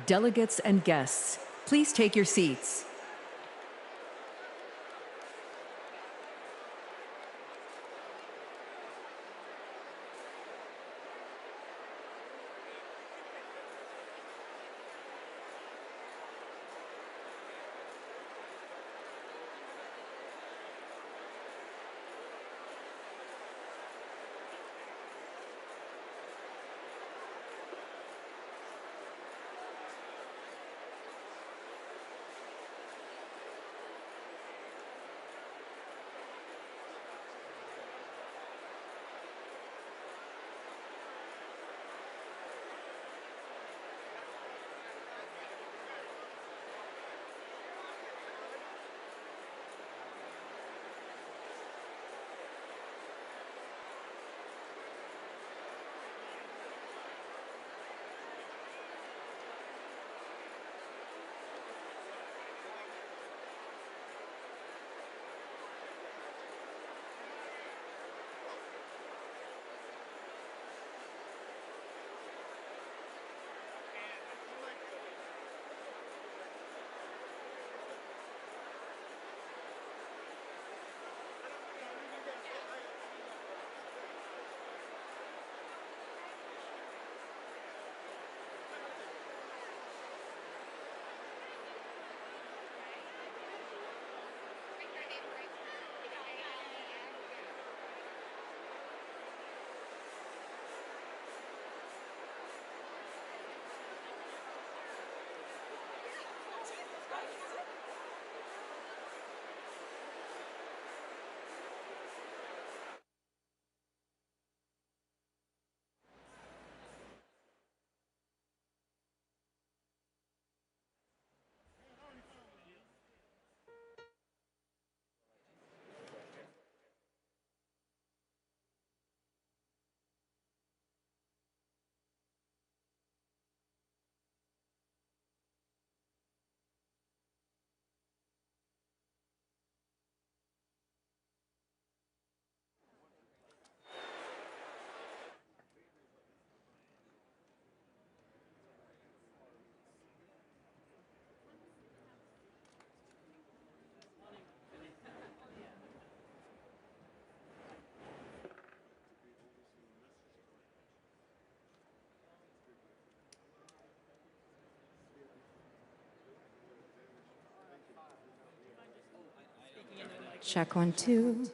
Delegates and guests, please take your seats. Check 1, 2.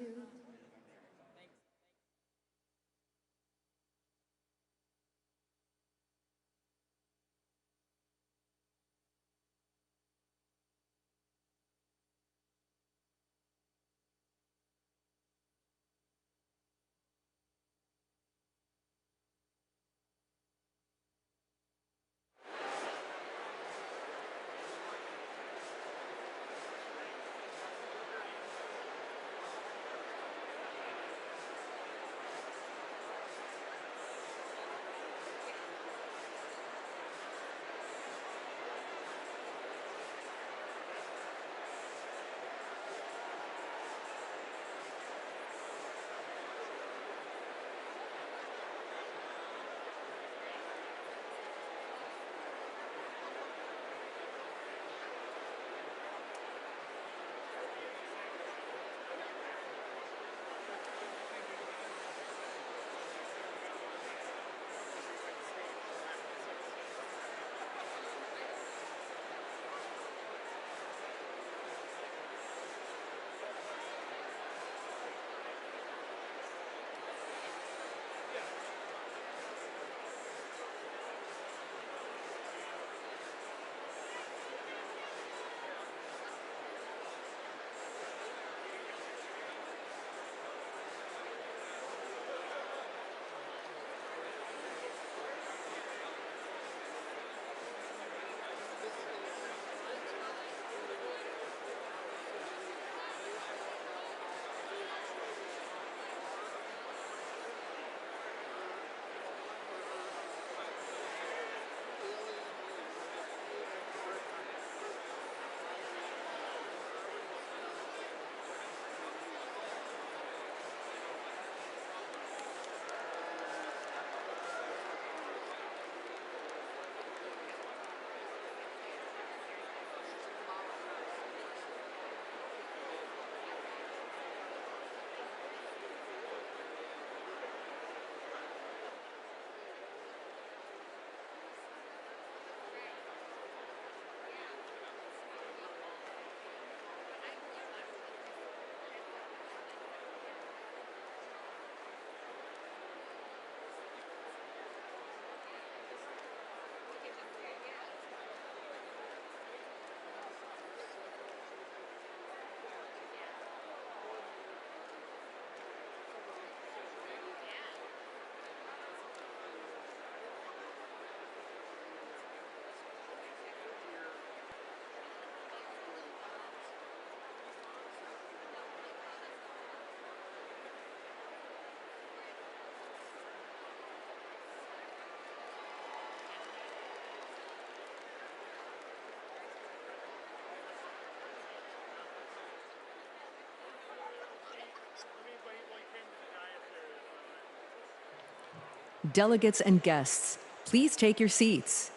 Delegates and guests, please take your seats.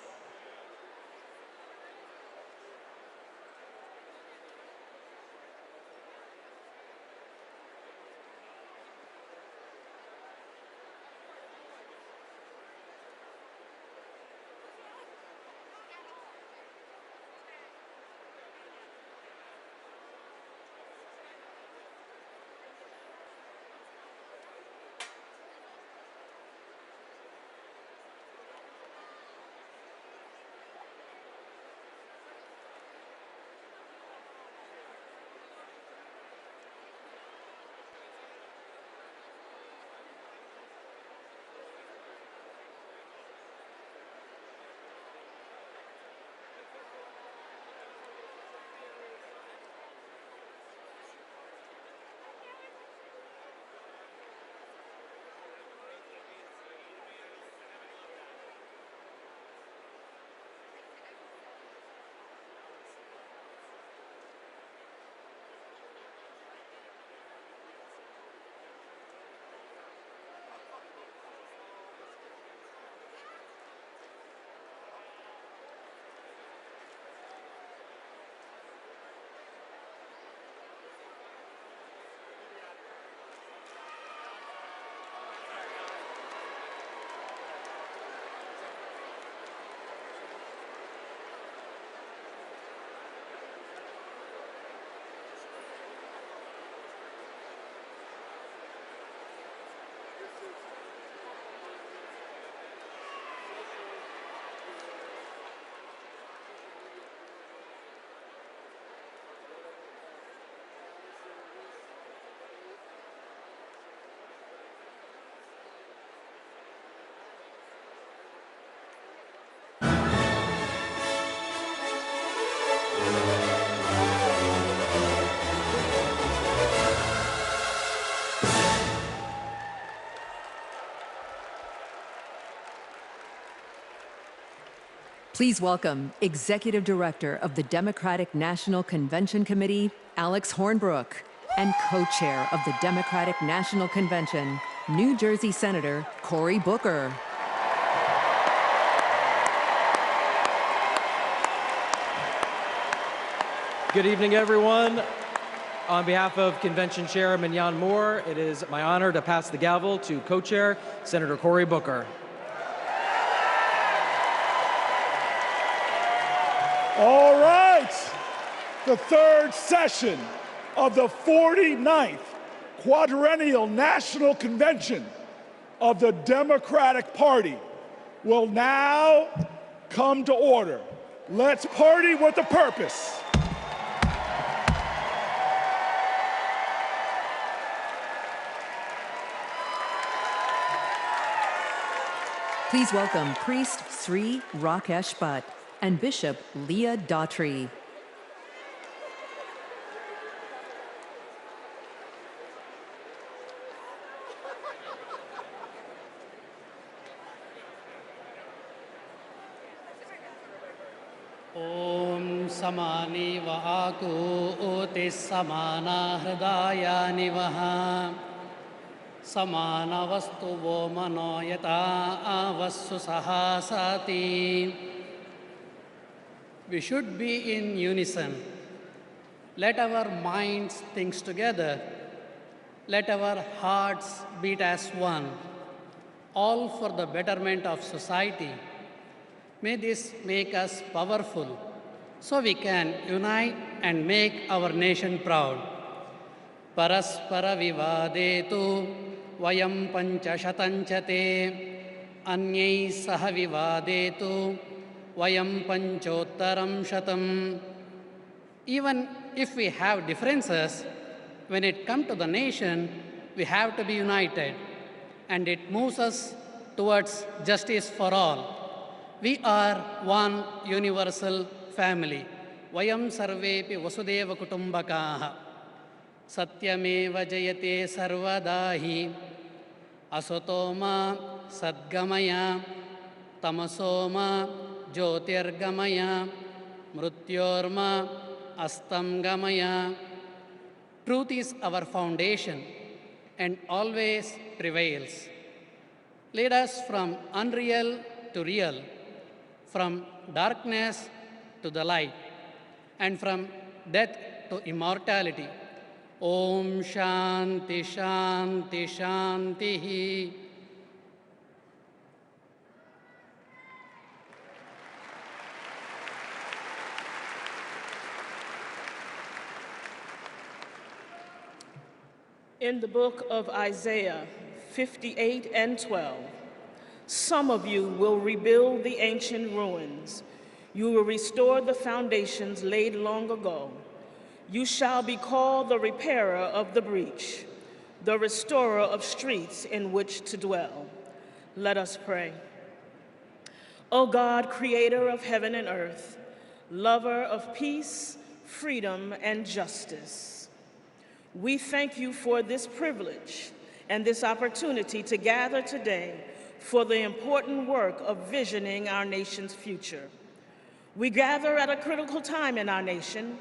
Please welcome Executive Director of the Democratic National Convention Committee, Alex Hornbrook, and Co-Chair of the Democratic National Convention, New Jersey Senator Cory Booker. Good evening, everyone. On behalf of Convention Chair Mindy Moore, it is my honor to pass the gavel to Co-Chair Senator Cory Booker. All right, the third session of the 49th Quadrennial National Convention of the Democratic Party will now come to order. Let's party with a purpose. Please welcome Priest Sri Rakesh Bhatt and Bishop Leah Daughtry. Om samani va aku otis samana hridayani vaha samana vastu vo mano yata avassu sahasati. We should be in unison. Let our minds think together. Let our hearts beat as one, all for the betterment of society. May this make us powerful, so we can unite and make our nation proud. Paraspara vivadetu vayam panchashatanchate anyai saha vivadetu vayam panchottaram shatam. Even if we have differences, when it comes to the nation, we have to be united, and it moves us towards justice for all. We are one universal family. Vayam sarvepi vasudeva kutumbakaha. Satyameva jayate sarvadahi. Asotoma sadgamaya. Tamasoma jyotirgamaya. Mrutyorma astamgamaya. Truth is our foundation and always prevails. Lead us from unreal to real, from darkness to the light, and from death to immortality. Om Shanti Shanti Shanti. In the book of Isaiah 58 and 12, some of you will rebuild the ancient ruins. You will restore the foundations laid long ago. You shall be called the repairer of the breach, the restorer of streets in which to dwell. Let us pray. O God, creator of heaven and earth, lover of peace, freedom, and justice, we thank you for this privilege and this opportunity to gather today for the important work of visioning our nation's future. We gather at a critical time in our nation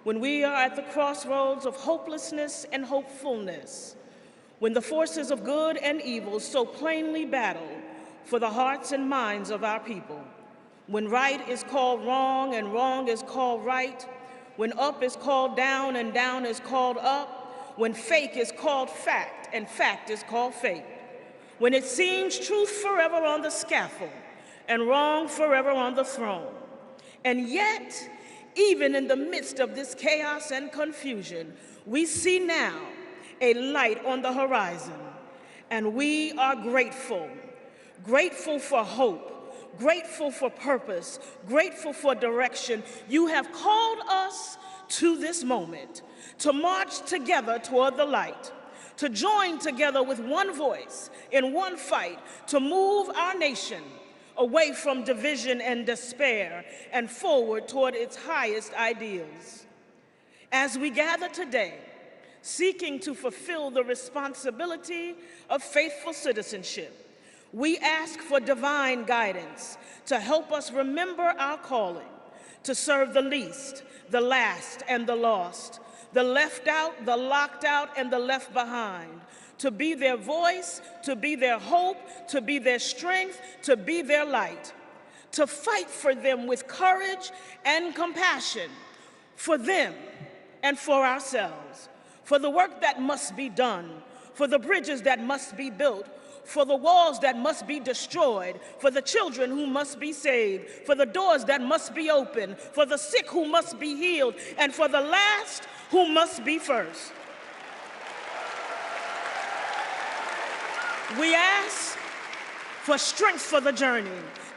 when we are at the crossroads of hopelessness and hopefulness, when the forces of good and evil so plainly battle for the hearts and minds of our people, when right is called wrong and wrong is called right, when up is called down and down is called up, when fake is called fact and fact is called fake, when it seems truth forever on the scaffold and wrong forever on the throne. And yet, even in the midst of this chaos and confusion, we see now a light on the horizon, and we are grateful. Grateful for hope, grateful for purpose, grateful for direction. You have called us to this moment, to march together toward the light, to join together with one voice in one fight, to move our nation away from division and despair and forward toward its highest ideals. As we gather today, seeking to fulfill the responsibility of faithful citizenship, we ask for divine guidance to help us remember our calling, to serve the least, the last, and the lost, the left out, the locked out, and the left behind, to be their voice, to be their hope, to be their strength, to be their light, to fight for them with courage and compassion, for them and for ourselves, for the work that must be done, for the bridges that must be built, for the walls that must be destroyed, for the children who must be saved, for the doors that must be opened, for the sick who must be healed, and for the last who must be first. We ask for strength for the journey,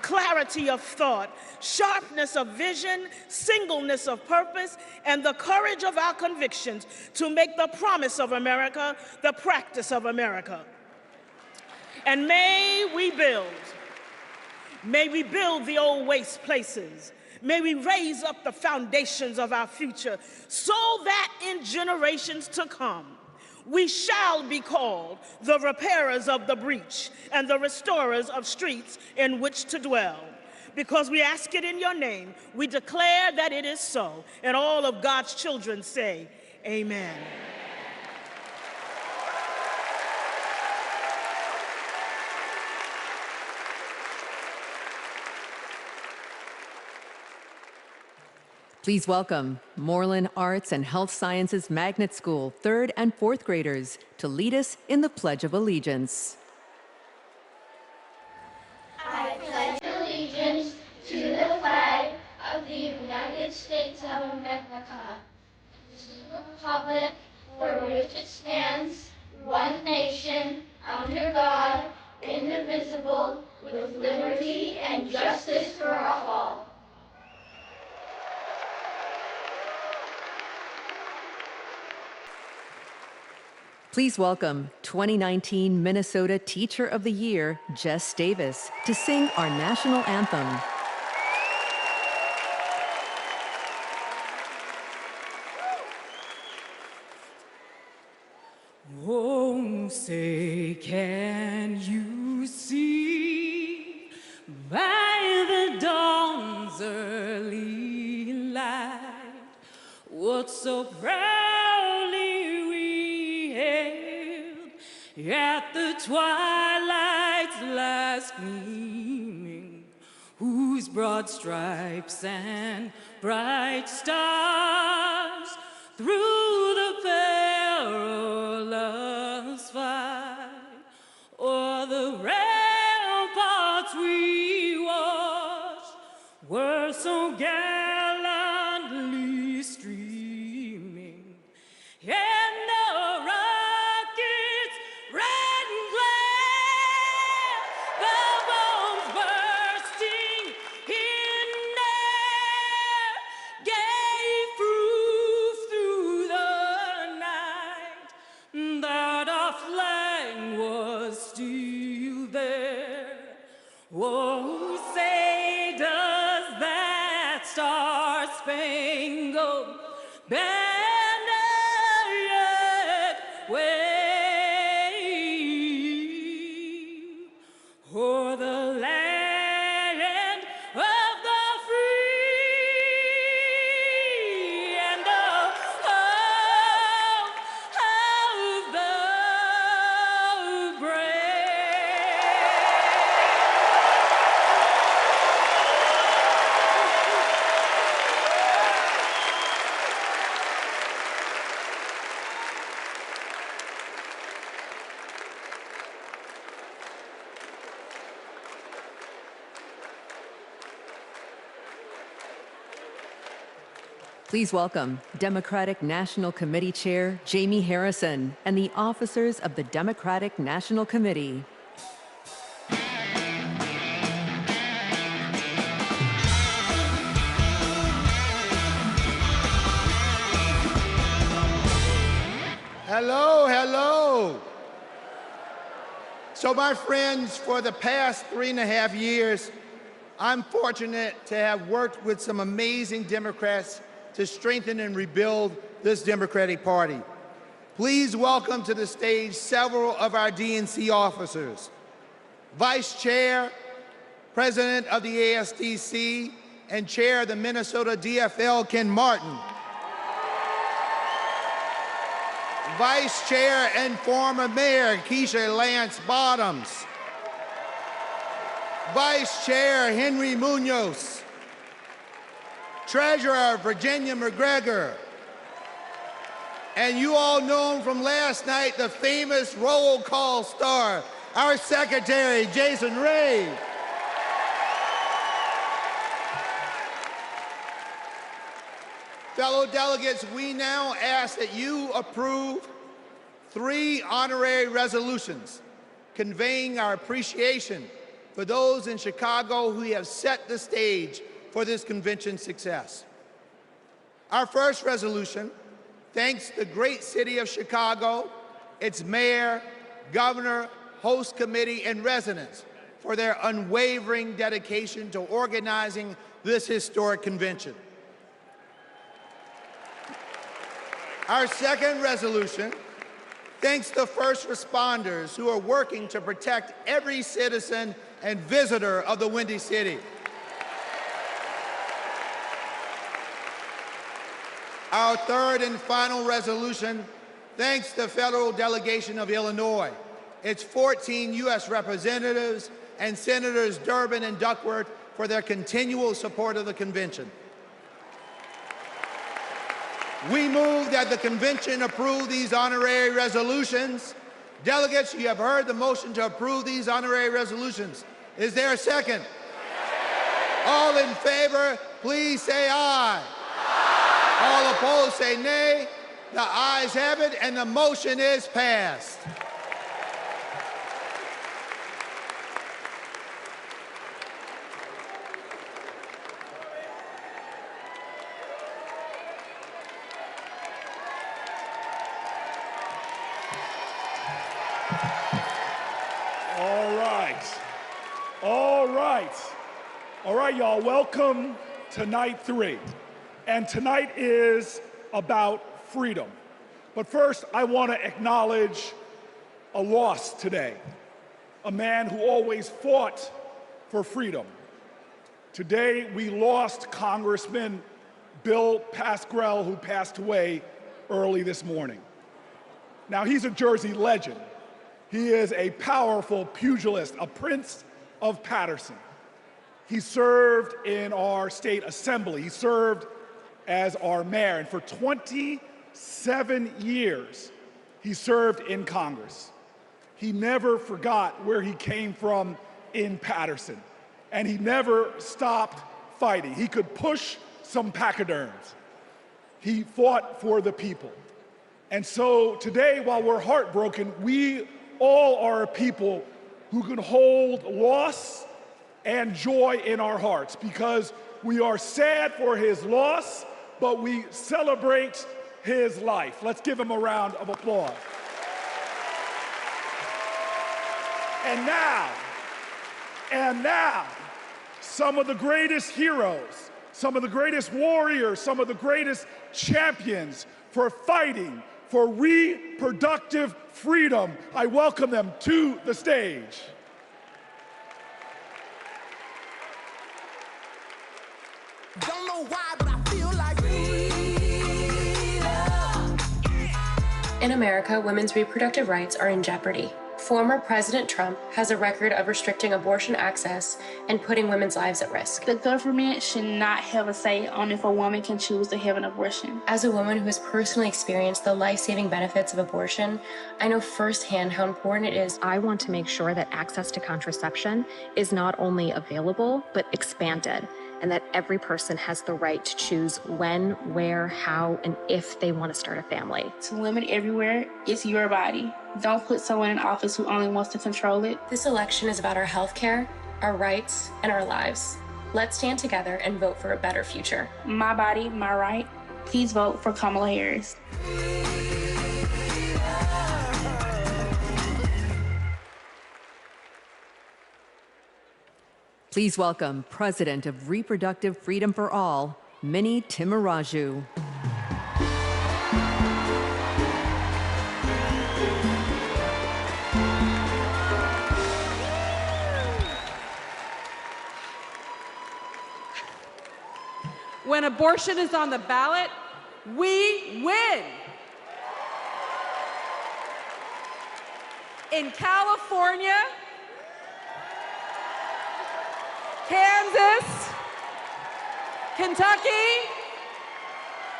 clarity of thought, sharpness of vision, singleness of purpose, and the courage of our convictions to make the promise of America the practice of America. And may we build the old waste places. May we raise up the foundations of our future so that in generations to come, we shall be called the repairers of the breach and the restorers of streets in which to dwell. Because we ask it in your name, we declare that it is so. And all of God's children say, amen. Please welcome Moreland Arts and Health Sciences Magnet School 3rd and 4th graders to lead us in the Pledge of Allegiance. I pledge allegiance to the flag of the United States of America, the republic for which it stands, one nation, under God, indivisible, with liberty and justice for all. Please welcome 2019 Minnesota Teacher of the Year, Jess Davis, to sing our national anthem. Oh, say, can you see by the dawn's early light what so proudly we hailed at the twilight's last gleaming, whose broad stripes and bright stars through the perilous fight o'er the ramparts we watched were so gallantly streaming, and the rockets red and glare, the bombs bursting in air, gave proof through the night that our flag was still there. Oh, say does that star-spangled banner yet wave o'er the land of the free and of the brave? Please welcome Democratic National Committee Chair Jamie Harrison and the officers of the Democratic National Committee. Hello, hello. So my friends, for the past 3.5 years, I'm fortunate to have worked with some amazing Democrats to strengthen and rebuild this Democratic Party. Please welcome to the stage several of our DNC officers. Vice Chair, President of the ASDC, and Chair of the Minnesota DFL, Ken Martin. Vice Chair and former Mayor, Keisha Lance Bottoms. Vice Chair, Henry Munoz. Treasurer, Virginia McGregor. And you all know him from last night, the famous roll call star, our Secretary, Jason Ray. Fellow delegates, we now ask that you approve 3 honorary resolutions conveying our appreciation for those in Chicago who have set the stage for this convention's success. Our first resolution thanks the great city of Chicago, its mayor, governor, host committee, and residents for their unwavering dedication to organizing this historic convention. Our second resolution thanks the first responders who are working to protect every citizen and visitor of the Windy City. Our third and final resolution thanks the federal delegation of Illinois, its 14 U.S. representatives, and Senators Durbin and Duckworth for their continual support of the convention. We move that the convention approve these honorary resolutions. Delegates, you have heard the motion to approve these honorary resolutions. Is there a second? All in favor, please say aye. All opposed, say nay. The ayes have it, and the motion is passed. All right, y'all, welcome to night 3. And tonight is about freedom. But first, I want to acknowledge a loss today. A man who always fought for freedom. Today, we lost Congressman Bill Pascrell, who passed away early this morning. Now, he's a Jersey legend, He is a powerful pugilist, a Prince of Patterson. He served in our state assembly. He served as our mayor, and for 27 years, he served in Congress. He never forgot where he came from in Patterson, and he never stopped fighting. He could push some pachyderms. He fought for the people. And so today, while we're heartbroken, we all are a people who can hold loss and joy in our hearts, because we are sad for his loss, but we celebrate his life. Let's give him a round of applause. And now, some of the greatest heroes, some of the greatest warriors, some of the greatest champions for fighting for reproductive freedom. I welcome them to the stage. Don't know why, but I feel like freedom. In America, women's reproductive rights are in jeopardy. Former President Trump has a record of restricting abortion access and putting women's lives at risk. The government should not have a say on if a woman can choose to have an abortion. As a woman who has personally experienced the life-saving benefits of abortion, I know firsthand how important it is. I want to make sure that access to contraception is not only available, but expanded, and that every person has the right to choose when, where, how, and if they want to start a family. To women everywhere, it's your body. Don't put someone in office who only wants to control it. This election is about our health care, our rights, and our lives. Let's stand together and vote for a better future. My body, my right. Please vote for Kamala Harris. Please welcome President of Reproductive Freedom for All, Minnie Timuraju. When abortion is on the ballot, we win. In California, Kansas, Kentucky,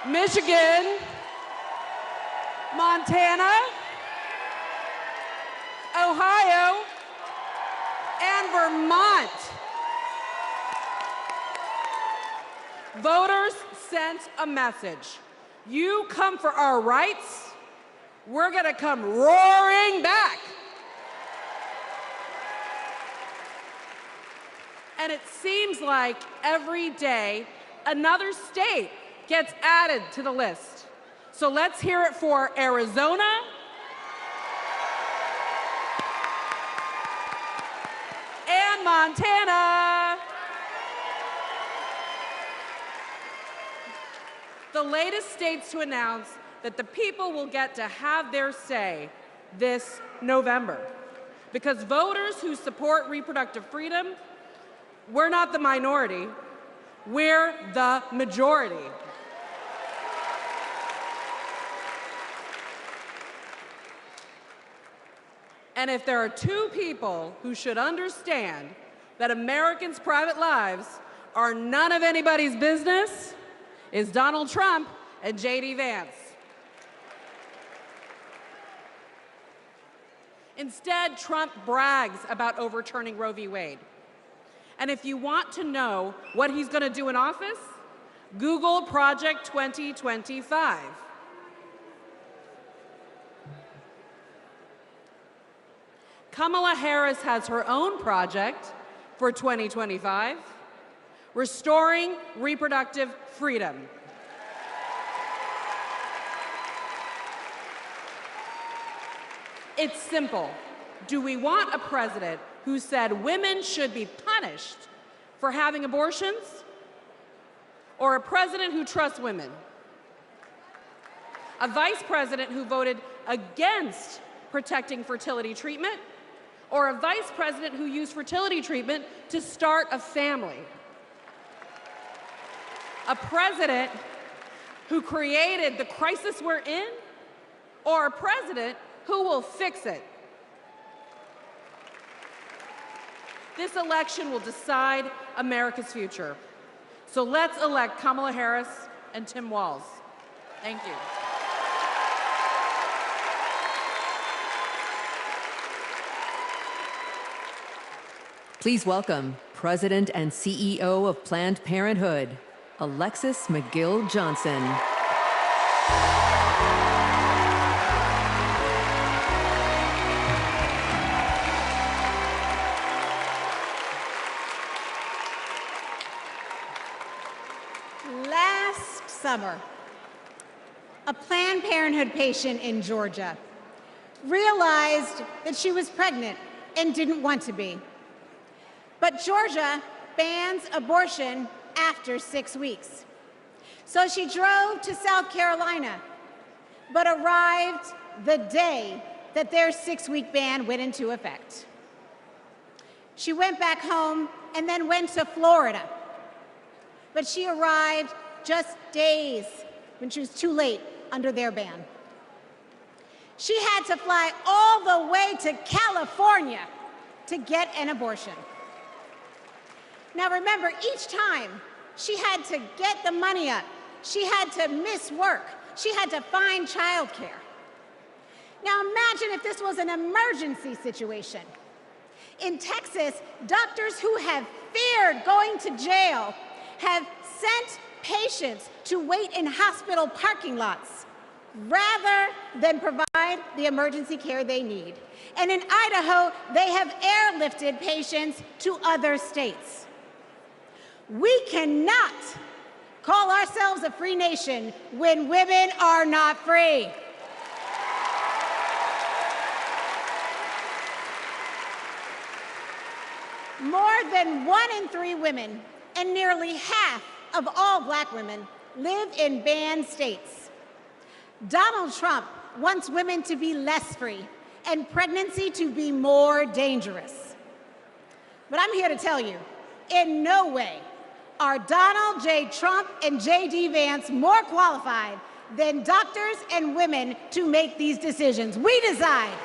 Michigan, Montana, Ohio, and Vermont. Voters sent a message. You come for our rights, we're gonna come roaring back. And it seems like every day another state gets added to the list. So let's hear it for Arizona, and Montana. The latest states to announce that the people will get to have their say this November. Because voters who support reproductive freedom, we're not the minority, we're the majority. And if there are two people who should understand that Americans' private lives are none of anybody's business, is Donald Trump and J.D. Vance. Instead, Trump brags about overturning Roe v. Wade. And if you want to know what he's going to do in office, Google Project 2025. Kamala Harris has her own project for 2025, restoring reproductive freedom. It's simple. Do we want a president who said women should be punished for having abortions, or a president who trusts women? A vice president who voted against protecting fertility treatment, or a vice president who used fertility treatment to start a family? A president who created the crisis we're in, or a president who will fix it? This election will decide America's future. So let's elect Kamala Harris and Tim Walz. Thank you. Please welcome President and CEO of Planned Parenthood, Alexis McGill Johnson. Last summer, a Planned Parenthood patient in Georgia realized that she was pregnant and didn't want to be. But Georgia bans abortion after 6 weeks. So she drove to South Carolina, but arrived the day that their 6-week ban went into effect. She went back home and then went to Florida. But she arrived just days when she was too late under their ban. She had to fly all the way to California to get an abortion. Now remember, each time she had to get the money up, she had to miss work, she had to find childcare. Now imagine if this was an emergency situation. In Texas, doctors who have feared going to jail have sent patients to wait in hospital parking lots rather than provide the emergency care they need. And in Idaho, they have airlifted patients to other states. We cannot call ourselves a free nation when women are not free. More than 1 in 3 women and nearly half of all Black women live in banned states. Donald Trump wants women to be less free and pregnancy to be more dangerous. But I'm here to tell you, in no way are Donald J. Trump and J.D. Vance more qualified than doctors and women to make these decisions. We decide.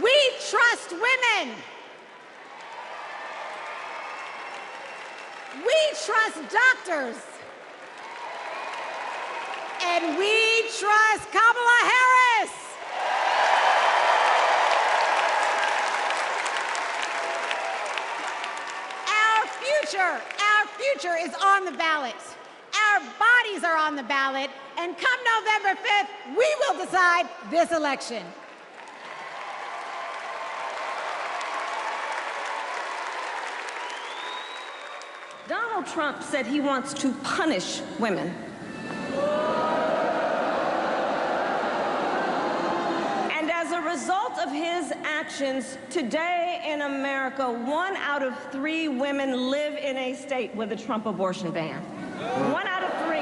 We trust women. We trust doctors. And we trust Kamala Harris. Our future is on the ballot. Our bodies are on the ballot. And come November 5th, we will decide this election. Donald Trump said he wants to punish women. And as a result of his actions, today in America, 1 out of 3 women live in a state with a Trump abortion ban. 1 out of 3.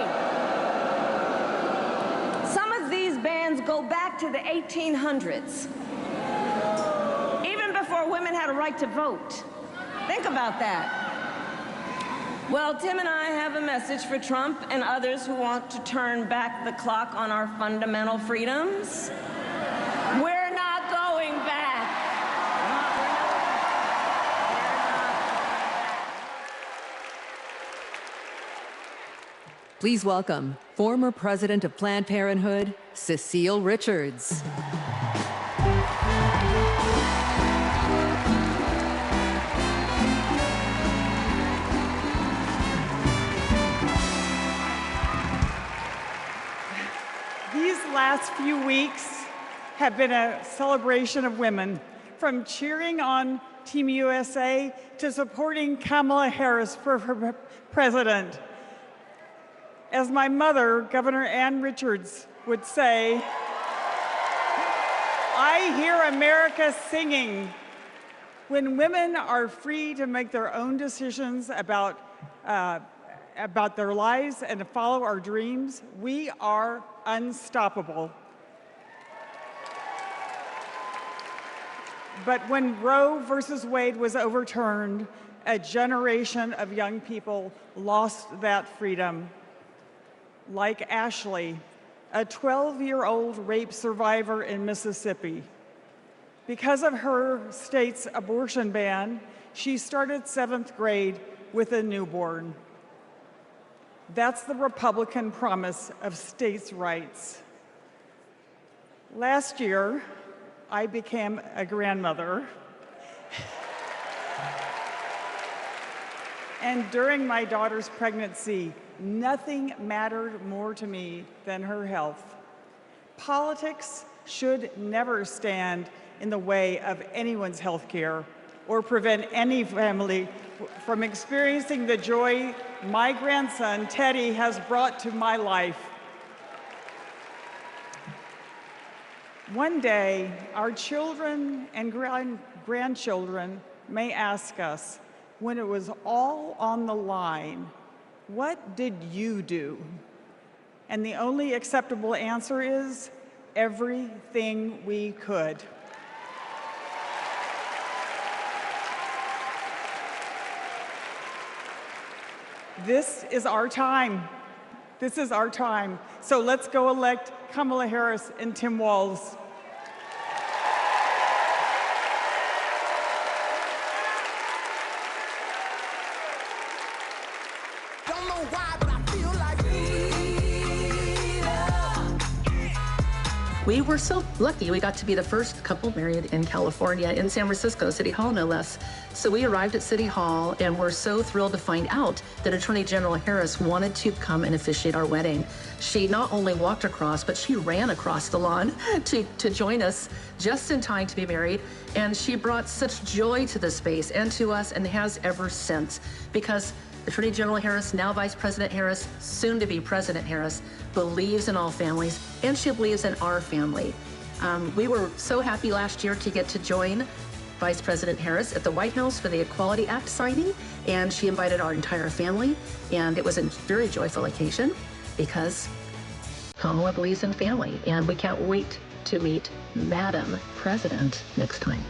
Some of these bans go back to the 1800s, even before women had a right to vote. Think about that. Well, Tim and I have a message for Trump and others who want to turn back the clock on our fundamental freedoms. We're not going back. Please welcome former president of Planned Parenthood, Cecile Richards. Last few weeks have been a celebration of women, from cheering on Team USA to supporting Kamala Harris for president. As my mother, Governor Ann Richards, would say, I hear America singing. When women are free to make their own decisions about their lives and to follow our dreams, we are unstoppable. But when Roe versus Wade was overturned, a generation of young people lost that freedom. Like Ashley, a 12-year-old rape survivor in Mississippi. Because of her state's abortion ban, she started 7th grade with a newborn. That's the Republican promise of states' rights. Last year, I became a grandmother. And during my daughter's pregnancy, nothing mattered more to me than her health. Politics should never stand in the way of anyone's health care or prevent any family from experiencing the joy my grandson, Teddy, has brought to my life. One day, our children and grandchildren may ask us, when it was all on the line, what did you do? And the only acceptable answer is, everything we could. This is our time. This is our time. So let's go elect Kamala Harris and Tim Walz. Don't know why, but I feel like We were so lucky. We got to be the first couple married in California, in San Francisco, City Hall, no less. So we arrived at City Hall and were so thrilled to find out that Attorney General Harris wanted to come and officiate our wedding. She not only walked across, but she ran across the lawn to join us just in time to be married. And she brought such joy to the space and to us, and has ever since, because Attorney General Harris, now Vice President Harris, soon to be President Harris, believes in all families, and she believes in our family. We were so happy last year to get to join Vice President Harris at the White House for the Equality Act signing, and she invited our entire family, and it was a very joyful occasion because Kamala believes in family, and we can't wait to meet Madam President next time.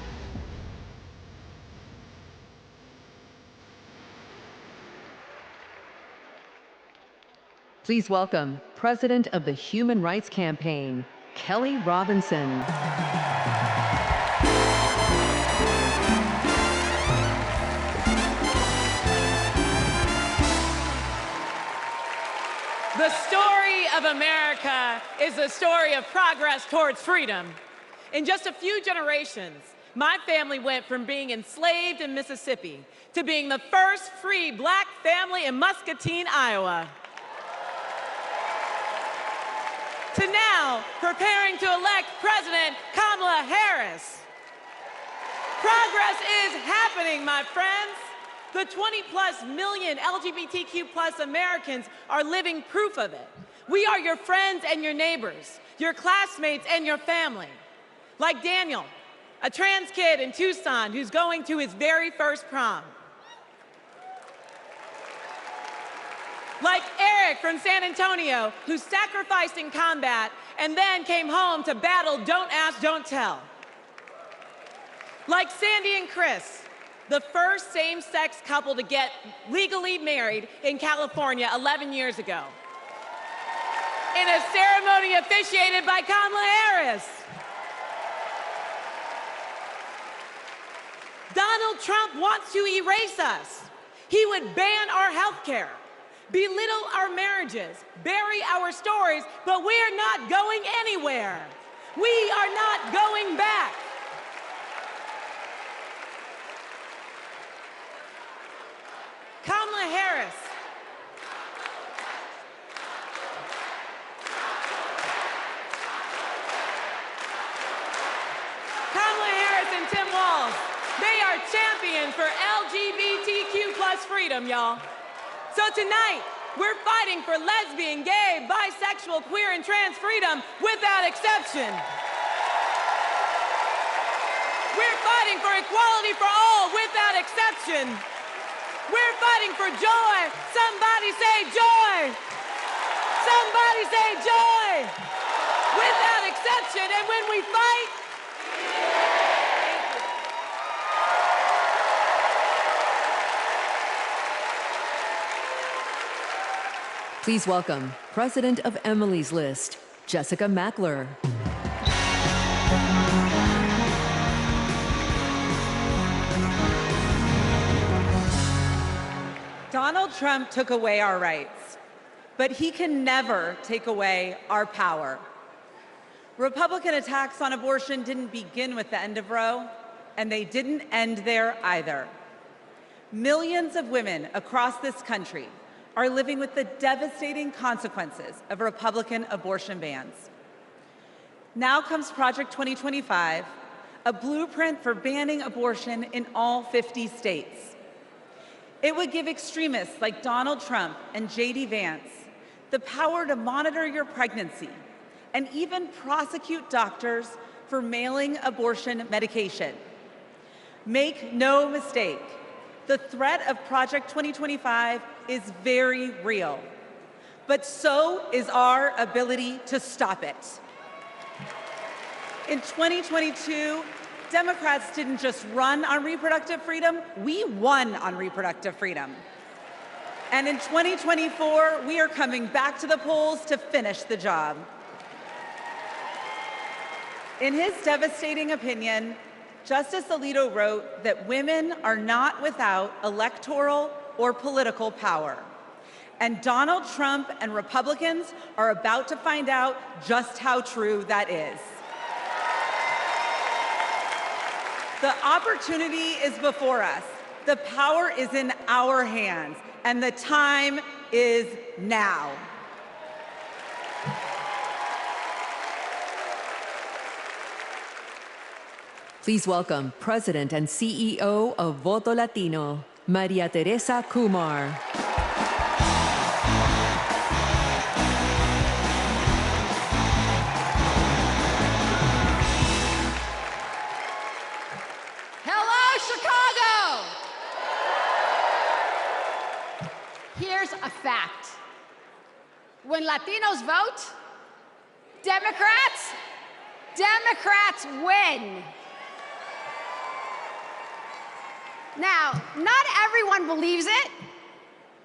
Please welcome President of the Human Rights Campaign, Kelly Robinson. The story of America is a story of progress towards freedom. In just a few generations, my family went from being enslaved in Mississippi to being the first free Black family in Muscatine, Iowa, to now preparing to elect President Kamala Harris. Progress is happening, my friends. The 20+ million LGBTQ+ Americans are living proof of it. We are your friends and your neighbors, your classmates and your family. Like Daniel, a trans kid in Tucson who's going to his very first prom. Like Eric from San Antonio, who sacrificed in combat and then came home to battle Don't Ask, Don't Tell. Like Sandy and Chris, the first same-sex couple to get legally married in California 11 years ago, in a ceremony officiated by Kamala Harris. Donald Trump wants to erase us. He would ban our health care, belittle our marriages, bury our stories, but we're not going anywhere. We are not going back. Kamala Harris. Kamala Harris and Tim Walz, they are champions for LGBTQ+ freedom, y'all. So tonight, we're fighting for lesbian, gay, bisexual, queer, and trans freedom without exception. We're fighting for equality for all without exception. We're fighting for joy. Somebody say joy. Somebody say joy. Without exception. And when we fight, Please welcome President of Emily's List, Jessica Mackler. Donald Trump took away our rights, but he can never take away our power. Republican attacks on abortion didn't begin with the end of Roe, and they didn't end there either. Millions of women across this country are living with the devastating consequences of Republican abortion bans. Now comes Project 2025, a blueprint for banning abortion in all 50 states. It would give extremists like Donald Trump and J.D. Vance the power to monitor your pregnancy and even prosecute doctors for mailing abortion medication. Make no mistake, the threat of Project 2025 is very real, but so is our ability to stop it. In 2022, Democrats didn't just run on reproductive freedom, we won on reproductive freedom. And in 2024, we are coming back to the polls to finish the job. In his devastating opinion, Justice Alito wrote that women are not without electoral or political power. And Donald Trump and Republicans are about to find out just how true that is. The opportunity is before us. The power is in our hands, and the time is now. Please welcome President and CEO of Voto Latino, Maria Teresa Kumar. Here's a fact. When Latinos vote, Democrats win. Now, not everyone believes it,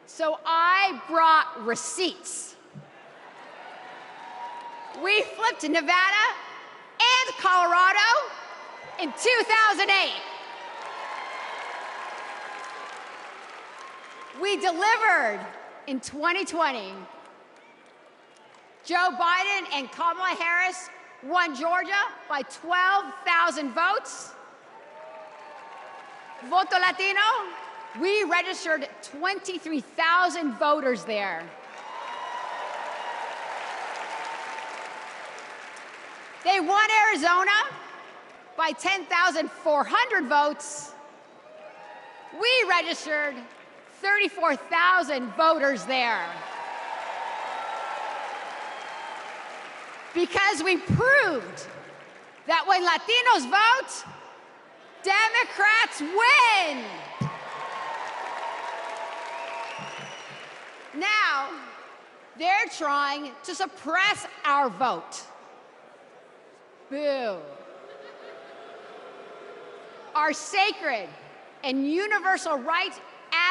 so I brought receipts. We flipped Nevada and Colorado in 2008. We delivered in 2020. Joe Biden and Kamala Harris won Georgia by 12,000 votes. Voto Latino, we registered 23,000 voters there. They won Arizona by 10,400 votes. We registered 34,000 voters there. Because we proved that when Latinos vote, Democrats win. Now, they're trying to suppress our vote. Boo. Our sacred and universal right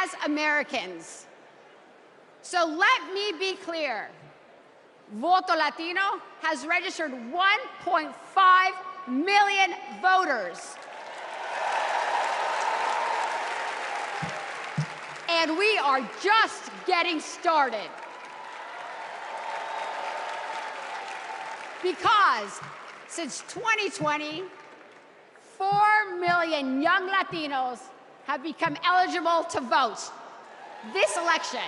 as Americans. So let me be clear. Voto Latino has registered 1.5 million voters. And we are just getting started. Because since 2020, 4 million young Latinos have become eligible to vote this election.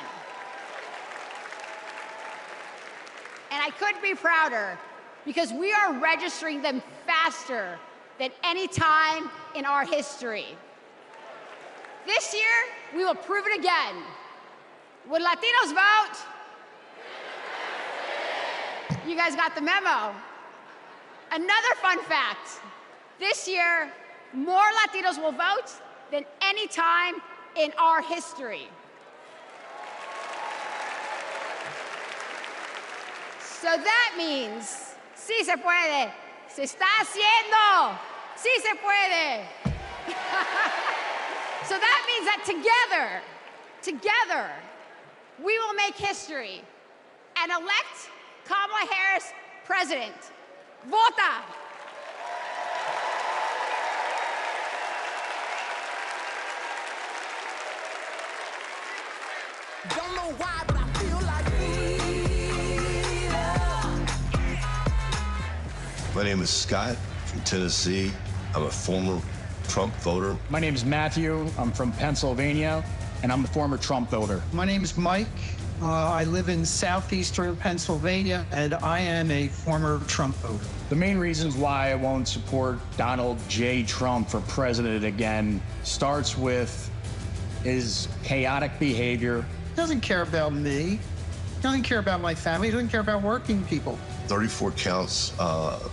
And I couldn't be prouder because we are registering them faster than any time in our history. This year, we will prove it again. When Latinos vote, you guys got the memo. Another fun fact, this year, more Latinos will vote than any time in our history. So that means, sí se puede, se está haciendo, sí se puede. So that means that together, we will make history and elect Kamala Harris president. Vota! Don't know why, but I feel like freedom. My name is Scott from Tennessee. I'm a former Trump voter. My name is Matthew. I'm from Pennsylvania, and I'm a former Trump voter. My name is Mike. I live in southeastern Pennsylvania, and I am a former Trump voter. The main reasons why I won't support Donald J. Trump for president again starts with his chaotic behavior. He doesn't care about me. He doesn't care about my family. He doesn't care about working people. 34 counts,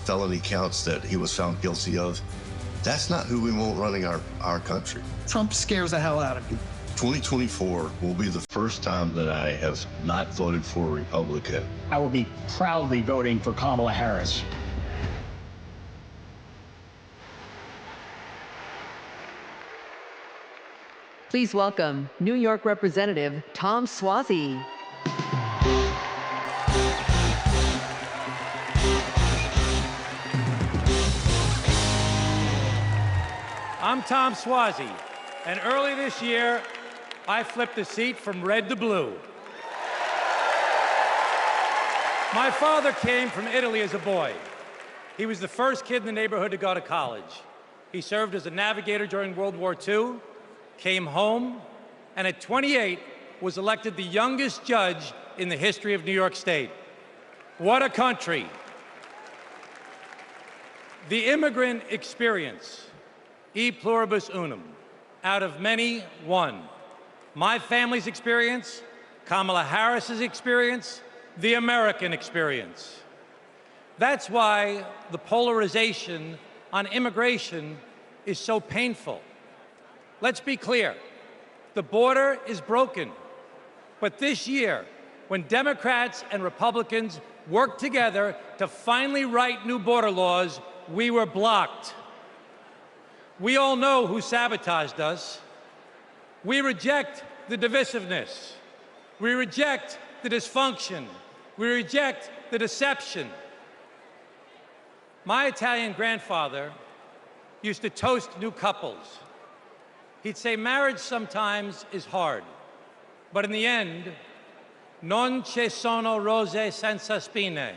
felony counts that he was found guilty of. That's not who we want running our country. Trump scares the hell out of me. 2024 will be the first time that I have not voted for a Republican. I will be proudly voting for Kamala Harris. Please welcome New York Representative Tom Suozzi. I'm Tom Suozzi, and early this year, I flipped the seat from red to blue. My father came from Italy as a boy. He was the first kid in the neighborhood to go to college. He served as a navigator during World War II, came home, and at 28 was elected the youngest judge in the history of New York State. What a country. The immigrant experience, e pluribus unum, out of many, one. My family's experience, Kamala Harris's experience, the American experience. That's why the polarization on immigration is so painful. Let's be clear, the border is broken. But this year, when Democrats and Republicans worked together to finally write new border laws, we were blocked. We all know who sabotaged us. We reject the divisiveness. We reject the dysfunction. We reject the deception. My Italian grandfather used to toast new couples. He'd say marriage sometimes is hard, but in the end, non ci sono rose senza spine.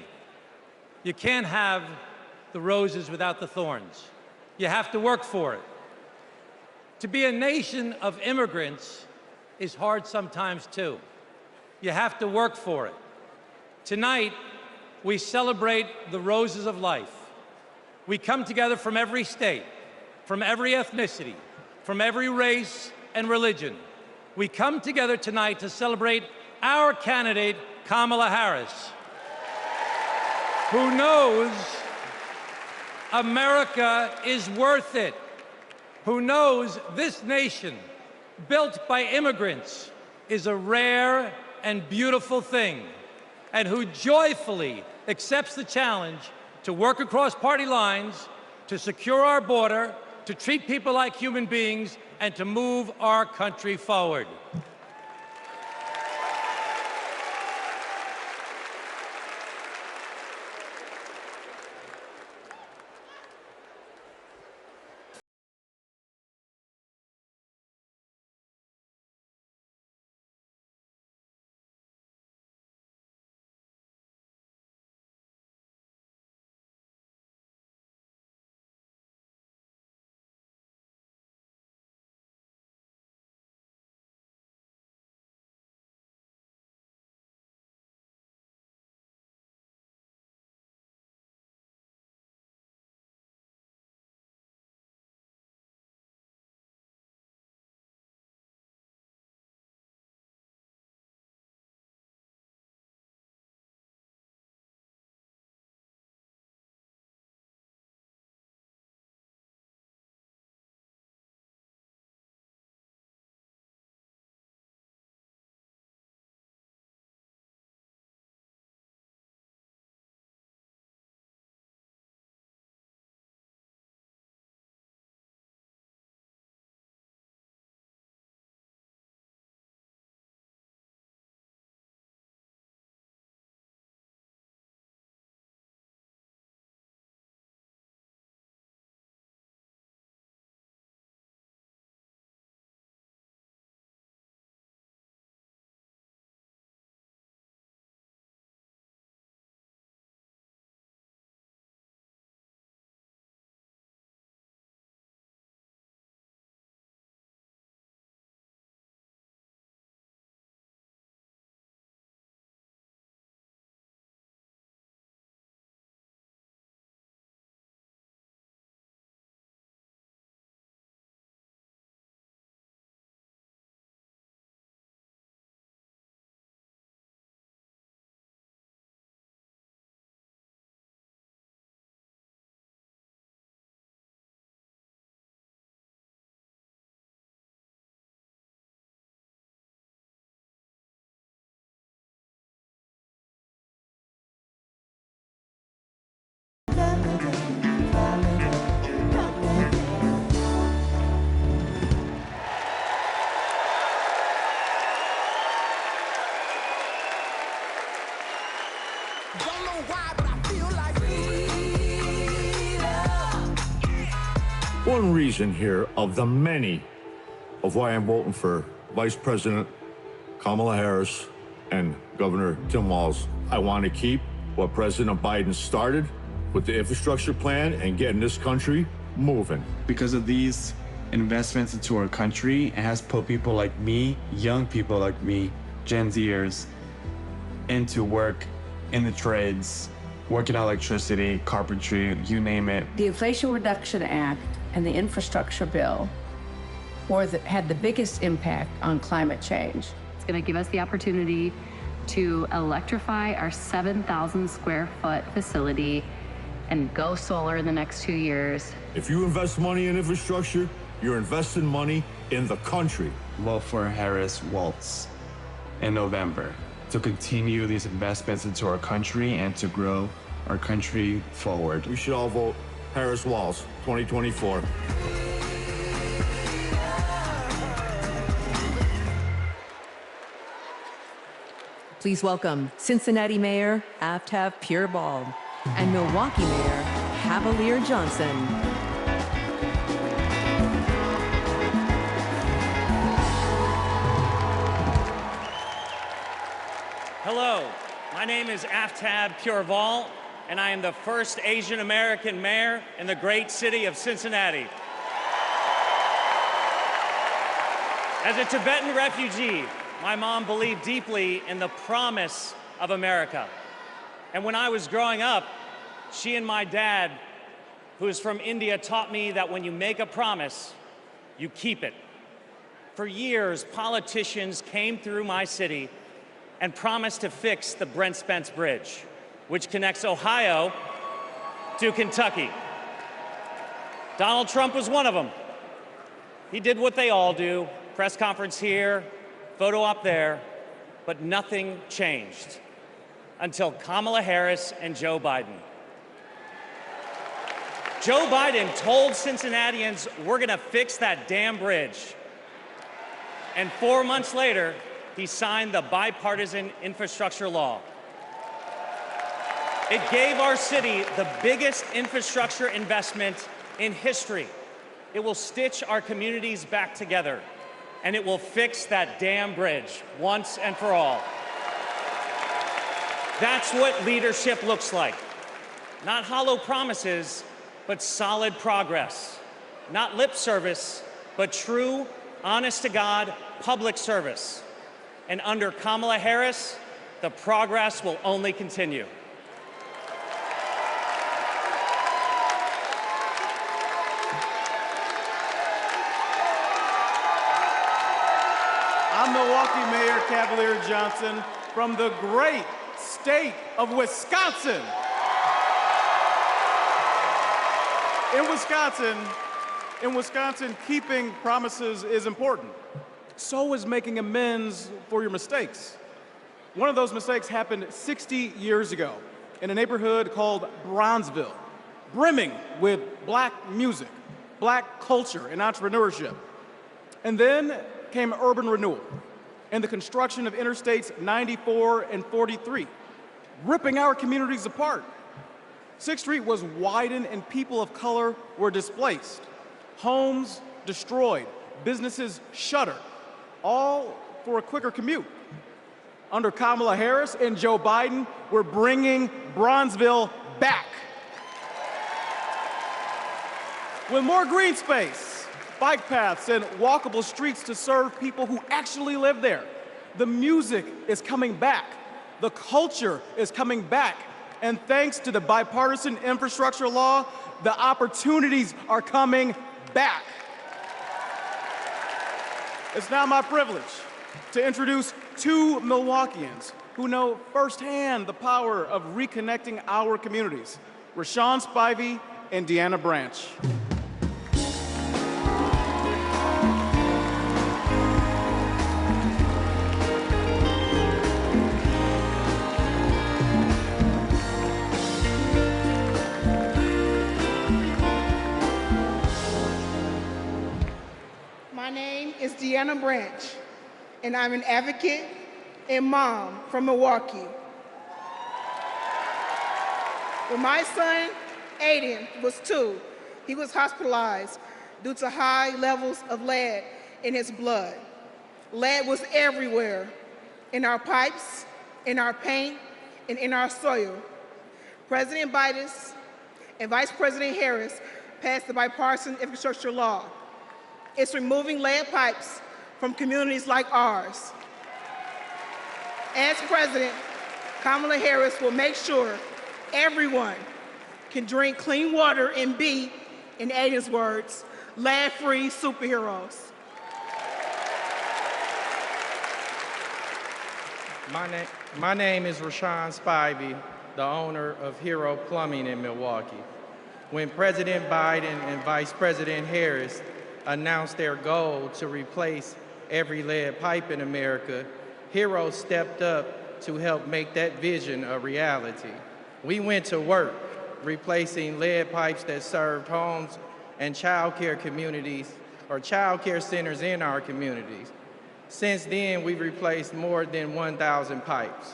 You can't have the roses without the thorns. You have to work for it. To be a nation of immigrants is hard sometimes too. You have to work for it. Tonight, we celebrate the roses of life. We come together from every state, from every ethnicity, from every race and religion. We come together tonight to celebrate our candidate, Kamala Harris, who knows America is worth it, who knows this nation, built by immigrants, is a rare and beautiful thing, and who joyfully accepts the challenge to work across party lines, to secure our border, to treat people like human beings, and to move our country forward. Don't know why, but I feel like freedom. One reason here of the many of why I'm voting for Vice President Kamala Harris and Governor Tim Walz. I want to keep what President Biden started with the infrastructure plan and getting this country moving. Because of these investments into our country, it has put people like me, young people like me, Gen Zers, into work in the trades, working on electricity, carpentry, you name it. The Inflation Reduction Act and the infrastructure bill had the biggest impact on climate change. It's going to give us the opportunity to electrify our 7,000 square foot facility and go solar in the next 2 years. If you invest money in infrastructure, you're investing money in the country. Vote for Harris Walz in November to continue these investments into our country and to grow our country forward. We should all vote Harris Walz 2024. Please welcome Cincinnati Mayor Aftab Pureball and Milwaukee Mayor Cavalier Johnson. Hello, my name is Aftab Pureball, and I am the first Asian American mayor in the great city of Cincinnati. As a Tibetan refugee, my mom believed deeply in the promise of America. And when I was growing up, she and my dad, who is from India, taught me that when you make a promise, you keep it. For years, politicians came through my city and promised to fix the Brent Spence Bridge, which connects Ohio to Kentucky. Donald Trump was one of them. He did what they all do, press conference here, photo up there, but nothing changed until Kamala Harris and Joe Biden. Joe Biden told Cincinnatians, we're gonna fix that damn bridge. And 4 months later, he signed the bipartisan infrastructure law. It gave our city the biggest infrastructure investment in history. It will stitch our communities back together, and it will fix that damn bridge once and for all. That's what leadership looks like. Not hollow promises, but solid progress. Not lip service, but true, honest-to-God public service. And under Kamala Harris, the progress will only continue. I'm Milwaukee Mayor Cavalier Johnson from the great state of Wisconsin. In Wisconsin, keeping promises is important. So is making amends for your mistakes. One of those mistakes happened 60 years ago in a neighborhood called Bronzeville, brimming with black music, black culture, and entrepreneurship. And then came urban renewal and the construction of Interstates 94 and 43, ripping our communities apart. 6th Street was widened and people of color were displaced. Homes destroyed, businesses shuttered, all for a quicker commute. Under Kamala Harris and Joe Biden, we're bringing Bronzeville back. With more green space, bike paths, and walkable streets to serve people who actually live there. The music is coming back. The culture is coming back. And thanks to the bipartisan infrastructure law, the opportunities are coming back. It's now my privilege to introduce two Milwaukeeans who know firsthand the power of reconnecting our communities, Rashawn Spivey and Deanna Branch. My name is Deanna Branch, and I'm an advocate and mom from Milwaukee. When my son, Aiden, was 2, he was hospitalized due to high levels of lead in his blood. Lead was everywhere, in our pipes, in our paint, and in our soil. President Biden and Vice President Harris passed the bipartisan infrastructure law. It's removing lead pipes from communities like ours. As president, Kamala Harris will make sure everyone can drink clean water and be, in Aiden's words, lead-free superheroes. My name is Rashawn Spivey, the owner of Hero Plumbing in Milwaukee. When President Biden and Vice President Harris announced their goal to replace every lead pipe in America, Hero stepped up to help make that vision a reality. We went to work replacing lead pipes that served homes and child care communities or child care centers in our communities. Since then, we've replaced more than 1,000 pipes.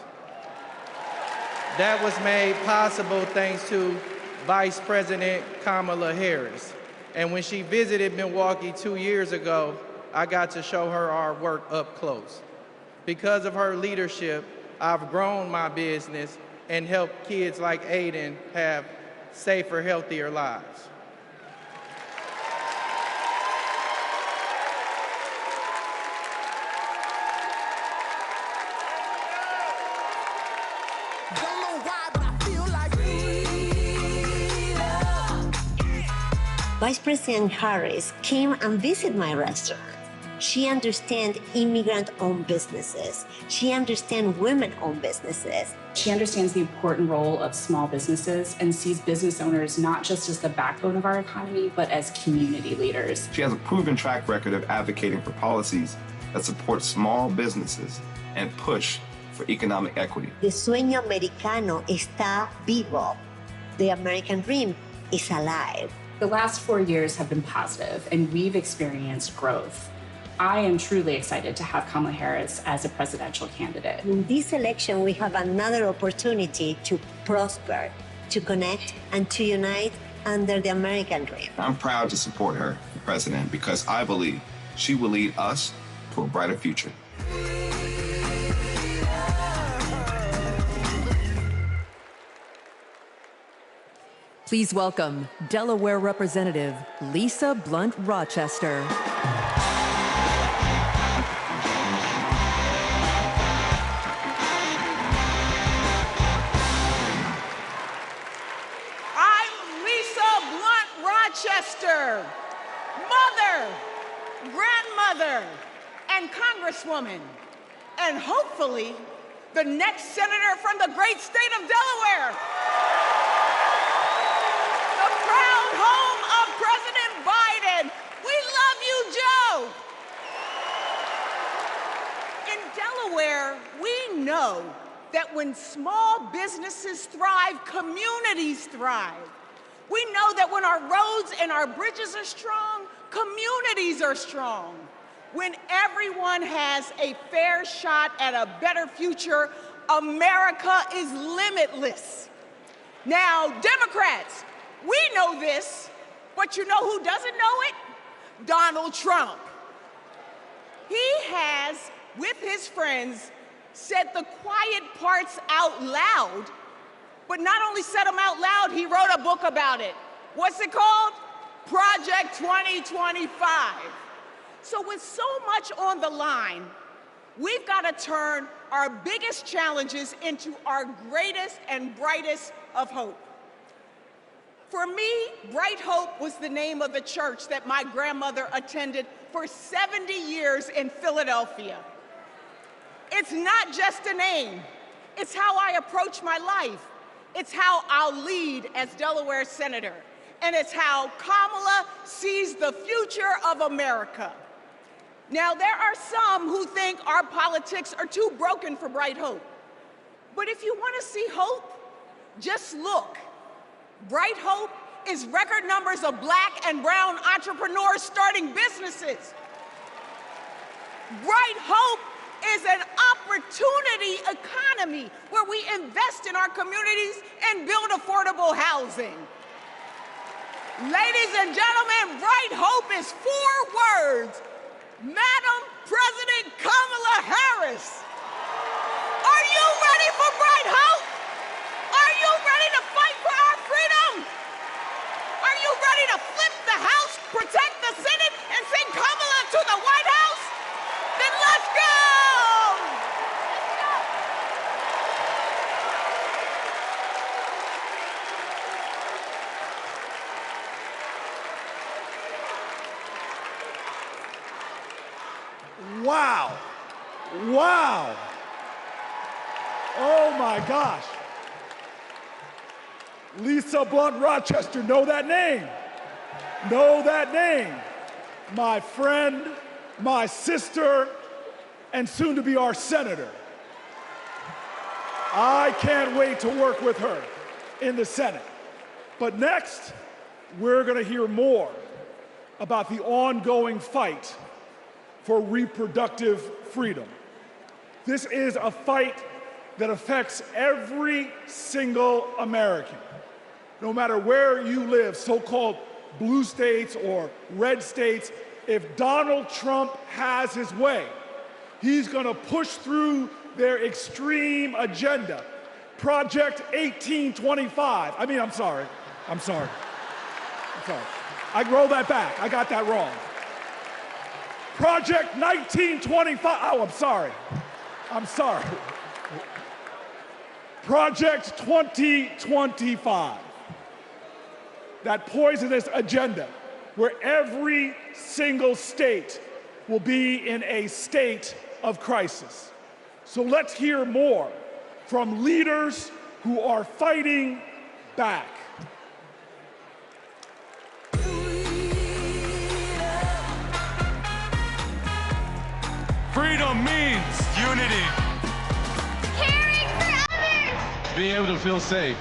That was made possible thanks to Vice President Kamala Harris. And when she visited Milwaukee 2 years ago, I got to show her our work up close. Because of her leadership, I've grown my business and helped kids like Aiden have safer, healthier lives. Vice President Harris came and visited my restaurant. She understands immigrant-owned businesses. She understands women-owned businesses. She understands the important role of small businesses and sees business owners not just as the backbone of our economy, but as community leaders. She has a proven track record of advocating for policies that support small businesses and push for economic equity. The sueño americano está vivo. The American dream is alive. The last 4 years have been positive, and we've experienced growth. I am truly excited to have Kamala Harris as a presidential candidate. In this election, we have another opportunity to prosper, to connect, and to unite under the American dream. I'm proud to support her for president because I believe she will lead us to a brighter future. Please welcome Delaware Representative Lisa Blunt Rochester. Rochester, mother, grandmother, and congresswoman, and hopefully the next senator from the great state of Delaware. The proud home of President Biden. We love you, Joe. In Delaware, we know that when small businesses thrive, communities thrive. We know that when our roads and our bridges are strong, communities are strong. When everyone has a fair shot at a better future, America is limitless. Now, Democrats, we know this, but you know who doesn't know it? Donald Trump. He has, with his friends, said the quiet parts out loud. But not only said them out loud, he wrote a book about it. What's it called? Project 2025. So with so much on the line, we've got to turn our biggest challenges into our greatest and brightest of hope. For me, Bright Hope was the name of the church that my grandmother attended for 70 years in Philadelphia. It's not just a name. It's how I approach my life. It's how I'll lead as Delaware Senator. And it's how Kamala sees the future of America. Now, there are some who think our politics are too broken for Bright Hope. But if you want to see hope, just look. Bright Hope is record numbers of Black and brown entrepreneurs starting businesses. Bright Hope is an opportunity economy. economy, where we invest in our communities and build affordable housing. Ladies and gentlemen, Bright Hope is 4 words. Madam President Kamala Harris. Are you ready for Bright Hope? Are you ready to fight for our freedom? Are you ready to flip the House, protect the Senate, and send Kamala to the White House? Then let's go! Wow. Wow. Oh my gosh. Lisa Blunt Rochester, know that name. Know that name. My friend, my sister, and soon to be our senator. I can't wait to work with her in the Senate. But next, we're going to hear more about the ongoing fight for reproductive freedom. This is a fight that affects every single American, no matter where you live, so-called blue states or red states. If Donald Trump has his way, he's gonna push through their extreme agenda. Project 1825. I'm sorry. I roll that back. I got that wrong. Project 1925. Oh, I'm sorry. Project 2025. That poisonous agenda where every single state will be in a state of crisis. So let's hear more from leaders who are fighting back. Freedom means unity. Caring for others. Being able to feel safe.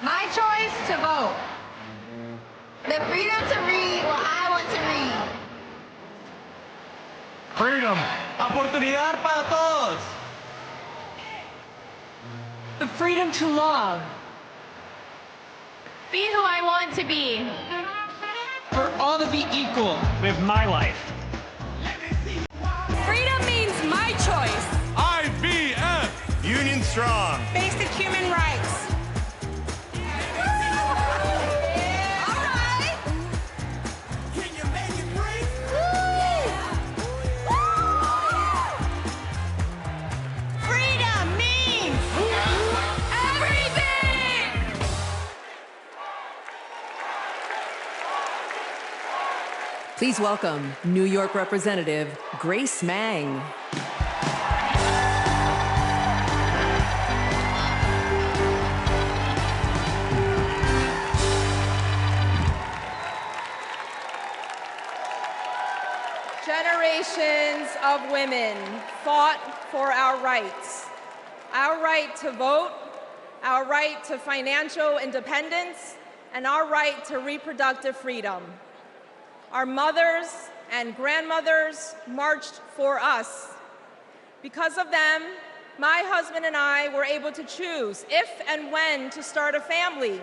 My choice to vote. The freedom to read what I want to read. Freedom. Oportunidad para todos. The freedom to love. Be who I want to be. For all to be equal. Live my life. Freedom means my choice. IVF. Union strong. Basic human rights. Please welcome New York Representative Grace Meng. Generations of women fought for our rights. Our right to vote, our right to financial independence, and our right to reproductive freedom. Our mothers and grandmothers marched for us. Because of them, my husband and I were able to choose if and when to start a family.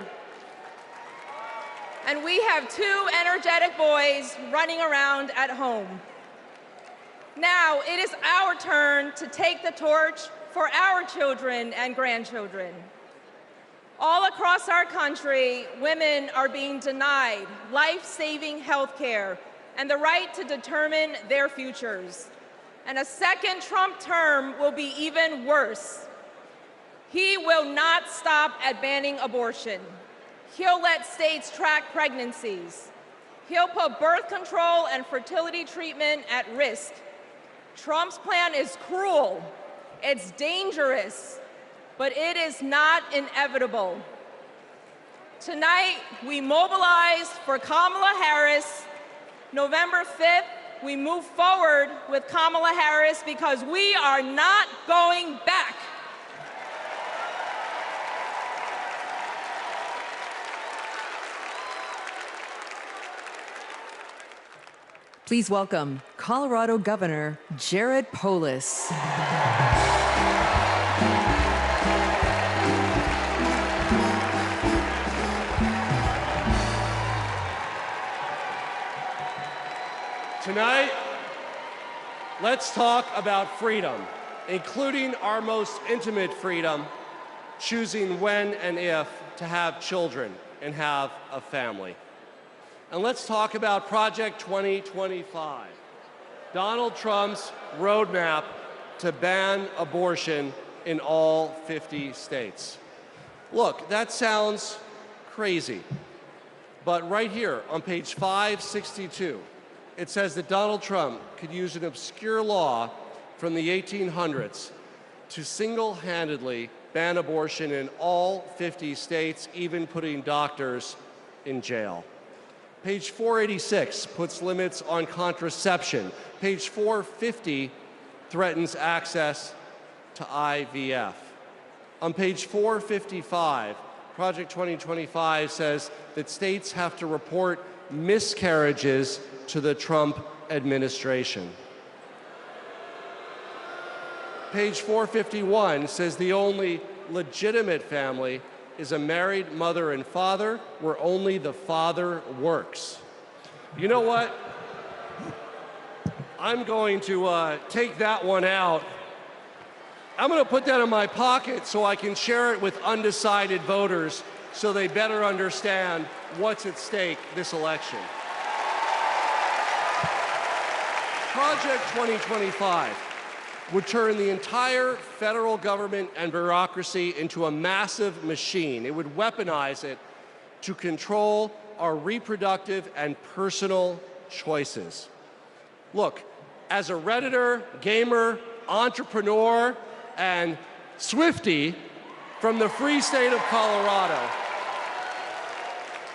And we have 2 energetic boys running around at home. Now it is our turn to take the torch for our children and grandchildren. All across our country, women are being denied life-saving health care and the right to determine their futures. And a second Trump term will be even worse. He will not stop at banning abortion. He'll let states track pregnancies. He'll put birth control and fertility treatment at risk. Trump's plan is cruel, it's dangerous, but it is not inevitable. Tonight, we mobilize for Kamala Harris. November 5th, we move forward with Kamala Harris because we are not going back. Please welcome Colorado Governor Jared Polis. Tonight, let's talk about freedom, including our most intimate freedom, choosing when and if to have children and have a family. And let's talk about Project 2025, Donald Trump's roadmap to ban abortion in all 50 states. Look, that sounds crazy, but right here on page 562, it says that Donald Trump could use an obscure law from the 1800s to single-handedly ban abortion in all 50 states, even putting doctors in jail. Page 486 puts limits on contraception. Page 450 threatens access to IVF. On page 455, Project 2025 says that states have to report miscarriages to the Trump administration. Page 451 says the only legitimate family is a married mother and father where only the father works. You know what? I'm going to take that one out. I'm going to put that in my pocket so I can share it with undecided voters so they better understand what's at stake this election. Project 2025 would turn the entire federal government and bureaucracy into a massive machine. It would weaponize it to control our reproductive and personal choices. Look, as a Redditor, gamer, entrepreneur, and Swiftie from the free state of Colorado,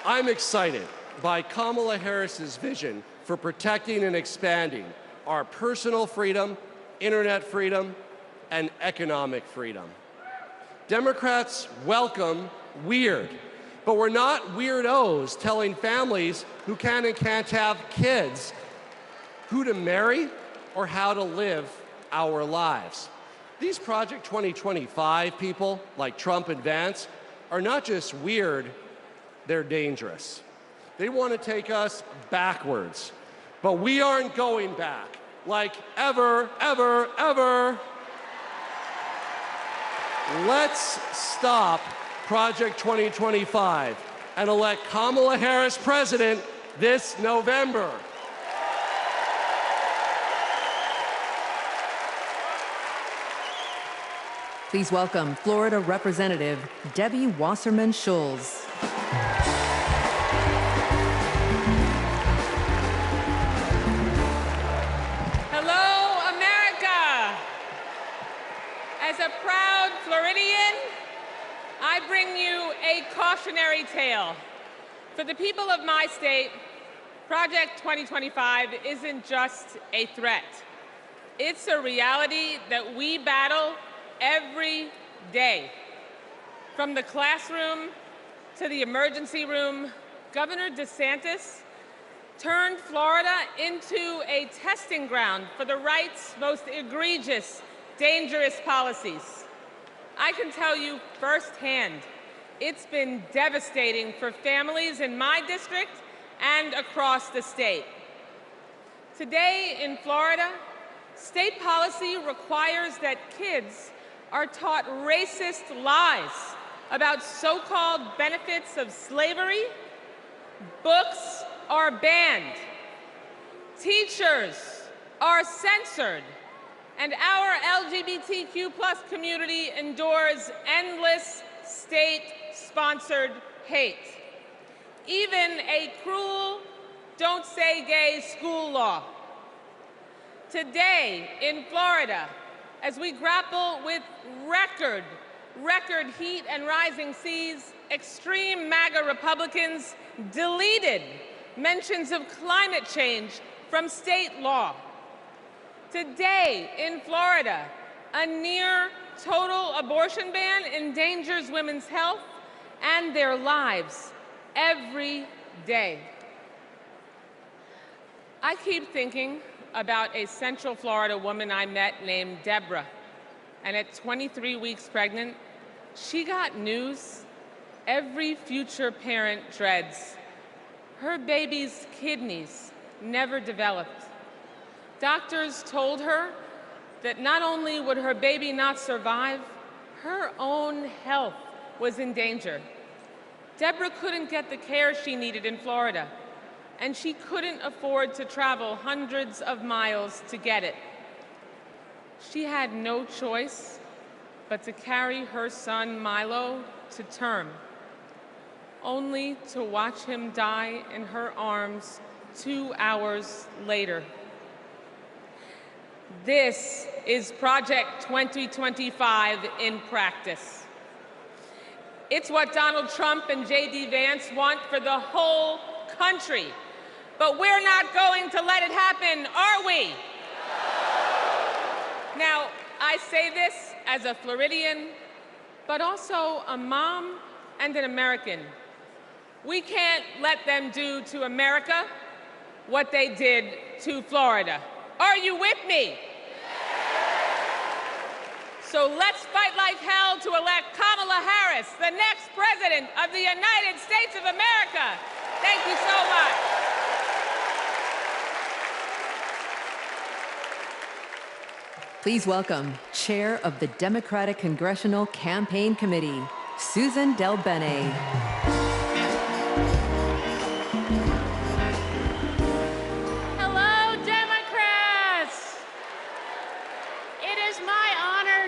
I'm excited by Kamala Harris's vision for protecting and expanding our personal freedom, internet freedom, and economic freedom. Democrats welcome weird, but we're not weirdos telling families who can and can't have kids who to marry or how to live our lives. These Project 2025 people, like Trump and Vance, are not just weird, they're dangerous. They want to take us backwards, but we aren't going back. Like ever, ever, ever. Let's stop Project 2025 and elect Kamala Harris president this November. Please welcome Florida Representative Debbie Wasserman Schulz. As a proud Floridian, I bring you a cautionary tale. For the people of my state, Project 2025 isn't just a threat. It's a reality that we battle every day. From the classroom to the emergency room, Governor DeSantis turned Florida into a testing ground for the right's most egregious, dangerous policies. I can tell you firsthand, it's been devastating for families in my district and across the state. Today in Florida, state policy requires that kids are taught racist lies about so-called benefits of slavery. Books are banned. Teachers are censored. And our LGBTQ+ community endures endless state-sponsored hate. Even a cruel "don't say gay" school law. Today in Florida, as we grapple with record heat and rising seas, extreme MAGA Republicans deleted mentions of climate change from state law. Today in Florida, a near total abortion ban endangers women's health and their lives every day. I keep thinking about a Central Florida woman I met named Deborah. And at 23 weeks pregnant, she got news every future parent dreads. Her baby's kidneys never developed. Doctors told her that not only would her baby not survive, her own health was in danger. Deborah couldn't get the care she needed in Florida, and she couldn't afford to travel hundreds of miles to get it. She had no choice but to carry her son Milo to term, only to watch him die in her arms 2 hours later. This is Project 2025 in practice. It's what Donald Trump and J.D. Vance want for the whole country. But we're not going to let it happen, are we? Now, I say this as a Floridian, but also a mom and an American. We can't let them do to America what they did to Florida. Are you with me? So let's fight like hell to elect Kamala Harris, the next president of the United States of America. Thank you so much. Please welcome Chair of the Democratic Congressional Campaign Committee, Susan Del Bene.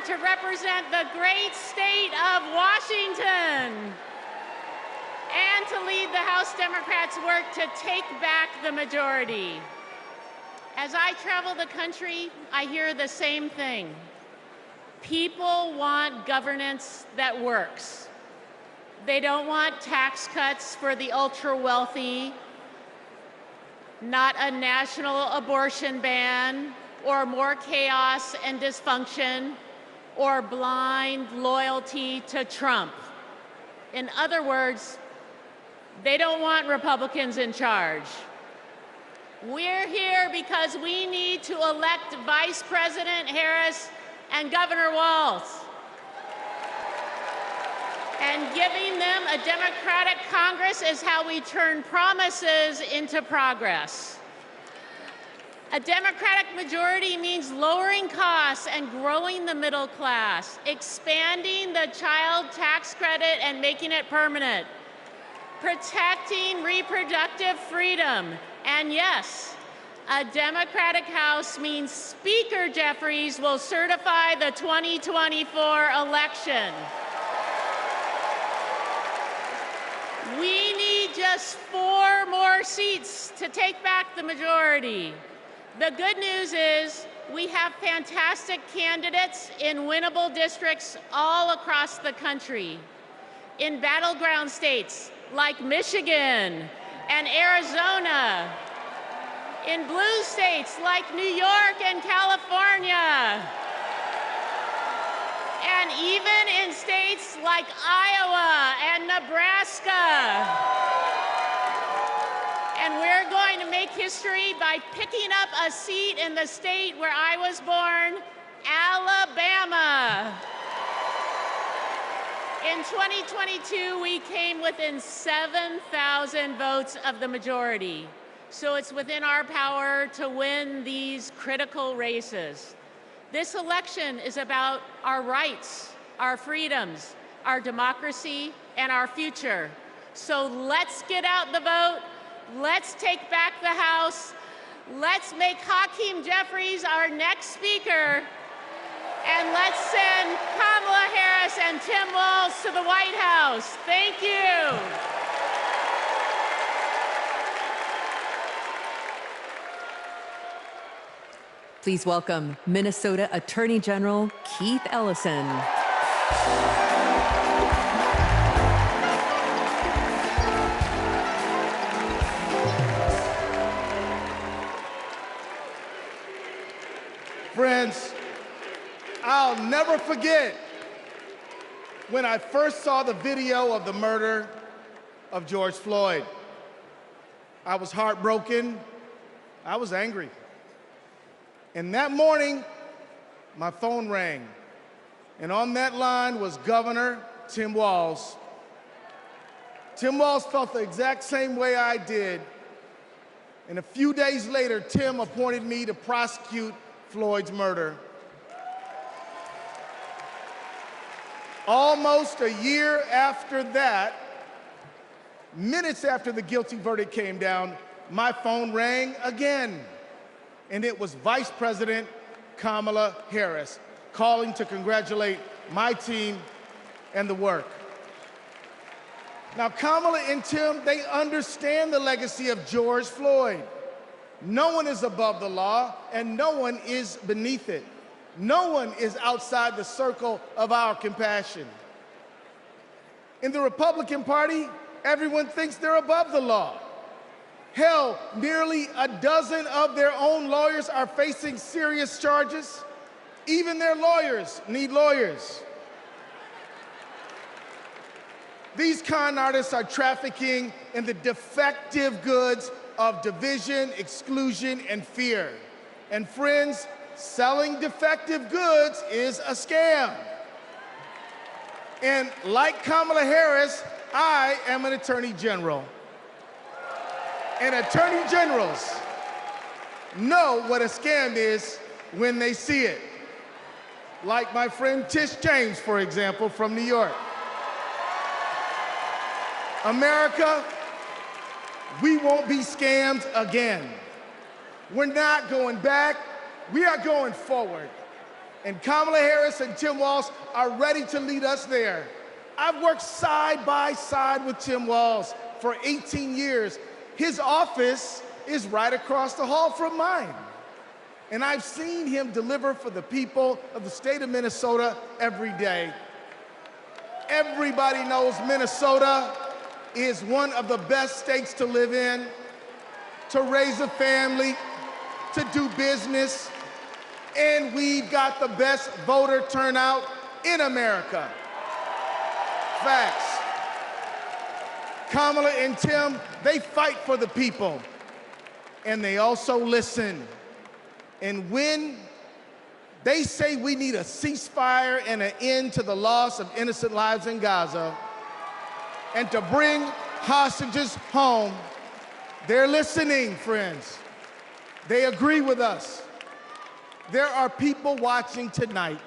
To represent the great state of Washington and to lead the House Democrats' work to take back the majority. As I travel the country, I hear the same thing. People want governance that works. They don't want tax cuts for the ultra-wealthy, not a national abortion ban, or more chaos and dysfunction, or blind loyalty to Trump. In other words, they don't want Republicans in charge. We're here because we need to elect Vice President Harris and Governor Walz. And giving them a Democratic Congress is how we turn promises into progress. A Democratic majority means lowering costs and growing the middle class, expanding the child tax credit and making it permanent, protecting reproductive freedom, and yes, a Democratic House means Speaker Jeffries will certify the 2024 election. We need just 4 more seats to take back the majority. The good news is we have fantastic candidates in winnable districts all across the country. In battleground states like Michigan and Arizona, in blue states like New York and California, and even in states like Iowa and Nebraska. And we're going to make history by picking up a seat in the state where I was born, Alabama. In 2022, we came within 7,000 votes of the majority. So it's within our power to win these critical races. This election is about our rights, our freedoms, our democracy, and our future. So let's get out the vote. Let's take back the House. Let's make Hakeem Jeffries our next speaker. And let's send Kamala Harris and Tim Walz to the White House. Thank you. Please welcome Minnesota Attorney General Keith Ellison. Friends, I'll never forget when I first saw the video of the murder of George Floyd. I was heartbroken, I was angry. And that morning, my phone rang. And on that line was Governor Tim Walz. Tim Walz felt the exact same way I did. And a few days later, Tim appointed me to prosecute Floyd's murder. Almost a year after that, minutes after the guilty verdict came down, my phone rang again. And it was Vice President Kamala Harris calling to congratulate my team and the work. Now, Kamala and Tim, they understand the legacy of George Floyd. No one is above the law, and no one is beneath it. No one is outside the circle of our compassion. In the Republican Party, everyone thinks they're above the law. Hell, nearly a dozen of their own lawyers are facing serious charges. Even their lawyers need lawyers. These con artists are trafficking in the defective goods of division, exclusion, and fear. And friends, selling defective goods is a scam. And like Kamala Harris, I am an attorney general. And attorney generals know what a scam is when they see it. Like my friend Tish James, for example, from New York. America, we won't be scammed again. We're not going back, we are going forward. And Kamala Harris and Tim Walz are ready to lead us there. I've worked side by side with Tim Walz for 18 years. His office is right across the hall from mine. And I've seen him deliver for the people of the state of Minnesota every day. Everybody knows Minnesota is one of the best states to live in, to raise a family, to do business, and we've got the best voter turnout in America. Facts. Kamala and Tim, they fight for the people, and they also listen. And when they say we need a ceasefire and an end to the loss of innocent lives in Gaza, and to bring hostages home, they're listening, friends. They agree with us. There are people watching tonight,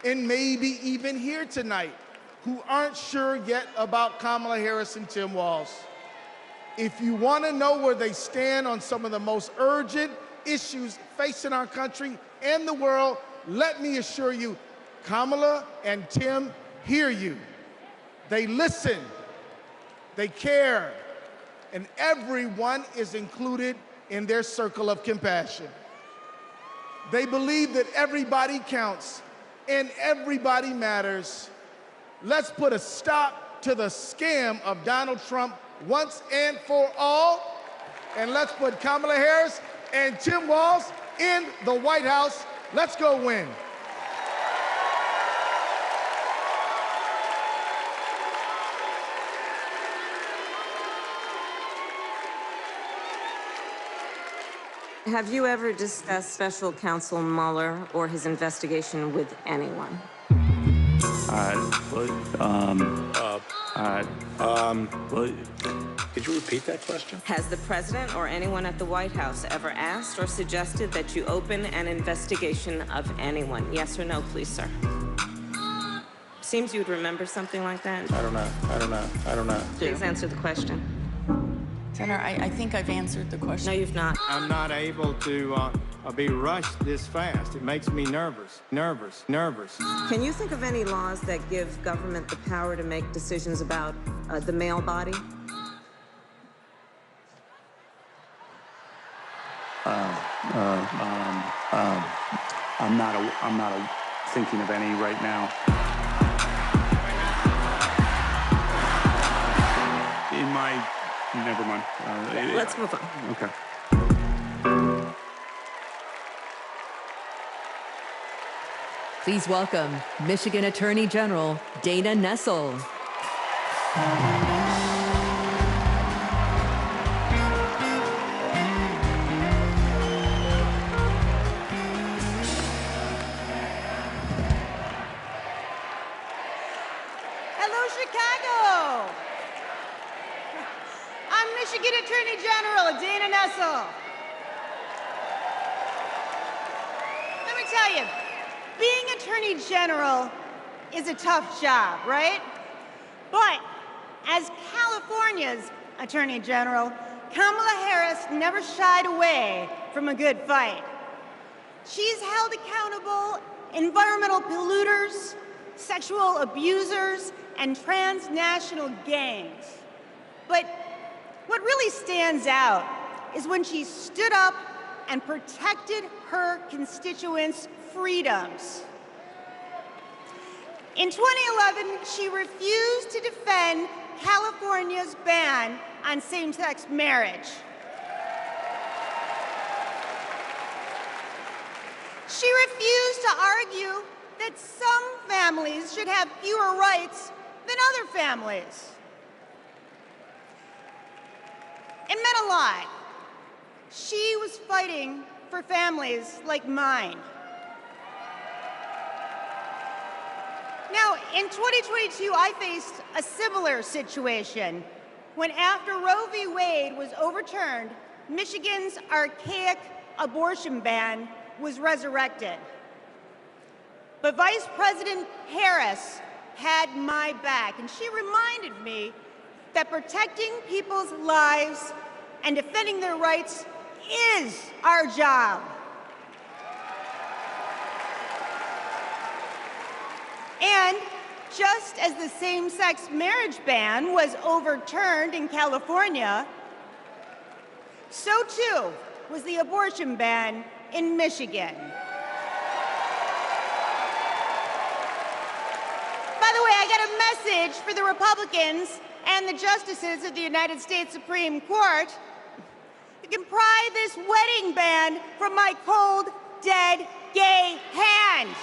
and maybe even here tonight, who aren't sure yet about Kamala Harris and Tim Walz. If you want to know where they stand on some of the most urgent issues facing our country and the world, let me assure you, Kamala and Tim hear you. They listen. They care, and everyone is included in their circle of compassion. They believe that everybody counts and everybody matters. Let's put a stop to the scam of Donald Trump once and for all, and let's put Kamala Harris and Tim Walz in the White House. Let's go win. Have you ever discussed Special Counsel Mueller or his investigation with anyone? Could you repeat that question? Has the president or anyone at the White House ever asked or suggested that you open an investigation of anyone? Yes or no, please, sir? Seems you would remember something like that. I don't know. Please answer the question. Senator, I think I've answered the question. No, you've not. I'm not able to be rushed this fast. It makes me nervous. Can you think of any laws that give government the power to make decisions about the male body? I'm not thinking of any right now. In my, never mind. Let's move on. Okay. Please welcome Michigan Attorney General Dana Nessel. Attorney General Dana Nessel. Let me tell you, being Attorney General is a tough job, right? But as California's Attorney General, Kamala Harris never shied away from a good fight. She's held accountable environmental polluters, sexual abusers, and transnational gangs. But what really stands out is when she stood up and protected her constituents' freedoms. In 2011, she refused to defend California's ban on same-sex marriage. She refused to argue that some families should have fewer rights than other families. It meant a lot. She was fighting for families like mine. Now, in 2022, I faced a similar situation when, after Roe v. Wade was overturned, Michigan's archaic abortion ban was resurrected. But Vice President Harris had my back, and she reminded me that protecting people's lives and defending their rights is our job. And just as the same-sex marriage ban was overturned in California, so too was the abortion ban in Michigan. By the way, I got a message for the Republicans and the justices of the United States Supreme Court. You can pry this wedding band from my cold, dead, gay hand.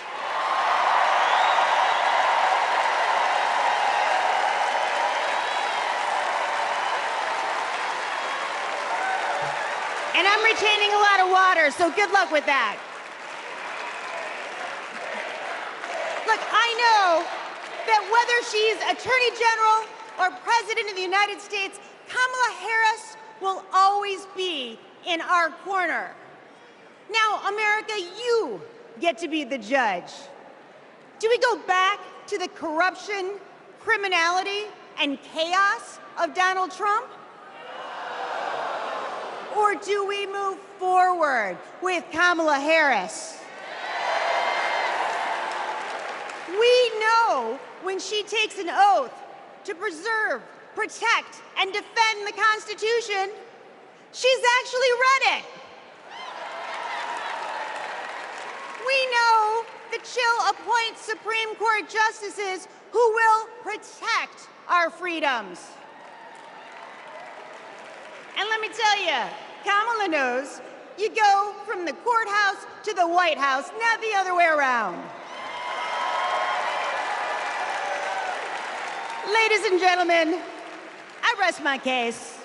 And I'm retaining a lot of water, so good luck with that. Look, I know that whether she's Attorney General or President of the United States, Kamala Harris will always be in our corner. Now, America, you get to be the judge. Do we go back to the corruption, criminality, and chaos of Donald Trump? Or do we move forward with Kamala Harris? We know when she takes an oath to preserve, protect, and defend the Constitution, she's actually read it. We know that she'll appoint Supreme Court justices who will protect our freedoms. And let me tell you, Kamala knows you go from the courthouse to the White House, not the other way around. Ladies and gentlemen, I rest my case.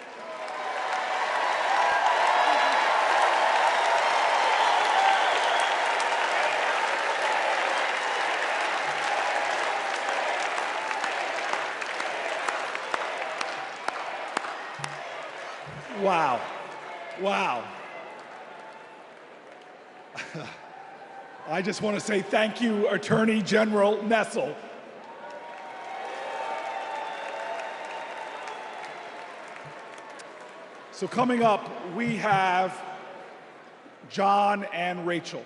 Wow. Wow. I just want to say thank you, Attorney General Nessel. So coming up, we have John and Rachel,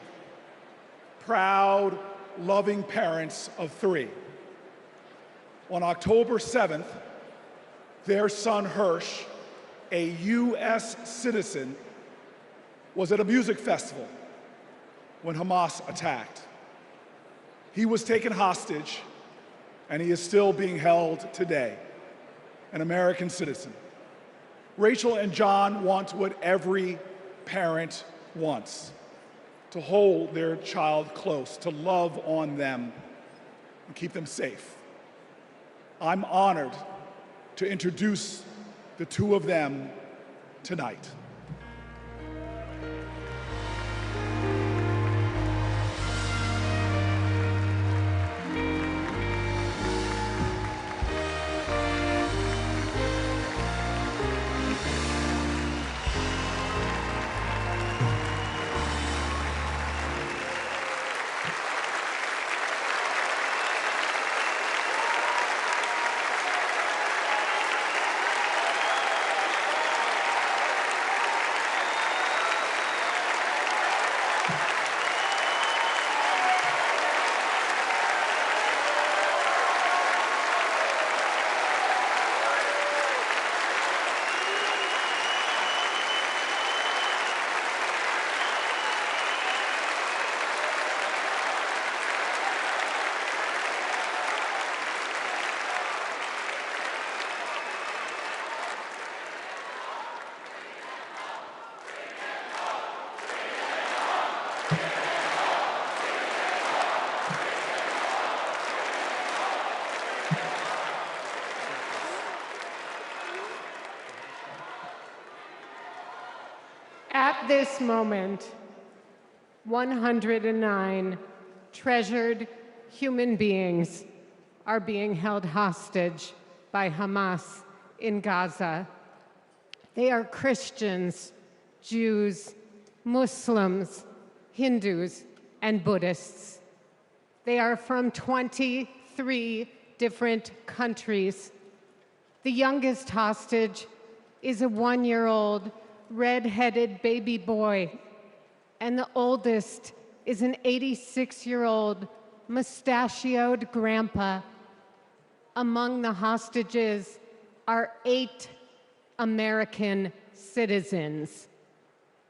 proud, loving parents of 3. On October 7th, their son Hirsch, a U.S. citizen, was at a music festival when Hamas attacked. He was taken hostage, and he is still being held today, an American citizen. Rachel and John want what every parent wants: to hold their child close, to love on them, and keep them safe. I'm honored to introduce the 2 of them tonight. At this moment, 109 treasured human beings are being held hostage by Hamas in Gaza. They are Christians, Jews, Muslims, Hindus, and Buddhists. They are from 23 different countries. The youngest hostage is a 1-year-old red-headed baby boy, and the oldest is an 86-year-old mustachioed grandpa. Among the hostages are 8 American citizens.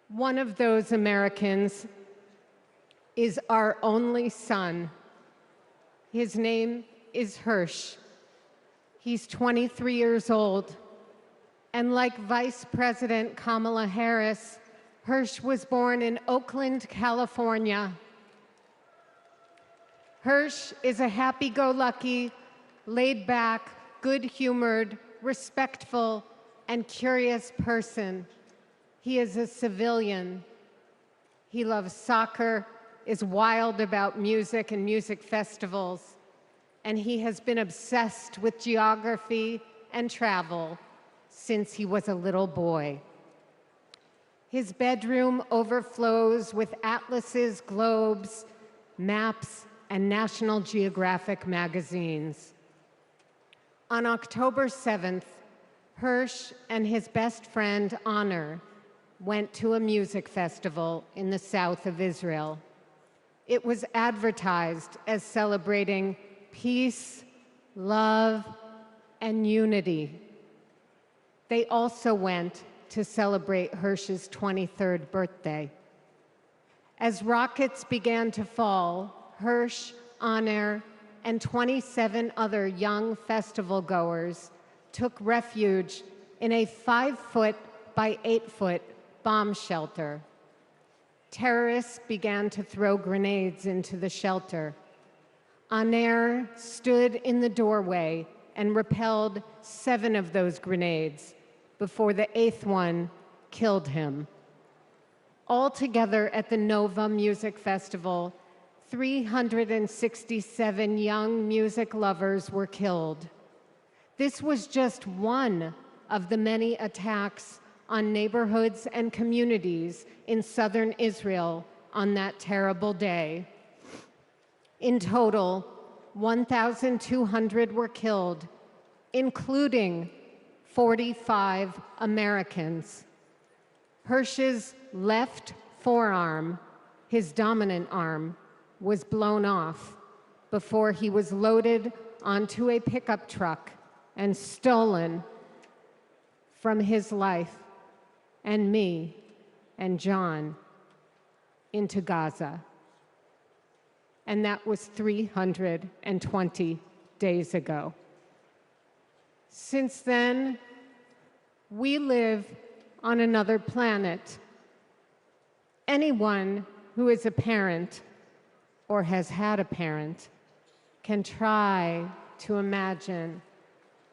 One of those Americans is our only son. His name is Hirsch. He's 23 years old. And like Vice President Kamala Harris, Hirsch was born in Oakland, California. Hirsch is a happy-go-lucky, laid-back, good-humored, respectful, and curious person. He is a civilian. He loves soccer, is wild about music and music festivals, and he has been obsessed with geography and travel since he was a little boy. His bedroom overflows with atlases, globes, maps, and National Geographic magazines. On October 7th, Hirsch and his best friend, Honor, went to a music festival in the south of Israel. It was advertised as celebrating peace, love, and unity. They also went to celebrate Hirsch's 23rd birthday. As rockets began to fall, Hirsch, Honor, and 27 other young festival goers took refuge in a 5-foot by 8-foot bomb shelter. Terrorists began to throw grenades into the shelter. Honor stood in the doorway and repelled 7 of those grenades before the 8th one killed him. Altogether at the Nova Music Festival, 367 young music lovers were killed. This was just one of the many attacks on neighborhoods and communities in southern Israel on that terrible day. In total, 1,200 were killed, including 45 Americans. Hirsch's left forearm, his dominant arm, was blown off before he was loaded onto a pickup truck and stolen from his life and me and John into Gaza. And that was 320 days ago. Since then, we live on another planet. Anyone who is a parent or has had a parent can try to imagine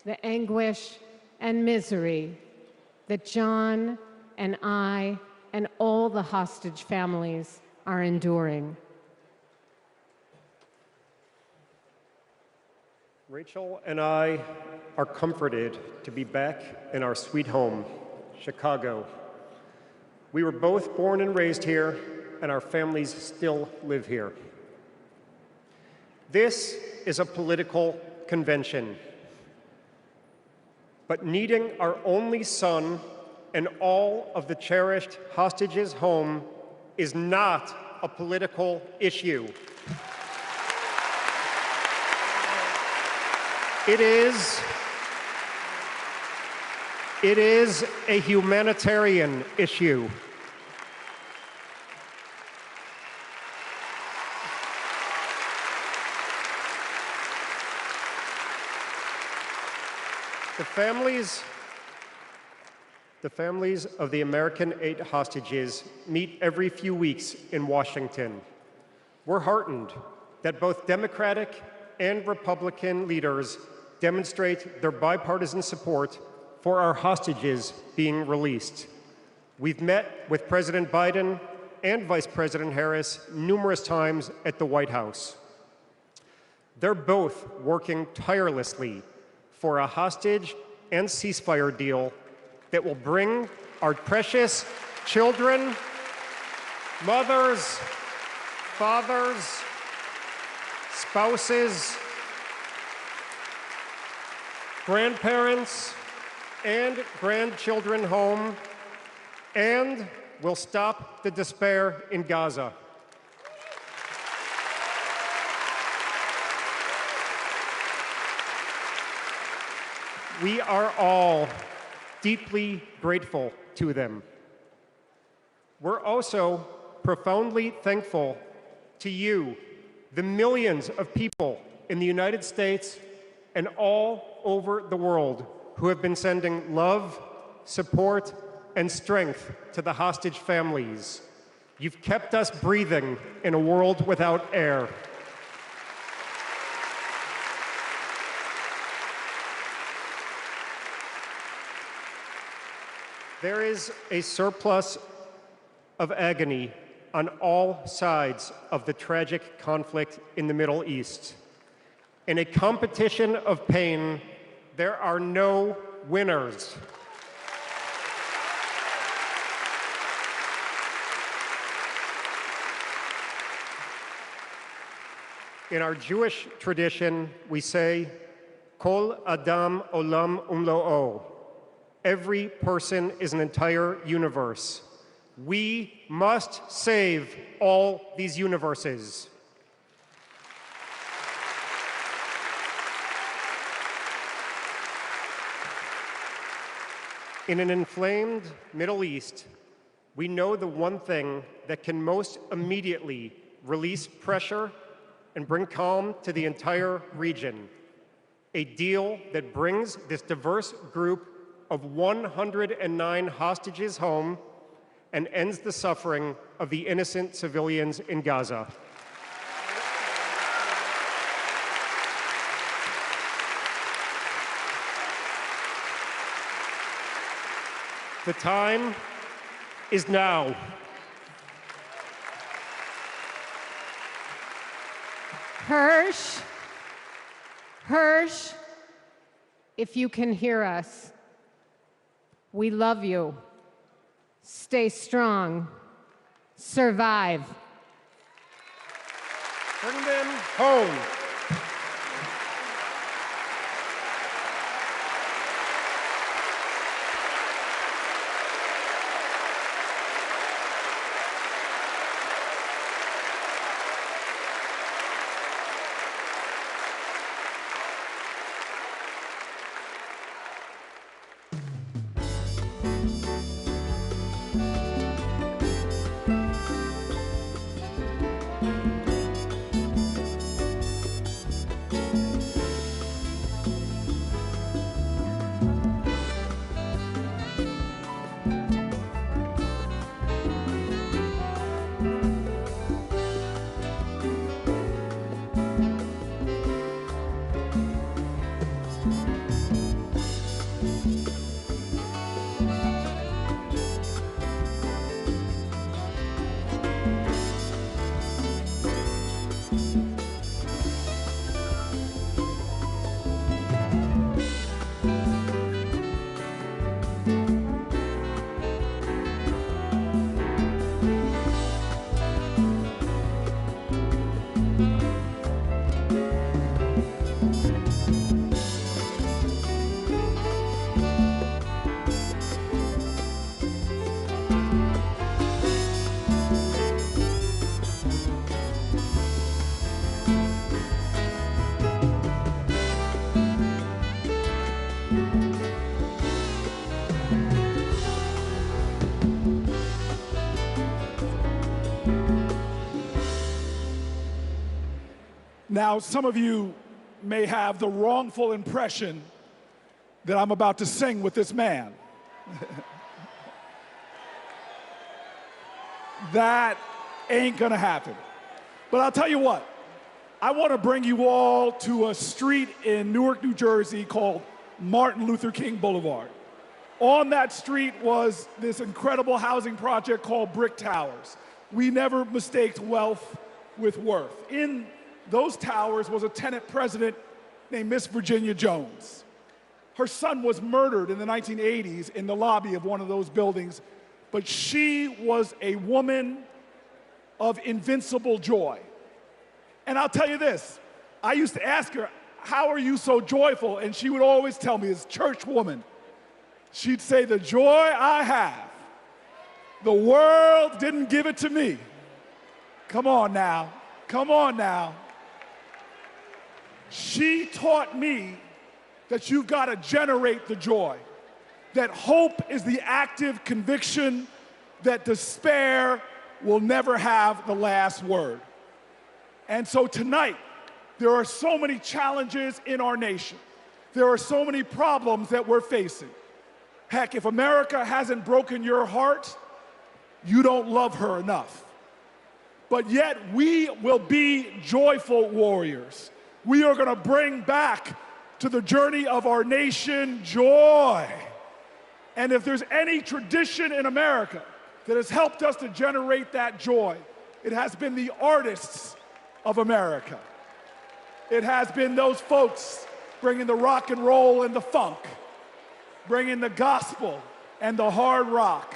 the anguish and misery that John and I and all the hostage families are enduring. Rachel and I are comforted to be back in our sweet home, Chicago. We were both born and raised here, and our families still live here. This is a political convention, but needing our only son and all of the cherished hostages home is not a political issue. It is a humanitarian issue. The families of the American 8 hostages meet every few weeks in Washington. We're heartened that both Democratic and Republican leaders demonstrate their bipartisan support for our hostages being released. We've met with President Biden and Vice President Harris numerous times at the White House. They're both working tirelessly for a hostage and ceasefire deal that will bring our precious children, mothers, fathers, spouses, grandparents, and grandchildren home, and will stop the despair in Gaza. We are all deeply grateful to them. We're also profoundly thankful to you, the millions of people in the United States and all over the world who have been sending love, support, and strength to the hostage families. You've kept us breathing in a world without air. There is a surplus of agony on all sides of the tragic conflict in the Middle East. In a competition of pain, there are no winners. In our Jewish tradition, we say, Kol Adam Olam Umlo'o. Every person is an entire universe. We must save all these universes. In an inflamed Middle East, we know the one thing that can most immediately release pressure and bring calm to the entire region. A deal that brings this diverse group of 109 hostages home and ends the suffering of the innocent civilians in Gaza. The time is now. Hirsch, if you can hear us, we love you. Stay strong. Survive. Bring them home. Now, some of you may have the wrongful impression that I'm about to sing with this man. That ain't gonna happen. But I'll tell you what, I want to bring you all to a street in Newark, New Jersey called Martin Luther King Boulevard. On that street was this incredible housing project called Brick Towers. We never mistaked wealth with worth. In those towers was a tenant president named Miss Virginia Jones. Her son was murdered in the 1980s in the lobby of one of those buildings, but she was a woman of invincible joy. And I'll tell you this, I used to ask her, how are you so joyful? And she would always tell me, as a church woman, she'd say, the joy I have, the world didn't give it to me. Come on now, come on now. She taught me that you've got to generate the joy, that hope is the active conviction that despair will never have the last word. And so tonight, there are so many challenges in our nation. There are so many problems that we're facing. Heck, if America hasn't broken your heart, you don't love her enough. But yet, we will be joyful warriors. We are going to bring back to the journey of our nation joy. And if there's any tradition in America that has helped us to generate that joy, it has been the artists of America. It has been those folks bringing the rock and roll and the funk, bringing the gospel and the hard rock.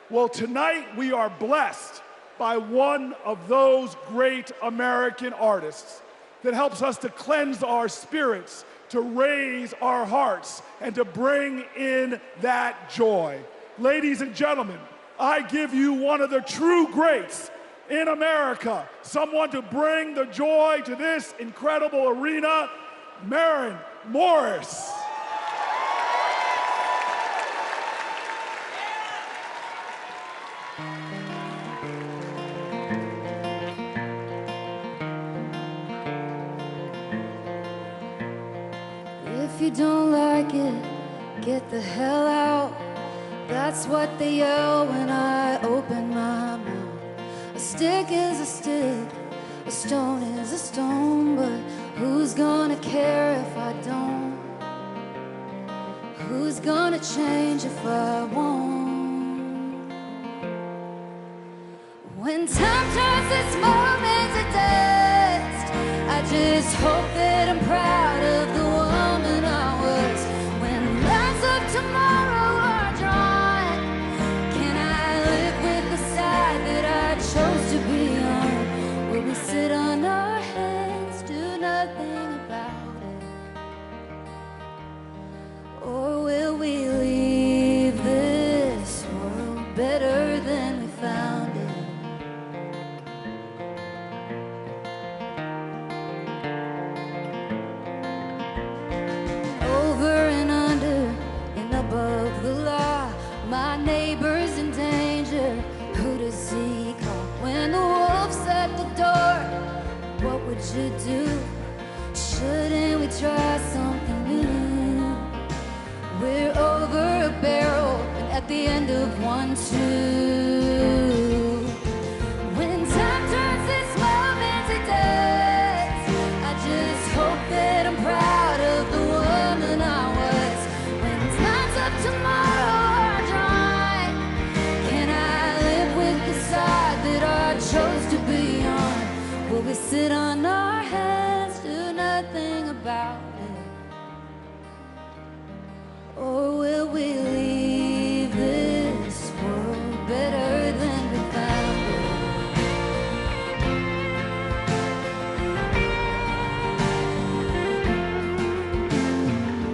Well, tonight we are blessed by one of those great American artists that helps us to cleanse our spirits, to raise our hearts, and to bring in that joy. Ladies and gentlemen, I give you one of the true greats in America, someone to bring the joy to this incredible arena, Maren Morris. If you don't like it, get the hell out. That's what they yell when I open my mouth. A stick is a stick, a stone is a stone, but who's gonna care if I don't? Who's gonna change if I won't? When time turns this moment to dust, I just hope that I'm proud of the woman I was. When lines of tomorrow are drawn, can I live with the side that I chose to be on? Will we sit on our hands, do nothing about it? Or will we leave this world better than we found it? Over and under and above the law, my neighbor's in danger. Who does he call when the wolf's at the door? What would you do? Shouldn't we try something new? We're over a barrel and at the end of one too. When time turns this moment to dust, I just hope that I'm proud of the woman I was. When times of tomorrow are dry, can I live with the side that I chose to be on? Will we sit on our hands, do nothing about it? Or will we leave this world better than we found it?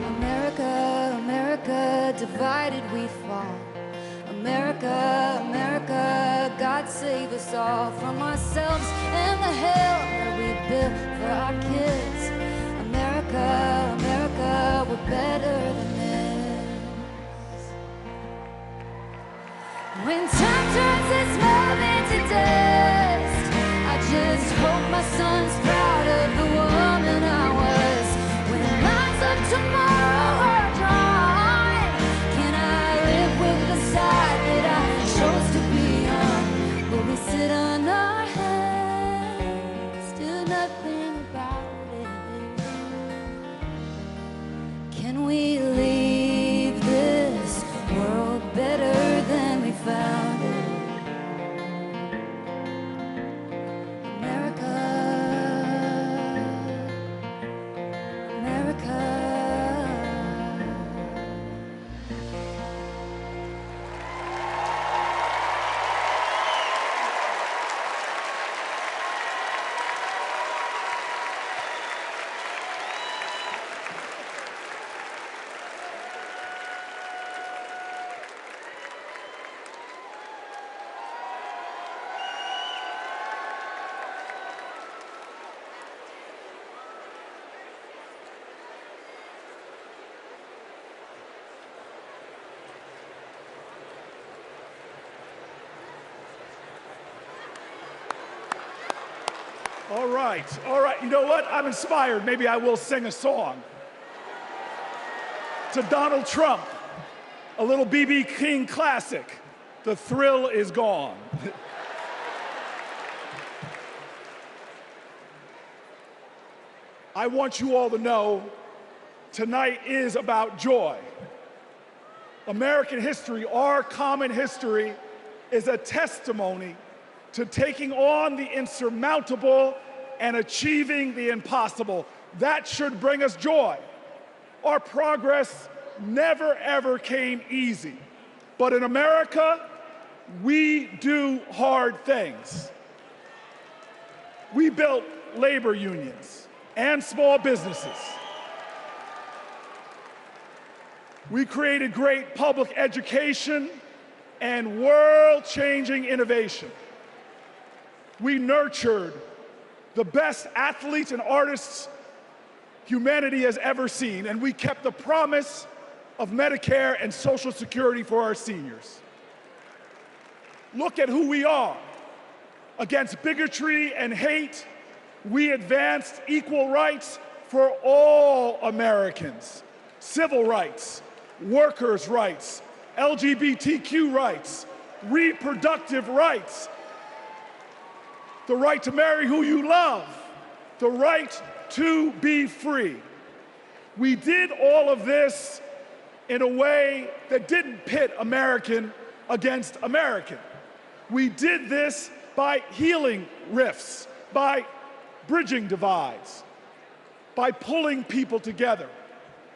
America, America, divided we fall. America, America, God save us all from ourselves and the hell that we built for our kids. America, America, we're better than this. When time turns this moment to dust, I just hope my son's proud of the woman I was. When the lines of tomorrow are drawn, can I live with the side that I chose to be on? Will we sit on our hands, do nothing about it? Can we leave this All right. You know what? I'm inspired. Maybe I will sing a song. To Donald Trump, a little B.B. King classic, "The Thrill Is Gone." I want you all to know tonight is about joy. American history, our common history, is a testimony to taking on the insurmountable and achieving the impossible. That should bring us joy. Our progress never ever came easy. But in America, we do hard things. We built labor unions and small businesses. We created great public education and world-changing innovation. We nurtured the best athletes and artists humanity has ever seen, and we kept the promise of Medicare and Social Security for our seniors. Look at who we are. Against bigotry and hate, we advanced equal rights for all Americans. Civil rights, workers' rights, LGBTQ rights, reproductive rights, the right to marry who you love, the right to be free. We did all of this in a way that didn't pit American against American. We did this by healing rifts, by bridging divides, by pulling people together.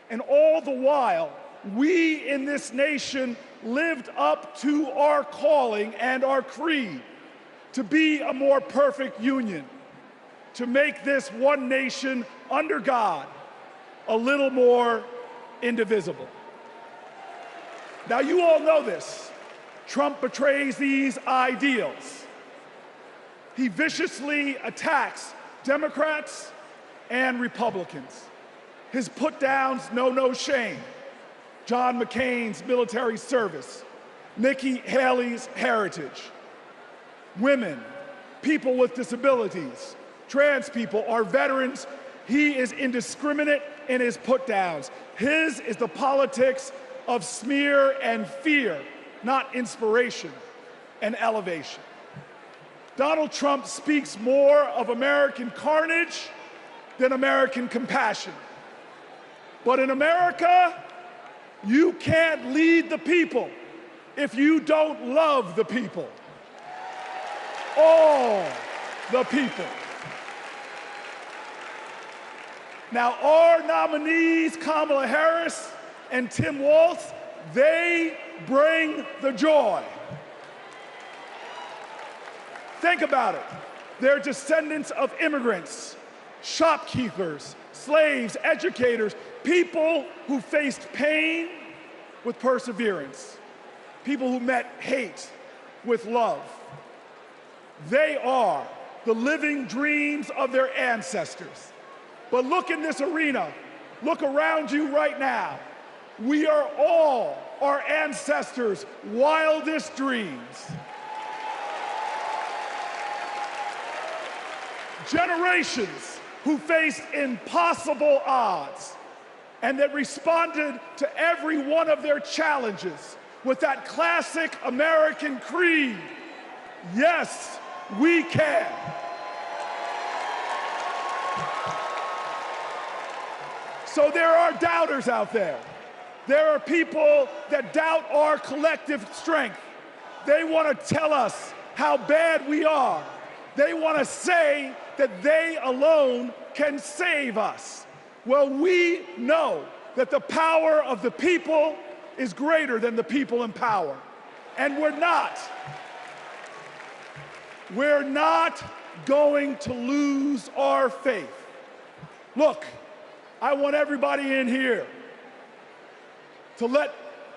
And all the while, we in this nation lived up to our calling and our creed to be a more perfect union, to make this one nation under God a little more indivisible. Now, you all know this. Trump betrays these ideals. He viciously attacks Democrats and Republicans. His put-downs know no shame. John McCain's military service, Nikki Haley's heritage, women, people with disabilities, trans people, our veterans. He is indiscriminate in his put-downs. His is the politics of smear and fear, not inspiration and elevation. Donald Trump speaks more of American carnage than American compassion. But in America, you can't lead the people if you don't love the people. All the people. Now, our nominees, Kamala Harris and Tim Walz, they bring the joy. Think about it. They're descendants of immigrants, shopkeepers, slaves, educators, people who faced pain with perseverance, people who met hate with love. They are the living dreams of their ancestors. But look in this arena, look around you right now. We are all our ancestors' wildest dreams. Generations who faced impossible odds and that responded to every one of their challenges with that classic American creed, yes, we can. So there are doubters out there. There are people that doubt our collective strength. They want to tell us how bad we are. They want to say that they alone can save us. Well, we know that the power of the people is greater than the people in power. And we're not going to lose our faith. Look, I want everybody in here to let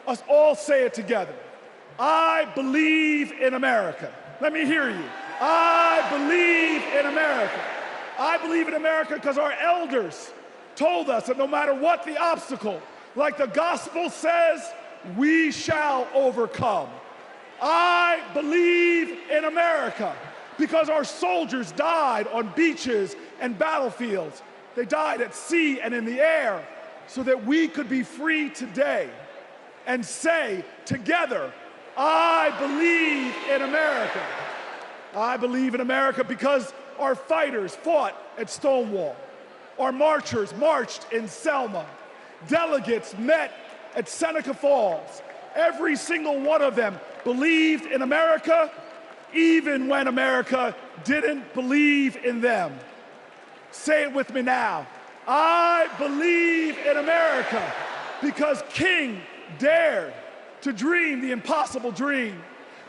us all say it together. I believe in America. Let me hear you. I believe in America. I believe in America because our elders told us that no matter what the obstacle, like the gospel says, we shall overcome. I believe in America because our soldiers died on beaches and battlefields. They died at sea and in the air so that we could be free today and say together, I believe in America. I believe in America because our fighters fought at Stonewall. Our marchers marched in Selma. Delegates met at Seneca Falls. Every single one of them believed in America, even when America didn't believe in them. Say it with me now. I believe in America because King dared to dream the impossible dream,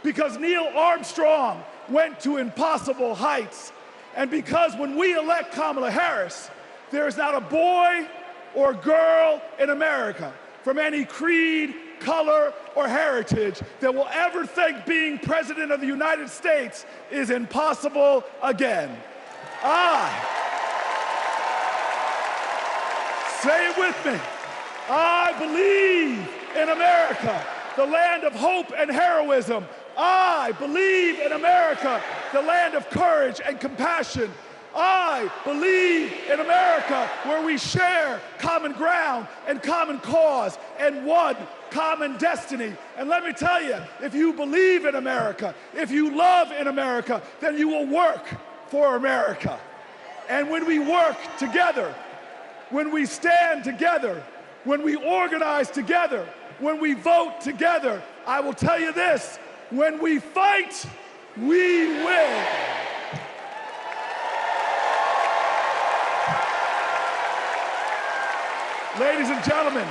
because Neil Armstrong went to impossible heights, and because when we elect Kamala Harris, there is not a boy or girl in America from any creed, color, or heritage that will ever think being President of the United States is impossible again. Say it with me. I believe in America, the land of hope and heroism. I believe in America, the land of courage and compassion. I believe in America, where we share common ground and common cause and one common destiny. And let me tell you, if you believe in America, if you love in America, then you will work for America. And when we work together, when we stand together, when we organize together, when we vote together, I will tell you this, when we fight, we win. Ladies and gentlemen,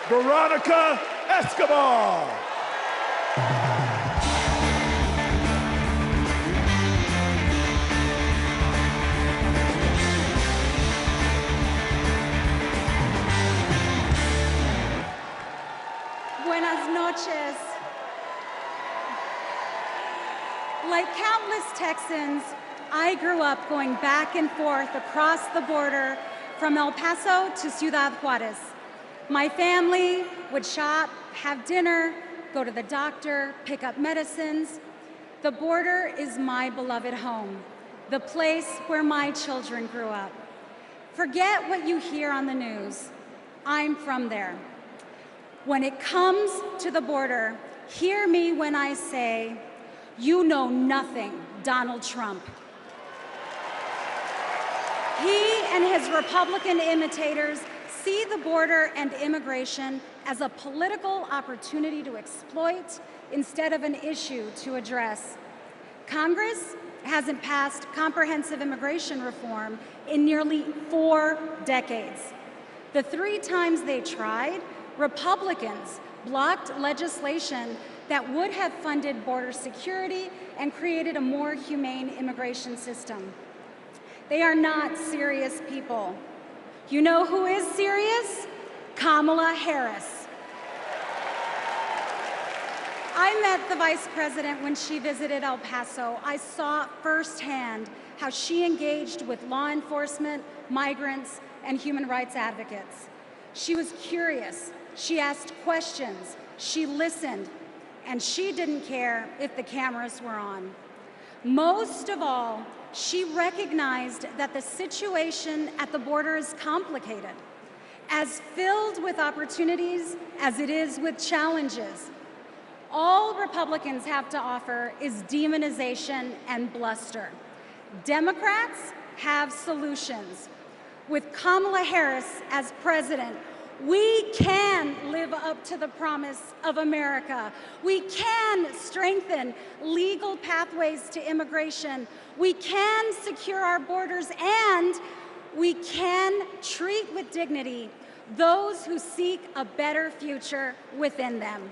Veronica Escobar. Buenas noches. Like countless Texans, I grew up going back and forth across the border from El Paso to Ciudad Juarez. My family would shop, have dinner, go to the doctor, pick up medicines. The border is my beloved home, the place where my children grew up. Forget what you hear on the news. I'm from there. When it comes to the border, hear me when I say, you know nothing, Donald Trump. He and his Republican imitators see the border and immigration as a political opportunity to exploit instead of an issue to address. Congress hasn't passed comprehensive immigration reform in nearly 4 decades. The 3 times they tried, Republicans blocked legislation that would have funded border security and created a more humane immigration system. They are not serious people. You know who is serious? Kamala Harris. I met the Vice President when she visited El Paso. I saw firsthand how she engaged with law enforcement, migrants, and human rights advocates. She was curious, she asked questions, she listened, and she didn't care if the cameras were on. Most of all, she recognized that the situation at the border is complicated, as filled with opportunities as it is with challenges. All Republicans have to offer is demonization and bluster. Democrats have solutions. With Kamala Harris as president, we can live up to the promise of America. We can strengthen legal pathways to immigration. We can secure our borders, and we can treat with dignity those who seek a better future within them.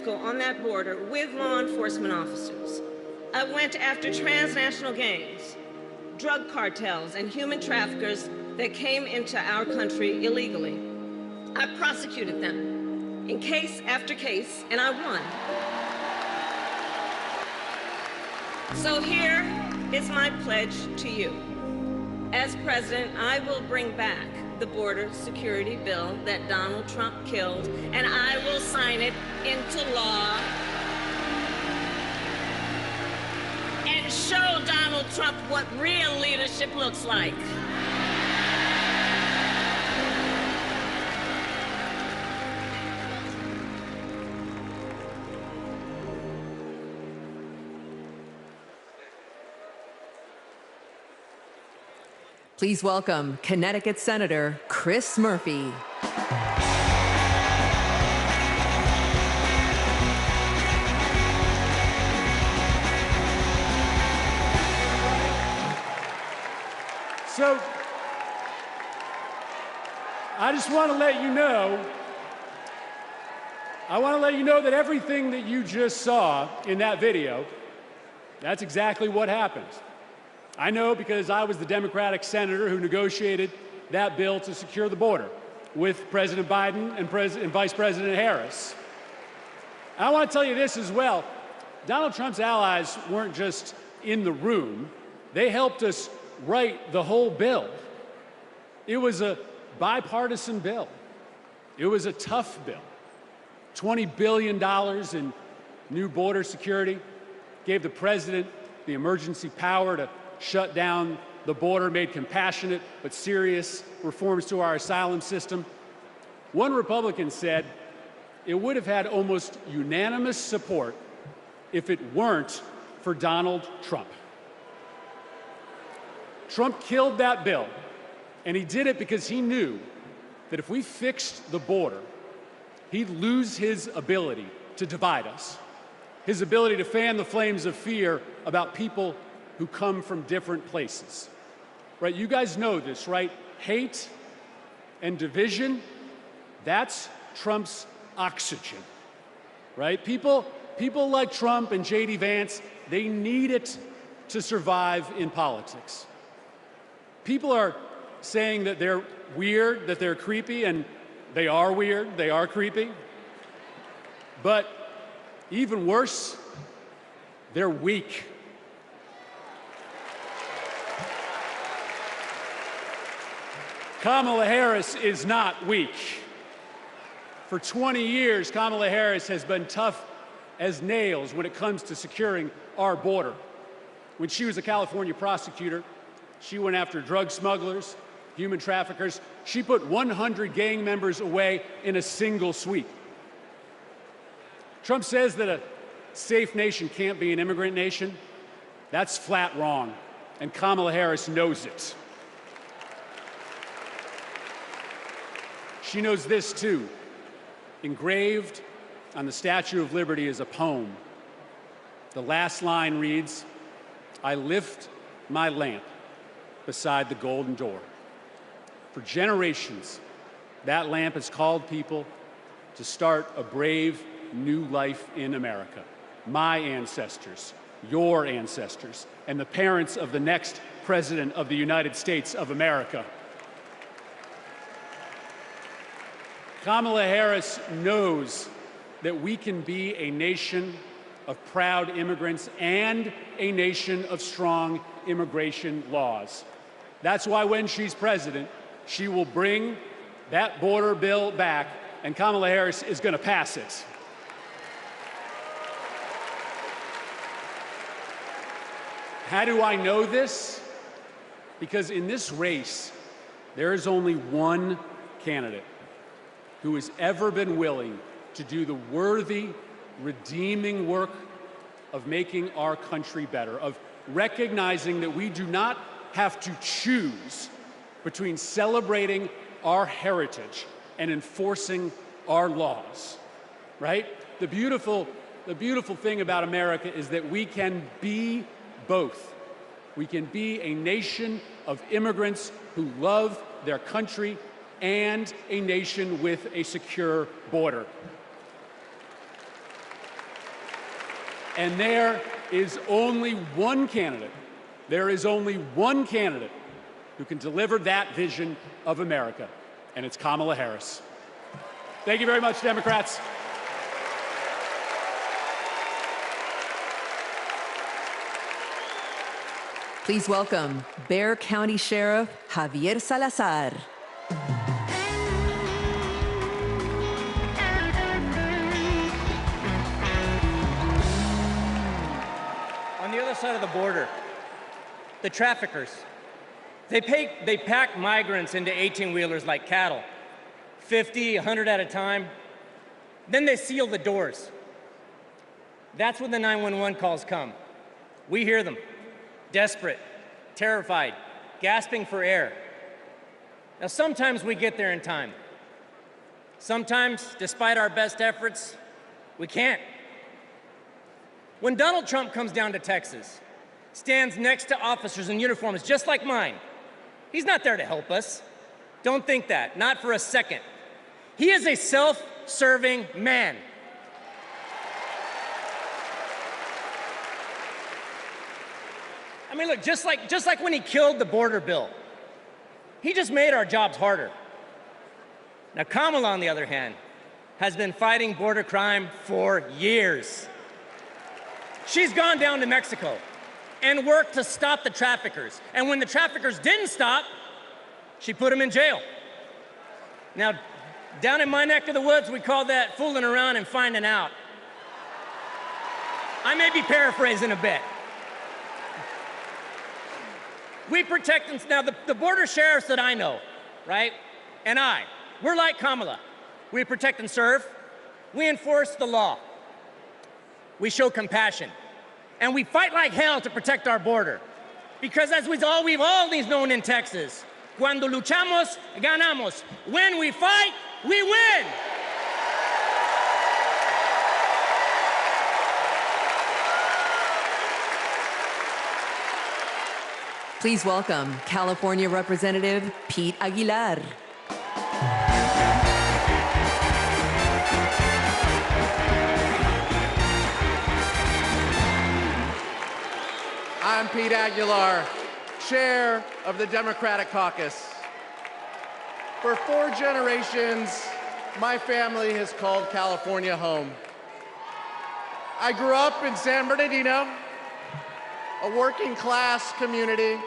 go on that border with law enforcement officers. I went after transnational gangs, drug cartels, and human traffickers that came into our country illegally. I prosecuted them in case after case, and I won. So here is my pledge to you. As president, I will bring back the border security bill that Donald Trump killed, and I will sign it into law and show Donald Trump what real leadership looks like. Please welcome Connecticut Senator Chris Murphy. So, I just want to let you know, that everything that you just saw in that video, that's exactly what happened. I know because I was the Democratic senator who negotiated that bill to secure the border with President Biden and Vice President Harris. I want to tell you this as well. Donald Trump's allies weren't just in the room. They helped us write the whole bill. It was a bipartisan bill. It was a tough bill. $20 billion in new border security, gave the president the emergency power to shut down the border, made compassionate but serious reforms to our asylum system. One Republican said it would have had almost unanimous support if it weren't for Donald Trump. Trump killed that bill, and he did it because he knew that if we fixed the border, he'd lose his ability to divide us, his ability to fan the flames of fear about people who come from different places. Right? You guys know this, right? Hate and division, that's Trump's oxygen. Right? People like Trump and J.D. Vance, they need it to survive in politics. People are saying that they're weird, that they're creepy, and they are weird, they are creepy. But even worse, they're weak. Kamala Harris is not weak. For 20 years, Kamala Harris has been tough as nails when it comes to securing our border. When she was a California prosecutor, she went after drug smugglers, human traffickers. She put 100 gang members away in a single sweep. Trump says that a safe nation can't be an immigrant nation. That's flat wrong, and Kamala Harris knows it. She knows this too. Engraved on the Statue of Liberty is a poem. The last line reads, "I lift my lamp beside the golden door." For generations, that lamp has called people to start a brave new life in America. My ancestors, your ancestors, and the parents of the next President of the United States of America. Kamala Harris knows that we can be a nation of proud immigrants and a nation of strong immigration laws. That's why when she's president, she will bring that border bill back, and Kamala Harris is going to pass it. How do I know this? Because in this race, there is only one candidate who has ever been willing to do the worthy, redeeming work of making our country better, of recognizing that we do not have to choose between celebrating our heritage and enforcing our laws, right? The beautiful thing about America is that we can be both. We can be a nation of immigrants who love their country and a nation with a secure border. And there is only one candidate. There is only one candidate who can deliver that vision of America, and it's Kamala Harris. Thank you very much, Democrats. Please welcome Bexar County Sheriff Javier Salazar. On the other side of the border, the traffickers, they pack migrants into 18-wheelers like cattle, 50, 100 at a time. Then they seal the doors. That's when the 911 calls come. We hear them, desperate, terrified, gasping for air. Now, sometimes we get there in time. Sometimes, despite our best efforts, we can't. When Donald Trump comes down to Texas, stands next to officers in uniforms just like mine, he's not there to help us. Don't think that, not for a second. He is a self-serving man. I mean, look, just like when he killed the border bill, he just made our jobs harder. Now, Kamala, on the other hand, has been fighting border crime for years. She's gone down to Mexico and worked to stop the traffickers. And when the traffickers didn't stop, she put them in jail. Now, down in my neck of the woods, we call that fooling around and finding out. I may be paraphrasing a bit. We protect them. Now, the border sheriffs that I know, right, and we're like Kamala. We protect and serve. We enforce the law. We show compassion. And we fight like hell to protect our border. Because as we've always known in Texas, cuando luchamos, ganamos. When we fight, we win. Please welcome California Representative Pete Aguilar. I'm Pete Aguilar, chair of the Democratic Caucus. For 4 generations, my family has called California home. I grew up in San Bernardino, a working-class community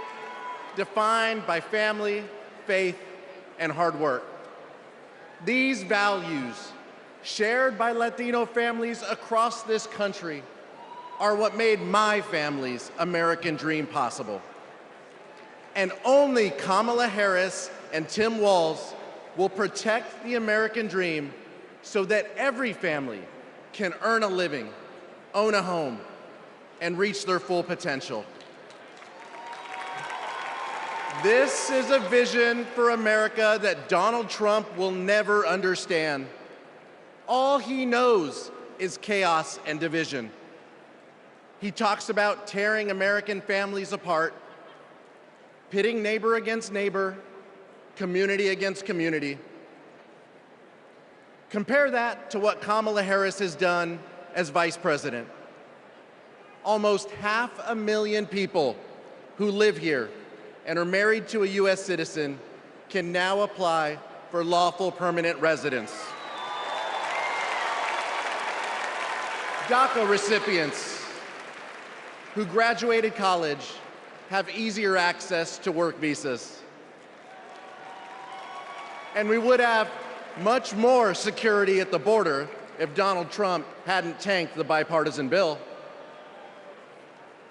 defined by family, faith, and hard work. These values, shared by Latino families across this country, are what made my family's American dream possible. And only Kamala Harris and Tim Walz will protect the American dream so that every family can earn a living, own a home, and reach their full potential. This is a vision for America that Donald Trump will never understand. All he knows is chaos and division. He talks about tearing American families apart, pitting neighbor against neighbor, community against community. Compare that to what Kamala Harris has done as vice president. Almost 500,000 people who live here and are married to a U.S. citizen can now apply for lawful permanent residence. DACA recipients who graduated college have easier access to work visas. And we would have much more security at the border if Donald Trump hadn't tanked the bipartisan bill.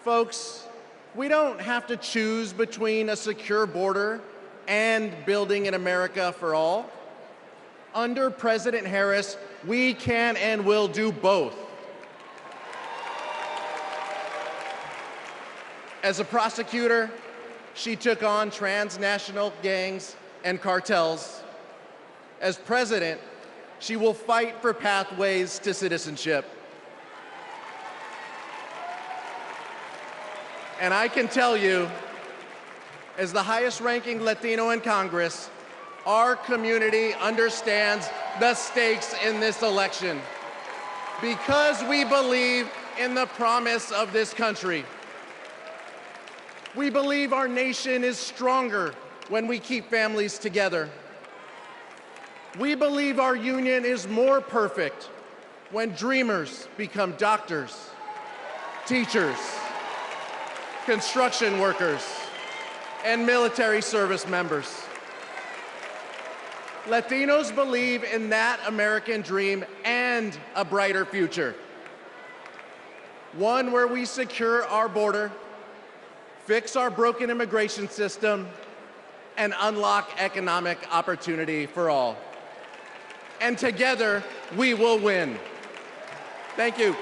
Folks, we don't have to choose between a secure border and building an America for all. Under President Harris, we can and will do both. As a prosecutor, she took on transnational gangs and cartels. As president, she will fight for pathways to citizenship. And I can tell you, as the highest-ranking Latino in Congress, our community understands the stakes in this election. Because we believe in the promise of this country. We believe our nation is stronger when we keep families together. We believe our union is more perfect when dreamers become doctors, teachers, construction workers, and military service members. Latinos believe in that American dream and a brighter future. One where we secure our border, fix our broken immigration system, and unlock economic opportunity for all. And together, we will win. Thank you.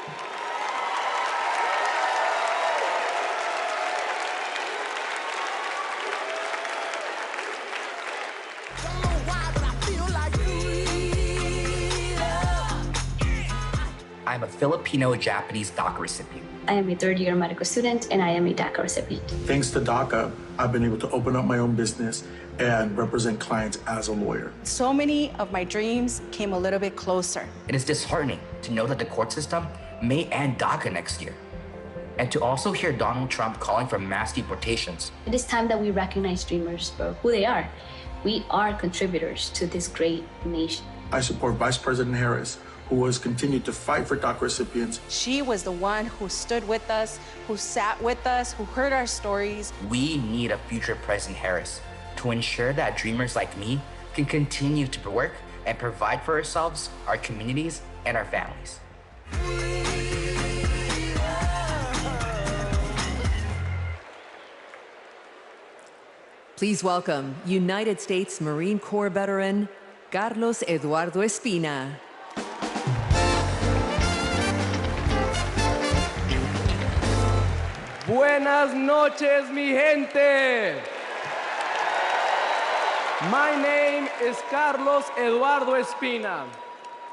I'm a Filipino-Japanese DACA recipient. I am a third-year medical student, and I am a DACA recipient. Thanks to DACA, I've been able to open up my own business and represent clients as a lawyer. So many of my dreams came a little bit closer. It is disheartening to know that the court system may end DACA next year, and to also hear Donald Trump calling for mass deportations. It is time that we recognize dreamers for who they are. We are contributors to this great nation. I support Vice President Harris, who has continued to fight for DACA recipients. She was the one who stood with us, who sat with us, who heard our stories. We need a future President Harris to ensure that dreamers like me can continue to work and provide for ourselves, our communities, and our families. Please welcome United States Marine Corps veteran, Carlos Eduardo Espina. Buenas noches, mi gente. My name is Carlos Eduardo Espina.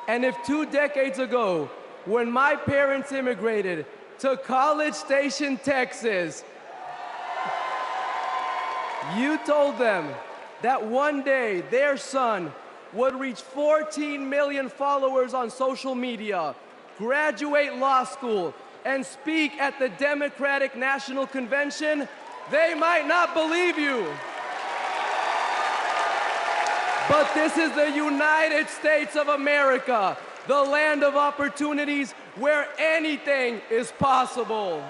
And if 2 decades ago, when my parents immigrated to College Station, Texas, you told them that one day their son would reach 14 million followers on social media, graduate law school, and speak at the Democratic National Convention, they might not believe you. But this is the United States of America, the land of opportunities where anything is possible.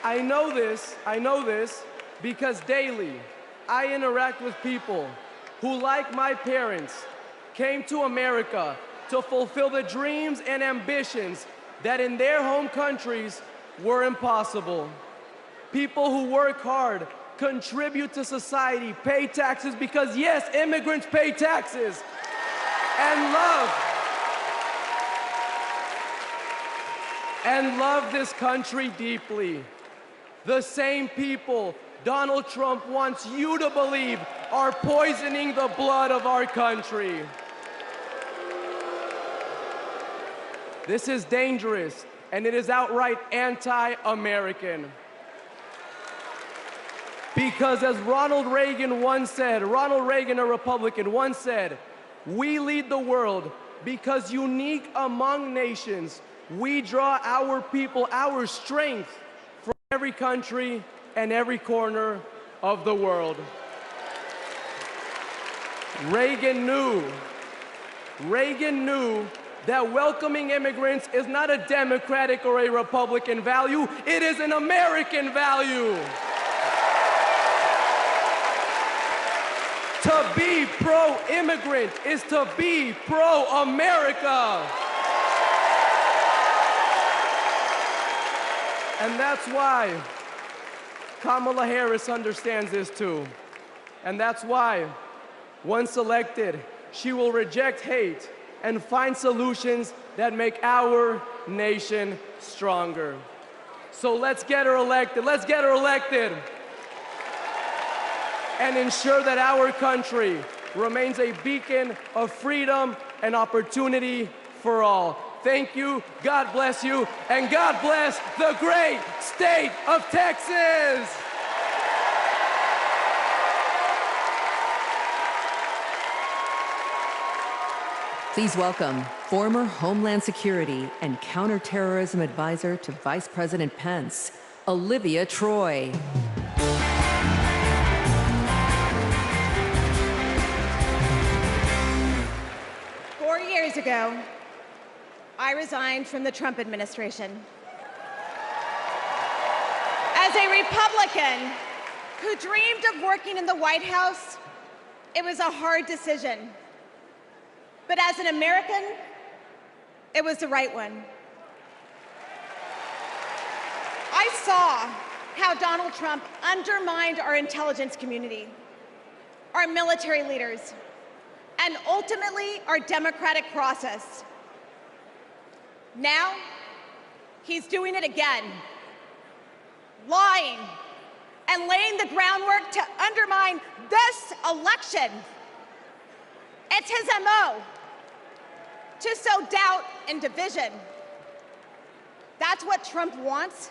I know this because daily I interact with people who, like my parents, came to America to fulfill the dreams and ambitions that in their home countries were impossible. People who work hard, contribute to society, pay taxes because, yes, immigrants pay taxes, and love this country deeply. The same people Donald Trump wants you to believe are poisoning the blood of our country. This is dangerous, and it is outright anti-American. Because as Ronald Reagan, a Republican, once said, we lead the world because unique among nations, we draw our people, our strength from every country and every corner of the world. Reagan knew that welcoming immigrants is not a Democratic or a Republican value, it is an American value. To be pro-immigrant is to be pro-America. And that's why Kamala Harris understands this too. And that's why, once elected, she will reject hate and find solutions that make our nation stronger. So let's get her elected. Let's get her elected. And ensure that our country remains a beacon of freedom and opportunity for all. Thank you, God bless you, and God bless the great state of Texas! Please welcome former Homeland Security and Counterterrorism Advisor to Vice President Pence, Olivia Troy. 4 years ago, I resigned from the Trump administration. As a Republican who dreamed of working in the White House, it was a hard decision. But as an American, it was the right one. I saw how Donald Trump undermined our intelligence community, our military leaders, and ultimately our democratic process. Now, he's doing it again, lying and laying the groundwork to undermine this election. It's his MO, to sow doubt and division. That's what Trump wants,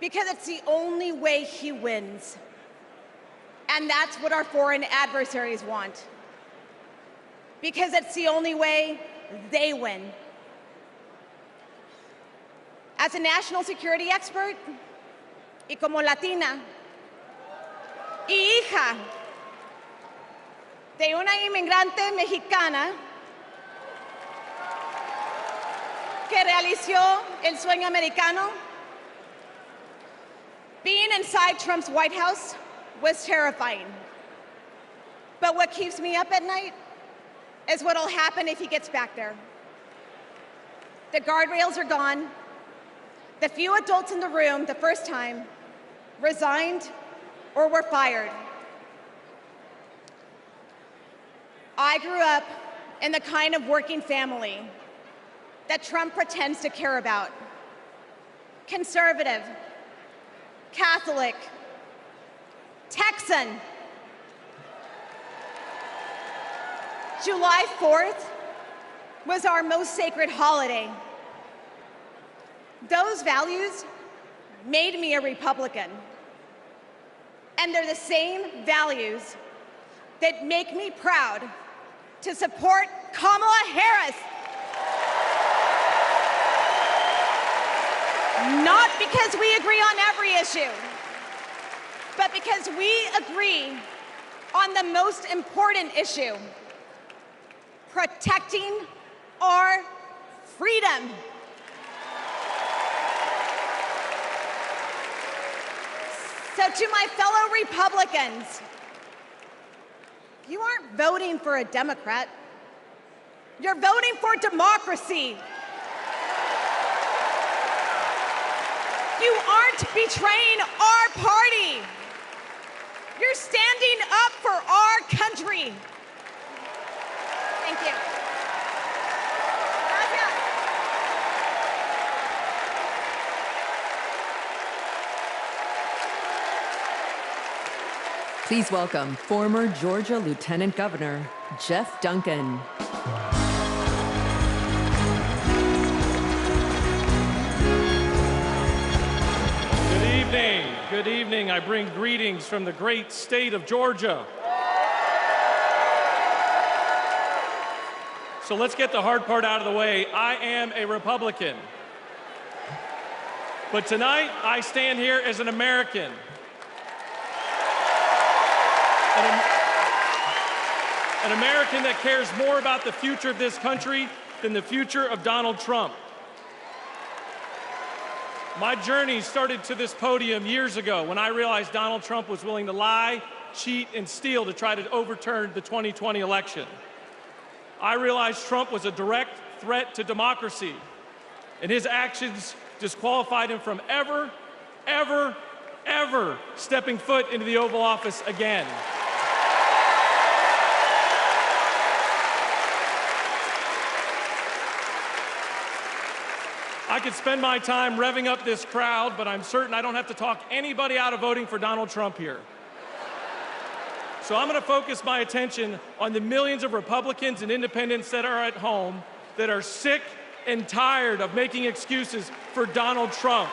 because it's the only way he wins. And that's what our foreign adversaries want, because it's the only way they win. As a national security expert, y como Latina, y hija de una inmigrante mexicana que realizó el sueño americano, being inside Trump's White House was terrifying. But what keeps me up at night is what'll happen if he gets back there. The guardrails are gone. The few adults in the room the first time resigned or were fired. I grew up in the kind of working family that Trump pretends to care about. Conservative, Catholic, Texan. July 4th was our most sacred holiday. Those values made me a Republican. And they're the same values that make me proud to support Kamala Harris. Not because we agree on every issue, but because we agree on the most important issue: protecting our freedom. So to my fellow Republicans, you aren't voting for a Democrat. You're voting for democracy. You aren't betraying our party. You're standing up for our country. Thank you. Please welcome former Georgia Lieutenant Governor Jeff Duncan. Good evening. I bring greetings from the great state of Georgia. So let's get the hard part out of the way. I am a Republican. But tonight, I stand here as an American. An American that cares more about the future of this country than the future of Donald Trump. My journey started to this podium years ago when I realized Donald Trump was willing to lie, cheat, and steal to try to overturn the 2020 election. I realized Trump was a direct threat to democracy, and his actions disqualified him from ever stepping foot into the Oval Office again. I could spend my time revving up this crowd, but I'm certain I don't have to talk anybody out of voting for Donald Trump here. So I'm going to focus my attention on the millions of Republicans and independents that are at home that are sick and tired of making excuses for Donald Trump.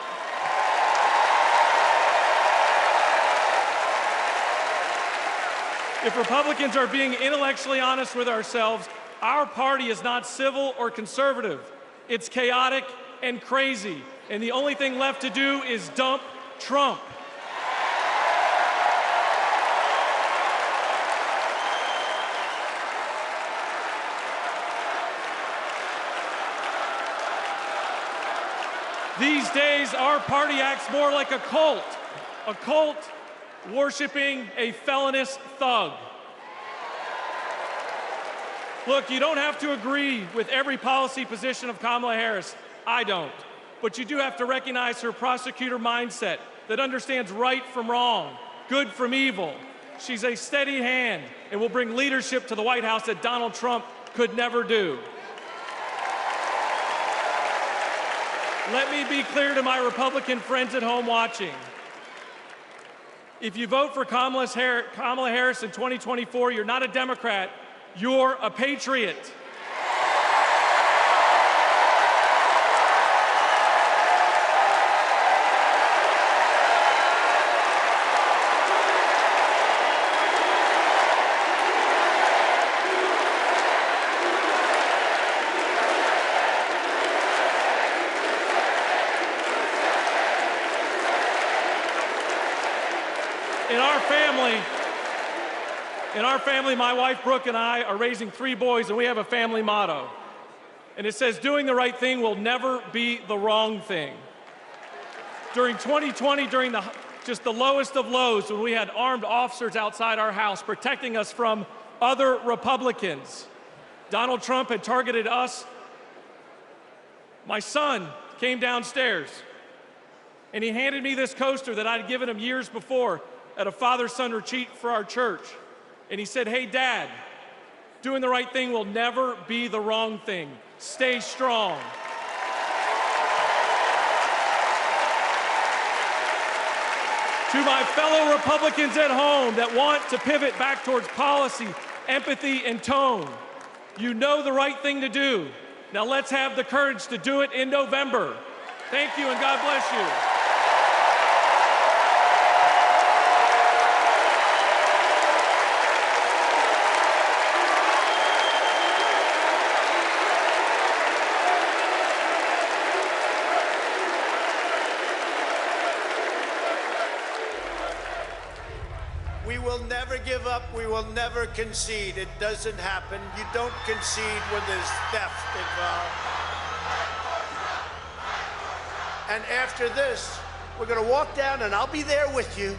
If Republicans are being intellectually honest with ourselves, Our party is not civil or conservative. It's chaotic and crazy. And the only thing left to do is dump Trump. These days, our party acts more like a cult worshiping a felonious thug. Look, you don't have to agree with every policy position of Kamala Harris. I don't. But you do have to recognize her prosecutor mindset that understands right from wrong, good from evil. She's a steady hand and will bring leadership to the White House that Donald Trump could never do. Let me be clear to my Republican friends at home watching. If you vote for Kamala Harris in 2024, you're not a Democrat, you're a patriot. In our family, my wife Brooke and I are raising 3 boys, and we have a family motto. And it says, doing the right thing will never be the wrong thing. During 2020, during just the lowest of lows, when we had armed officers outside our house protecting us from other Republicans, Donald Trump had targeted us. My son came downstairs, and he handed me this coaster that I'd given him years before at a father-son retreat for our church. And he said, hey, Dad, doing the right thing will never be the wrong thing. Stay strong. To my fellow Republicans at home that want to pivot back towards policy, empathy, and tone, you know the right thing to do. Now let's have the courage to do it in November. Thank you, and God bless you. Give up, we will never concede. It doesn't happen. You don't concede when there's theft involved. And after this, we're going to walk down, and I'll be there with you.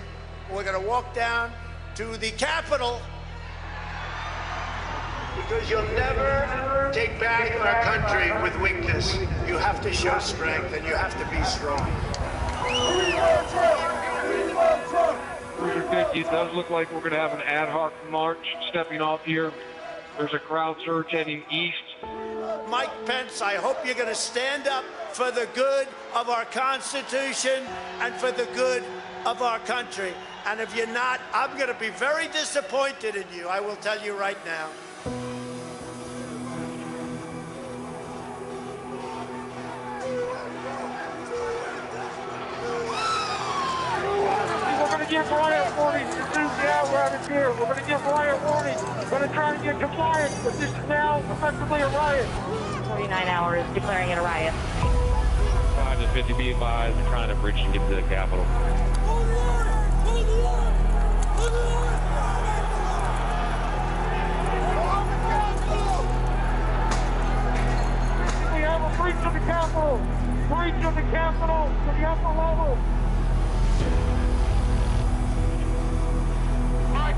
We're going to walk down to the Capitol, because you'll never take back our country with weakness. You have to show strength, and you have to be strong. It does look like we're going to have an ad hoc march stepping off here. There's a crowd surge heading east. Mike Pence, I hope you're going to stand up for the good of our Constitution and for the good of our country. And if you're not, I'm going to be very disappointed in you. I will tell you right now. Give riot warnings as soon as the hour out is here. We're going to give riot warnings. We're going to try to get compliance, but this is now effectively a riot. 49 hours declaring it a riot. 5 to 50 be advised, we're trying to breach and get to the Capitol. Hold the order! Hold the order! Hold the order! We have a breach of the Capitol. Breach of the Capitol to the upper level.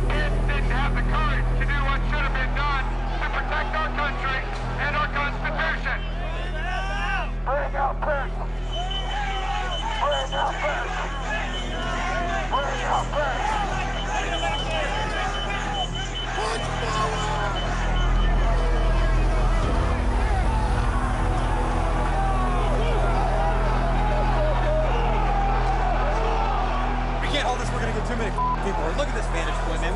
Didn't have the courage to do what should have been done to protect our country and our Constitution. Bring out Pence! Bring out Pence! Bring out Pence! Punch power! We can't hold this. We're going to get too many people. Look at this vantage point, man.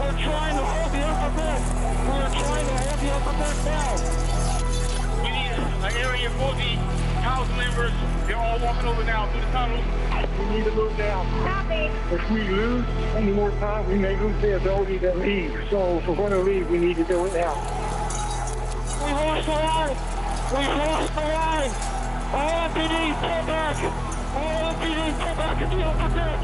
We're trying to hold the alphabet. We're trying to hold the alphabet now. We need an area for the House members, they're all walking over now through the tunnel. We need to move down. Copy. If we lose any more time, we may lose the ability to leave. So if we're going to leave, we need to do it now. We've lost the line. We've lost the line. All MPD, pull back. All MPD, pull back and deal with that.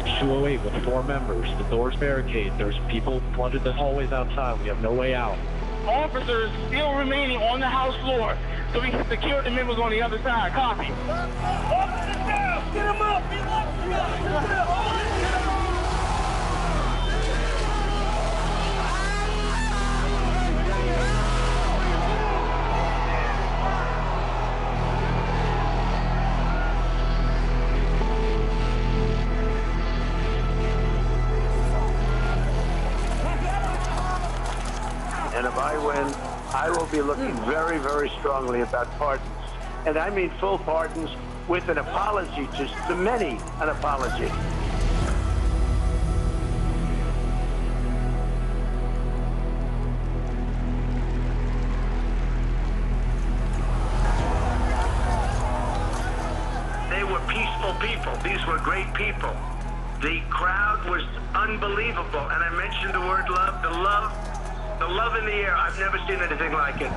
H208 with 4 members. The door's barricaded. There's people flooded the hallways outside. We have no way out. Officers still remaining on the House floor, so we can secure the members on the other side. Copy. Officers down! Get them up! Get them up! And if I win, I will be looking very, very strongly about pardons. And I mean full pardons with an apology to many, an apology. They were peaceful people. These were great people. The crowd was unbelievable. And I mentioned the word love, the love in the air. I've never seen anything like it.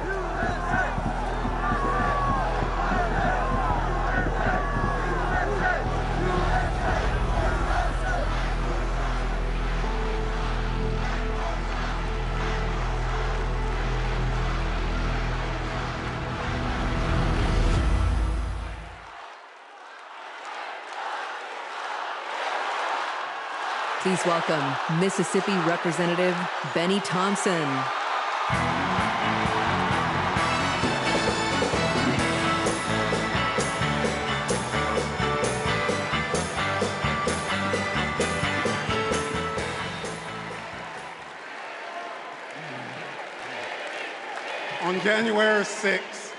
Please welcome Mississippi Representative Benny Thompson. On January 6th,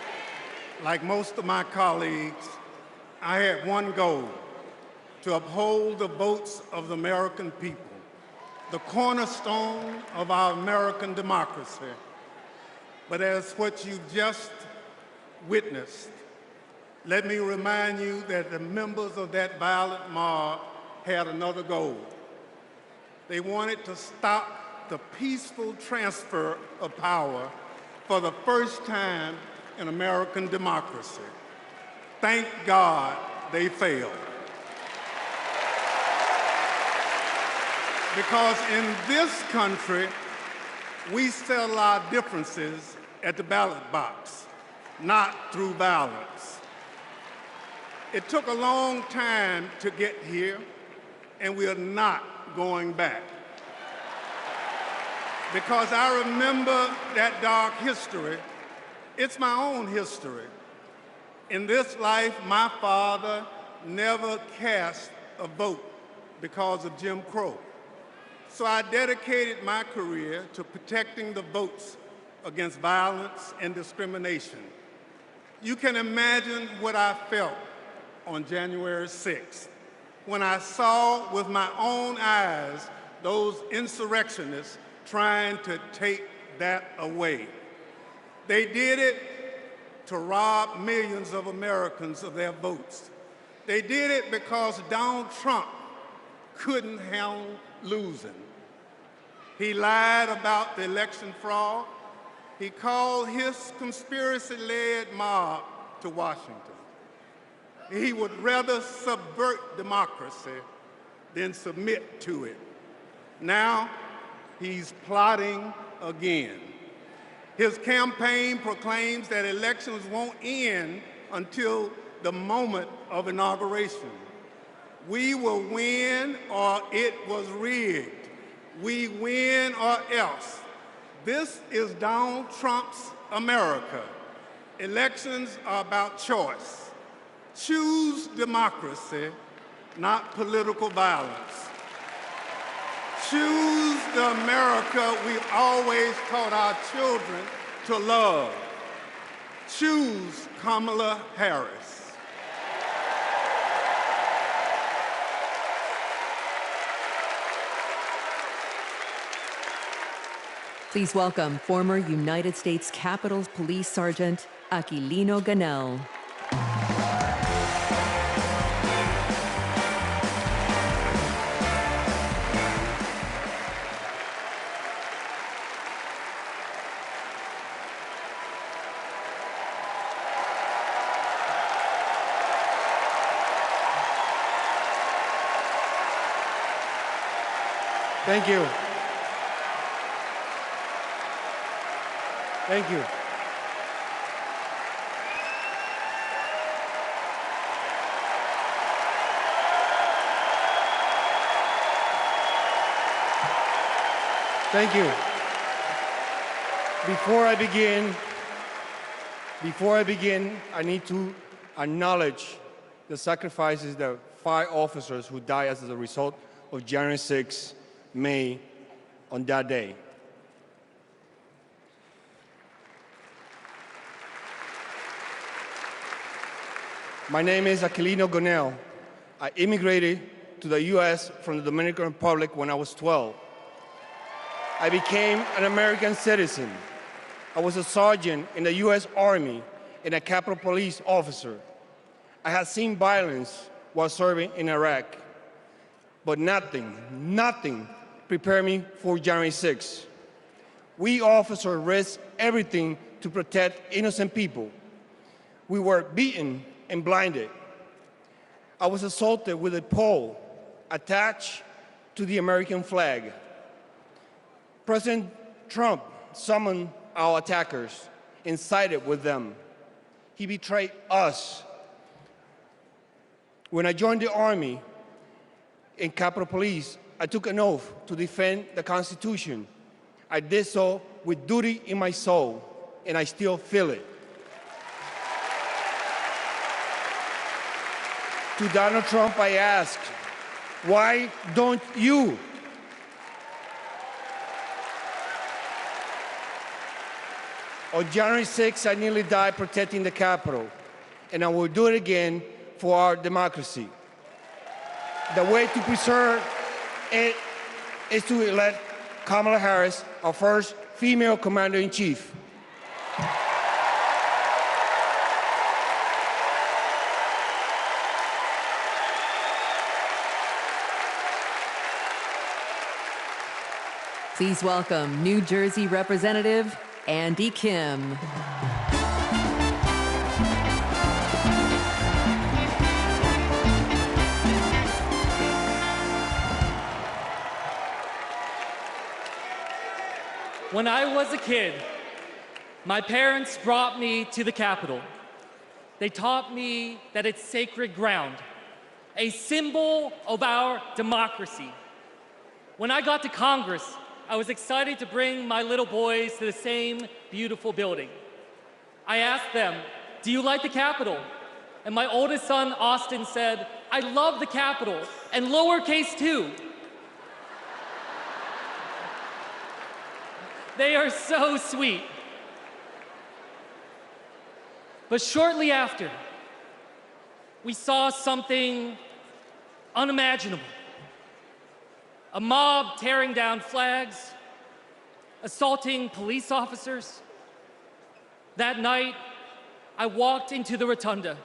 like most of my colleagues, I had one goal: to uphold the votes of the American people, the cornerstone of our American democracy. But as what you just witnessed, let me remind you that the members of that violent mob had another goal. They wanted to stop the peaceful transfer of power for the first time in American democracy. Thank God they failed. Because in this country, we settle our differences at the ballot box, not through violence. It took a long time to get here, and we are not going back. Because I remember that dark history. It's my own history. In this life, my father never cast a vote because of Jim Crow. So I dedicated my career to protecting the votes against violence and discrimination. You can imagine what I felt on January 6th when I saw with my own eyes those insurrectionists trying to take that away. They did it to rob millions of Americans of their votes. They did it because Donald Trump couldn't handle losing. He lied about the election fraud. He called his conspiracy-led mob to Washington. He would rather subvert democracy than submit to it. Now, he's plotting again. His campaign proclaims that elections won't end until the moment of inauguration. We will win or it was rigged. We win or else. This is Donald Trump's America. Elections are about choice. Choose democracy, not political violence. Choose the America we always taught our children to love. Choose Kamala Harris. Please welcome former United States Capitol Police Sergeant Aquilino Gonell. Thank you. Thank you. Thank you. Before I begin, I need to acknowledge the sacrifices that 5 officers who died as a result of January 6th made on that day. My name is Aquilino Gonell. I immigrated to the U.S. from the Dominican Republic when I was 12. I became an American citizen. I was a sergeant in the U.S. Army and a Capitol Police officer. I had seen violence while serving in Iraq, but nothing prepared me for January 6th. We officers risked everything to protect innocent people. We were beaten and blinded. I was assaulted with a pole attached to the American flag. President Trump summoned our attackers and sided with them. He betrayed us. When I joined the Army and Capitol Police, I took an oath to defend the Constitution. I did so with duty in my soul, and I still feel it. To Donald Trump, I ask, why don't you? On January 6th, I nearly died protecting the Capitol, and I will do it again for our democracy. The way to preserve it is to elect Kamala Harris, our first female commander-in-chief. Please welcome New Jersey Representative Andy Kim. When I was a kid, my parents brought me to the Capitol. They taught me that it's sacred ground, a symbol of our democracy. When I got to Congress, I was excited to bring my little boys to the same beautiful building. I asked them, "Do you like the Capitol?" And my oldest son, Austin, said, "I love the Capitol, and lowercase too." They are so sweet. But shortly after, we saw something unimaginable. A mob tearing down flags, assaulting police officers. That night, I walked into the rotunda.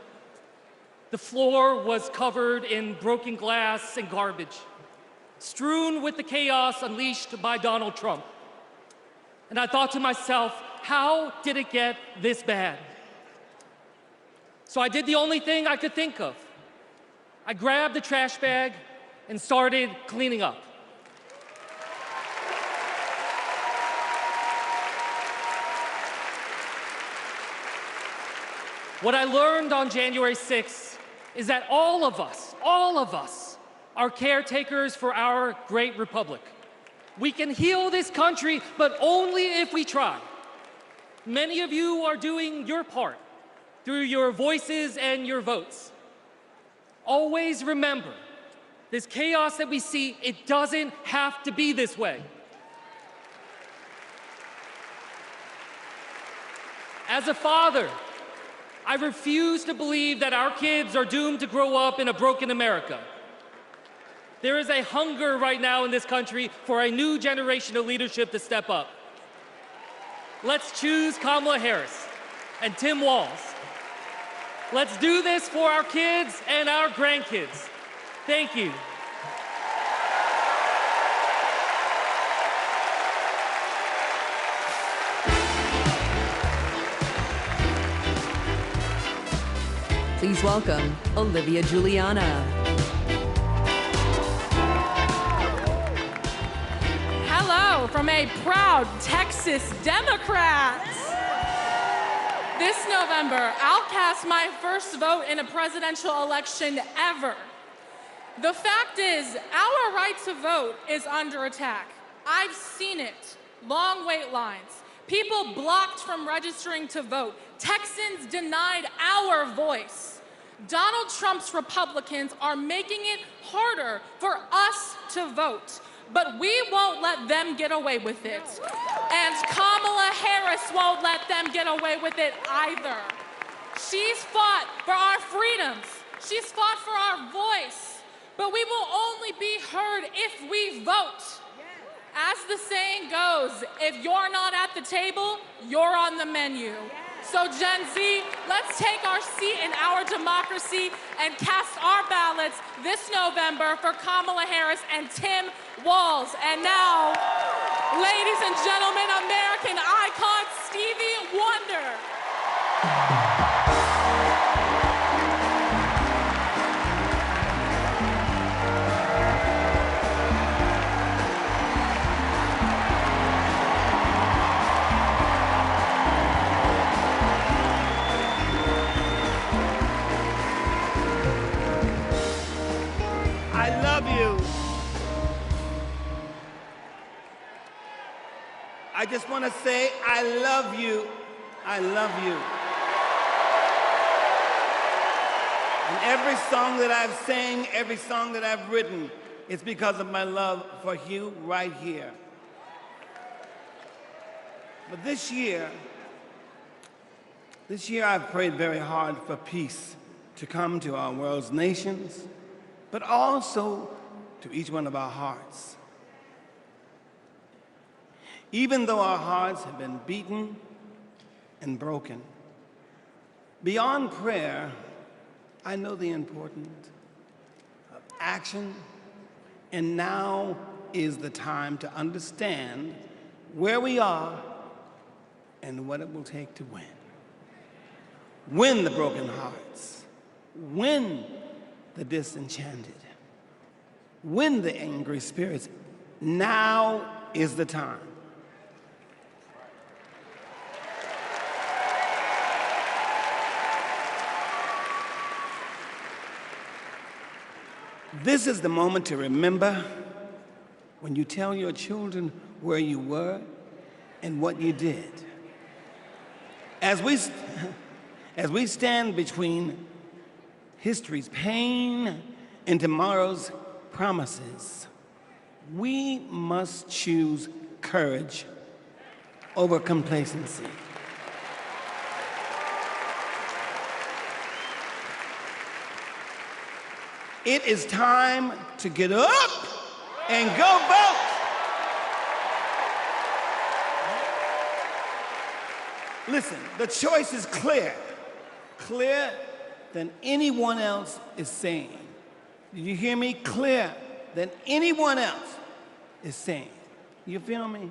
The floor was covered in broken glass and garbage, strewn with the chaos unleashed by Donald Trump. And I thought to myself, how did it get this bad? So I did the only thing I could think of. I grabbed the trash bag and started cleaning up. What I learned on January 6th is that all of us are caretakers for our great republic. We can heal this country, but only if we try. Many of you are doing your part through your voices and your votes. Always remember, this chaos that we see, it doesn't have to be this way. As a father, I refuse to believe that our kids are doomed to grow up in a broken America. There is a hunger right now in this country for a new generation of leadership to step up. let's choose Kamala Harris and Tim Walz. Let's do this for our kids and our grandkids. Thank you. Please welcome Olivia Juliana. Hello from a proud Texas Democrat. This November, I'll cast my first vote in a presidential election ever. The fact is, our right to vote is under attack. I've seen it. Long wait lines. People blocked from registering to vote. Texans denied our voice. Donald Trump's Republicans are making it harder for us to vote. But we won't let them get away with it. And Kamala Harris won't let them get away with it either. She's fought for our freedoms. She's fought for our voice. But we will only be heard if we vote. As the saying goes, if you're not at the table, you're on the menu. So Gen Z, let's take our seat in our democracy and cast our ballots this November for Kamala Harris and Tim Walz. And now, ladies and gentlemen, American icon Stevie Wonder. I love you. I just want to say, I love you. I love you. And every song that I've sang, every song that I've written, it's because of my love for you right here. But this year I've prayed very hard for peace to come to our world's nations, but also to each one of our hearts. Even though our hearts have been beaten and broken, beyond prayer, I know the importance of action, and now is the time to understand where we are and what it will take to win. Win the broken hearts, win the disenchanted, win the angry spirits. Now is the time. This is the moment to remember when you tell your children where you were and what you did. As we stand between history's pain and tomorrow's promises, we must choose courage over complacency. It is time to get up and go vote. Listen, the choice is clear, clearer than anyone else is saying. Did you hear me? Clearer than anyone else is saying. You feel me?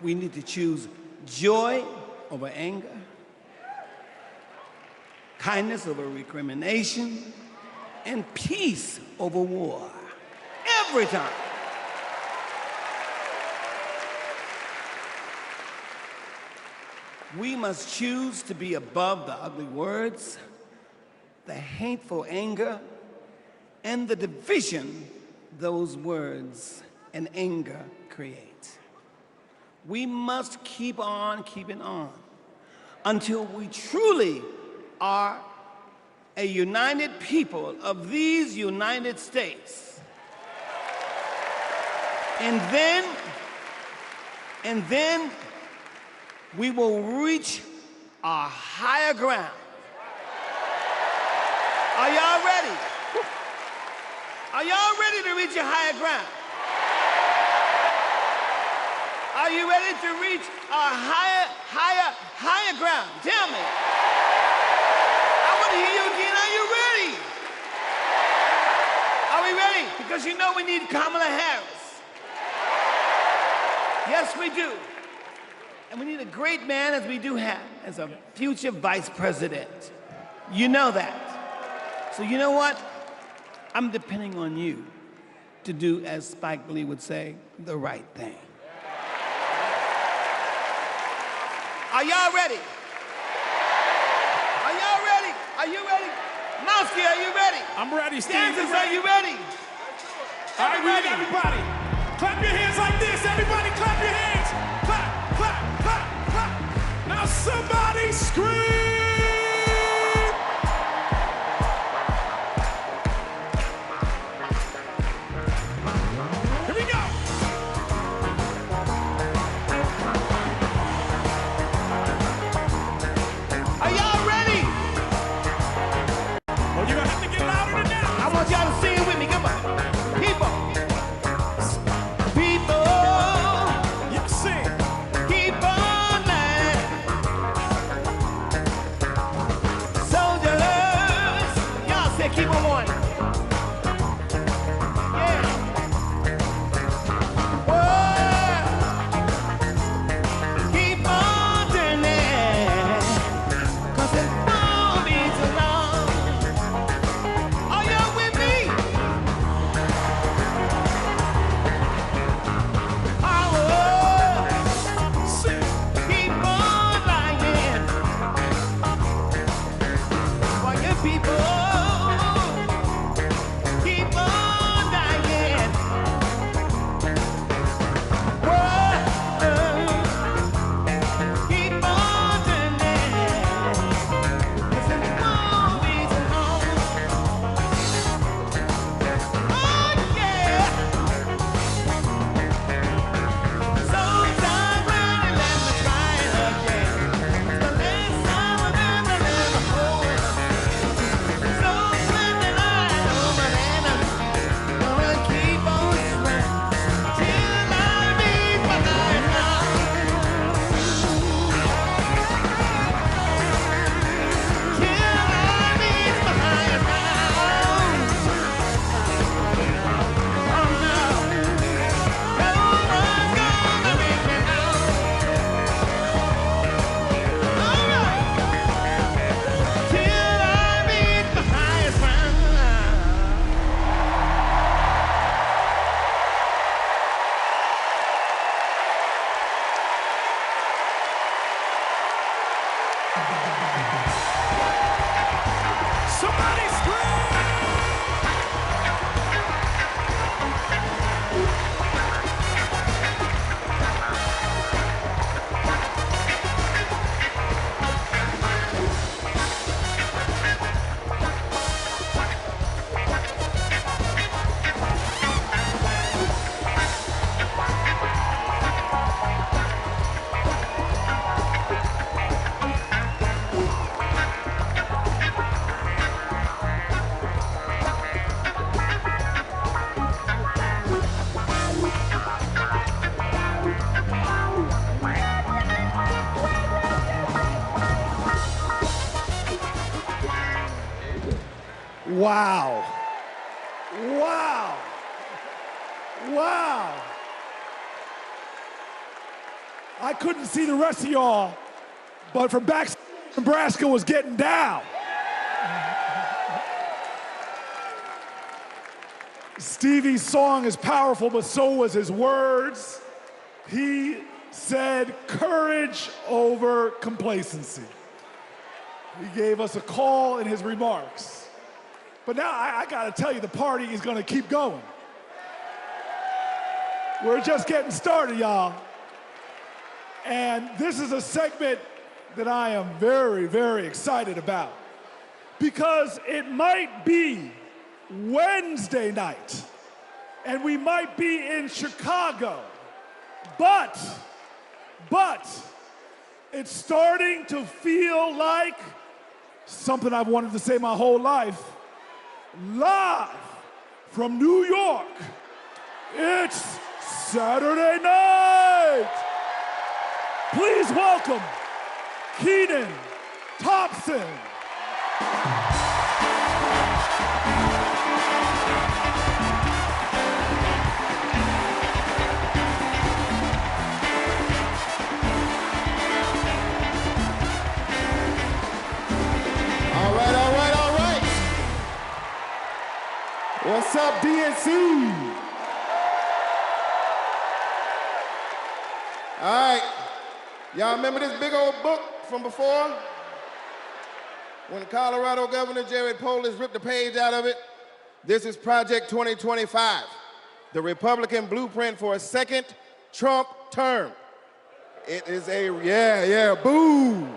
We need to choose joy over anger, kindness over recrimination, and peace over war. Every time. We must choose to be above the ugly words, the hateful anger, and the division those words and anger create. We must keep on keeping on until we truly are a united people of these United States. And then we will reach our higher ground. Are y'all ready? Are y'all ready to reach your higher ground? Are you ready to reach a higher ground? Tell me. I want to hear you again. Are you ready? Are we ready? Because you know we need Kamala Harris. Yes, we do. And we need a great man, as we do have, as a future vice president. You know that. So you know what? I'm depending on you to do, as Spike Lee would say, the right thing. Are y'all ready? Are y'all ready? Are you ready? Mosky, are you ready? I'm ready, Steve. Kansas, are you ready? All right, we need everybody. Clap your hands like this. Everybody clap your hands. Clap, clap, clap, clap. Now somebody scream. Wow. Wow. Wow. I couldn't see the rest of y'all, but from back, Nebraska was getting down. Stevie's song is powerful, but so was his words. He said courage over complacency. He gave us a call in his remarks. But now I gotta tell you, the party is gonna keep going. We're just getting started, y'all. And this is a segment that I am very, very excited about, because it might be Wednesday night, and we might be in Chicago, but it's starting to feel like something I've wanted to say my whole life. Live from New York, it's Saturday night. Please welcome Kenan Thompson. All right. What's up, DNC? All right. Y'all remember this big old book from before? When Colorado Governor Jared Polis ripped the page out of it? This is Project 2025, the Republican blueprint for a second Trump term. It is boo.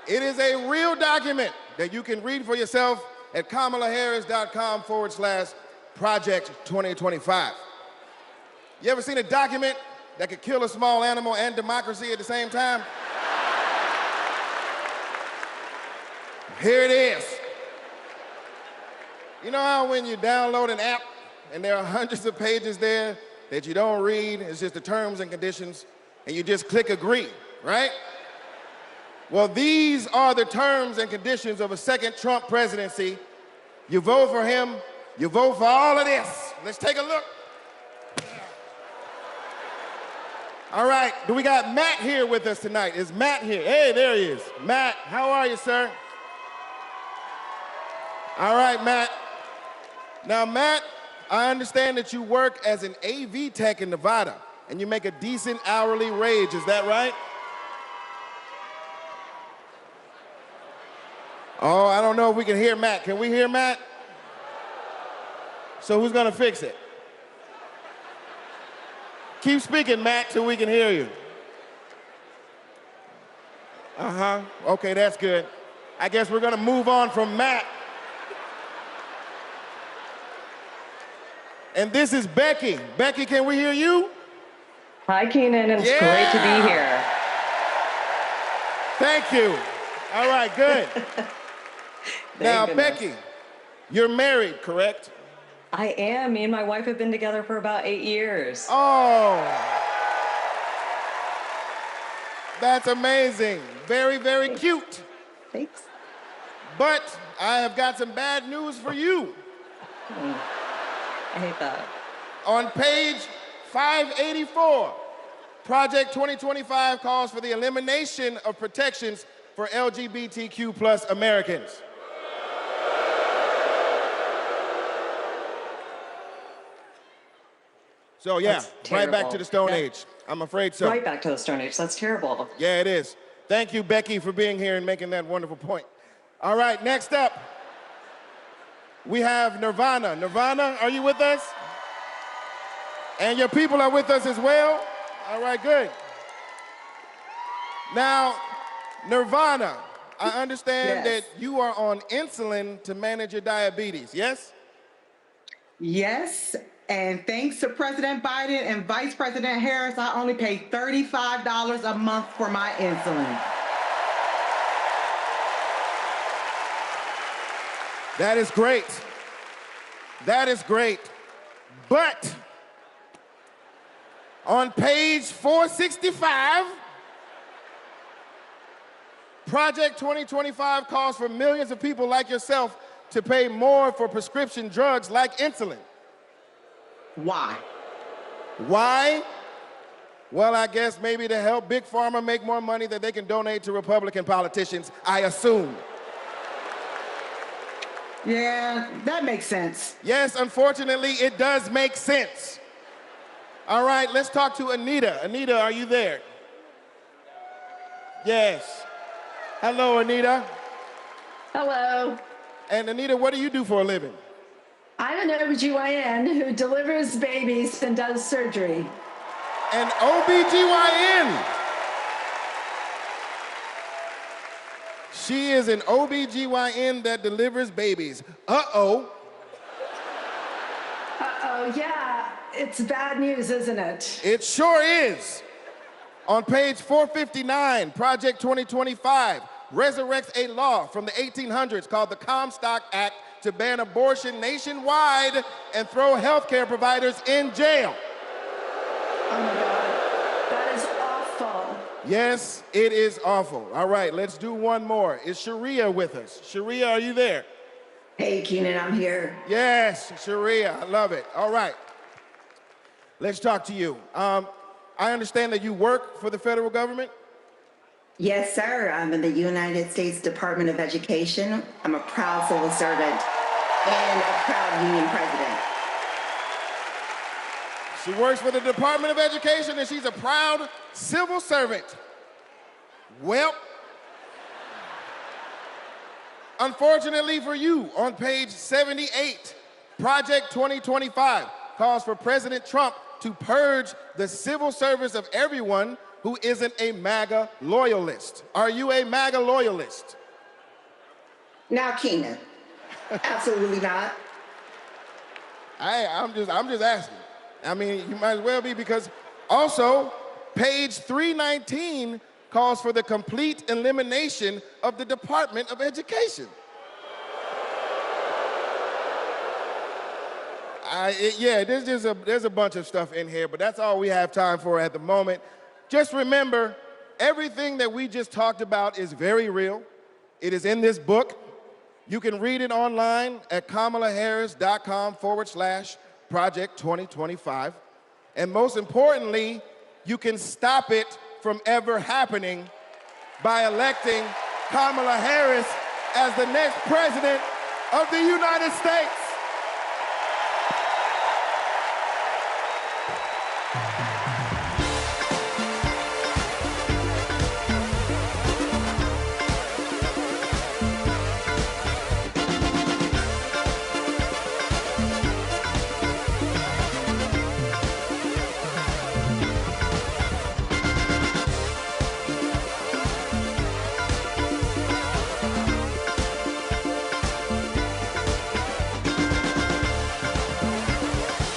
It is a real document that you can read for yourself at kamalaharris.com/Project 2025. You ever seen a document that could kill a small animal and democracy at the same time? Here it is. You know how when you download an app and there are hundreds of pages there that you don't read, it's just the terms and conditions, and you just click agree, right? Well, these are the terms and conditions of a second Trump presidency. You vote for him, you vote for all of this. Let's take a look. All right, do we got Matt here with us tonight? Is Matt here? Hey, there he is. Matt, how are you, sir? All right, Matt. Now, Matt, I understand that you work as an AV tech in Nevada, and you make a decent hourly wage, is that right? Oh, I don't know if we can hear Matt. Can we hear Matt? So who's gonna fix it? Keep speaking, Matt, till we can hear you. Okay, that's good. I guess we're gonna move on from Matt. And this is Becky. Becky, can we hear you? Hi, Kenan. It's great to be here. Thank you. All right, good. Now, Becky, you're married, correct? I am. Me and my wife have been together for about 8 years. Oh, that's amazing. Very, very cute. Thanks. But I have got some bad news for you. I hate that. On page 584, Project 2025 calls for the elimination of protections for LGBTQ plus Americans. So yeah, right back to the Stone Age. I'm afraid so. Right back to the Stone Age. That's terrible. Yeah, it is. Thank you, Becky, for being here and making that wonderful point. All right, next up, we have Nirvana. Nirvana, are you with us? And your people are with us as well? All right, good. Now, Nirvana, I understand that you are on insulin to manage your diabetes, yes? Yes, and thanks to President Biden and Vice President Harris, I only pay $35 a month for my insulin. That is great. That is great. But on page 465, Project 2025 calls for millions of people like yourself to pay more for prescription drugs like insulin. Why? Why? Well, I guess maybe to help Big Pharma make more money that they can donate to Republican politicians, I assume. Yeah, that makes sense. Yes, unfortunately, it does make sense. All right, let's talk to Anita. Anita, are you there? Yes. Hello, Anita. Hello. And Anita, what do you do for a living? I'm an OBGYN who delivers babies and does surgery. An OBGYN? She is an OBGYN that delivers babies. Uh-oh. Uh-oh, yeah. It's bad news, isn't it? It sure is. On page 459, Project 2025 resurrects a law from the 1800s called the Comstock Act to ban abortion nationwide and throw healthcare providers in jail. Oh my God. Yes, it is awful. All right, let's do one more. Is Sharia with us? Sharia, are you there? Hey, Keenan, I'm here. Yes, Sharia, I love it. All right, let's talk to you. I understand that you work for the federal government? Yes, sir. I'm in the United States Department of Education. I'm a proud civil servant and a proud union president. She works for the Department of Education and she's a proud civil servant. Well, unfortunately for you, on page 78, Project 2025 calls for President Trump to purge the civil service of everyone who isn't a MAGA loyalist. Are you a MAGA loyalist? Now, Keenan, absolutely not. I'm just asking. I mean, you might as well be, because also page 319 calls for the complete elimination of the Department of Education. There's a bunch of stuff in here, but that's all we have time for at the moment. Just remember, everything that we just talked about is very real. It is in this book. You can read it online at kamalaharris.com/Project 2025. And most importantly, you can stop it from ever happening by electing Kamala Harris as the next president of the United States.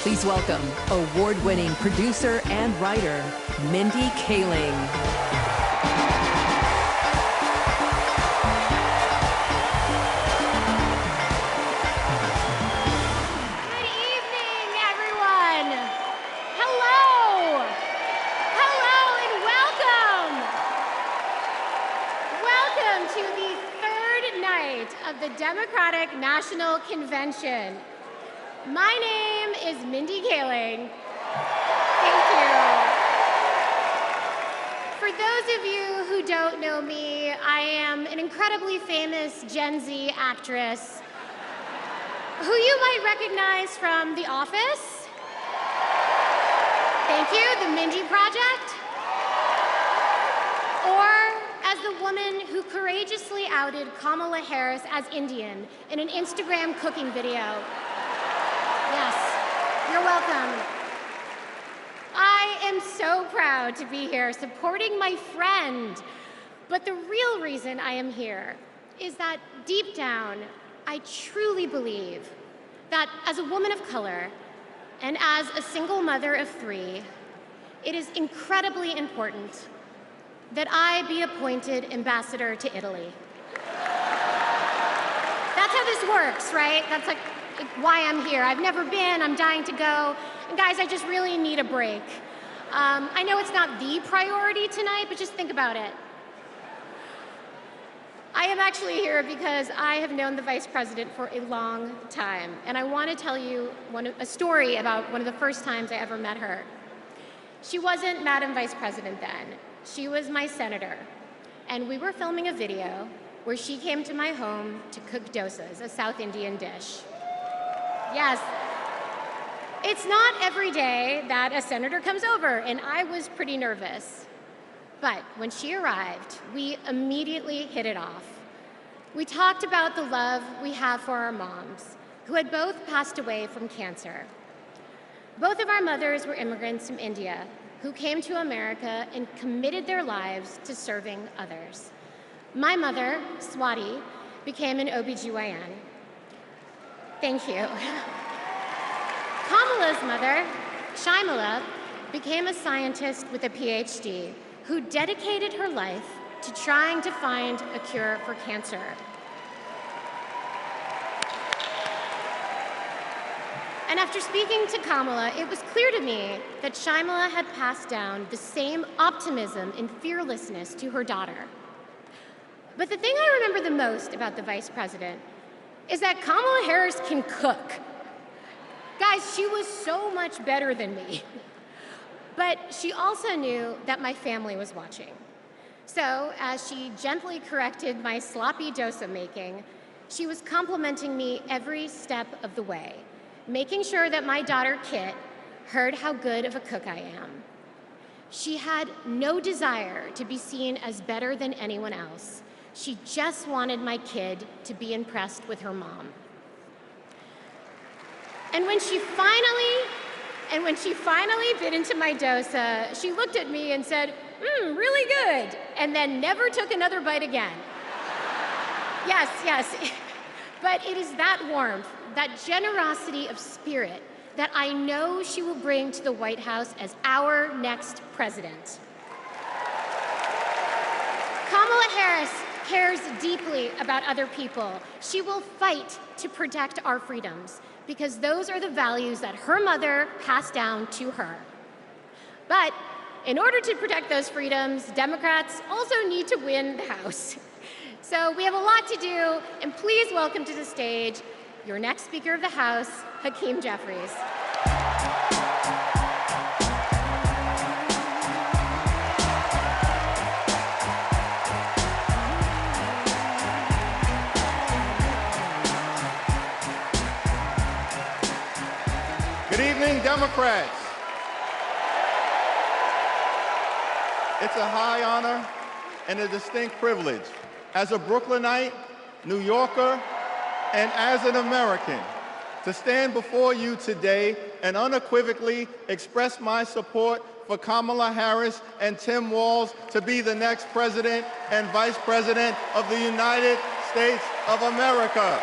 Please welcome award-winning producer and writer, Mindy Kaling. Good evening, everyone. Hello. Hello and welcome. Welcome to the third night of the Democratic National Convention. My name is Mindy Kaling. Thank you. For those of you who don't know me, I am an incredibly famous Gen Z actress who you might recognize from The Office. Thank you, The Mindy Project. Or as the woman who courageously outed Kamala Harris as Indian in an Instagram cooking video. Yes, you're welcome. I am so proud to be here supporting my friend. But the real reason I am here is that deep down, I truly believe that as a woman of color and as a single mother of 3, it is incredibly important that I be appointed ambassador to Italy. That's how this works, right? That's like why I'm here. I've never been, I'm dying to go. And guys, I just really need a break. I know it's not the priority tonight, but just think about it. I am actually here because I have known the Vice President for a long time, and I want to tell you a story about one of the first times I ever met her. She wasn't Madam Vice President then. She was my senator, and we were filming a video where she came to my home to cook dosas, a South Indian dish. Yes. It's not every day that a senator comes over, and I was pretty nervous. But when she arrived, we immediately hit it off. We talked about the love we have for our moms, who had both passed away from cancer. Both of our mothers were immigrants from India who came to America and committed their lives to serving others. My mother, Swati, became an OBGYN. Thank you. Kamala's mother, Shyamala, became a scientist with a PhD who dedicated her life to trying to find a cure for cancer. And after speaking to Kamala, it was clear to me that Shyamala had passed down the same optimism and fearlessness to her daughter. But the thing I remember the most about the vice president is that Kamala Harris can cook. Guys, she was so much better than me. But she also knew that my family was watching. So, as she gently corrected my sloppy dosa making, she was complimenting me every step of the way, making sure that my daughter, Kit, heard how good of a cook I am. She had no desire to be seen as better than anyone else. She just wanted my kid to be impressed with her mom. And when she finally bit into my dosa, she looked at me and said, really good, and then never took another bite again. Yes, but it is that warmth, that generosity of spirit that I know she will bring to the White House as our next president. Kamala Harris cares deeply about other people. She will fight to protect our freedoms, because those are the values that her mother passed down to her. But in order to protect those freedoms, Democrats also need to win the House. So we have a lot to do, and please welcome to the stage your next Speaker of the House, Hakeem Jeffries. Good evening, Democrats. It's a high honor and a distinct privilege as a Brooklynite, New Yorker, and as an American to stand before you today and unequivocally express my support for Kamala Harris and Tim Walz to be the next president and vice president of the United States of America.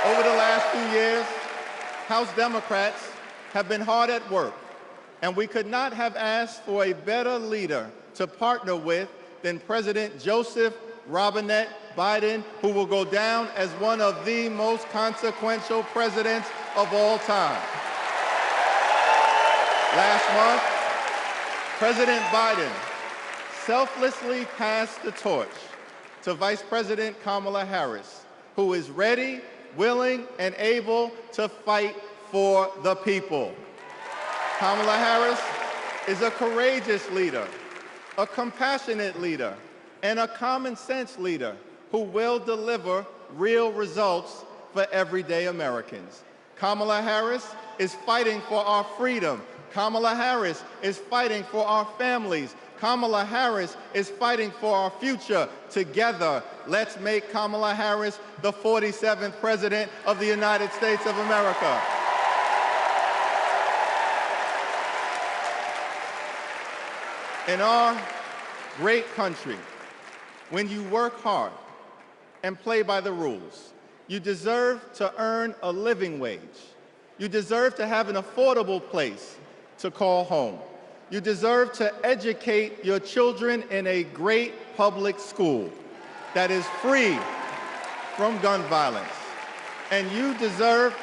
Over the last few years, House Democrats have been hard at work, and we could not have asked for a better leader to partner with than President Joseph Robinette Biden, who will go down as one of the most consequential presidents of all time. Last month, President Biden selflessly passed the torch to Vice President Kamala Harris, who is ready, willing, and able to fight for the people. Kamala Harris is a courageous leader, a compassionate leader, and a common sense leader who will deliver real results for everyday Americans. Kamala Harris is fighting for our freedom. Kamala Harris is fighting for our families. Kamala Harris is fighting for our future. Together, let's make Kamala Harris the 47th President of the United States of America. In our great country, when you work hard and play by the rules, you deserve to earn a living wage. You deserve to have an affordable place to call home. You deserve to educate your children in a great public school that is free from gun violence. And you deserve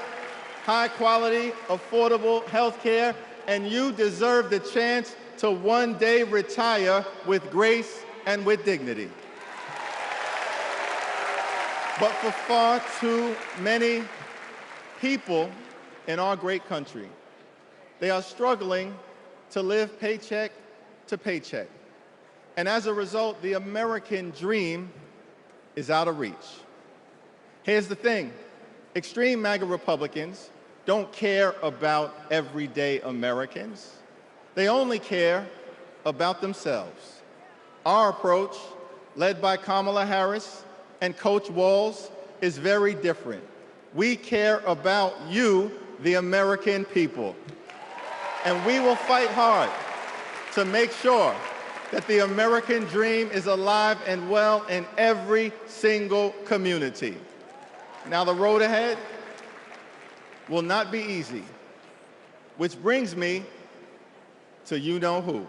high-quality, affordable health care, and you deserve the chance to one day retire with grace and with dignity. But for far too many people in our great country, they are struggling to live paycheck to paycheck. And as a result, the American dream is out of reach. Here's the thing. Extreme MAGA Republicans don't care about everyday Americans. They only care about themselves. Our approach, led by Kamala Harris and Coach Walz, is very different. We care about you, the American people. And we will fight hard to make sure that the American dream is alive and well in every single community. Now, the road ahead will not be easy, which brings me to you-know-who.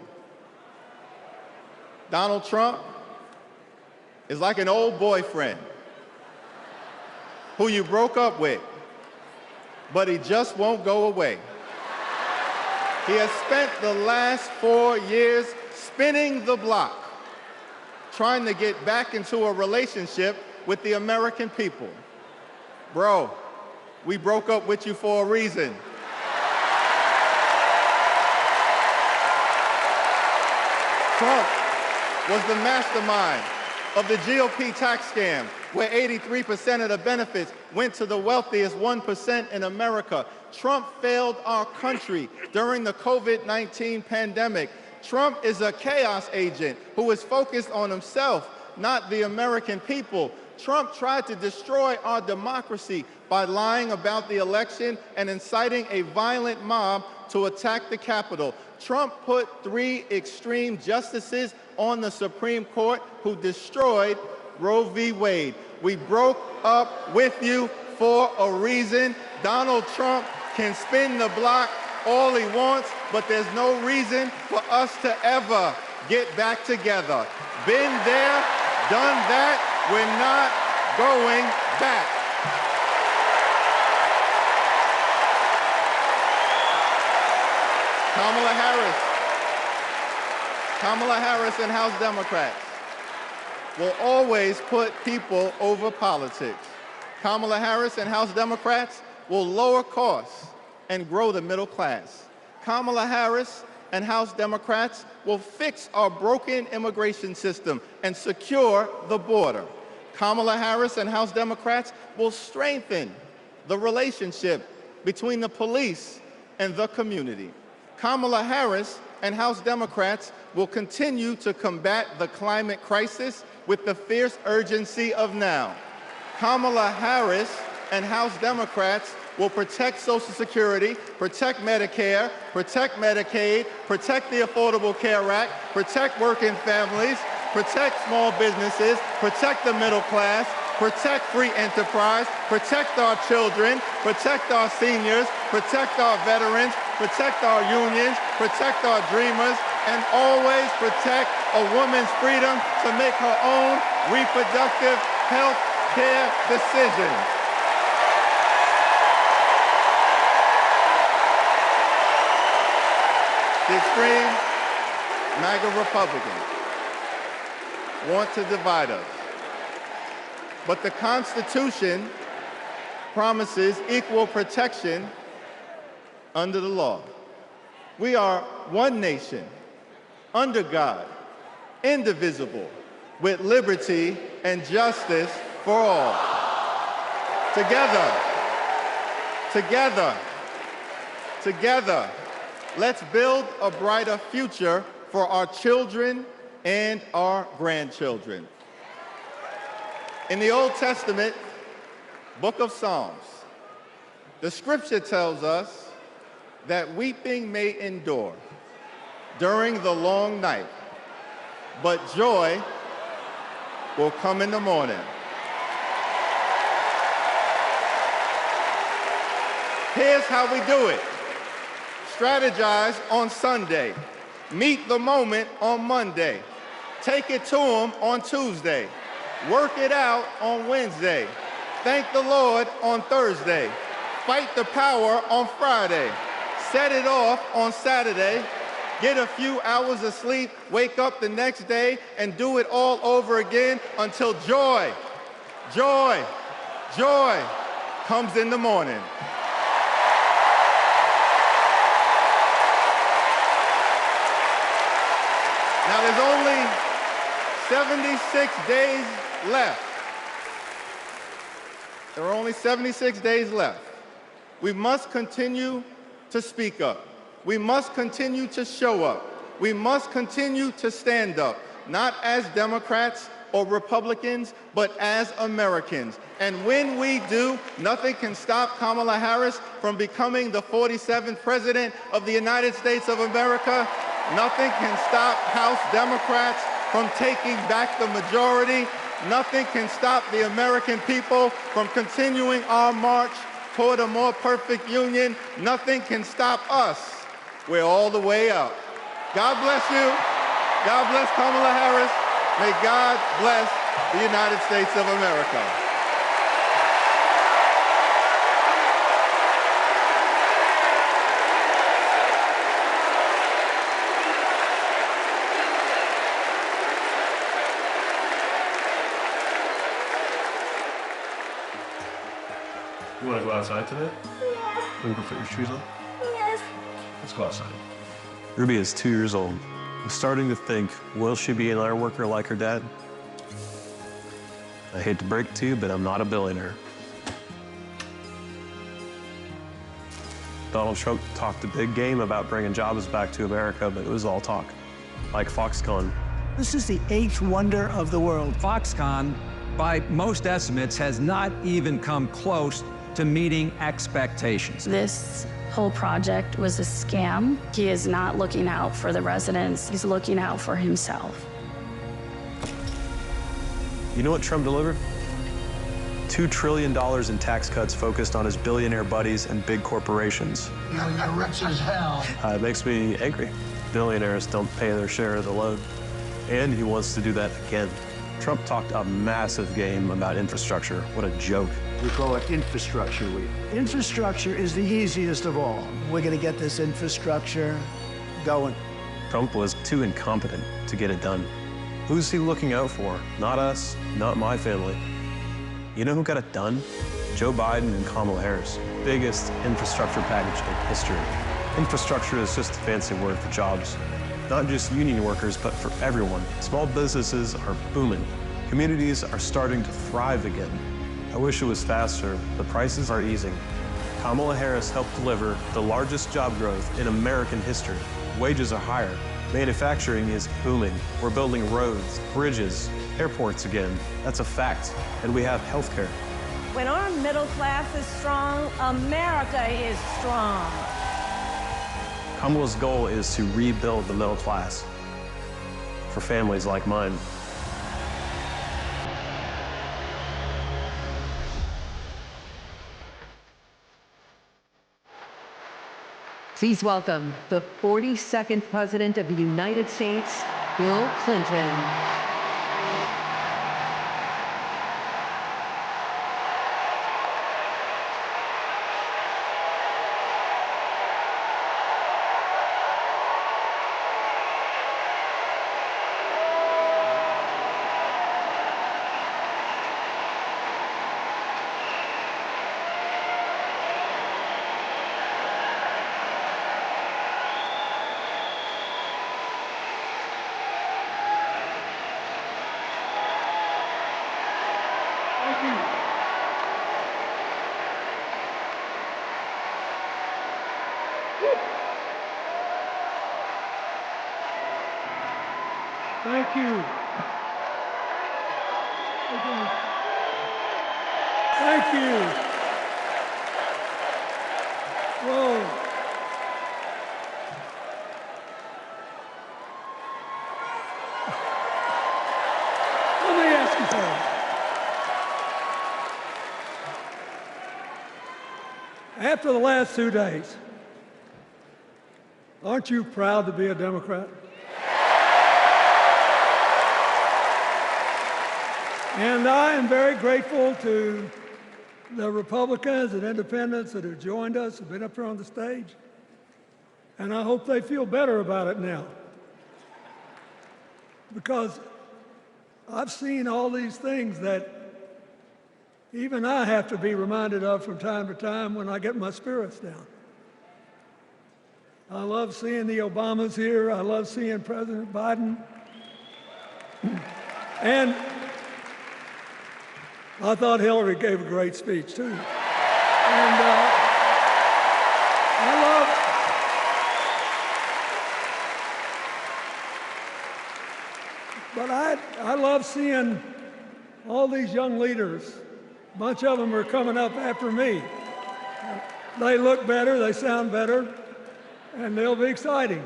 Donald Trump is like an old boyfriend who you broke up with but he just won't go away. He has spent the last 4 years spinning the block, trying to get back into a relationship with the American people. Bro, we broke up with you for a reason. Trump was the mastermind of the GOP tax scam, where 83% of the benefits went to the wealthiest 1% in America. Trump failed our country during the COVID-19 pandemic. Trump is a chaos agent who is focused on himself, not the American people. Trump tried to destroy our democracy by lying about the election and inciting a violent mob to attack the Capitol. Trump put 3 extreme justices on the Supreme Court who destroyed Roe v. Wade. We broke up with you for a reason. Donald Trump can spin the block all he wants, but there's no reason for us to ever get back together. Been there, done that, we're not going back. Kamala Harris and House Democrats will always put people over politics. Kamala Harris and House Democrats will lower costs and grow the middle class. Kamala Harris and House Democrats will fix our broken immigration system and secure the border. Kamala Harris and House Democrats will strengthen the relationship between the police and the community. Kamala Harris and House Democrats will continue to combat the climate crisis with the fierce urgency of now. Kamala Harris and House Democrats will protect Social Security, protect Medicare, protect Medicaid, protect the Affordable Care Act, protect working families, protect small businesses, protect the middle class, protect free enterprise, protect our children, protect our seniors, protect our veterans, protect our unions, protect our dreamers, and always protect a woman's freedom to make her own reproductive health care decisions. The extreme MAGA Republicans want to divide us. But the Constitution promises equal protection under the law. We are one nation, under God, indivisible, with liberty and justice for all. Together, together, together, let's build a brighter future for our children and our grandchildren. In the Old Testament, book of Psalms, the scripture tells us that weeping may endure during the long night, but joy will come in the morning. Here's how we do it. Strategize on Sunday. Meet the moment on Monday. Take it to them on Tuesday. Work it out on Wednesday. Thank the Lord on Thursday. Fight the power on Friday. Set it off on Saturday. Get a few hours of sleep, wake up the next day, and do it all over again until joy, joy, joy comes in the morning. Now there's only 76 days left. There are only 76 days left. We must continue to speak up. We must continue to show up. We must continue to stand up, not as Democrats or Republicans, but as Americans. And when we do, nothing can stop Kamala Harris from becoming the 47th President of the United States of America. Nothing can stop House Democrats from taking back the majority. Nothing can stop the American people from continuing our march toward a more perfect union. Nothing can stop us. We're all the way up. God bless you. God bless Kamala Harris. May God bless the United States of America. outside today? Yeah. Want to go put your shoes on? Yes. Let's go outside. Ruby is 2 years old. I'm starting to think, will she be an iron worker like her dad? I hate to break it to you, but I'm not a billionaire. Donald Trump talked a big game about bringing jobs back to America, but it was all talk, like Foxconn. This is the 8th wonder of the world. Foxconn, by most estimates, has not even come close to meeting expectations. This whole project was a scam. He is not looking out for the residents. He's looking out for himself. You know what Trump delivered? $2 trillion in tax cuts focused on his billionaire buddies and big corporations. You're rich as hell. It makes me angry. Billionaires don't pay their share of the load. And he wants to do that again. Trump talked a massive game about infrastructure. What a joke. We call it Infrastructure Week. Infrastructure is the easiest of all. We're going to get this infrastructure going. Trump was too incompetent to get it done. Who's he looking out for? Not us, not my family. You know who got it done? Joe Biden and Kamala Harris. Biggest infrastructure package in history. Infrastructure is just a fancy word for jobs. Not just union workers, but for everyone. Small businesses are booming. Communities are starting to thrive again. I wish it was faster. The prices are easing. Kamala Harris helped deliver the largest job growth in American history. Wages are higher. Manufacturing is booming. We're building roads, bridges, airports again. That's a fact. And we have healthcare. When our middle class is strong, America is strong. Kamala's goal is to rebuild the middle class for families like mine. Please welcome the 42nd President of the United States, Bill Clinton. Thank you. Thank you. Whoa. Let me ask you something. After the last 2 days, aren't you proud to be a Democrat? And I am very grateful to the Republicans and independents that have joined us, have been up here on the stage. And I hope they feel better about it now. Because I've seen all these things that even I have to be reminded of from time to time when I get my spirits down. I love seeing the Obamas here. I love seeing President Biden. And I thought Hillary gave a great speech, too. And I love seeing all these young leaders. A bunch of them are coming up after me. They look better, they sound better, and they'll be exciting.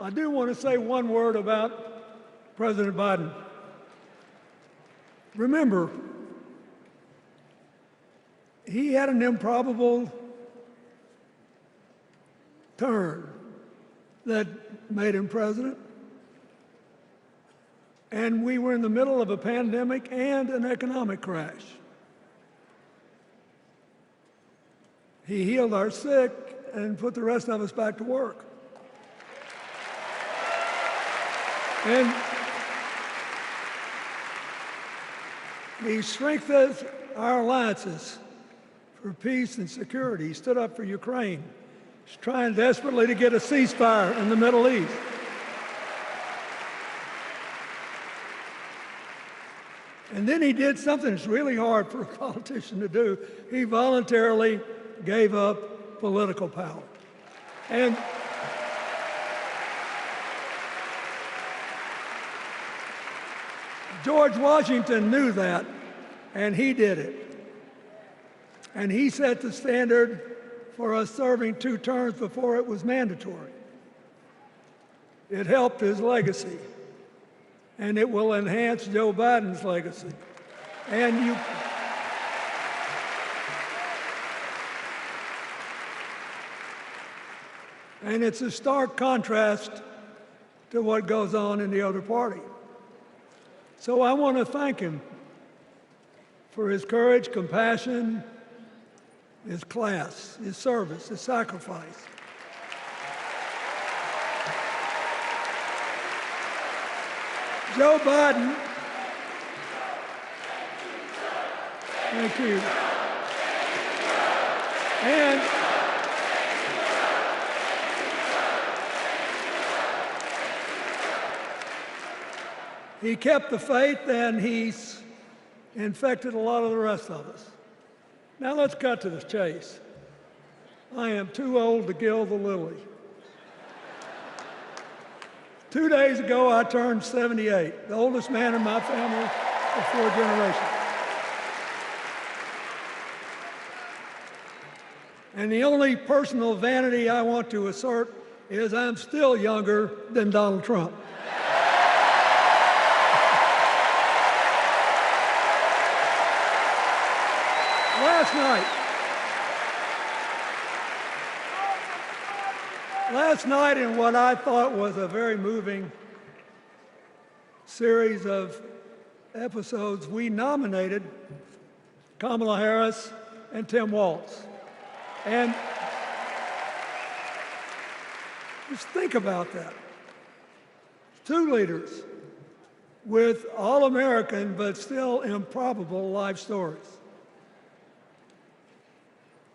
I do want to say one word about President Biden. Remember, he had an improbable turn that made him president. And we were in the middle of a pandemic and an economic crash. He healed our sick and put the rest of us back to work. And he strengthened our alliances for peace and security. He stood up for Ukraine. He's trying desperately to get a ceasefire in the Middle East. And then he did something that's really hard for a politician to do. He voluntarily gave up political power. And George Washington knew that, and he did it. And he set the standard for us serving 2 terms before it was mandatory. It helped his legacy, and it will enhance Joe Biden's legacy. And it's a stark contrast to what goes on in the other party. So I want to thank him for his courage, compassion, his class, his service, his sacrifice. Joe Biden, thank you. And he kept the faith, and he's infected a lot of the rest of us. Now let's cut to the chase. I am too old to gild the lily. 2 days ago, I turned 78, the oldest man in my family of 4 generations. And the only personal vanity I want to assert is I'm still younger than Donald Trump. Last night, in what I thought was a very moving series of episodes, we nominated Kamala Harris and Tim Walz. And just think about that. 2 leaders with all-American but still improbable life stories.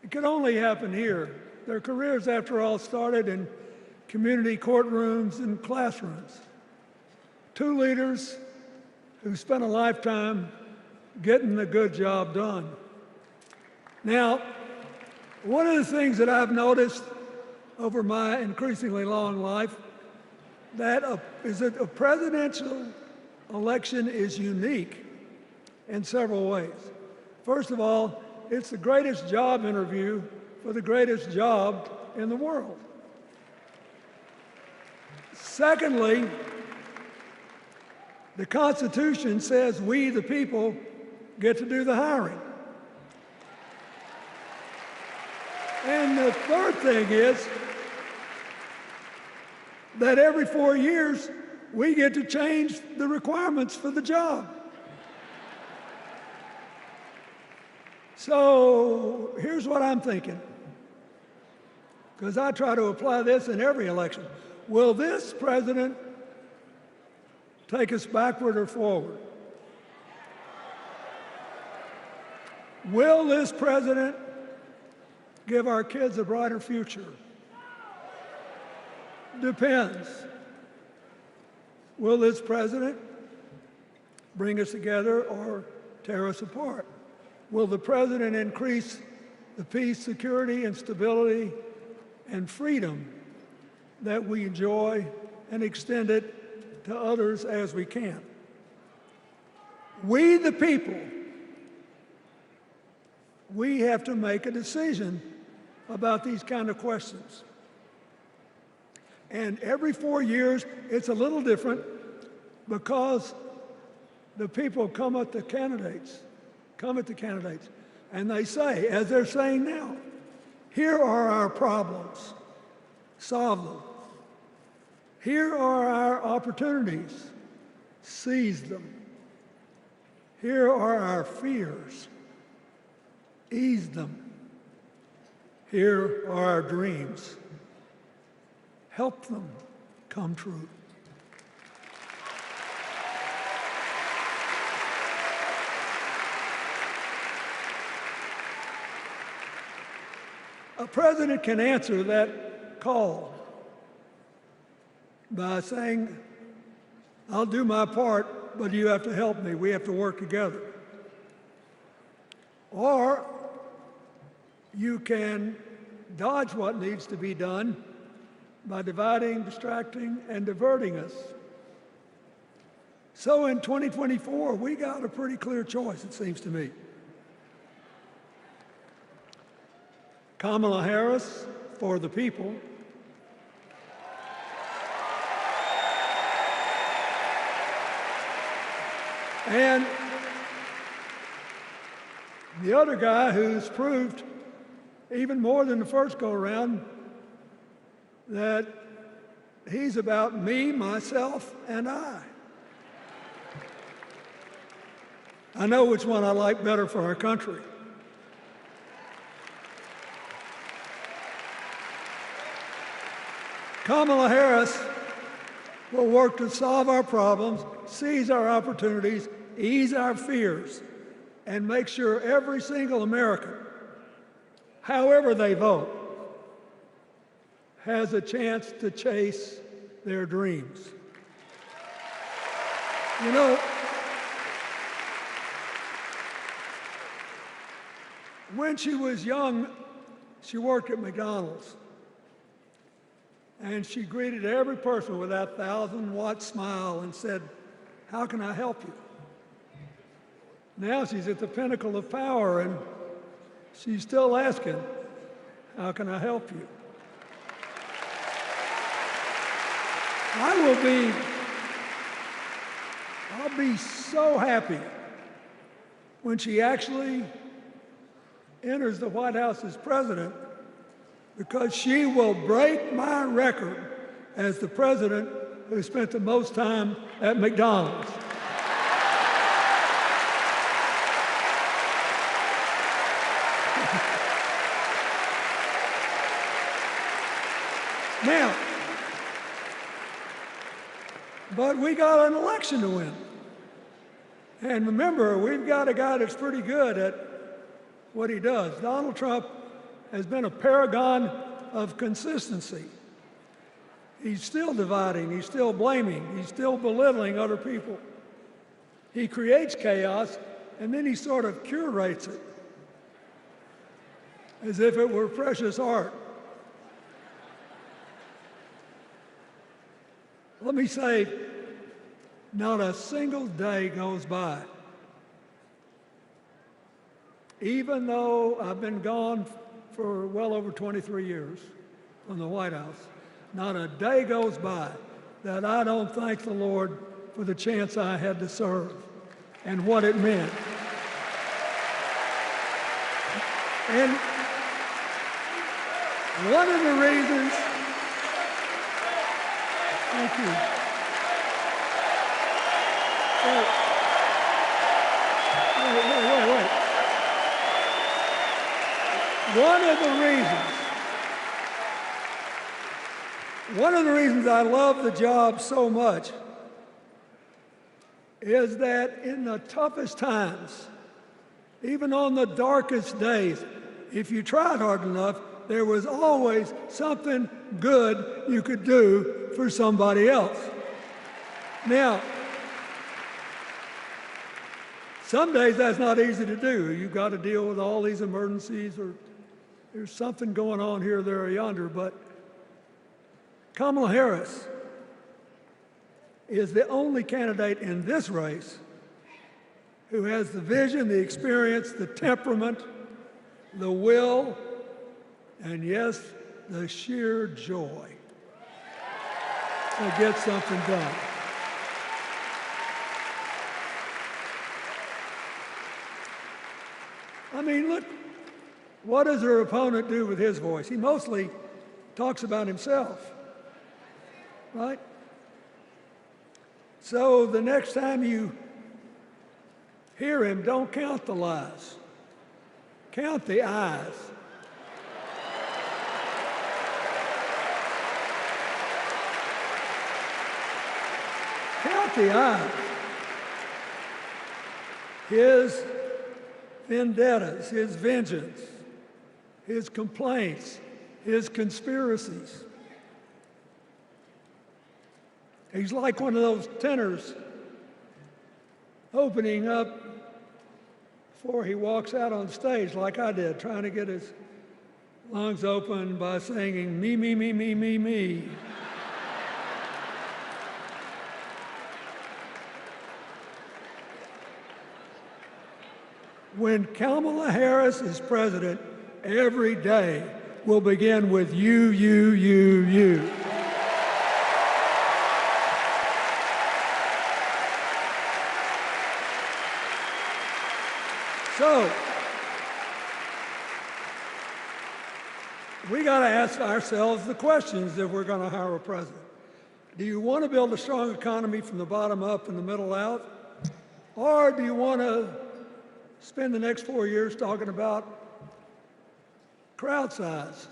It could only happen here. Their careers, after all, started in community courtrooms and classrooms. 2 leaders who spent a lifetime getting the good job done. Now, one of the things that I've noticed over my increasingly long life is that a presidential election is unique in several ways. First of all, it's the greatest job interview for the greatest job in the world. Secondly, the Constitution says we, the people, get to do the hiring. And the third thing is that every 4 years, we get to change the requirements for the job. So here's what I'm thinking, because I try to apply this in every election. Will this president take us backward or forward? Will this president give our kids a brighter future? Depends. Will this president bring us together or tear us apart? Will the president increase the peace, security, and stability and freedom that we enjoy and extend it to others as we can? We, the people, we have to make a decision about these kind of questions. And every 4 years, it's a little different because the people come at the candidates, and they say, as they're saying now, here are our problems, solve them. Here are our opportunities, seize them. Here are our fears, ease them. Here are our dreams, help them come true. A president can answer that call by saying, I'll do my part, but you have to help me. We have to work together. Or you can dodge what needs to be done by dividing, distracting, and diverting us. So in 2024, we got a pretty clear choice, it seems to me. Kamala Harris for the people, and the other guy who's proved even more than the first go-around that he's about me, myself, and I. I know which one I like better for our country. Kamala Harris will work to solve our problems, seize our opportunities, ease our fears, and make sure every single American, however they vote, has a chance to chase their dreams. You know, when she was young, she worked at McDonald's. And she greeted every person with that 1,000-watt smile and said, "How can I help you?" Now she's at the pinnacle of power, and she's still asking, "How can I help you?" I'll be so happy when she actually enters the White House as president, because she will break my record as the president who spent the most time at McDonald's. Now, but we got an election to win. And remember, we've got a guy that's pretty good at what he does. Donald Trump has been a paragon of consistency. He's still dividing, he's still blaming, he's still belittling other people. He creates chaos, and then he sort of curates it as if it were precious art. Let me say, not a single day goes by, even though I've been gone for well over 23 years from the White House, not a day goes by that I don't thank the Lord for the chance I had to serve and what it meant. And one of the reasons, thank you. Wait. One of the reasons I love the job so much is that in the toughest times, even on the darkest days, if you tried hard enough, there was always something good you could do for somebody else. Now, some days that's not easy to do. You've got to deal with all these emergencies, or there's something going on here, there, or yonder, but Kamala Harris is the only candidate in this race who has the vision, the experience, the temperament, the will, and yes, the sheer joy to get something done. I mean, look, what does her opponent do with his voice? He mostly talks about himself, right? So the next time you hear him, don't count the lies. Count the eyes. Count the eyes. His vendettas, his vengeance, his complaints, his conspiracies. He's like one of those tenors opening up before he walks out on stage, like I did, trying to get his lungs open by singing me, me, me, me, me, me. When Kamala Harris is president, every day will begin with you, you, you, you. So, we got to ask ourselves the questions if we're going to hire a president. Do you want to build a strong economy from the bottom up and the middle out? Or do you want to spend the next 4 years talking about crowd size?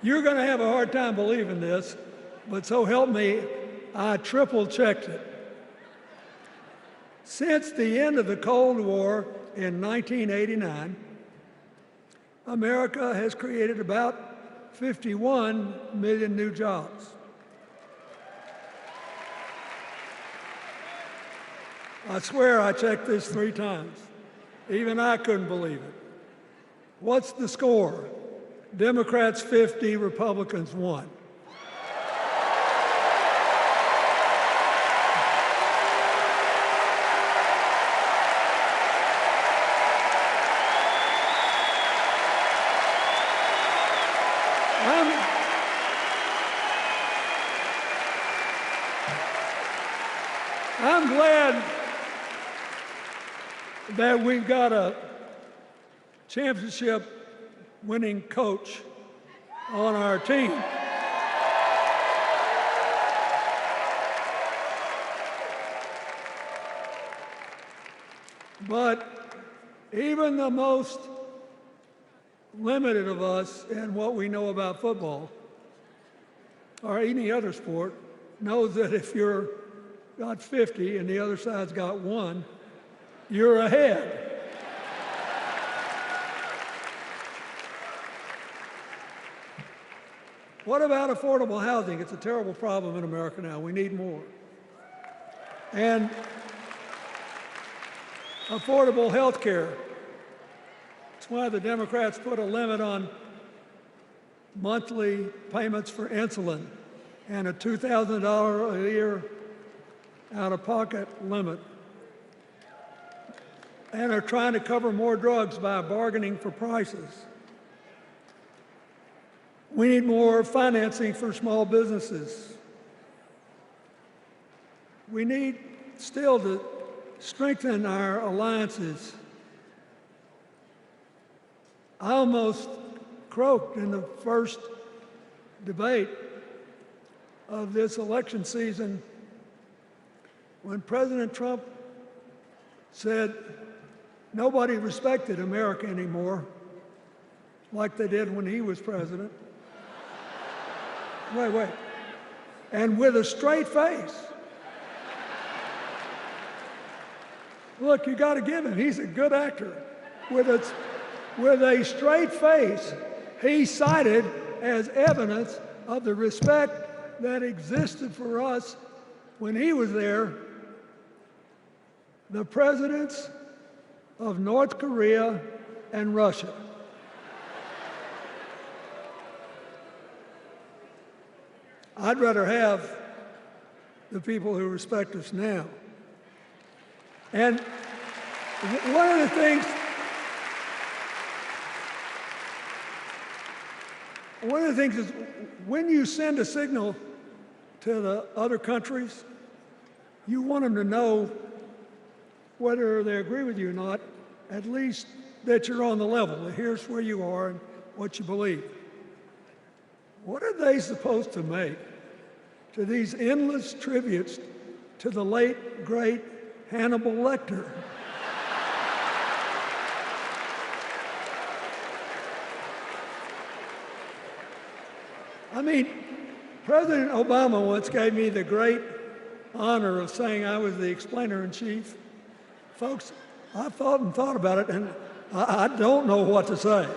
You're going to have a hard time believing this, but so help me, I triple-checked it. Since the end of the Cold War in 1989, America has created about 51 million new jobs. I swear I checked this 3 times. Even I couldn't believe it. What's the score? Democrats 50, Republicans 1. I'm glad that we've got a championship-winning coach on our team. But even the most limited of us in what we know about football or any other sport knows that if you're got 50 and the other side's got 1, you're ahead. What about affordable housing? It's a terrible problem in America now. We need more. And affordable health care. That's why the Democrats put a limit on monthly payments for insulin and a $2,000 a year out-of-pocket limit, and are trying to cover more drugs by bargaining for prices. We need more financing for small businesses. We need still to strengthen our alliances. I almost croaked in the first debate of this election season when President Trump said nobody respected America anymore like they did when he was president. Wait. And with a straight face. Look, you got to give him, he's a good actor. With a straight face, he cited as evidence of the respect that existed for us when he was there the presidents of North Korea and Russia. I'd rather have the people who respect us now. And one of the things is when you send a signal to the other countries, you want them to know whether they agree with you or not, at least that you're on the level. Here's where you are and what you believe. What are they supposed to make to these endless tributes to the late, great Hannibal Lecter? I mean, President Obama once gave me the great honor of saying I was the explainer-in-chief Folks, I've thought and thought about it, and I don't know what to say.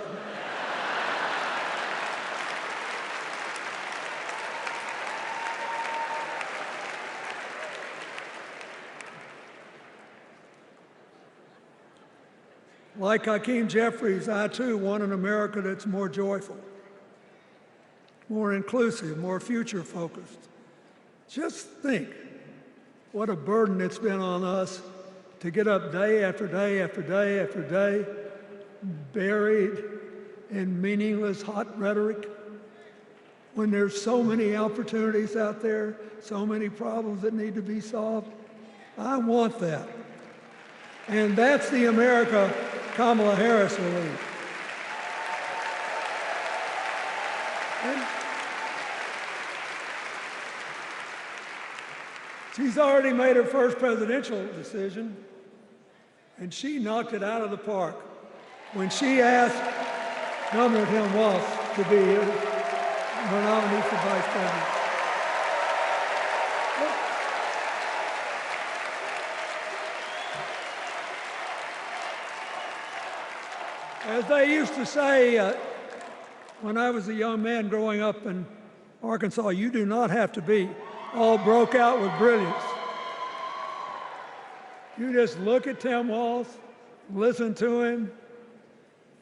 Like Hakeem Jeffries, I too want an America that's more joyful, more inclusive, more future-focused. Just think what a burden it's been on us to get up day after day after day after day, buried in meaningless hot rhetoric, when there's so many opportunities out there, so many problems that need to be solved. I want that. And that's the America Kamala Harris will lead. She's already made her first presidential decision, and she knocked it out of the park when she asked Governor Tim Walz to be her nominee for vice president. As they used to say when I was a young man growing up in Arkansas, you do not have to be all broke out with brilliance. You just look at Tim Walz, listen to him,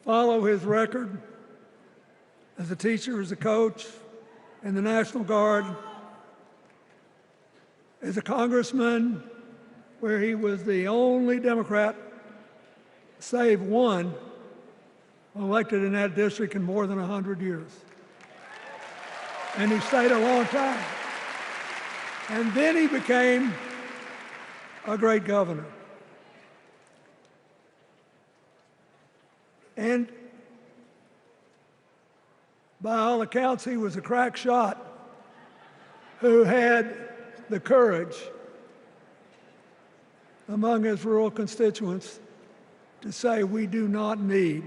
follow his record as a teacher, as a coach, in the National Guard, as a congressman, where he was the only Democrat, save one, elected in that district in more than 100 years. And he stayed a long time. And then he became a great governor. And by all accounts, he was a crack shot who had the courage among his rural constituents to say, we do not need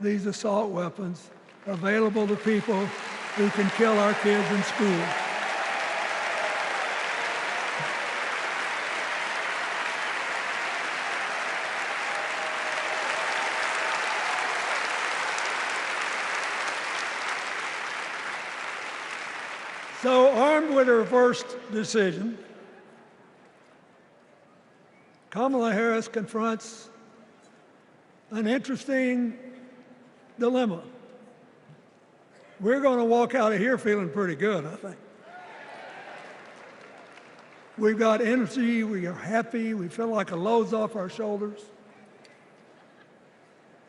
these assault weapons available to people who can kill our kids in school. So, armed with her first decision, Kamala Harris confronts an interesting dilemma. We're going to walk out of here feeling pretty good, I think. We've got energy, we are happy, we feel like a load's off our shoulders.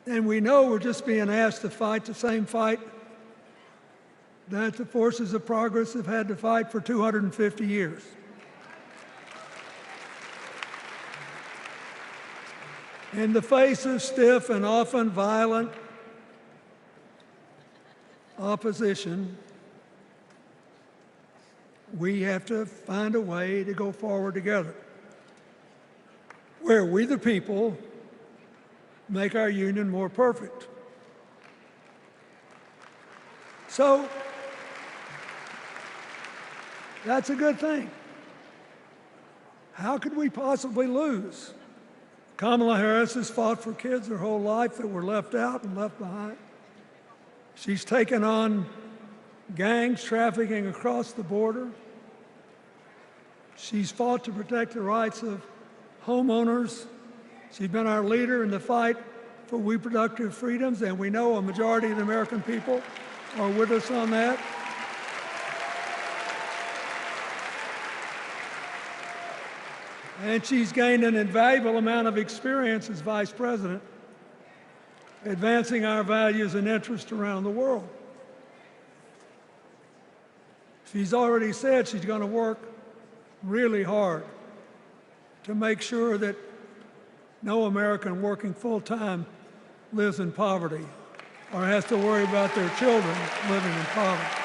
And we know we're just being asked to fight the same fight that the forces of progress have had to fight for 250 years. In the face of stiff and often violent opposition, we have to find a way to go forward together, where we the people make our union more perfect. So, that's a good thing. How could we possibly lose? Kamala Harris has fought for kids her whole life that were left out and left behind. She's taken on gangs trafficking across the border. She's fought to protect the rights of homeowners. She's been our leader in the fight for reproductive freedoms, and we know a majority of the American people are with us on that. And she's gained an invaluable amount of experience as vice president, advancing our values and interests around the world. She's already said she's going to work really hard to make sure that no American working full-time lives in poverty or has to worry about their children living in poverty.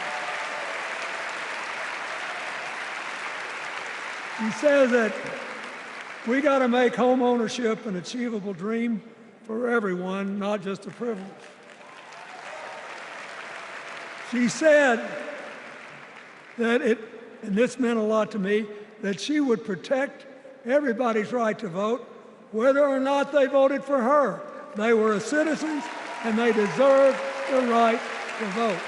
She says that we got to make home ownership an achievable dream for everyone, not just a privilege. She said that and this meant a lot to me, that she would protect everybody's right to vote whether or not they voted for her. They were citizens, and they deserve the right to vote.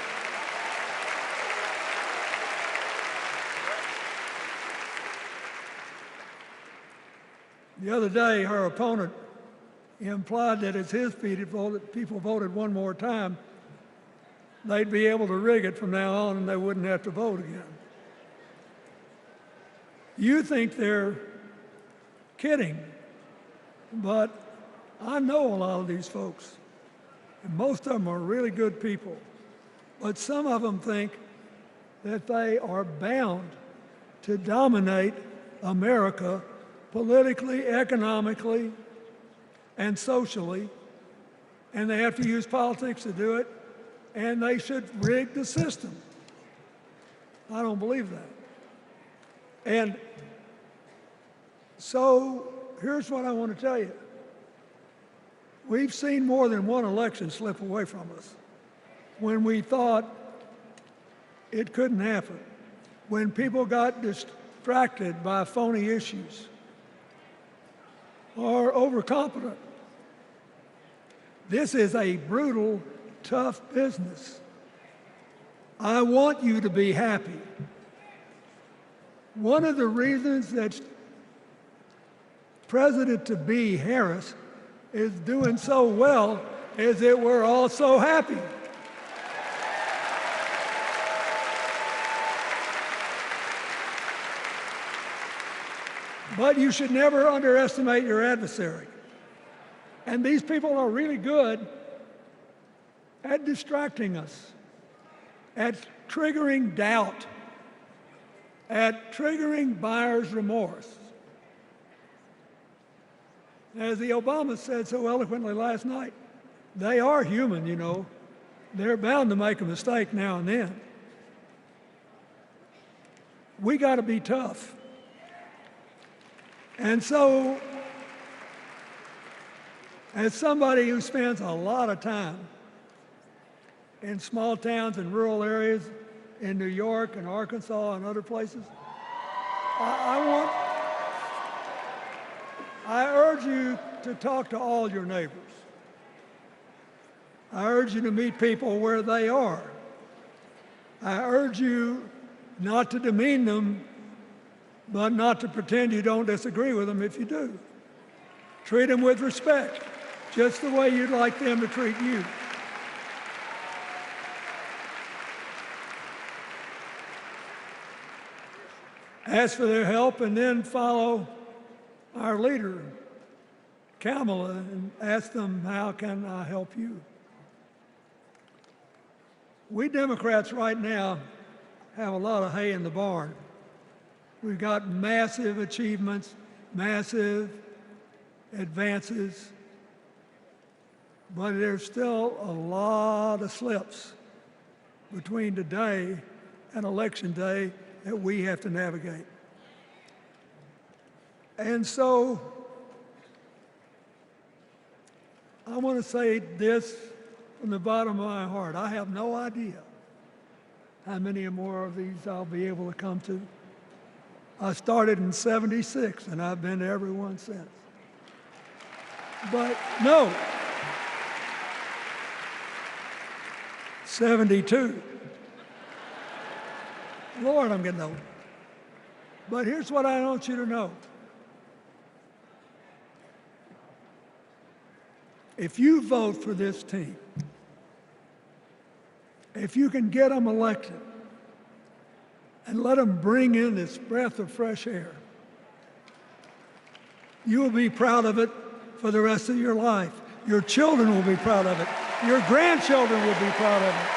The other day, her opponent implied that as his people voted one more time, they'd be able to rig it from now on and they wouldn't have to vote again. You think they're kidding, but I know a lot of these folks, and most of them are really good people, but some of them think that they are bound to dominate America politically, economically, and socially, and they have to use politics to do it, and they should rig the system. I don't believe that. And so here's what I want to tell you. We've seen more than one election slip away from us when we thought it couldn't happen, when people got distracted by phony issues or overconfident. This is a brutal, tough business. I want you to be happy. One of the reasons that President-to-be Harris is doing so well is that we're all so happy. But you should never underestimate your adversary. And these people are really good at distracting us, at triggering doubt, at triggering buyer's remorse. As the Obama said so eloquently last night, they are human, you know. They're bound to make a mistake now and then. We got to be tough. And so, as somebody who spends a lot of time in small towns and rural areas in New York and Arkansas and other places, I urge you to talk to all your neighbors. I urge you to meet people where they are. I urge you not to demean them, but not to pretend you don't disagree with them if you do. Treat them with respect, just the way you'd like them to treat you. Ask for their help and then follow our leader, Kamala, and ask them, how can I help you? We Democrats right now have a lot of hay in the barn. We've got massive achievements, massive advances, but there's still a lot of slips between today and Election Day that we have to navigate. And so I want to say this from the bottom of my heart. I have no idea how many more of these I'll be able to come to. I started in '76, and I've been to every one since. But no, 72. Lord, I'm getting old. But here's what I want you to know. If you vote for this team, if you can get them elected and let them bring in this breath of fresh air, you will be proud of it for the rest of your life. Your children will be proud of it. Your grandchildren will be proud of it.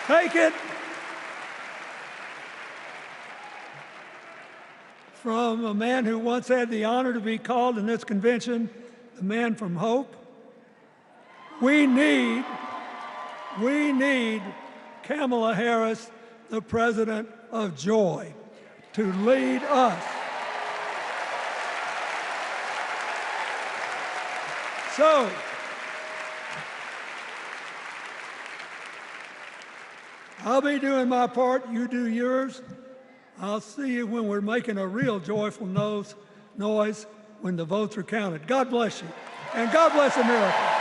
Take it from a man who once had the honor to be called in this convention the man from hope. We need Kamala Harris, the president of joy, to lead us. So, I'll be doing my part, you do yours. I'll see you when we're making a real joyful noise when the votes are counted. God bless you, and God bless America.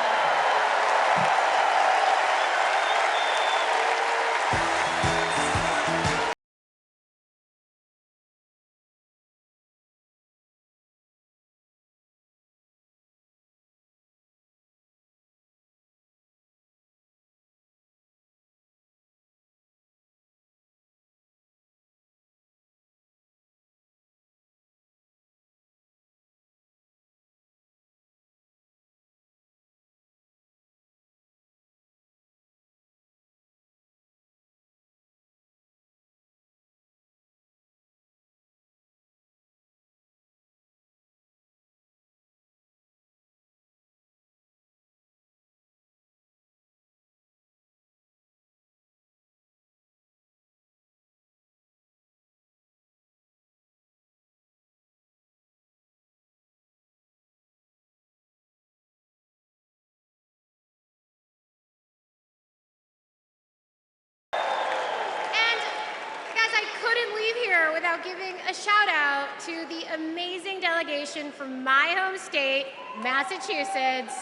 Without giving a shout out to the amazing delegation from my home state, Massachusetts.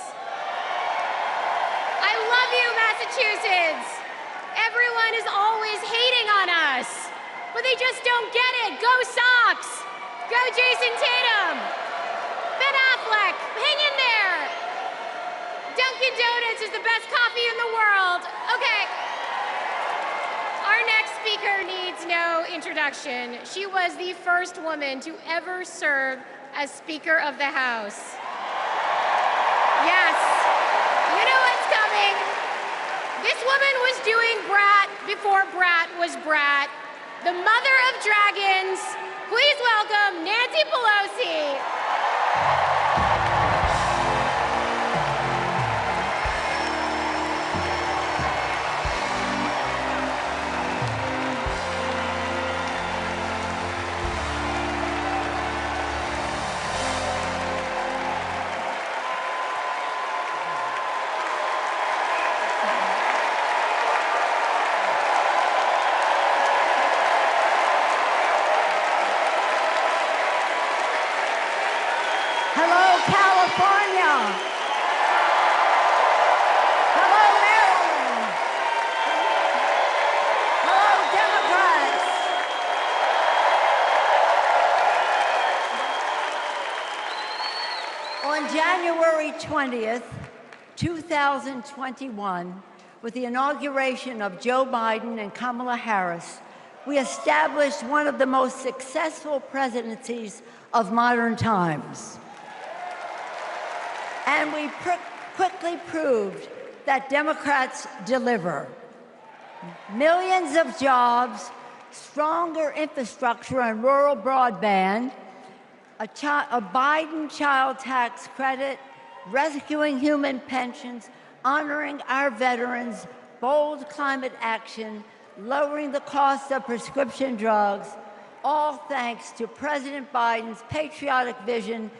I love you, Massachusetts. Everyone is always hating on us, but they just don't get it. Go Sox. Go Jason Tatum. Ben Affleck, hang in there. Dunkin' Donuts is the best coffee in the world. Okay. Our next speaker needs no introduction. She was the first woman to ever serve as Speaker of the House. Yes, you know what's coming. This woman was doing Brat before Brat was Brat. The mother of dragons. Please welcome Nancy Pelosi. January 20th, 2021, with the inauguration of Joe Biden and Kamala Harris, we established one of the most successful presidencies of modern times. And we quickly proved that Democrats deliver. Millions of jobs, stronger infrastructure and rural broadband, a Biden child tax credit, rescuing human pensions, honoring our veterans, bold climate action, lowering the cost of prescription drugs, all thanks to President Biden's patriotic vision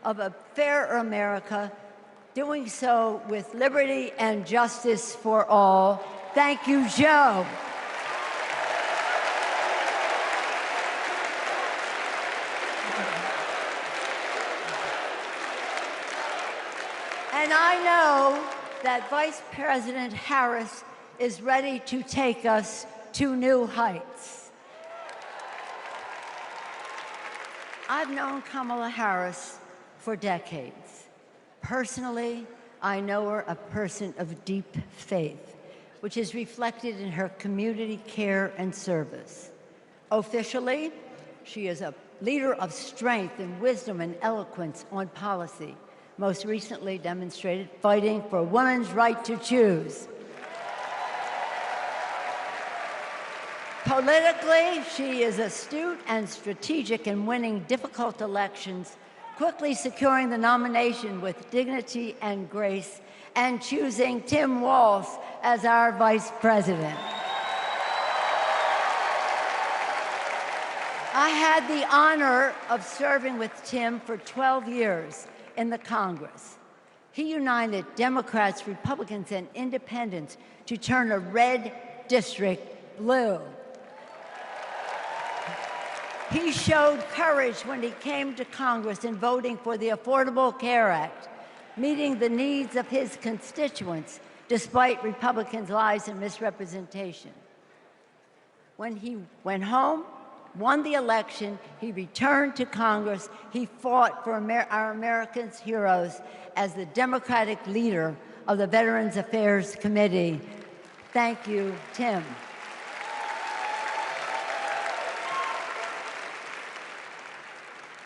of a fairer America, doing so with liberty and justice for all. Thank you, Joe. And I know that Vice President Harris is ready to take us to new heights. I've known Kamala Harris for decades. Personally, I know her a person of deep faith, which is reflected in her community care and service. Officially, she is a leader of strength and wisdom and eloquence on policy, most recently demonstrated fighting for women's right to choose. Politically, she is astute and strategic in winning difficult elections, quickly securing the nomination with dignity and grace, and choosing Tim Walz as our vice president. I had the honor of serving with Tim for 12 years in the Congress. He united Democrats, Republicans, and independents to turn a red district blue. He showed courage when he came to Congress in voting for the Affordable Care Act, meeting the needs of his constituents despite Republicans' lies and misrepresentation. When he went home, won the election, he returned to Congress, he fought for our Americans' heroes as the Democratic leader of the Veterans Affairs Committee. Thank you, Tim.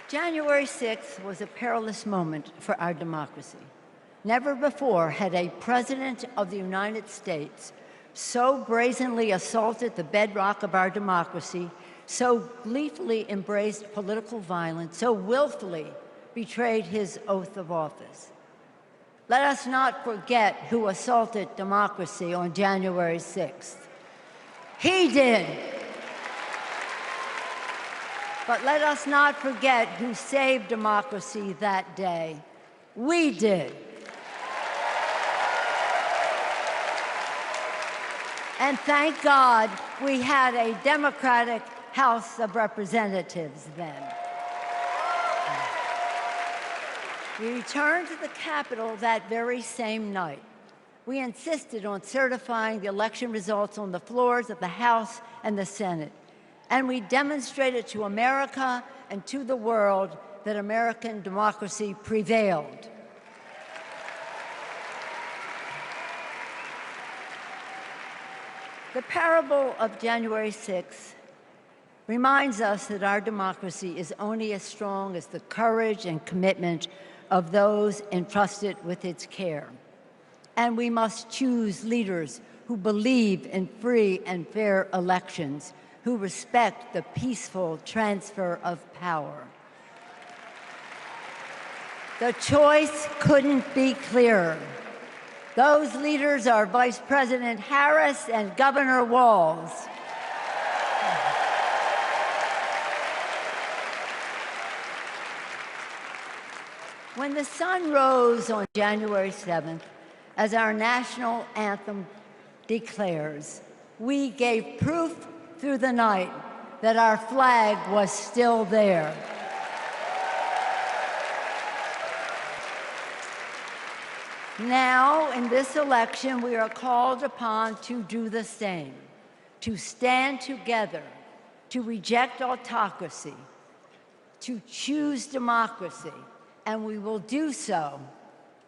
January 6th was a perilous moment for our democracy. Never before had a president of the United States so brazenly assaulted the bedrock of our democracy, so gleefully embraced political violence, so willfully betrayed his oath of office. Let us not forget who assaulted democracy on January 6th. He did. But let us not forget who saved democracy that day. We did. And thank God we had a Democratic House of Representatives then. We returned to the Capitol that very same night. We insisted on certifying the election results on the floors of the House and the Senate. And we demonstrated to America and to the world that American democracy prevailed. The parable of January 6th reminds us that our democracy is only as strong as the courage and commitment of those entrusted with its care. And we must choose leaders who believe in free and fair elections, who respect the peaceful transfer of power. The choice couldn't be clearer. Those leaders are Vice President Harris and Governor Walz. When the sun rose on January 7th, as our national anthem declares, we gave proof through the night that our flag was still there. Now, in this election, we are called upon to do the same, to stand together, to reject autocracy, to choose democracy, and we will do so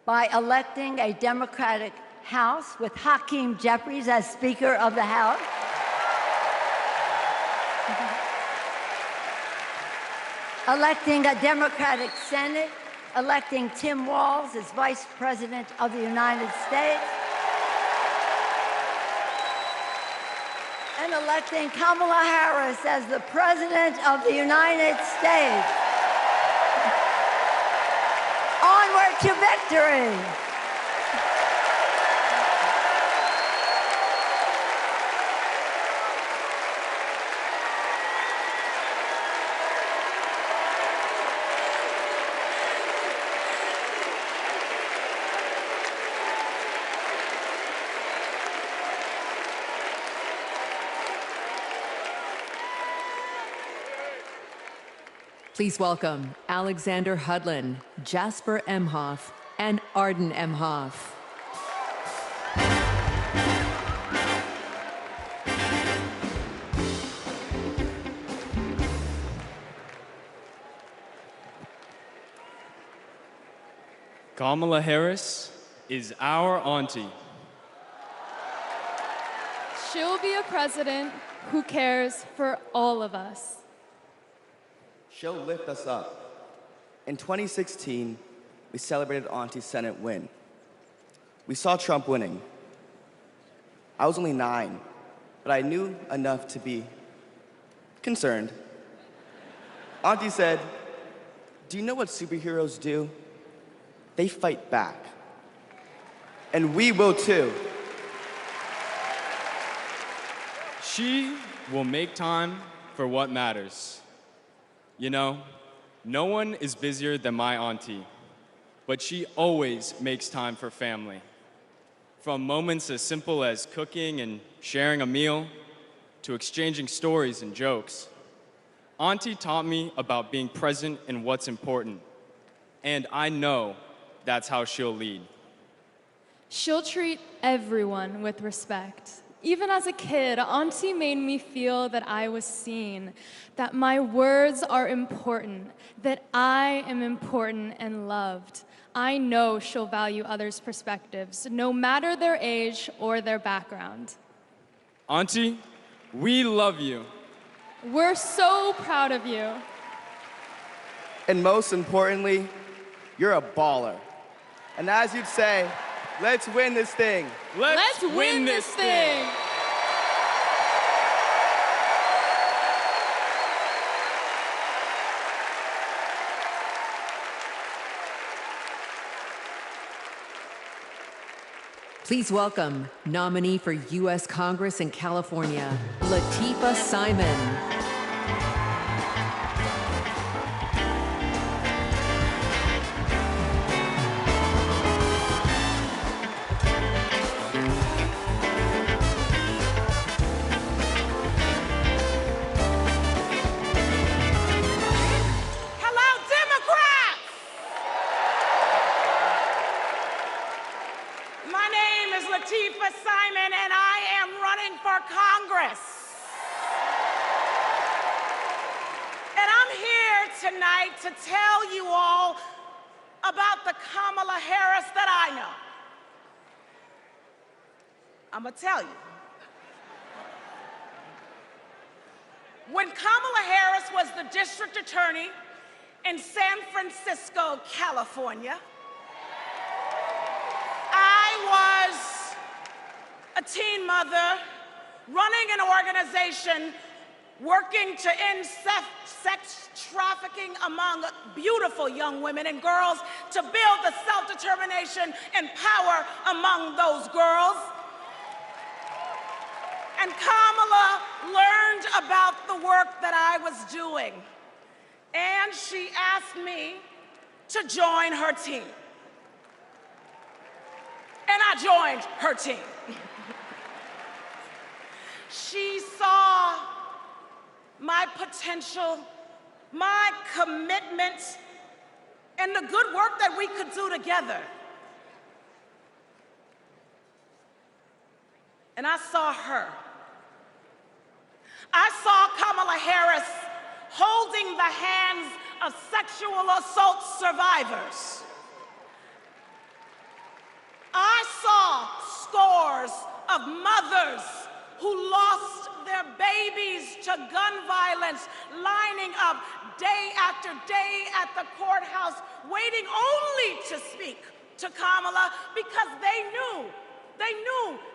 by electing a Democratic House with Hakeem Jeffries as Speaker of the House, electing a Democratic Senate, electing Tim Walz as Vice President of the United States, and electing Kamala Harris as the President of the United States. Onward to victory! Please welcome Alexander Hudlin, Jasper Emhoff, and Arden Emhoff. Kamala Harris is our auntie. She'll be a president who cares for all of us. She'll lift us up. In 2016, we celebrated Auntie's Senate win. We saw Trump winning. I was only 9, but I knew enough to be concerned. Auntie said, "Do you know what superheroes do? They fight back. And we will too." She will make time for what matters. You know, no one is busier than my auntie. but she always makes time for family. From moments as simple as cooking and sharing a meal, to exchanging stories and jokes. Auntie taught me about being present in what's important, and I know that's how she'll lead. She'll treat everyone with respect. Even as a kid, Auntie made me feel that I was seen, that my words are important, that I am important and loved. I know she'll value others' perspectives, no matter their age or their background. Auntie, we love you. We're so proud of you. And most importantly, you're a baller. And as you'd say, let's win this thing. Let's win this thing. Please welcome nominee for U.S. Congress in California, Latifa Simon. Latifa Simon, and I am running for Congress. And I'm here tonight to tell you all about the Kamala Harris that I know. I'm gonna tell you. When Kamala Harris was the district attorney in San Francisco, California, I was a teen mother running an organization working to end sex trafficking among beautiful young women and girls, to build the self-determination and power among those girls. And Kamala learned about the work that I was doing, and she asked me to join her team. And I joined her team. She saw my potential, my commitment, and the good work that we could do together. And I saw her. I saw Kamala Harris holding the hands of sexual assault survivors. I saw scores of mothers who lost their babies to gun violence, lining up day after day at the courthouse, waiting only to speak to Kamala because they knew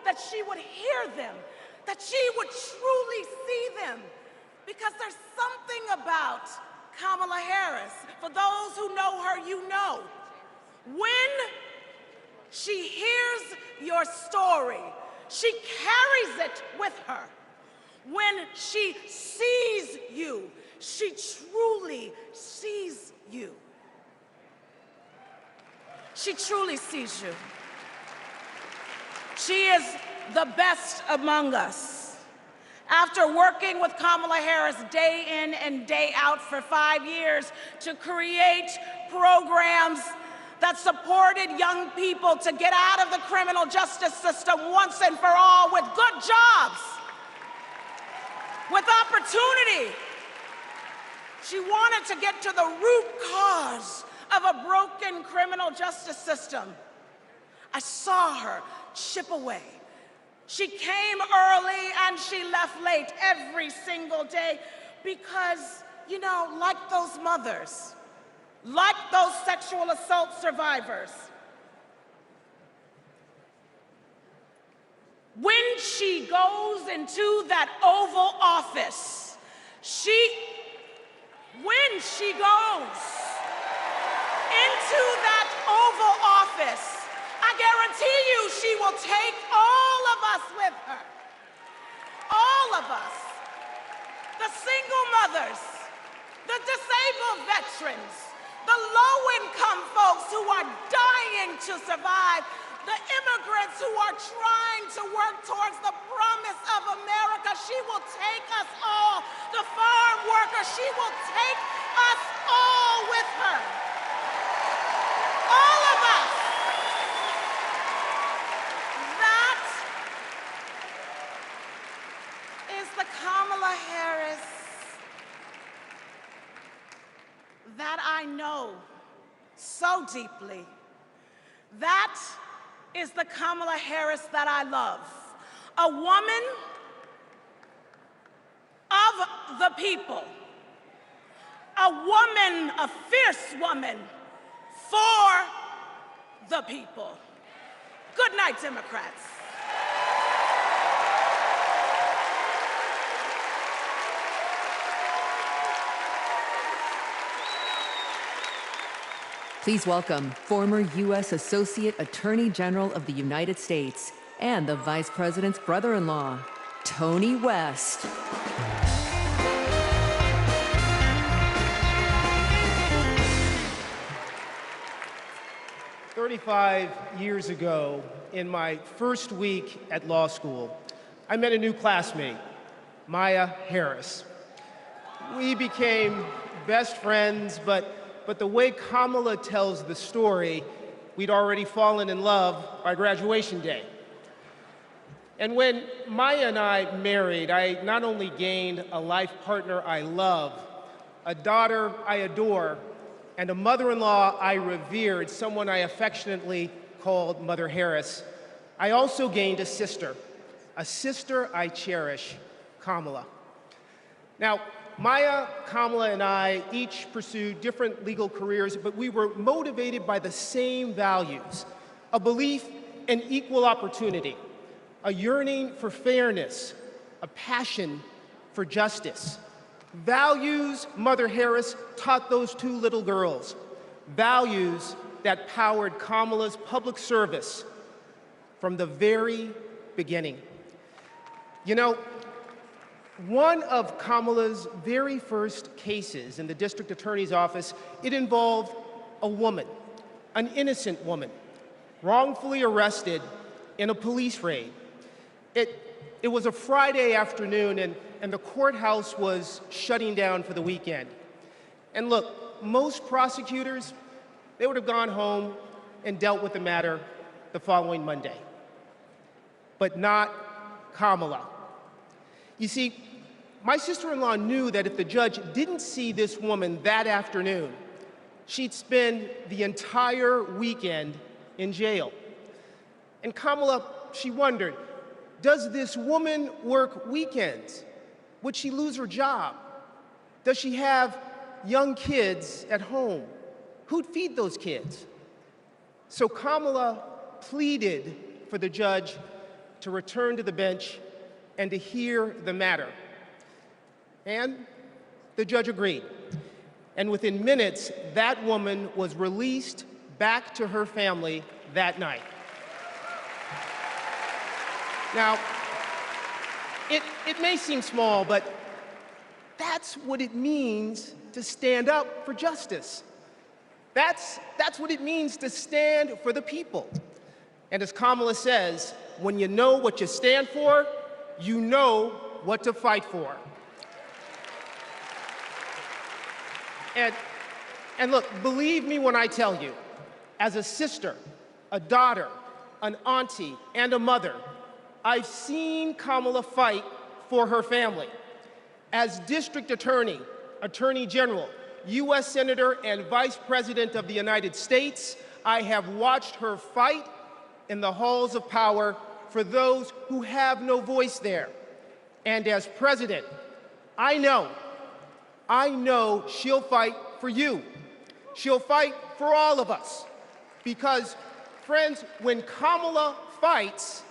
that she would hear them, that she would truly see them, because there's something about Kamala Harris. For those who know her, you know. When she hears your story, she carries it with her. When she sees you, she truly sees you. She truly sees you. She is the best among us. After working with Kamala Harris day in and day out for 5 years to create programs that supported young people to get out of the criminal justice system once and for all, with good jobs, with opportunity. She wanted to get to the root cause of a broken criminal justice system. I saw her chip away. She came early and she left late every single day because, you know, like those mothers, like those sexual assault survivors, when she goes into that Oval Office, when she goes into that Oval Office, I guarantee you she will take all of us with her. All of us. The single mothers, the disabled veterans, the low-income folks who are dying to survive, the immigrants who are trying to work towards the promise of America. She will take us all. The farm workers, she will take us all with her. All of us. That is the Kamala Harris that I know so deeply. That is the Kamala Harris that I love. A woman of the people. A woman, a fierce woman for the people. Good night, Democrats. Please welcome former U.S. Associate Attorney General of the United States and the Vice President's brother-in-law, Tony West. "35 years ago, in my first week at law school, I met a new classmate, Maya Harris. We became best friends, but the way Kamala tells the story, we'd already fallen in love by graduation day. And when Maya and I married, I not only gained a life partner I love, a daughter I adore, and a mother-in-law I revered, someone I affectionately called Mother Harris, I also gained a sister I cherish, Kamala. Now, Maya, Kamala, and I each pursued different legal careers, but we were motivated by the same values: a belief in equal opportunity, a yearning for fairness, a passion for justice. Values Mother Harris taught those two little girls, values that powered Kamala's public service from the very beginning. You know, one of Kamala's very first cases in the district attorney's office, it involved a woman, an innocent woman, wrongfully arrested in a police raid. It was a Friday afternoon, and the courthouse was shutting down for the weekend. And look, most prosecutors, they would have gone home and dealt with the matter the following Monday. But not Kamala. You see, my sister-in-law knew that if the judge didn't see this woman that afternoon, she'd spend the entire weekend in jail. And Kamala, she wondered, does this woman work weekends? Would she lose her job? Does she have young kids at home? Who'd feed those kids? So Kamala pleaded for the judge to return to the bench and to hear the matter. And the judge agreed. And within minutes, that woman was released back to her family that night. Now, it may seem small, but that's what it means to stand up for justice. That's what it means to stand for the people. And as Kamala says, when you know what you stand for, you know what to fight for. And look, believe me when I tell you, as a sister, a daughter, an auntie, and a mother, I've seen Kamala fight for her family. As district attorney, attorney general, U.S. Senator, and Vice President of the United States, I have watched her fight in the halls of power for those who have no voice there. And as president, I know she'll fight for you. She'll fight for all of us. Because, friends, when Kamala fights,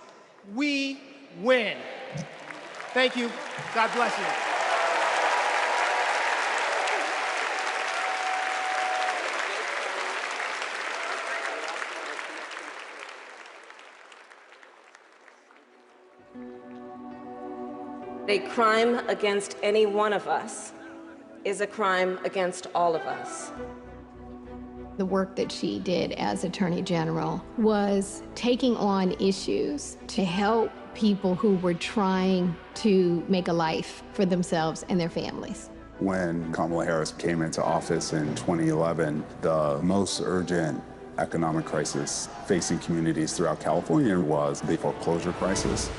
we win. Thank you. God bless you. A crime against any one of us is a crime against all of us. The work that she did as Attorney General was taking on issues to help people who were trying to make a life for themselves and their families. When Kamala Harris came into office in 2011, the most urgent economic crisis facing communities throughout California was the foreclosure crisis.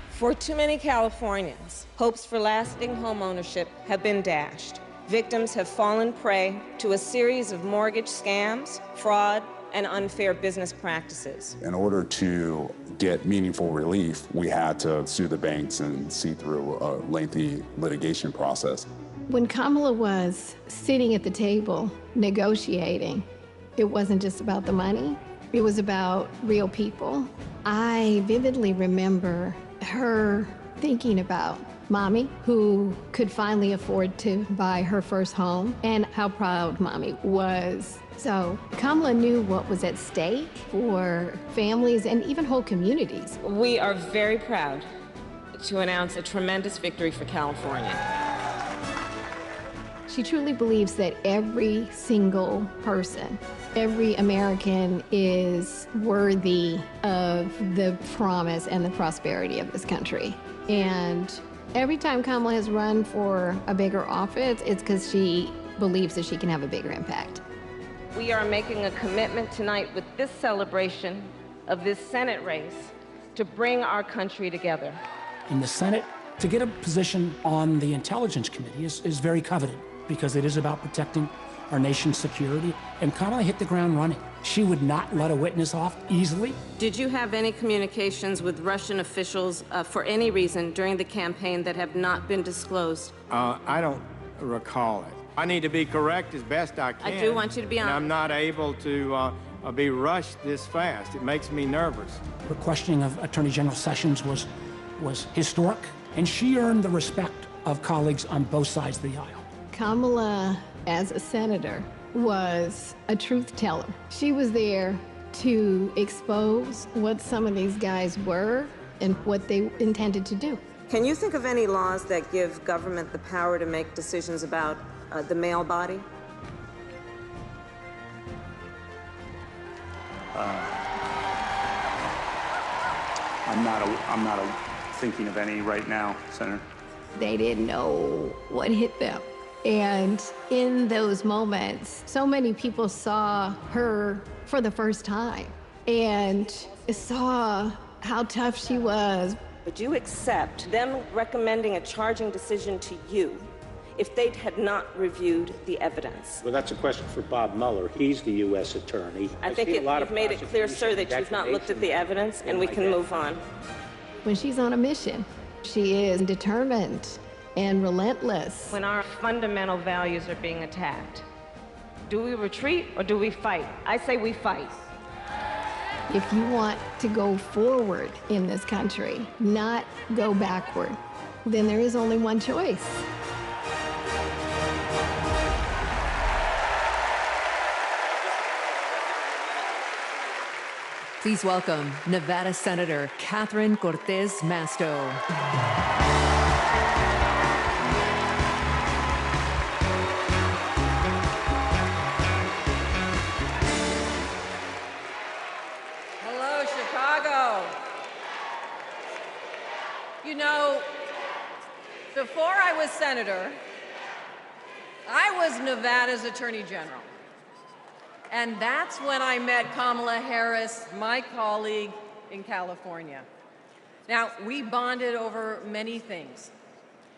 For too many Californians, hopes for lasting homeownership have been dashed. Victims have fallen prey to a series of mortgage scams, fraud, and unfair business practices. In order to get meaningful relief, we had to sue the banks and see through a lengthy litigation process. When Kamala was sitting at the table negotiating, it wasn't just about the money, it was about real people. I vividly remember her thinking about Mommy, who could finally afford to buy her first home, and how proud Mommy was. So Kamala knew what was at stake for families and even whole communities. We are very proud to announce a tremendous victory for California. She truly believes that every single person, every American is worthy of the promise and the prosperity of this country. And every time Kamala has run for a bigger office, it's because she believes that she can have a bigger impact. We are making a commitment tonight with this celebration of this Senate race to bring our country together. In the Senate, to get a position on the Intelligence Committee is very coveted, because it is about protecting our nation's security, and Kamala hit the ground running. She would not let a witness off easily. Did you have any communications with Russian officials for any reason during the campaign that have not been disclosed? I don't recall it. I need to be correct as best I can. I do want you to be honest. And I'm not able to be rushed this fast. It makes me nervous. Her questioning of Attorney General Sessions was historic, and she earned the respect of colleagues on both sides of the aisle. Kamala, as a senator, was a truth teller. She was there to expose what some of these guys were and what they intended to do. Can you think of any laws that give government the power to make decisions about the male body? I'm not thinking of any right now, Senator. They didn't know what hit them. And in those moments, so many people saw her for the first time and saw how tough she was. Would you accept them recommending a charging decision to you if they had not reviewed the evidence? Well, that's a question for Bob Mueller. He's the U.S. attorney. I think you've made it clear, sir, that you've not looked at the evidence, and we can move on. When she's on a mission, she is determined and relentless. When our fundamental values are being attacked, do we retreat or do we fight? I say we fight. If you want to go forward in this country, not go backward, then there is only one choice. Please welcome Nevada Senator Catherine Cortez Masto. Hello, Chicago. You know, before I was senator, I was Nevada's Attorney General. And that's when I met Kamala Harris, my colleague in California. Now, we bonded over many things.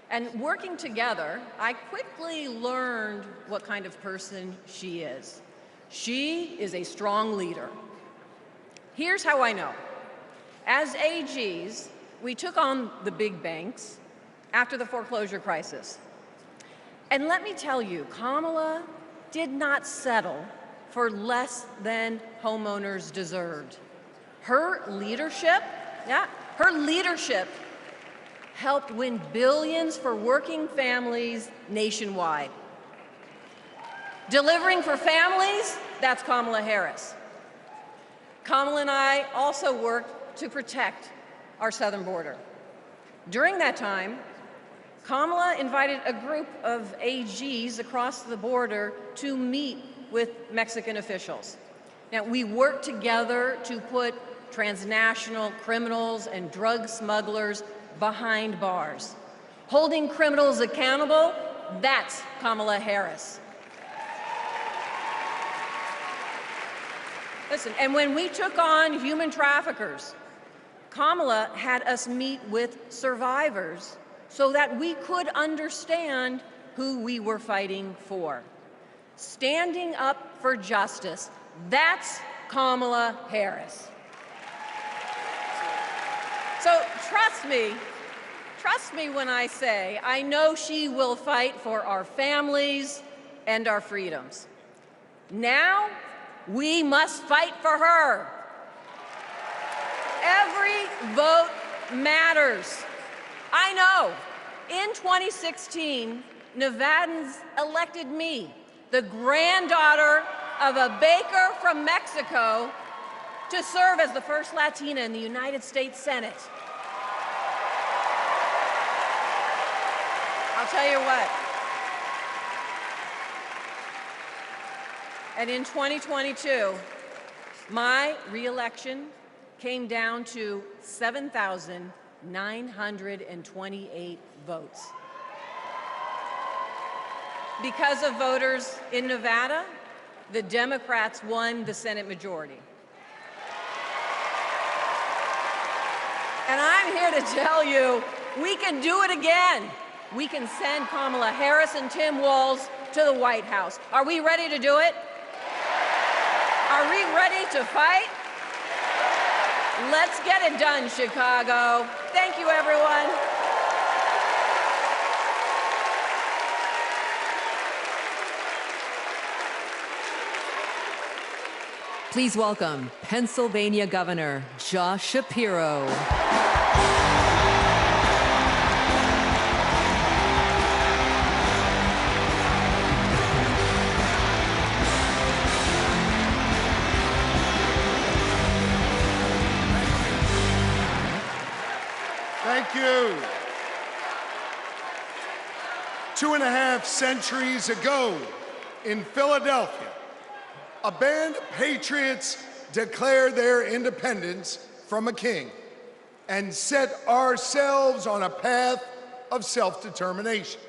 And working together, I quickly learned what kind of person she is. She is a strong leader. Here's how I know. As AGs, we took on the big banks after the foreclosure crisis. And let me tell you, Kamala did not settle for less than homeowners deserved. Her leadership helped win billions for working families nationwide. Delivering for families, that's Kamala Harris. Kamala and I also worked to protect our southern border. During that time, Kamala invited a group of AGs across the border to meet with Mexican officials. Now, we worked together to put transnational criminals and drug smugglers behind bars. Holding criminals accountable, that's Kamala Harris. Listen, and when we took on human traffickers, Kamala had us meet with survivors so that we could understand who we were fighting for. Standing up for justice, that's Kamala Harris. So trust me when I say I know she will fight for our families and our freedoms. Now, we must fight for her. Every vote matters. I know, in 2016, Nevadans elected me, the granddaughter of a baker from Mexico, to serve as the first Latina in the United States Senate. I'll tell you what. And in 2022, my re-election came down to 7,928 votes. Because of voters in Nevada, the Democrats won the Senate majority. And I'm here to tell you, we can do it again. We can send Kamala Harris and Tim Walz to the White House. Are we ready to do it? Are we ready to fight? Let's get it done, Chicago. Thank you, everyone. Please welcome Pennsylvania Governor Josh Shapiro. Thank you. 2.5 centuries ago in Philadelphia, a band of patriots declared their independence from a king and set ourselves on a path of self-determination.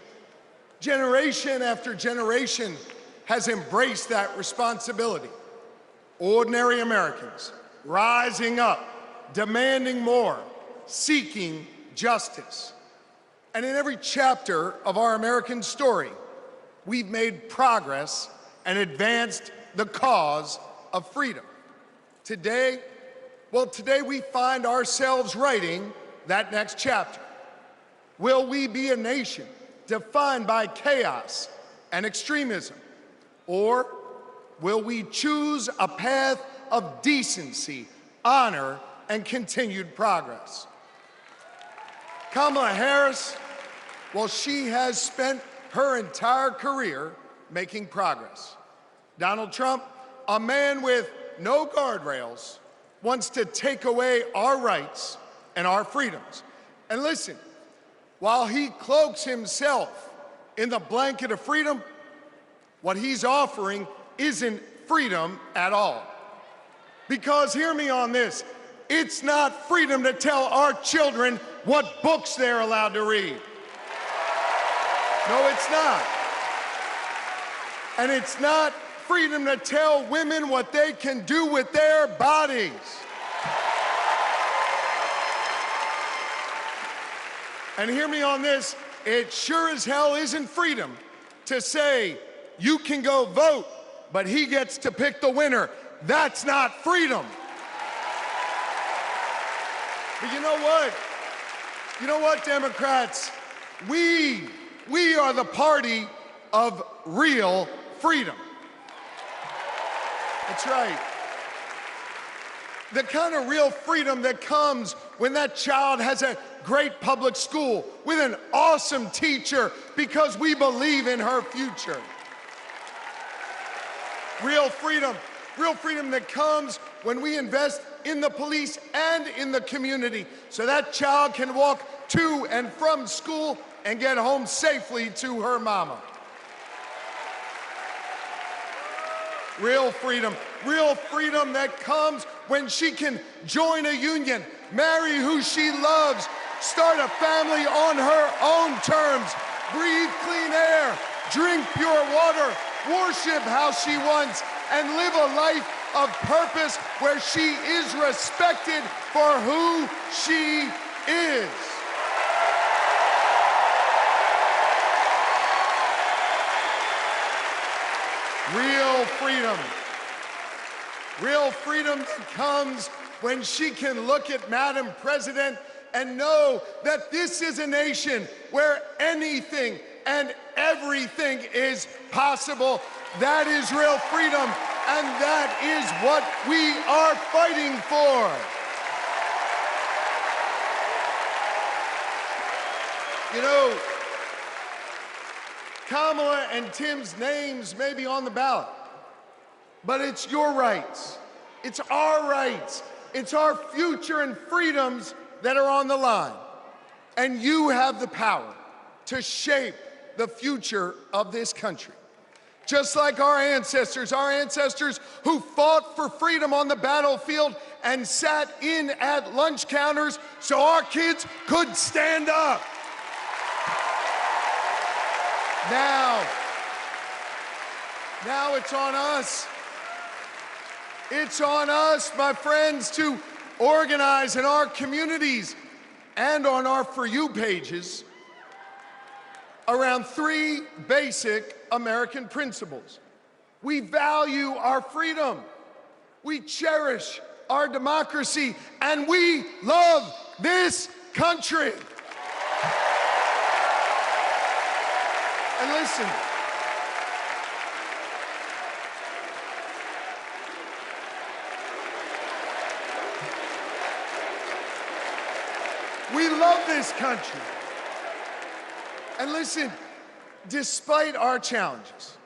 Generation after generation has embraced that responsibility. Ordinary Americans rising up, demanding more, seeking justice. And in every chapter of our American story, we've made progress and advanced the cause of freedom. Today we find ourselves writing that next chapter. Will we be a nation defined by chaos and extremism? Or will we choose a path of decency, honor, and continued progress? Kamala Harris, well, she has spent her entire career making progress. Donald Trump, a man with no guardrails, wants to take away our rights and our freedoms. And listen, while he cloaks himself in the blanket of freedom, what he's offering isn't freedom at all. Because hear me on this, it's not freedom to tell our children what books they're allowed to read. No, it's not. And it's not freedom to tell women what they can do with their bodies. And hear me on this, it sure as hell isn't freedom to say, you can go vote, but he gets to pick the winner. That's not freedom. But you know what? You know what, Democrats? We are the party of real freedom. That's right. The kind of real freedom that comes when that child has a great public school with an awesome teacher because we believe in her future. Real freedom that comes when we invest in the police and in the community so that child can walk to and from school and get home safely to her mama. real freedom. Real freedom that comes when she can join a union, marry who she loves, start a family on her own terms, breathe clean air, drink pure water, worship how she wants, and live a life of purpose where she is respected for who she is. Real freedom. Real freedom comes when she can look at Madam President and know that this is a nation where anything and everything is possible. That is real freedom, and that is what we are fighting for. You know, Kamala and Tim's names may be on the ballot, but it's your rights. It's our rights. It's our future and freedoms that are on the line. And you have the power to shape the future of this country. Just like our ancestors who fought for freedom on the battlefield and sat in at lunch counters so our kids could stand up. Now it's on us. It's on us, my friends, to organize in our communities and on our For You pages around 3 basic American principles. We value our freedom, we cherish our democracy, and we love this country. And listen, we love this country. And listen, despite our challenges,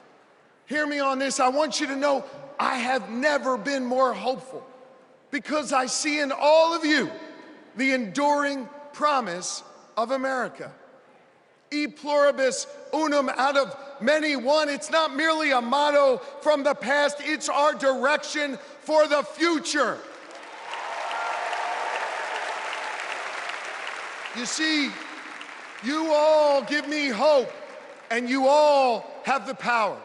hear me on this, I want you to know I have never been more hopeful because I see in all of you the enduring promise of America. E pluribus unum, out of many one. It's not merely a motto from the past, it's our direction for the future. You see, you all give me hope, and you all have the power.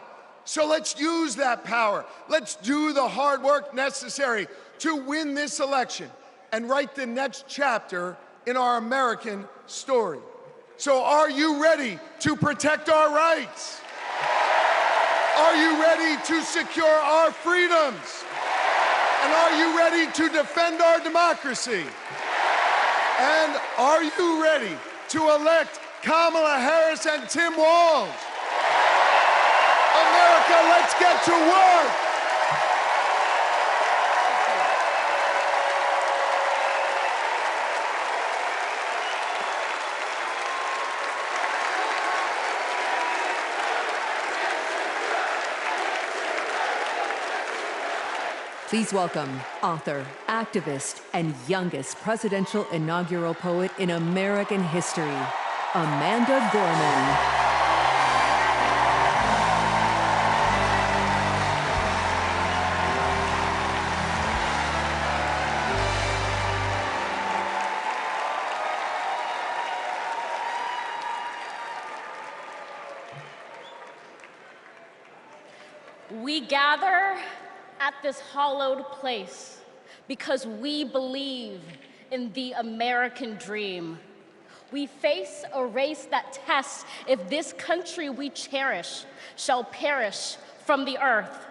So let's use that power. Let's do the hard work necessary to win this election and write the next chapter in our American story. So are you ready to protect our rights? Are you ready to secure our freedoms? And are you ready to defend our democracy? And are you ready to elect Kamala Harris and Tim Walz? America, let's get to work. Please welcome author, activist, and youngest presidential inaugural poet in American history, Amanda Gorman. We gather at this hallowed place because we believe in the American dream. We face a race that tests if this country we cherish shall perish from the earth,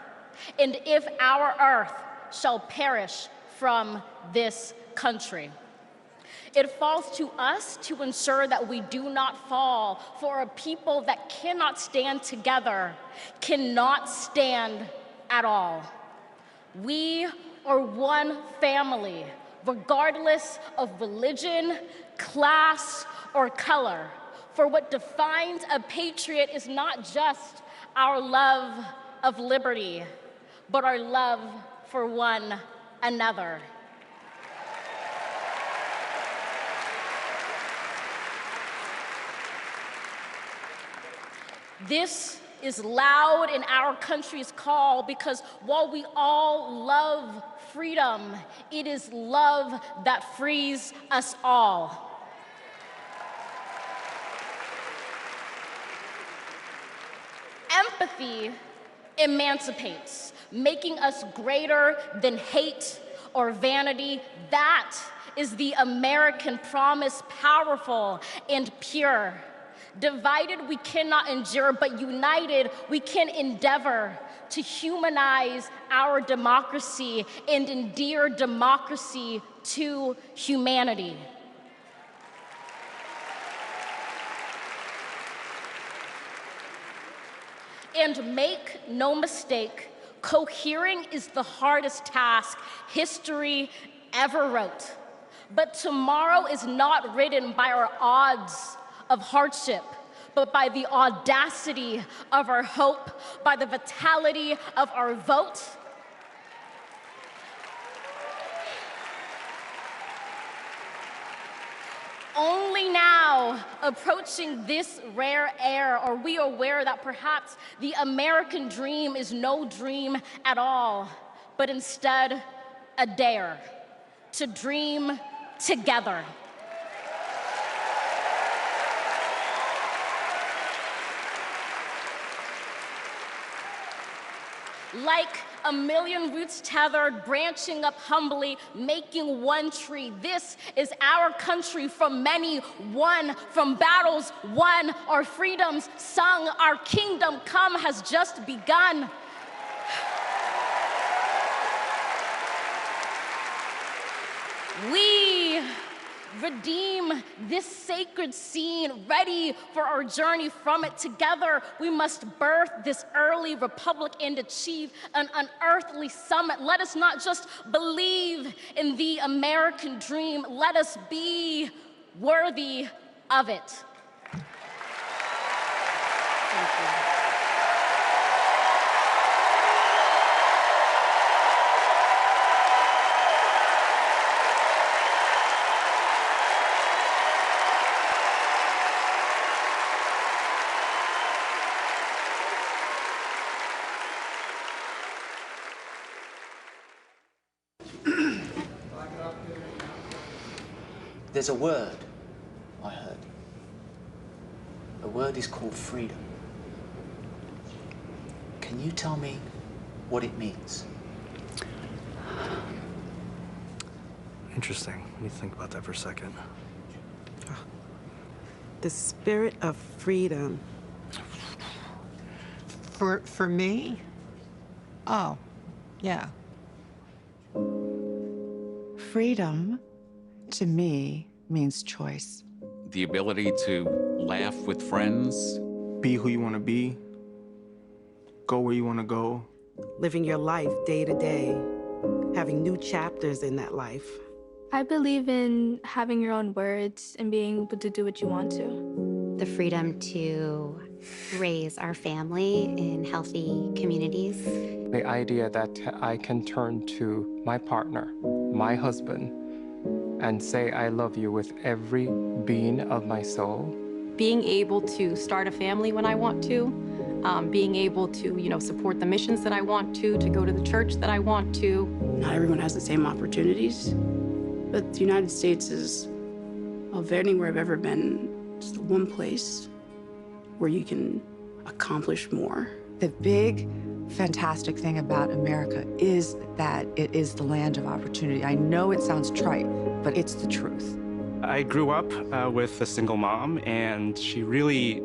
and if our earth shall perish from this country. It falls to us to ensure that we do not fall, for a people that cannot stand together cannot stand at all. We are one family, regardless of religion, class, or color. For what defines a patriot is not just our love of liberty, but our love for one another. This is loud in our country's call, because while we all love freedom, it is love that frees us all. Empathy emancipates, making us greater than hate or vanity. That is the American promise, powerful and pure. Divided, we cannot endure, but united, we can endeavor to humanize our democracy and endear democracy to humanity. And make no mistake, cohering is the hardest task history ever wrote. But tomorrow is not written by our odds of hardship, but by the audacity of our hope, by the vitality of our vote. Only now, approaching this rare air, are we aware that perhaps the American dream is no dream at all, but instead a dare to dream together. Like a million roots tethered, branching up humbly, making one tree. This is our country, from many won, from battles won, our freedoms sung, our kingdom come has just begun. We redeem this sacred scene, ready for our journey from it. Together, we must birth this early republic and achieve an unearthly summit. Let us not just believe in the American dream, let us be worthy of it. Thank you. There's a word I heard. The word is called freedom. Can you tell me what it means? Interesting. Let me think about that for a second. The spirit of freedom. For me? Oh, yeah. Freedom, to me, means choice. The ability to laugh with friends. Be who you want to be. Go where you want to go. Living your life day to day. Having new chapters in that life. I believe in having your own words and being able to do what you want to. The freedom to raise our family in healthy communities. The idea that I can turn to my partner, my husband, and say I love you with every being of my soul. Being able to start a family when I want to, being able to, support the missions that I want to go to the church that I want to. Not everyone has the same opportunities, but the United States is, of anywhere I've ever been, it's the one place where you can accomplish more. The big, fantastic thing about America is that it is the land of opportunity. I know it sounds trite, but it's the truth. I grew up with a single mom, and she really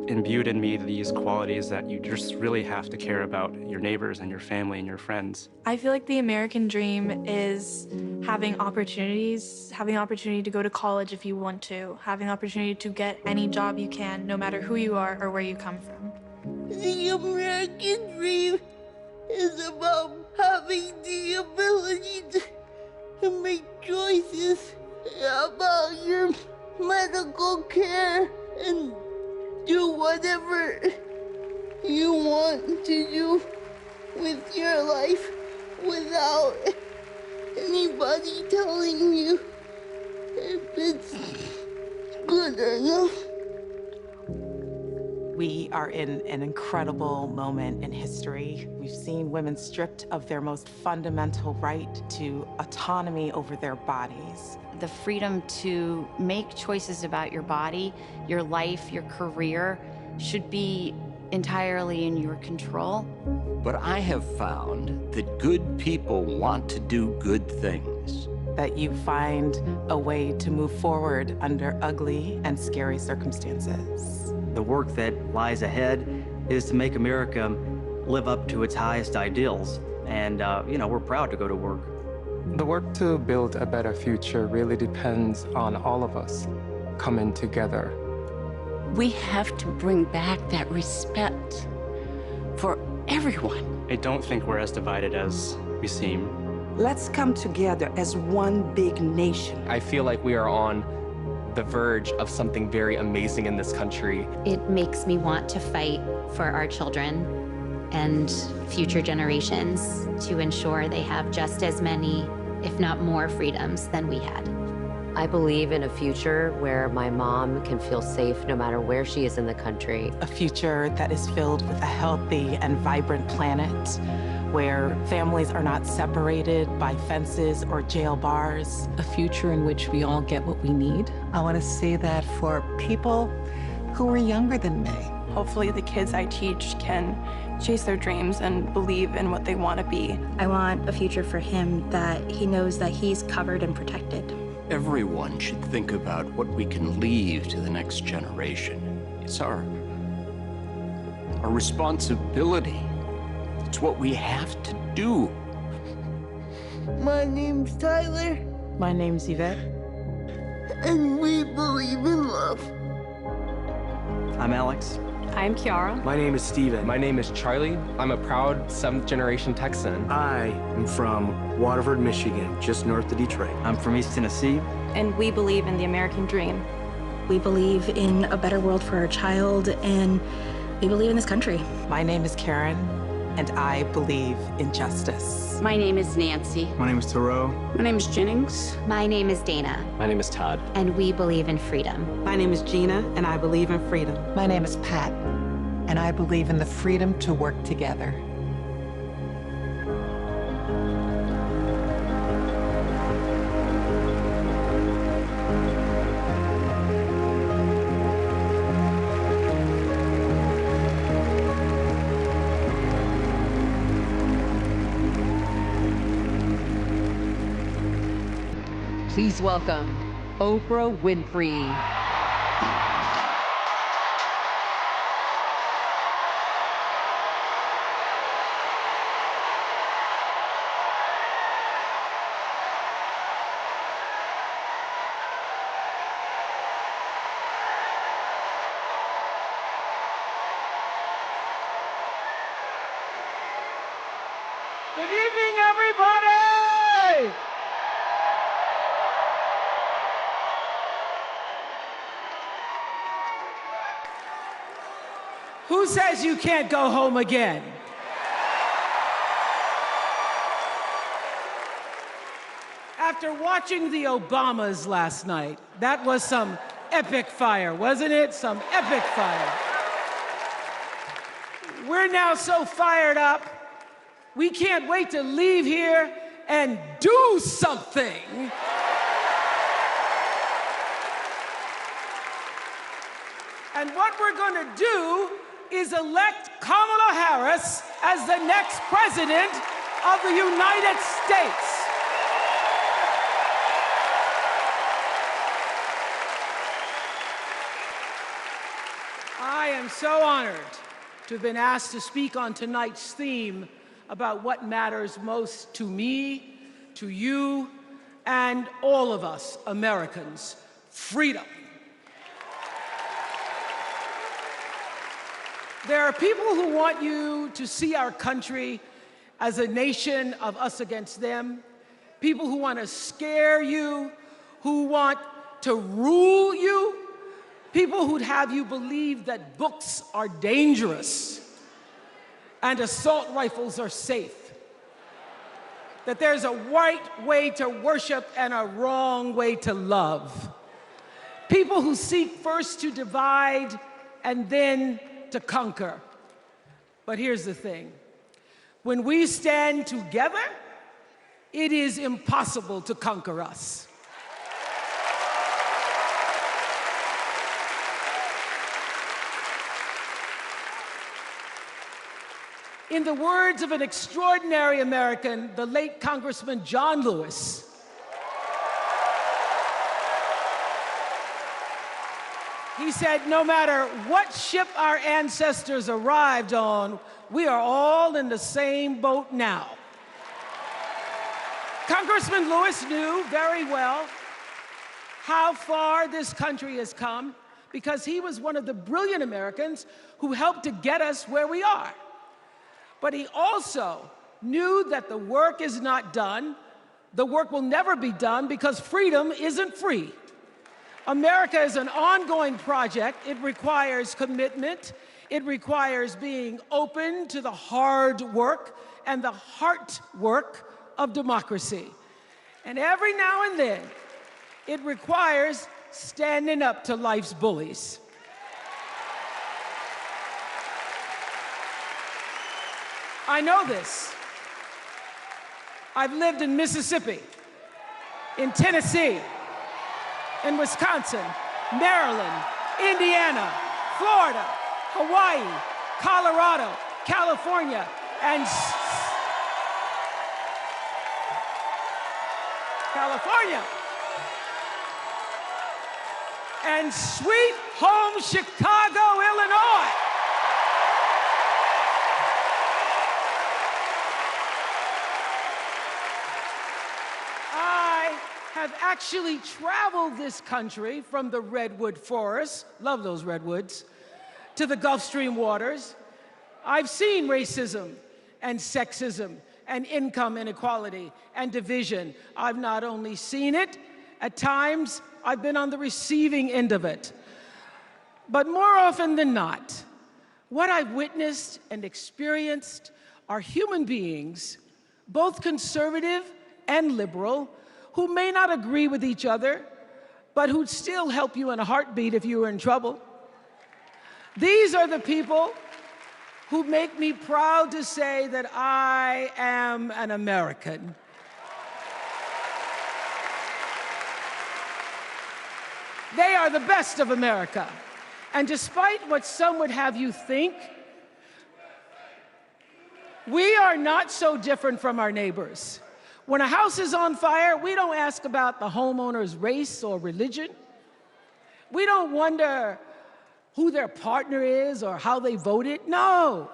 imbued in me these qualities that you just really have to care about your neighbors and your family and your friends. I feel like the American dream is having opportunities, having opportunity to go to college if you want to, having opportunity to get any job you can, no matter who you are or where you come from. The American dream is about having the ability to make choices about your medical care and do whatever you want to do with your life without anybody telling you if it's good or not. We are in an incredible moment in history. We've seen women stripped of their most fundamental right to autonomy over their bodies. The freedom to make choices about your body, your life, your career should be entirely in your control. But I have found that good people want to do good things. That you find a way to move forward under ugly and scary circumstances. The work that lies ahead is to make America live up to its highest ideals. And, we're proud to go to work. The work to build a better future really depends on all of us coming together. We have to bring back that respect for everyone. I don't think we're as divided as we seem. Let's come together as one big nation. I feel like we are on the verge of something very amazing in this country. It makes me want to fight for our children and future generations to ensure they have just as many, if not more, freedoms than we had. I believe in a future where my mom can feel safe no matter where she is in the country. A future that is filled with a healthy and vibrant planet, where families are not separated by fences or jail bars. A future in which we all get what we need. I want to see that for people who are younger than me. Hopefully the kids I teach can chase their dreams and believe in what they want to be. I want a future for him that he knows that he's covered and protected. Everyone should think about what we can leave to the next generation. It's our responsibility. It's what we have to do. My name's Tyler. My name's Yvette. And we believe in love. I'm Alex. I'm Kiara. My name is Steven. My name is Charlie. I'm a proud 7th-generation Texan. I am from Waterford, Michigan, just north of Detroit. I'm from East Tennessee. And we believe in the American dream. We believe in a better world for our child, and we believe in this country. My name is Karen, and I believe in justice. My name is Nancy. My name is Thoreau. My name is Jennings. My name is Dana. My name is Todd. And we believe in freedom. My name is Gina, and I believe in freedom. My name is Pat, and I believe in the freedom to work together. Please welcome Oprah Winfrey. Good evening, everybody! Who says you can't go home again? After watching the Obamas last night, that was some epic fire, wasn't it? Some epic fire. We're now so fired up, we can't wait to leave here and do something. And what we're going to do is elect Kamala Harris as the next president of the United States. I am so honored to have been asked to speak on tonight's theme about what matters most to me, to you, and all of us Americans: freedom. There are people who want you to see our country as a nation of us against them, people who want to scare you, who want to rule you, people who'd have you believe that books are dangerous and assault rifles are safe, that there's a right way to worship and a wrong way to love, people who seek first to divide and then to conquer. But here's the thing. When we stand together, it is impossible to conquer us. In the words of an extraordinary American, the late Congressman John Lewis, he said, no matter what ship our ancestors arrived on, we are all in the same boat now. Congressman Lewis knew very well how far this country has come because he was one of the brilliant Americans who helped to get us where we are. But he also knew that the work is not done. The work will never be done because freedom isn't free. America is an ongoing project. It requires commitment. It requires being open to the hard work and the heart work of democracy. And every now and then, it requires standing up to life's bullies. I know this. I've lived in Mississippi, in Tennessee, in Wisconsin, Maryland, Indiana, Florida, Hawaii, Colorado, California, and and sweet home Chicago, Illinois. Have actually traveled this country from the redwood forests, love those redwoods, to the Gulf Stream waters. I've seen racism and sexism and income inequality and division. I've not only seen it, at times I've been on the receiving end of it. But more often than not, what I've witnessed and experienced are human beings, both conservative and liberal, who may not agree with each other, but who'd still help you in a heartbeat if you were in trouble. These are the people who make me proud to say that I am an American. They are the best of America. And despite what some would have you think, we are not so different from our neighbors. When a house is on fire, we don't ask about the homeowner's race or religion. We don't wonder who their partner is or how they voted. No.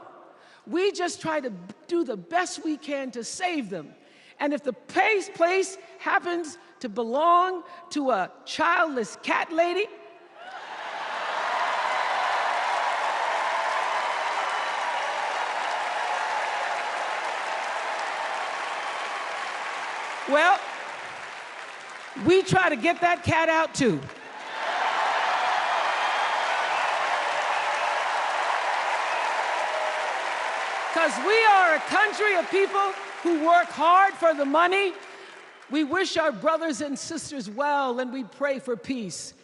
We just try to do the best we can to save them. And if the place happens to belong to a childless cat lady, well, we try to get that cat out too. Because we are a country of people who work hard for the money. We wish our brothers and sisters well, and we pray for peace.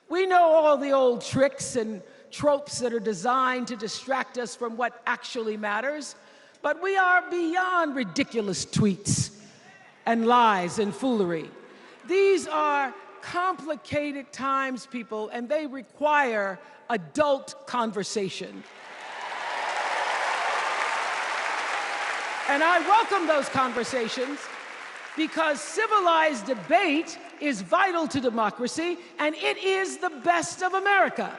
We know all the old tricks and tropes that are designed to distract us from what actually matters, but we are beyond ridiculous tweets and lies and foolery. These are complicated times, people, and they require adult conversation. And I welcome those conversations because civilized debate is vital to democracy, and it is the best of America.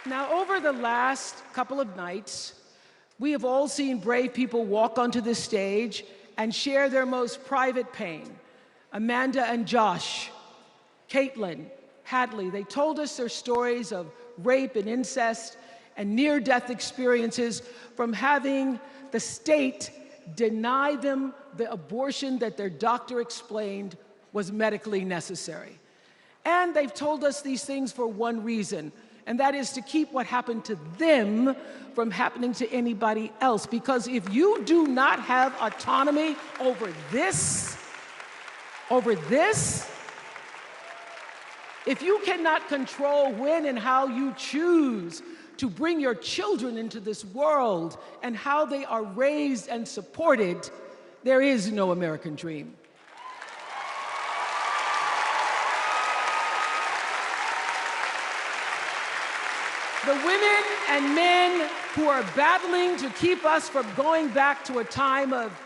Now, over the last couple of nights, we have all seen brave people walk onto this stage and share their most private pain. Amanda and Josh, Caitlin, Hadley, they told us their stories of rape and incest and near-death experiences from having the state deny them the abortion that their doctor explained was medically necessary. And they've told us these things for one reason, and that is to keep what happened to them from happening to anybody else. Because if you do not have autonomy over this, if you cannot control when and how you choose to bring your children into this world and how they are raised and supported, there is no American dream. The women and men who are battling to keep us from going back to a time of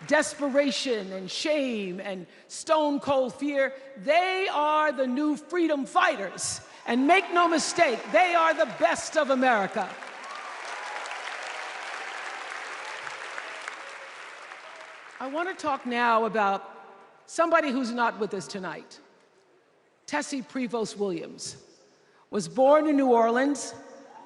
desperation and shame and stone cold fear, they are the new freedom fighters. And make no mistake, they are the best of America. I want to talk now about somebody who's not with us tonight. Tessie Prevost Williams was born in New Orleans,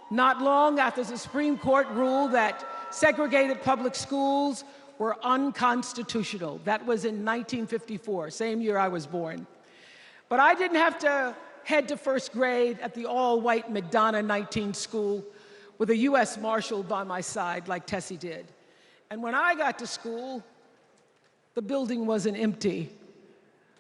not long after the Supreme Court ruled that segregated public schools were unconstitutional. That was in 1954, same year I was born. But I didn't have to head to first grade at the all-white McDonough 19 school with a U.S. Marshal by my side like Tessie did. And when I got to school, the building wasn't empty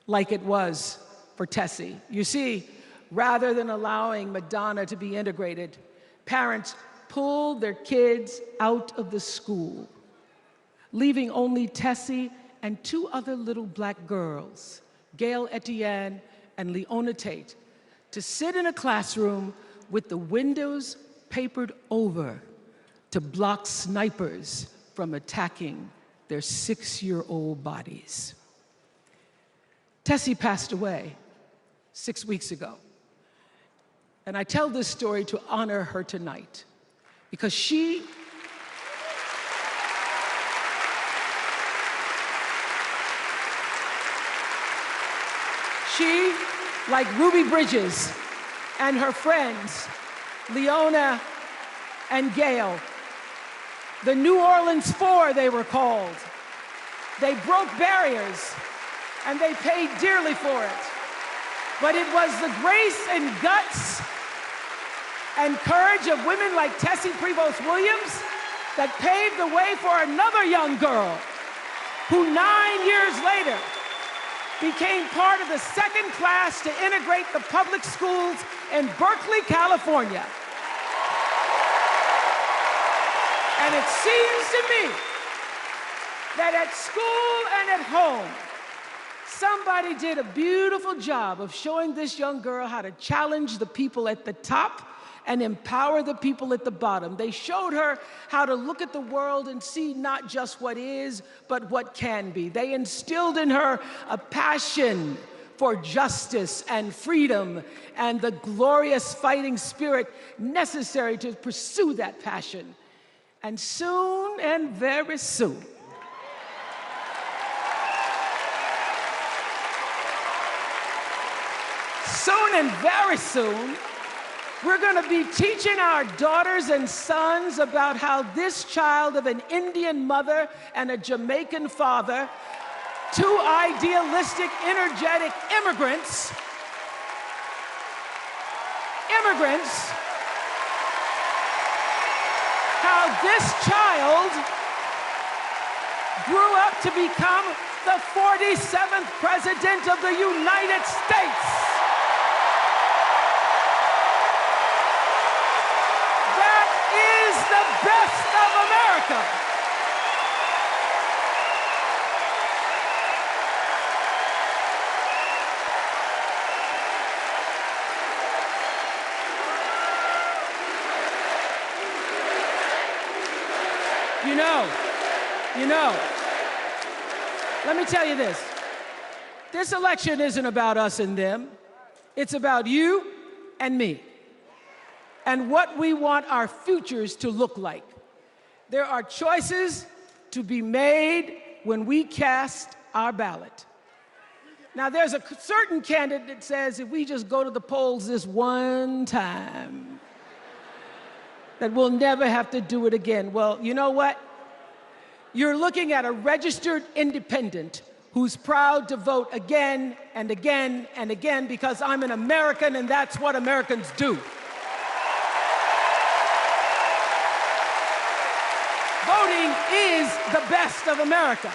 like it was for Tessie. You see, rather than allowing McDonough to be integrated, parents pulled their kids out of the school, leaving only Tessie and two other little black girls, Gail Etienne and Leona Tate, to sit in a classroom with the windows papered over to block snipers from attacking their 6-year-old bodies. Tessie passed away 6 weeks ago. And I tell this story to honor her tonight because she like Ruby Bridges and her friends, Leona and Gail, the New Orleans Four they were called. They broke barriers and they paid dearly for it. But it was the grace and guts and courage of women like Tessie Prevost Williams that paved the way for another young girl who 9 years later became part of the second class to integrate the public schools in Berkeley, California. And it seems to me that at school and at home, somebody did a beautiful job of showing this young girl how to challenge the people at the top and empower the people at the bottom. They showed her how to look at the world and see not just what is, but what can be. They instilled in her a passion for justice and freedom and the glorious fighting spirit necessary to pursue that passion. And soon, and very soon, very soon, we're going to be teaching our daughters and sons about how this child of an Indian mother and a Jamaican father, two idealistic, energetic immigrants, how this child grew up to become the 47th president of the United States. The best of America. You know, let me tell you this. This election isn't about us and them. It's about you and me, and what we want our futures to look like. There are choices to be made when we cast our ballot. Now, there's a certain candidate that says if we just go to the polls this one time, that we'll never have to do it again. Well, you know what? You're looking at a registered independent who's proud to vote again and again and again because I'm an American and that's what Americans do. Voting is the best of America.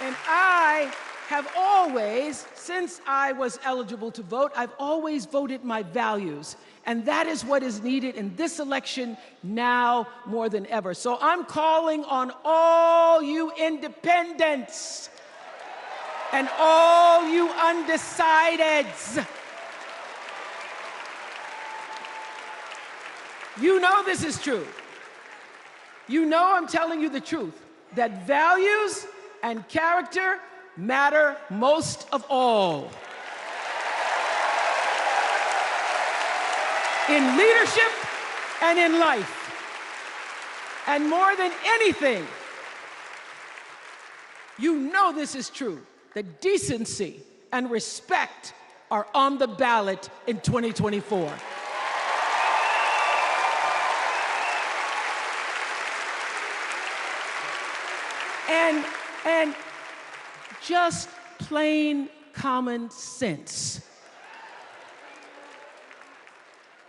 And I have always, since I was eligible to vote, I've always voted my values. And that is what is needed in this election now more than ever. So I'm calling on all you independents and all you undecideds. You know this is true. You know I'm telling you the truth, that values and character matter most of all. In leadership and in life. And more than anything, you know this is true, that decency and respect are on the ballot in 2024. And just plain common sense.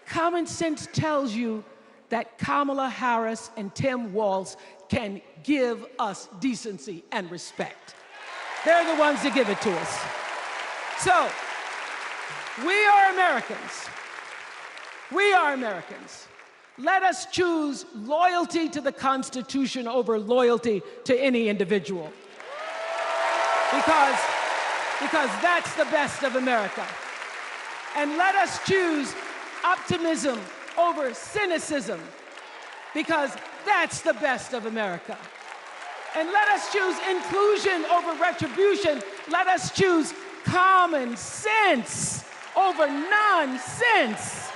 Common sense tells you that Kamala Harris and Tim Walz can give us decency and respect. They're the ones that give it to us. So, we are Americans. We are Americans. Let us choose loyalty to the Constitution over loyalty to any individual. Because that's the best of America. And let us choose optimism over cynicism, because that's the best of America. And let us choose inclusion over retribution. Let us choose common sense over nonsense.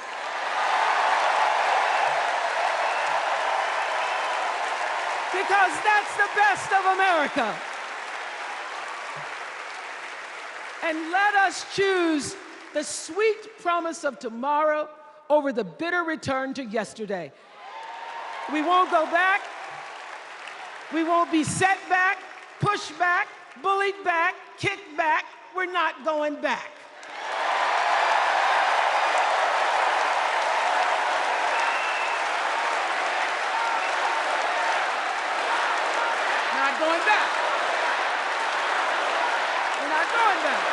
Because that's the best of America. And let us choose the sweet promise of tomorrow over the bitter return to yesterday. We won't go back. We won't be set back, pushed back, bullied back, kicked back. We're not going back. Not going back. We're not going back.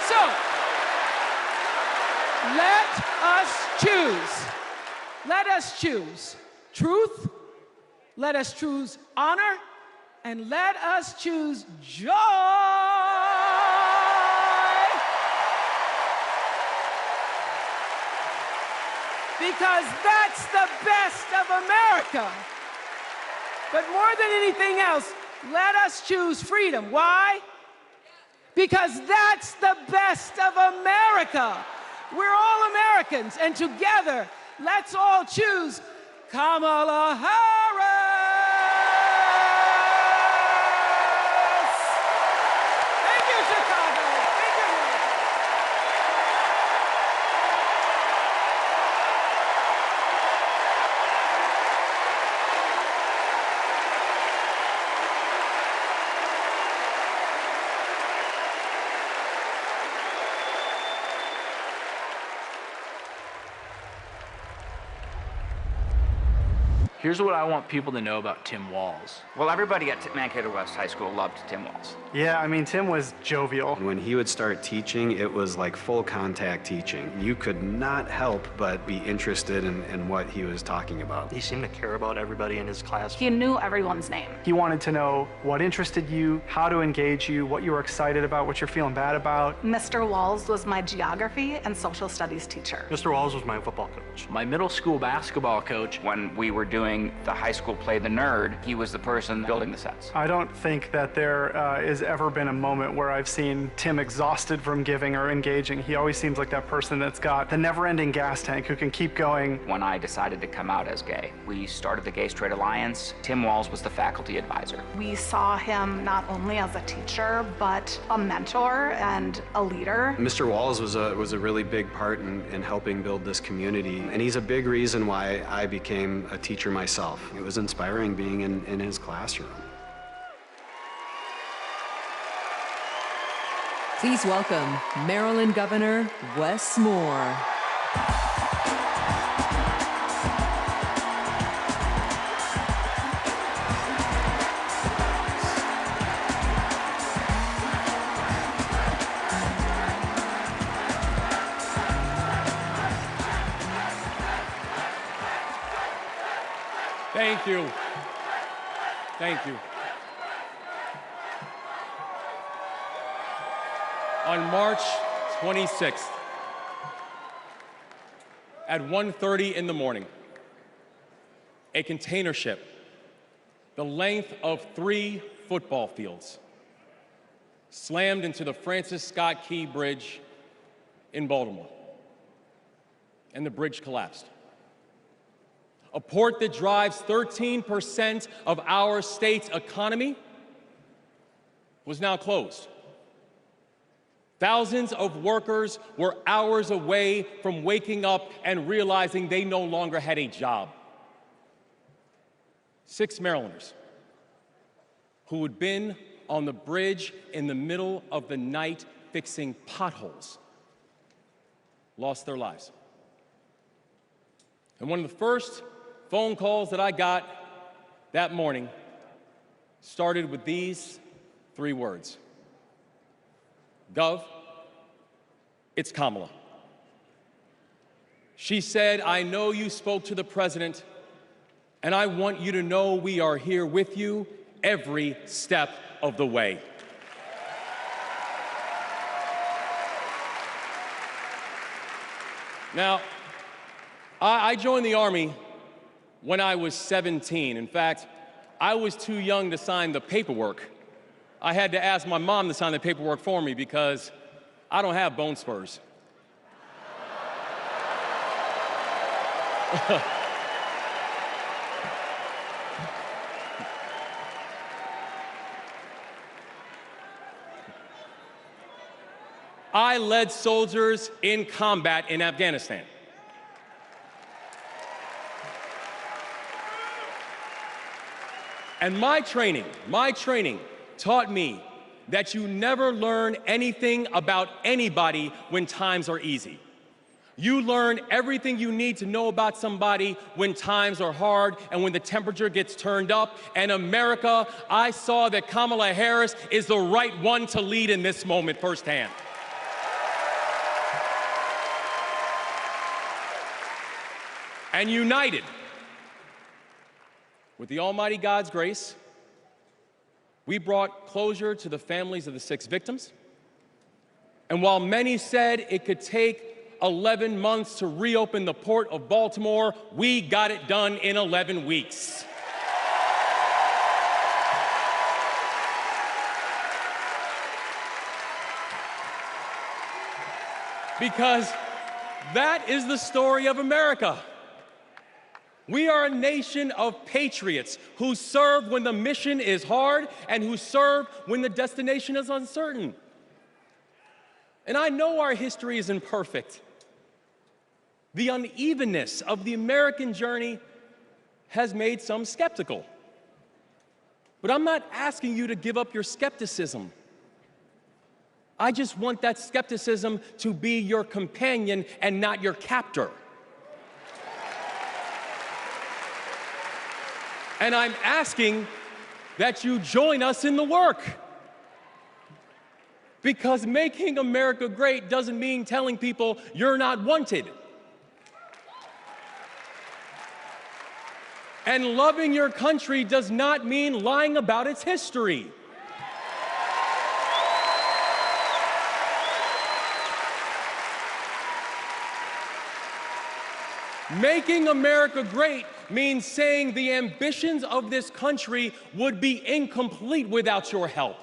So, let us choose. Let us choose truth. Let us choose honor. And let us choose joy. Because that's the best of America. But more than anything else, let us choose freedom. Why? Because that's the best of America. We're all Americans, and together, let's all choose Kamala Harris. Thank you, Chicago. Thank you, America. Here's what I want people to know about Tim Walz. Well, everybody at Mankato West High School loved Tim Walz. Yeah, I mean, Tim was jovial. When he would start teaching, it was like full contact teaching. You could not help but be interested in what he was talking about. He seemed to care about everybody in his class. He knew everyone's name. He wanted to know what interested you, how to engage you, what you were excited about, what you're feeling bad about. Mr. Walz was my geography and social studies teacher. Mr. Walz was my football coach. My middle school basketball coach, when we were doing the high school play The Nerd, he was the person building the sets. I don't think that there has ever been a moment where I've seen Tim exhausted from giving or engaging. He always seems like that person that's got the never-ending gas tank who can keep going. When I decided to come out as gay, we started the Gay Straight Alliance. Tim Walz was the faculty advisor. We saw him not only as a teacher, but a mentor and a leader. Mr. Walz was a really big part in helping build this community, and he's a big reason why I became a teacher myself. It was inspiring being in his classroom. Please welcome Maryland Governor Wes Moore. Thank you. Thank you. On March 26th, at 1:30 in the morning, a container ship the length of 3 football fields slammed into the Francis Scott Key Bridge in Baltimore, and the bridge collapsed. A port that drives 13% of our state's economy was now closed. Thousands of workers were hours away from waking up and realizing they no longer had a job. 6 Marylanders who had been on the bridge in the middle of the night fixing potholes lost their lives. And one of the first phone calls that I got that morning started with these 3 words. Gov, it's Kamala. She said, I know you spoke to the president, and I want you to know we are here with you every step of the way. Now, I joined the Army when I was 17. In fact, I was too young to sign the paperwork. I had to ask my mom to sign the paperwork for me because I don't have bone spurs. I led soldiers in combat in Afghanistan. And my training taught me that you never learn anything about anybody when times are easy. You learn everything you need to know about somebody when times are hard and when the temperature gets turned up. And America, I saw that Kamala Harris is the right one to lead in this moment firsthand. And united with the Almighty God's grace, we brought closure to the families of the 6 victims. And while many said it could take 11 months to reopen the port of Baltimore, we got it done in 11 weeks. Because that is the story of America. We are a nation of patriots who serve when the mission is hard and who serve when the destination is uncertain. And I know our history is imperfect. The unevenness of the American journey has made some skeptical. But I'm not asking you to give up your skepticism. I just want that skepticism to be your companion and not your captor. And I'm asking that you join us in the work. Because making America great doesn't mean telling people you're not wanted. And loving your country does not mean lying about its history. Making America great means saying the ambitions of this country would be incomplete without your help.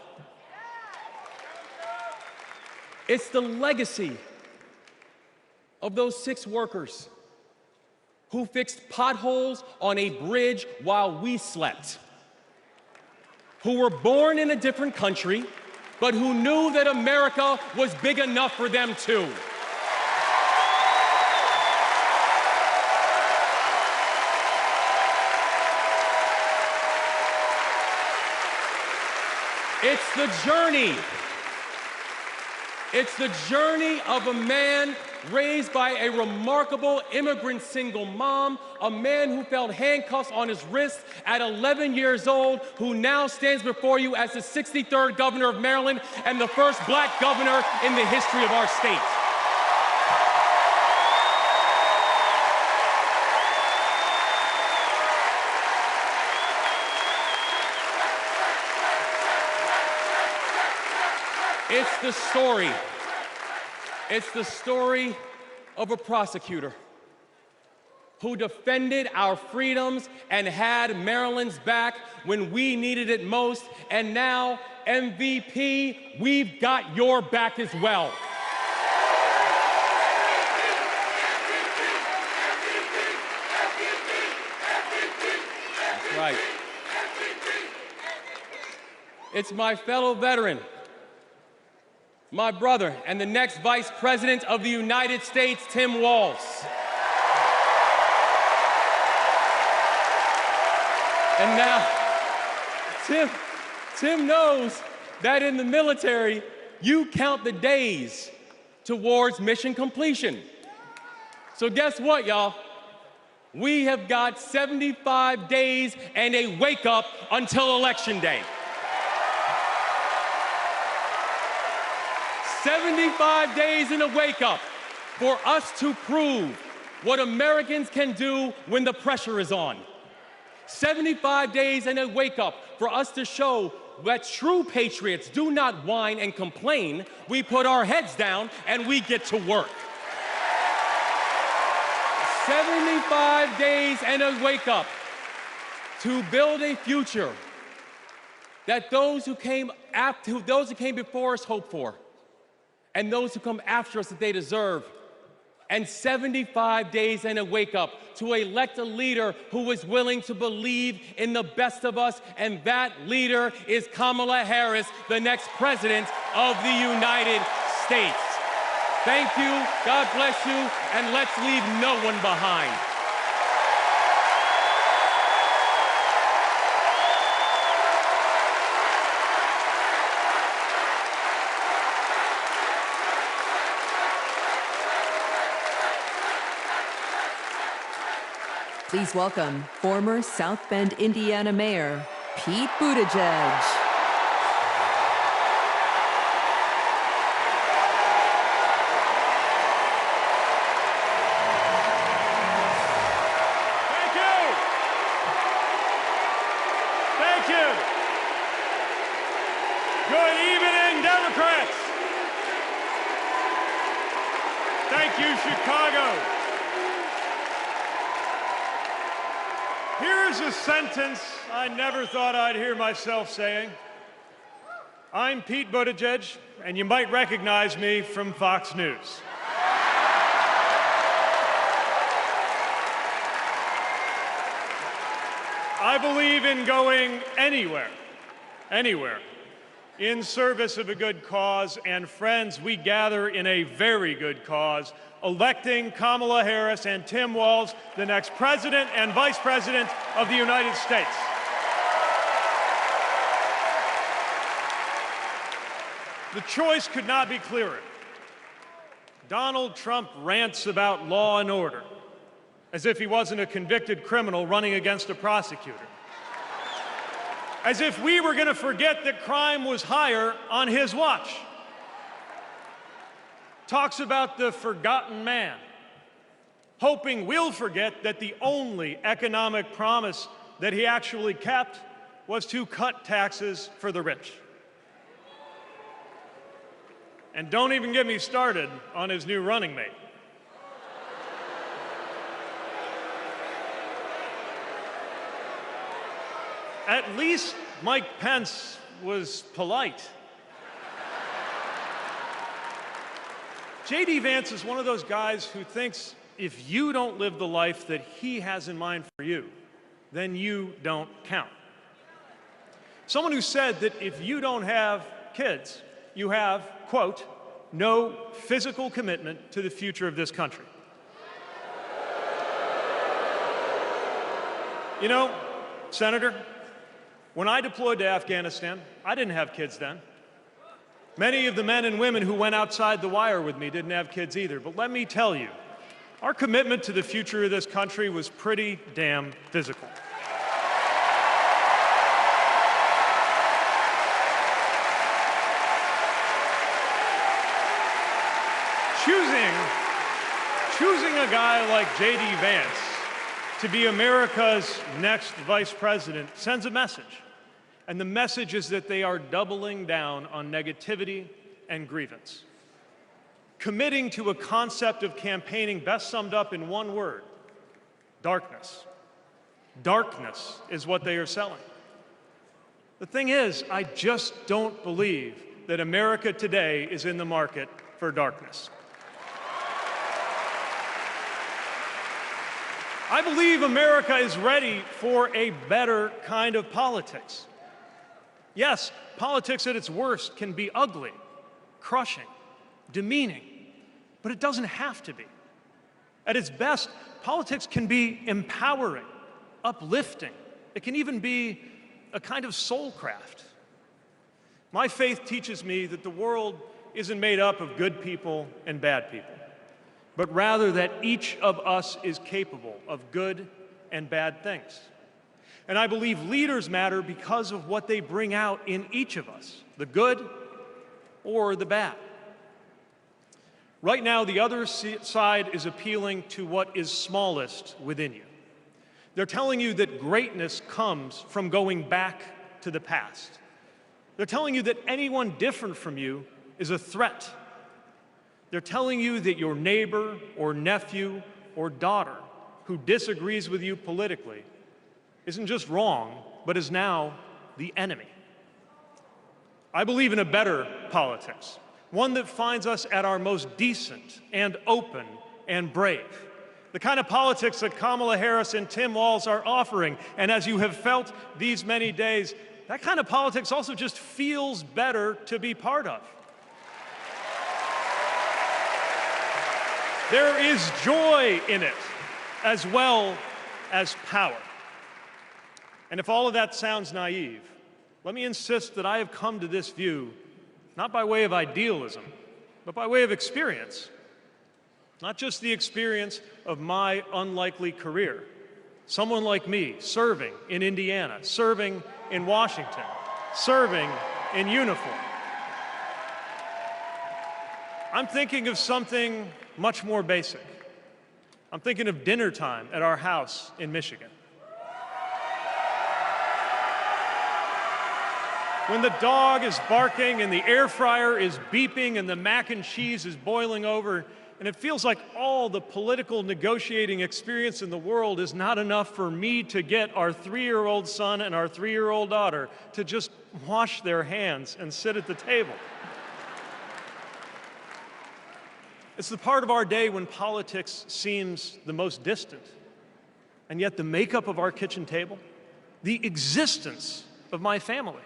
It's the legacy of those 6 workers who fixed potholes on a bridge while we slept, who were born in a different country, but who knew that America was big enough for them too. It's the journey. It's the journey of a man raised by a remarkable immigrant single mom, a man who felt handcuffs on his wrists at 11 years old, who now stands before you as the 63rd governor of Maryland and the first black governor in the history of our state. It's the story of a prosecutor who defended our freedoms and had Maryland's back when we needed it most. And now, MVP, we've got your back as well. That's right. It's my fellow veteran, my brother, and the next Vice President of the United States, Tim Walz. And now, Tim knows that in the military, you count the days towards mission completion. So guess what, y'all? We have got 75 days and a wake-up until Election Day. 75 days and a wake-up for us to prove what Americans can do when the pressure is on. 75 days and a wake-up for us to show that true patriots do not whine and complain. We put our heads down and we get to work. 75 days and a wake-up to build a future that those who came before us hope for, and those who come after us that they deserve. And 75 days and a wake-up to elect a leader who is willing to believe in the best of us, and that leader is Kamala Harris, the next president of the United States. Thank you, God bless you, and let's leave no one behind. Please welcome former South Bend, Indiana Mayor Pete Buttigieg. Thank you. Thank you. Good evening, Democrats. Thank you, Chicago. Here's a sentence I never thought I'd hear myself saying. I'm Pete Buttigieg, and you might recognize me from Fox News. I believe in going anywhere, in service of a good cause, and friends, we gather in a very good cause, electing Kamala Harris and Tim Walz, the next President and Vice President of the United States. The choice could not be clearer. Donald Trump rants about law and order, as if he wasn't a convicted criminal running against a prosecutor. As if we were going to forget that crime was higher on his watch. Talks about the forgotten man, hoping we'll forget that the only economic promise that he actually kept was to cut taxes for the rich. And don't even get me started on his new running mate. At least Mike Pence was polite. J.D. Vance is one of those guys who thinks if you don't live the life that he has in mind for you, then you don't count. Someone who said that if you don't have kids, you have, quote, no physical commitment to the future of this country. You know, Senator, when I deployed to Afghanistan, I didn't have kids then. Many of the men and women who went outside the wire with me didn't have kids either. But let me tell you, our commitment to the future of this country was pretty damn physical. Choosing a guy like J.D. Vance to be America's next vice president sends a message. And the message is that they are doubling down on negativity and grievance. Committing to a concept of campaigning best summed up in one word: darkness. Darkness is what they are selling. The thing is, I just don't believe that America today is in the market for darkness. I believe America is ready for a better kind of politics. Yes, politics at its worst can be ugly, crushing, demeaning, but it doesn't have to be. At its best, politics can be empowering, uplifting. It can even be a kind of soul craft. My faith teaches me that the world isn't made up of good people and bad people, but rather that each of us is capable of good and bad things. And I believe leaders matter because of what they bring out in each of us, the good or the bad. Right now, the other side is appealing to what is smallest within you. They're telling you that greatness comes from going back to the past. They're telling you that anyone different from you is a threat. They're telling you that your neighbor or nephew or daughter who disagrees with you politically isn't just wrong, but is now the enemy. I believe in a better politics, one that finds us at our most decent and open and brave. The kind of politics that Kamala Harris and Tim Walz are offering. And as you have felt these many days, that kind of politics also just feels better to be part of. There is joy in it, as well as power. And if all of that sounds naive, let me insist that I have come to this view not by way of idealism, but by way of experience. Not just the experience of my unlikely career. Someone like me serving in Indiana, serving in Washington, serving in uniform. I'm thinking of something much more basic. I'm thinking of dinner time at our house in Michigan. When the dog is barking and the air fryer is beeping and the mac and cheese is boiling over, and it feels like all the political negotiating experience in the world is not enough for me to get our 3-year-old son and our 3-year-old daughter to just wash their hands and sit at the table. It's the part of our day when politics seems the most distant, and yet the makeup of our kitchen table, the existence of my family,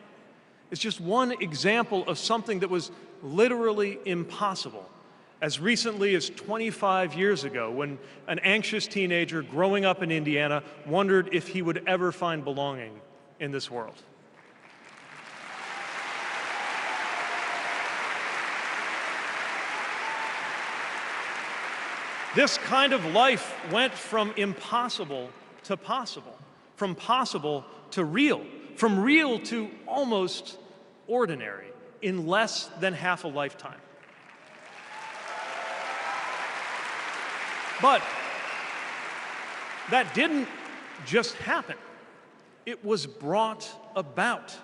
is just one example of something that was literally impossible as recently as 25 years ago, when an anxious teenager growing up in Indiana wondered if he would ever find belonging in this world. This kind of life went from impossible to possible, from possible to real, from real to almost ordinary in less than half a lifetime. But that didn't just happen. It was brought about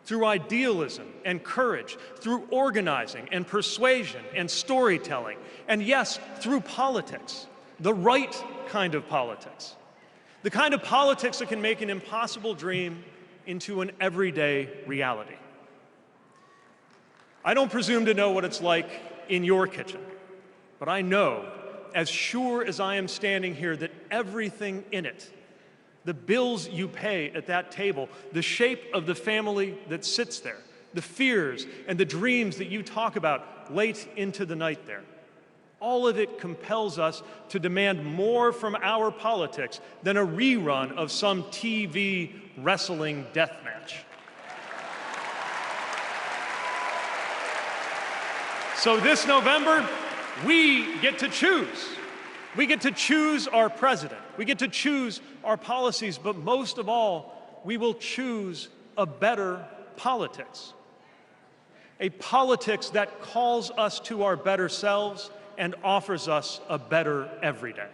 through idealism and courage, through organizing and persuasion and storytelling, and yes, through politics, the right kind of politics. The kind of politics that can make an impossible dream into an everyday reality. I don't presume to know what it's like in your kitchen, but I know, as sure as I am standing here, that everything in it, the bills you pay at that table, the shape of the family that sits there, the fears and the dreams that you talk about late into the night there, all of it compels us to demand more from our politics than a rerun of some TV wrestling death match. So this November, we get to choose. We get to choose our president. We get to choose our policies, but most of all, we will choose a better politics. A politics that calls us to our better selves and offers us a better everyday.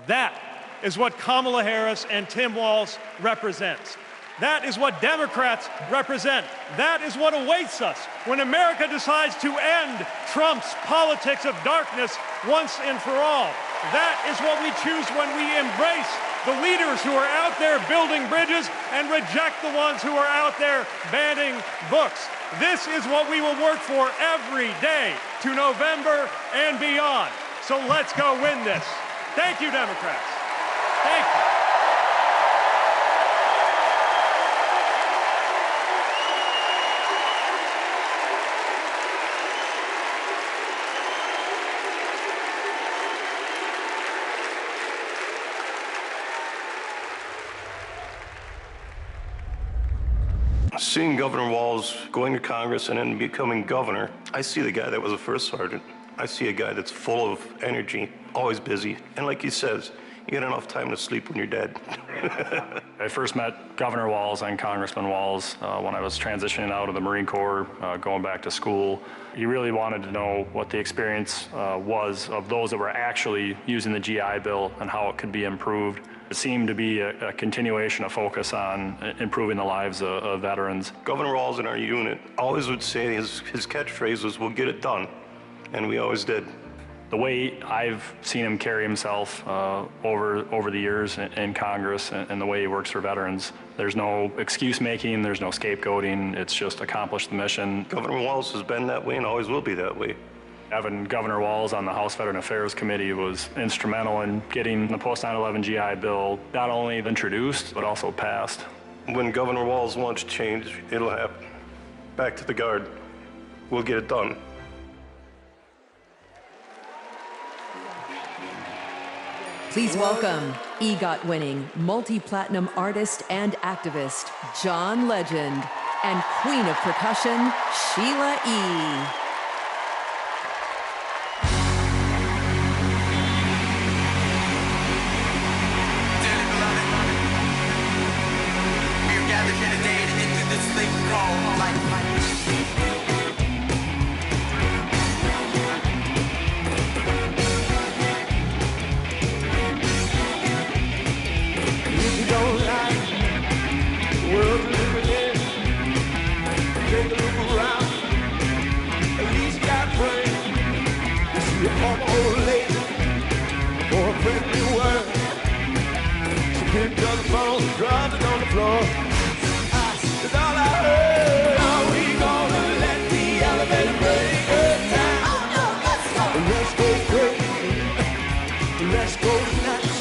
That is what Kamala Harris and Tim Walz represents. That is what Democrats represent. That is what awaits us when America decides to end Trump's politics of darkness once and for all. That is what we choose when we embrace the leaders who are out there building bridges and reject the ones who are out there banning books. This is what we will work for every day to November and beyond. So let's go win this. Thank you, Democrats. Thank you. Seeing Governor Walz going to Congress and then becoming governor, I see the guy that was a first sergeant. I see a guy that's full of energy, always busy. And like he says, you get enough time to sleep when you're dead. I first met Governor Walz and Congressman Walz when I was transitioning out of the Marine Corps, going back to school. He really wanted to know what the experience was of those that were actually using the GI Bill and how it could be improved. It seemed to be a continuation of focus on improving the lives of veterans. Governor Walz in our unit always would say his catchphrase was, "We'll get it done," and we always did. The way I've seen him carry himself over the years in Congress and the way he works for veterans, there's no excuse making, there's no scapegoating, it's just accomplish the mission. Governor Walz has been that way and always will be that way. Having Governor Walz on the House Veteran Affairs Committee was instrumental in getting the post-9/11 GI Bill not only introduced, but also passed. When Governor Walz wants change, it'll happen. Back to the Guard. We'll get it done. Please welcome EGOT-winning multi-platinum artist and activist, John Legend, and Queen of Percussion, Sheila E. Dropping on the floor. That's all I heard. Are we gonna let the elevator break us down? Oh no, let's go. Let's go crazy. Let's go nuts.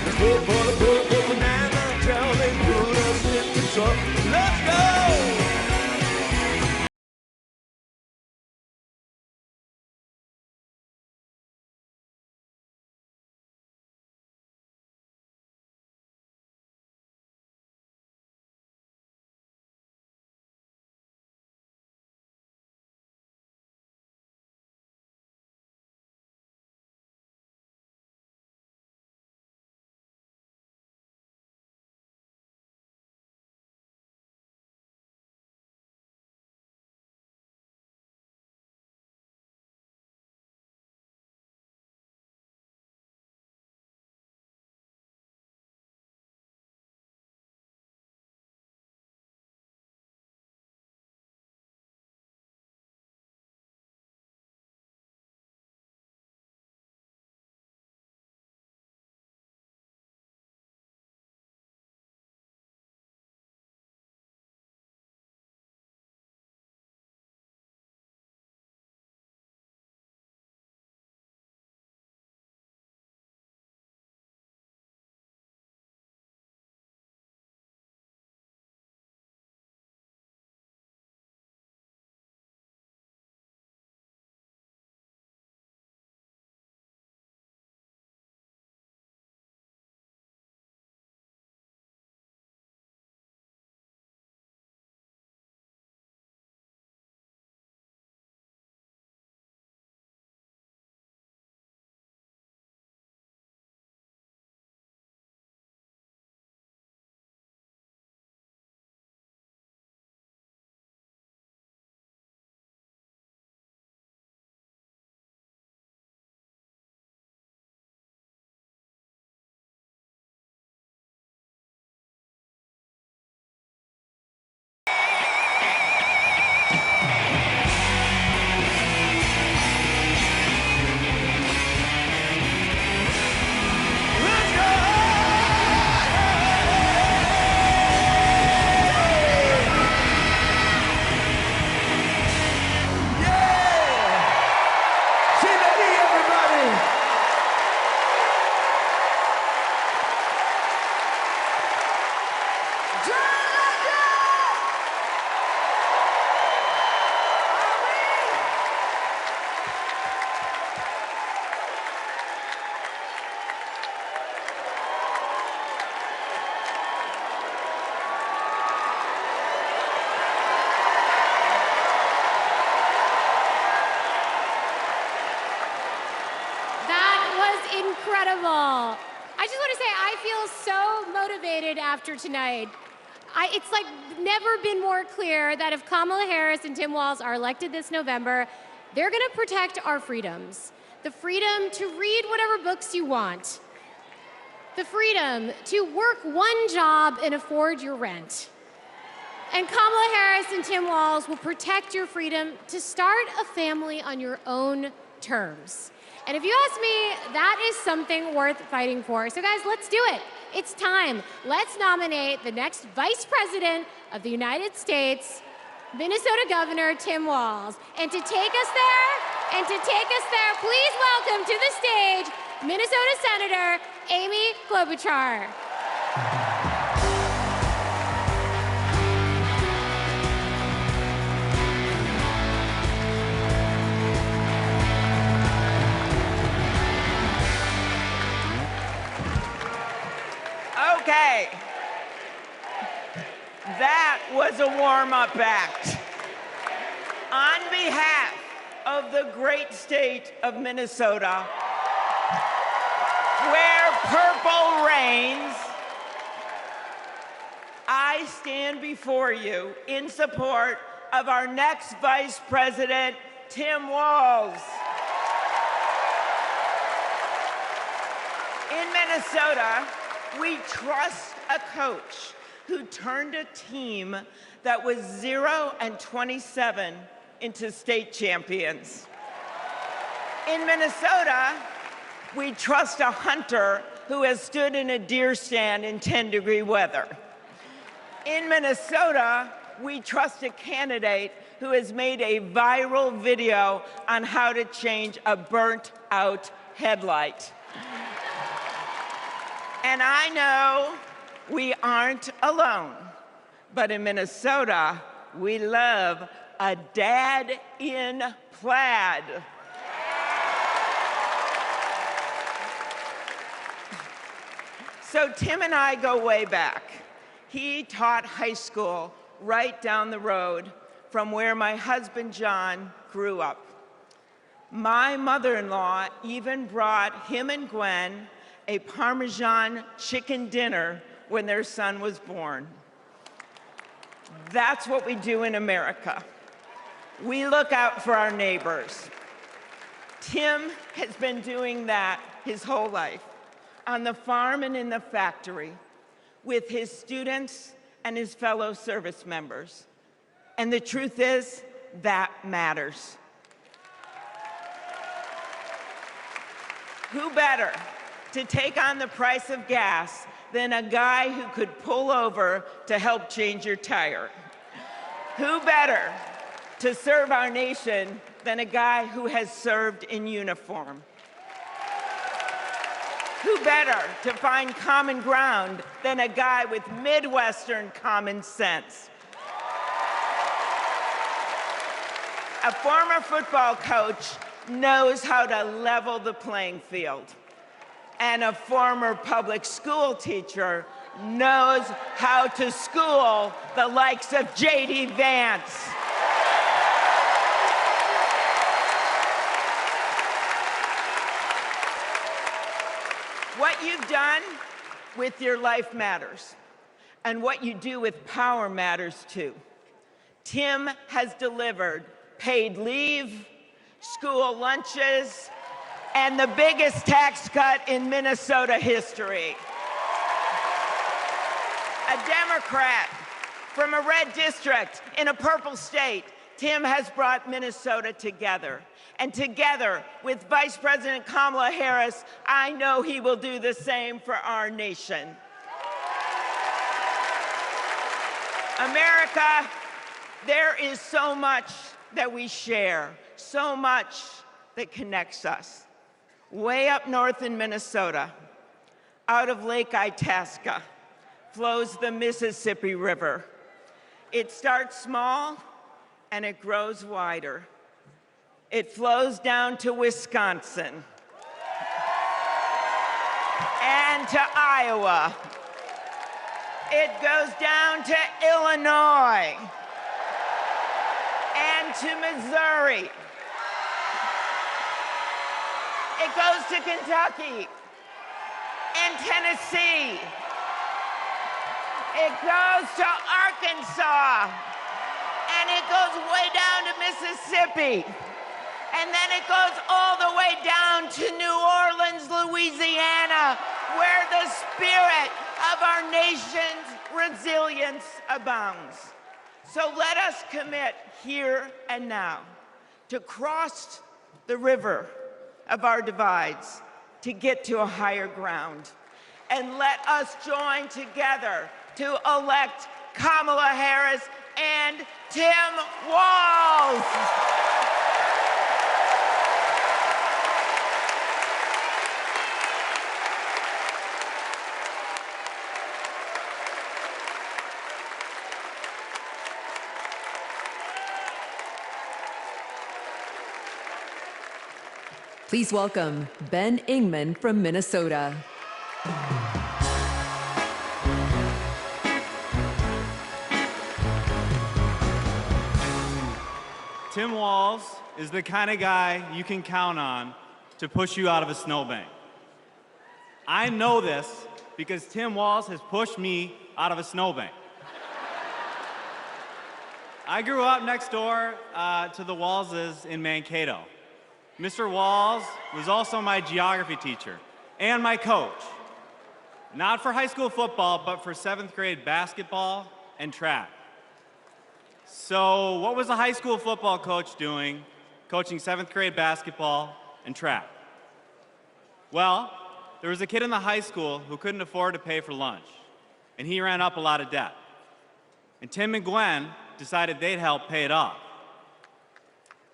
Let's go for the purple banana. Tell me, put us in control. Let's go. incredible. I just want to say I feel so motivated after tonight. It's like never been more clear that if Kamala Harris and Tim Walz are elected this November, they're going to protect our freedoms. The freedom to read whatever books you want. The freedom to work one job and afford your rent. And Kamala Harris and Tim Walz will protect your freedom to start a family on your own terms. And if you ask me, that is something worth fighting for. So guys, let's do it. It's time. Let's nominate the next Vice President of the United States, Minnesota Governor Tim Walz. And to take us there, please welcome to the stage, Minnesota Senator Amy Klobuchar. Okay, that was a warm-up act. On behalf of the great state of Minnesota, where purple reigns, I stand before you in support of our next Vice President, Tim Walz. In Minnesota, we trust a coach who turned a team that was 0-27 into state champions. In Minnesota, we trust a hunter who has stood in a deer stand in 10-degree weather. In Minnesota, we trust a candidate who has made a viral video on how to change a burnt-out headlight. And I know we aren't alone, but in Minnesota, we love a dad in plaid. So Tim and I go way back. He taught high school right down the road from where my husband John grew up. My mother-in-law even brought him and Gwen a Parmesan chicken dinner when their son was born. That's what we do in America. We look out for our neighbors. Tim has been doing that his whole life, on the farm and in the factory, with his students and his fellow service members. And the truth is, that matters. Who better to take on the price of gas than a guy who could pull over to help change your tire? Who better to serve our nation than a guy who has served in uniform? Who better to find common ground than a guy with Midwestern common sense? A former football coach knows how to level the playing field. And a former public school teacher knows how to school the likes of J.D. Vance. What you've done with your life matters, and what you do with power matters too. Tim has delivered paid leave, school lunches, and the biggest tax cut in Minnesota history. A Democrat from a red district in a purple state, Tim has brought Minnesota together. And together with Vice President Kamala Harris, I know he will do the same for our nation. America, there is so much that we share, so much that connects us. Way up north in Minnesota, out of Lake Itasca, flows the Mississippi River. It starts small and it grows wider. It flows down to Wisconsin and to Iowa. It goes down to Illinois and to Missouri. It goes to Kentucky in Tennessee. It goes to Arkansas. And it goes way down to Mississippi. And then it goes all the way down to New Orleans, Louisiana, where the spirit of our nation's resilience abounds. So let us commit here and now to cross the river of our divides to get to a higher ground. And let us join together to elect Kamala Harris and Tim Walz. Please welcome Ben Ingman from Minnesota. Tim Walz is the kind of guy you can count on to push you out of a snowbank. I know this because Tim Walz has pushed me out of a snowbank. I grew up next door to the Wallzes in Mankato. Mr. Walz was also my geography teacher and my coach. Not for high school football, but for 7th grade basketball and track. So what was the high school football coach doing, coaching 7th grade basketball and track? Well, there was a kid in the high school who couldn't afford to pay for lunch, and he ran up a lot of debt. And Tim and Gwen decided they'd help pay it off.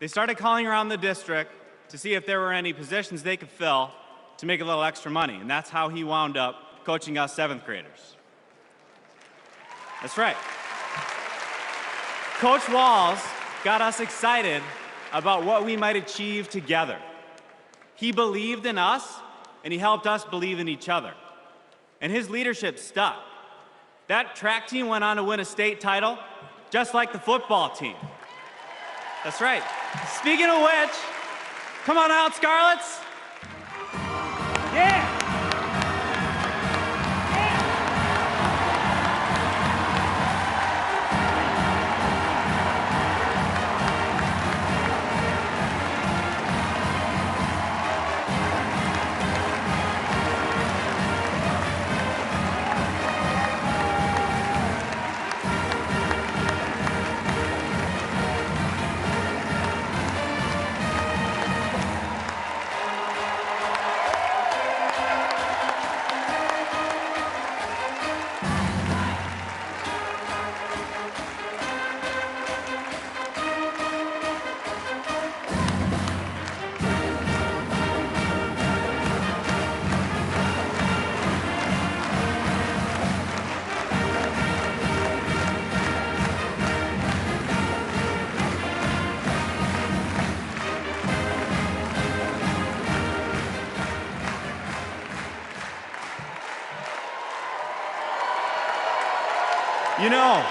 They started calling around the district to see if there were any positions they could fill to make a little extra money, and that's how he wound up coaching us 7th graders. That's right. Coach Walz got us excited about what we might achieve together. He believed in us, and he helped us believe in each other. And his leadership stuck. That track team went on to win a state title, just like the football team. That's right. Speaking of which, come on out, Scarlets. Yeah! You know,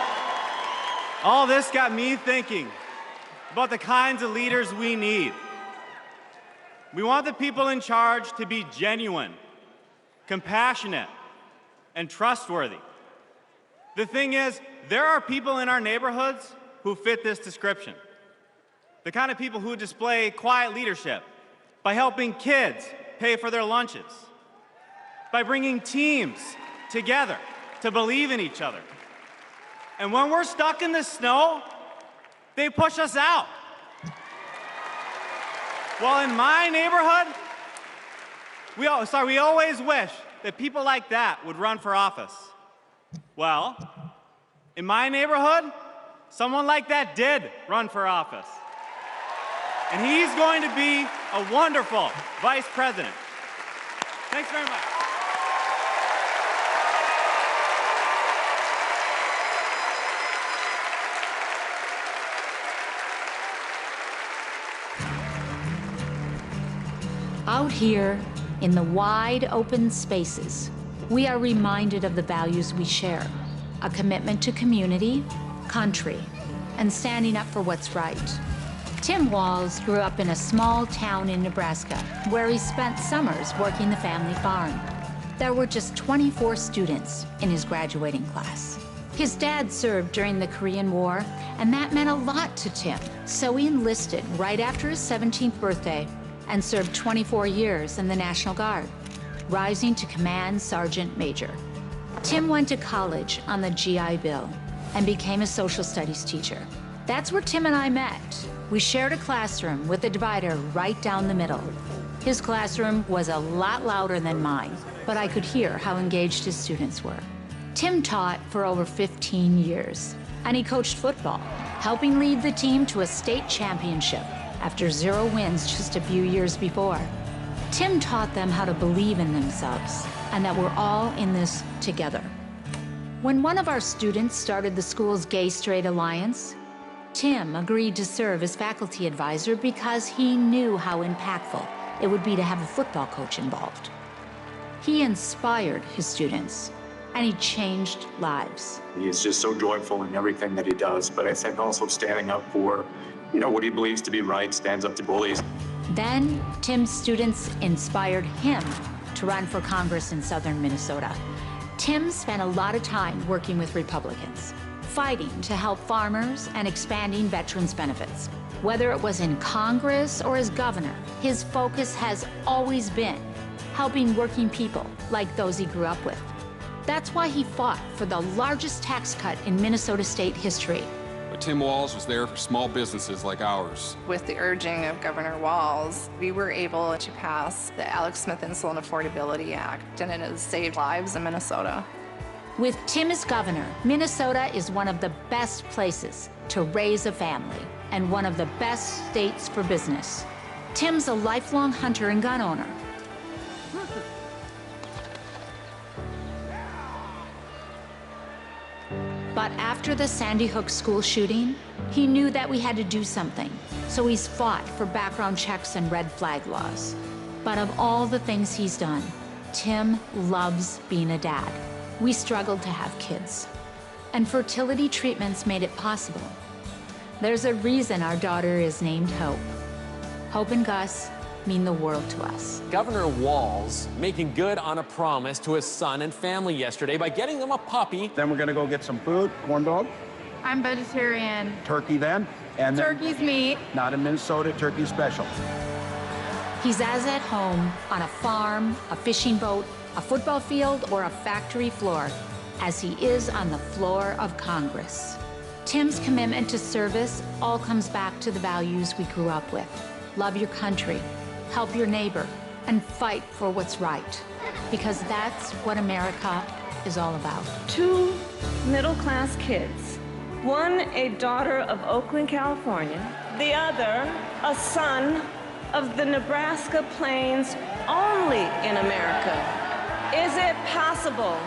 all this got me thinking about the kinds of leaders we need. We want the people in charge to be genuine, compassionate, and trustworthy. The thing is, there are people in our neighborhoods who fit this description. The kind of people who display quiet leadership by helping kids pay for their lunches, by bringing teams together to believe in each other. And when we're stuck in the snow, they push us out. Well, in my neighborhood, we always wish that people like that would run for office. Well, in my neighborhood, someone like that did run for office. And he's going to be a wonderful vice president. Thanks very much. Out here in the wide open spaces, we are reminded of the values we share: a commitment to community, country, and standing up for what's right. Tim Walz grew up in a small town in Nebraska where he spent summers working the family farm. there were just 24 students in his graduating class. His dad served during the Korean War, and that meant a lot to Tim. So he enlisted right after his 17th birthday and served 24 years in the National Guard, rising to Command Sergeant Major. Tim went to college on the GI Bill and became a social studies teacher. That's where Tim and I met. We shared a classroom with a divider right down the middle. His classroom was a lot louder than mine, but I could hear how engaged his students were. Tim taught for over 15 years, and he coached football, helping lead the team to a state championship after 0 wins just a few years before. Tim taught them how to believe in themselves and that we're all in this together. When one of our students started the school's Gay-Straight Alliance, Tim agreed to serve as faculty advisor because he knew how impactful it would be to have a football coach involved. He inspired his students, and he changed lives. He is just so joyful in everything that he does, but I think also standing up for, what he believes to be right, stands up to bullies. Then, Tim's students inspired him to run for Congress in southern Minnesota. Tim spent a lot of time working with Republicans, fighting to help farmers and expanding veterans' benefits. Whether it was in Congress or as governor, his focus has always been helping working people like those he grew up with. That's why he fought for the largest tax cut in Minnesota state history. But Tim Walz was there for small businesses like ours. With the urging of Governor Walz, we were able to pass the Alex Smith Insulin Affordability Act, and it has saved lives in Minnesota. With Tim as governor, Minnesota is one of the best places to raise a family and one of the best states for business. Tim's a lifelong hunter and gun owner. But after the Sandy Hook school shooting, he knew that we had to do something. So he's fought for background checks and red flag laws. But of all the things he's done, Tim loves being a dad. We struggled to have kids, and fertility treatments made it possible. There's a reason our daughter is named Hope. Hope and Gus mean the world to us. Governor Walz making good on a promise to his son and family yesterday by getting them a puppy. Then we're gonna go get some food, corn dog. I'm vegetarian. Turkey then. And Turkey's meat. Not in Minnesota, turkey special. He's as at home on a farm, a fishing boat, a football field, or a factory floor as he is on the floor of Congress. Tim's commitment to service all comes back to the values we grew up with. Love your country, help your neighbor, and fight for what's right. Because that's what America is all about. 2 middle-class kids. One, a daughter of Oakland, California. The other, a son of the Nebraska Plains, only in America. Is it possible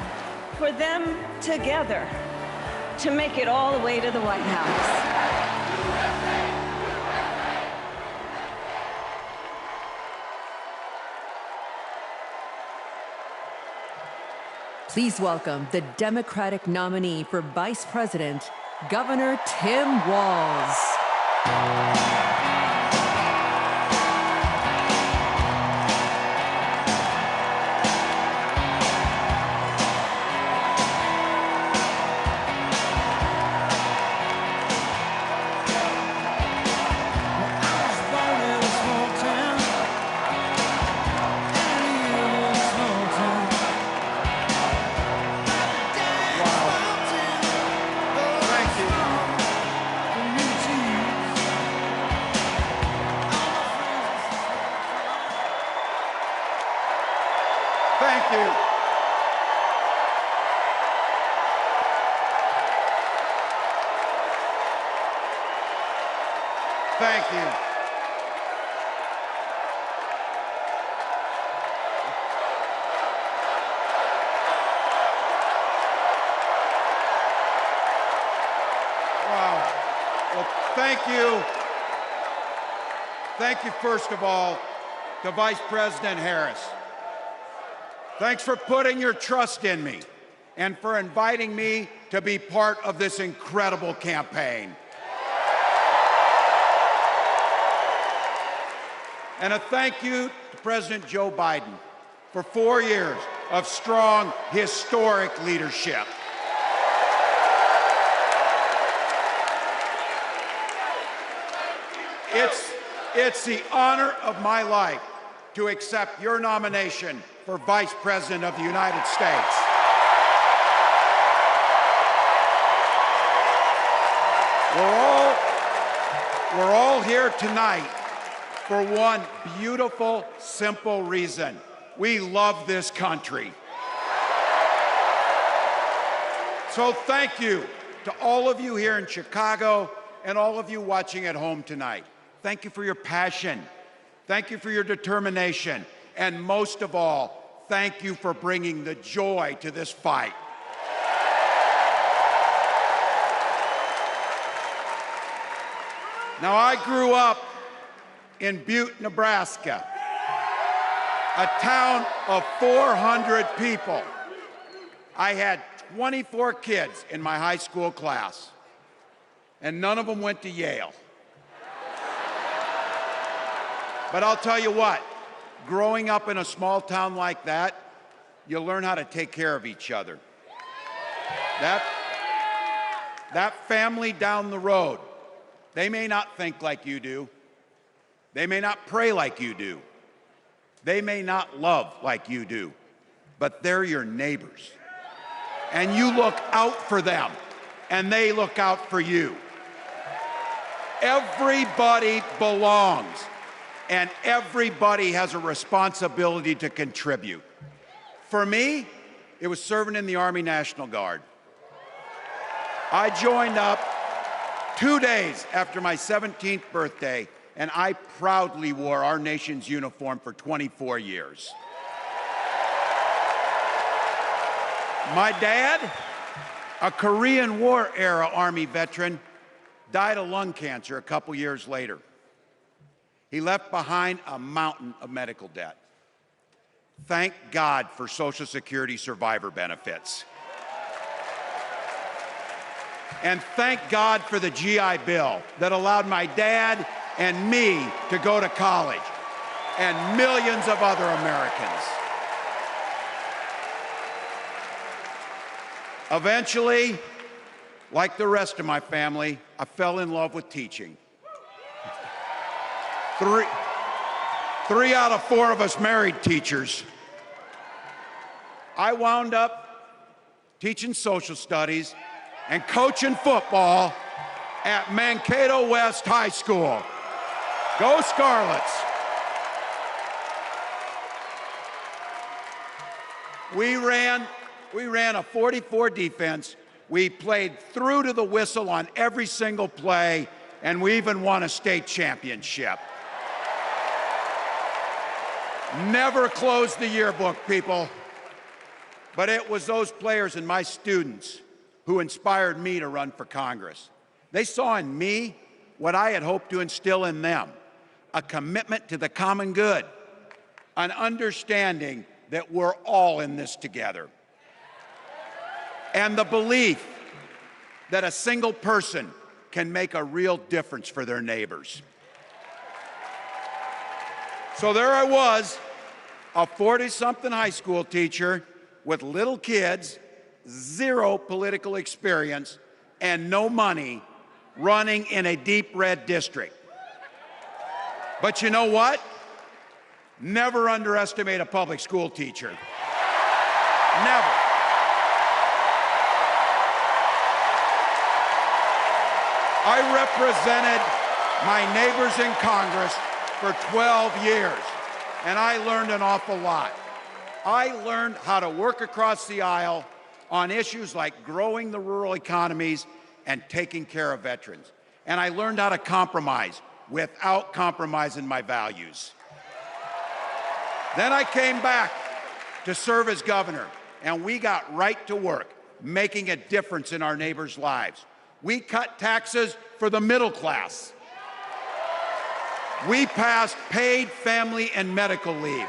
for them together to make it all the way to the White House? Please welcome the Democratic nominee for Vice President, Governor Tim Walz. Thank you. Thank you. Wow. Well, thank you. Thank you, first of all, to Vice President Harris. Thanks for putting your trust in me and for inviting me to be part of this incredible campaign. And a thank you to President Joe Biden for 4 years of strong, historic leadership. It's the honor of my life to accept your nomination for Vice President of the United States. We're all here tonight for one beautiful, simple reason. We love this country. So thank you to all of you here in Chicago and all of you watching at home tonight. Thank you for your passion. Thank you for your determination. And most of all, thank you for bringing the joy to this fight. Now, I grew up in Butte, Nebraska, a town of 400 people. I had 24 kids in my high school class, and none of them went to Yale. But I'll tell you what, growing up in a small town like that, you learn how to take care of each other. That family down the road, they may not think like you do. They may not pray like you do. They may not love like you do, but they're your neighbors. And you look out for them, and they look out for you. Everybody belongs, and everybody has a responsibility to contribute. For me, it was serving in the Army National Guard. I joined up 2 days after my 17th birthday, and I proudly wore our nation's uniform for 24 years. My dad, a Korean War era Army veteran, died of lung cancer a couple years later. He left behind a mountain of medical debt. Thank God for Social Security survivor benefits. And thank God for the GI Bill that allowed my dad and me to go to college, and millions of other Americans. Eventually, like the rest of my family, I fell in love with teaching. Three out of 4 of us married teachers. I wound up teaching social studies and coaching football at Mankato West High School. Go Scarlets! We ran a 44 defense. We played through to the whistle on every single play, and we even won a state championship. Never closed the yearbook, people. But it was those players and my students who inspired me to run for Congress. They saw in me what I had hoped to instill in them, a commitment to the common good, an understanding that we're all in this together, and the belief that a single person can make a real difference for their neighbors. So there I was, a 40-something high school teacher with little kids, 0 political experience, and no money, running in a deep red district. But you know what? Never underestimate a public school teacher. Never. I represented my neighbors in Congress for 12 years, and I learned an awful lot. I learned how to work across the aisle on issues like growing the rural economies and taking care of veterans. And I learned how to compromise without compromising my values. Then I came back to serve as governor, and we got right to work making a difference in our neighbors' lives. We cut taxes for the middle class. We passed paid family and medical leave.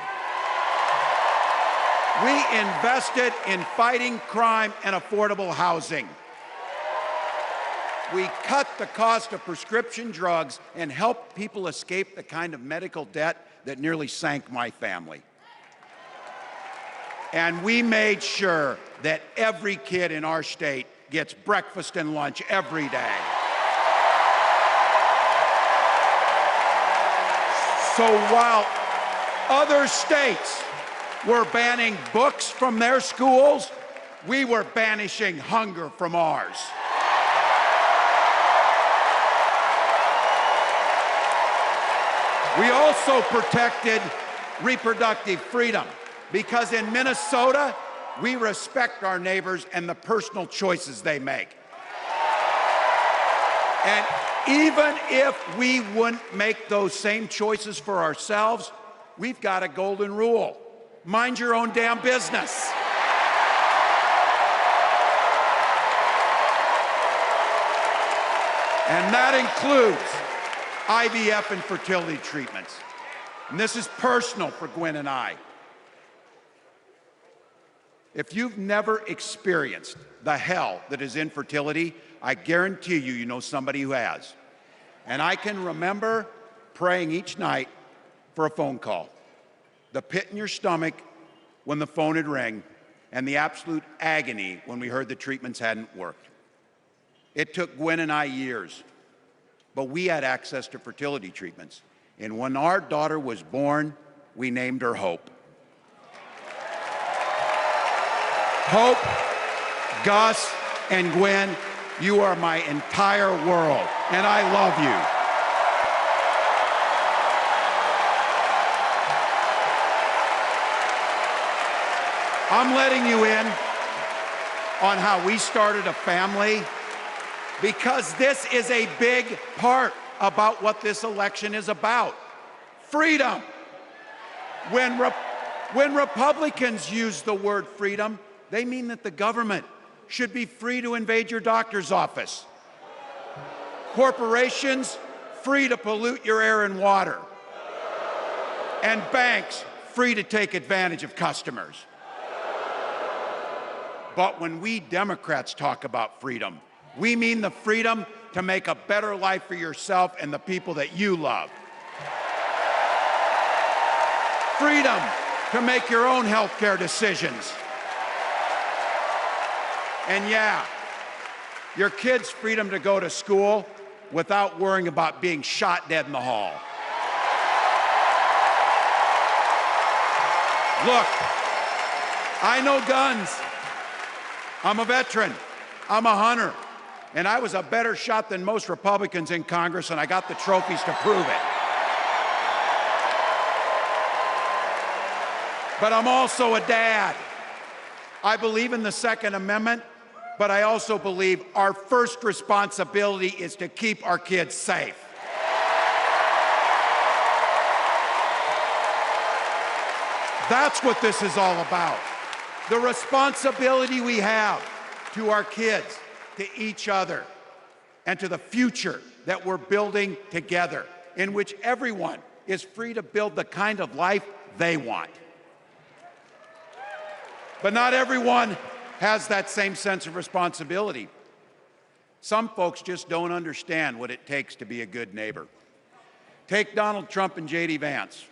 We invested in fighting crime and affordable housing. We cut the cost of prescription drugs and helped people escape the kind of medical debt that nearly sank my family. And we made sure that every kid in our state gets breakfast and lunch every day. So while other states were banning books from their schools, we were banishing hunger from ours. We also protected reproductive freedom because in Minnesota, we respect our neighbors and the personal choices they make. And even if we wouldn't make those same choices for ourselves, we've got a golden rule. Mind your own damn business. And that includes IVF and fertility treatments. And this is personal for Gwen and I. If you've never experienced the hell that is infertility, I guarantee you, you know somebody who has. And I can remember praying each night for a phone call. The pit in your stomach when the phone would ring, and the absolute agony when we heard the treatments hadn't worked. It took Gwen and I years, but we had access to fertility treatments. And when our daughter was born, we named her Hope. Hope, Gus, and Gwen, you are my entire world, and I love you. I'm letting you in on how we started a family because this is a big part about what this election is about. Freedom. When Republicans use the word freedom, they mean that the government should be free to invade your doctor's office. Corporations free to pollute your air and water. And banks free to take advantage of customers. But when we Democrats talk about freedom, we mean the freedom to make a better life for yourself and the people that you love. Freedom to make your own healthcare decisions. And yeah, your kids' freedom to go to school without worrying about being shot dead in the hall. Look, I know guns. I'm a veteran. I'm a hunter. And I was a better shot than most Republicans in Congress, and I got the trophies to prove it. But I'm also a dad. I believe in the Second Amendment, but I also believe our first responsibility is to keep our kids safe. That's what this is all about. The responsibility we have to our kids, to each other, and to the future that we're building together, in which everyone is free to build the kind of life they want. But not everyone has that same sense of responsibility. Some folks just don't understand what it takes to be a good neighbor. Take Donald Trump and J.D. Vance.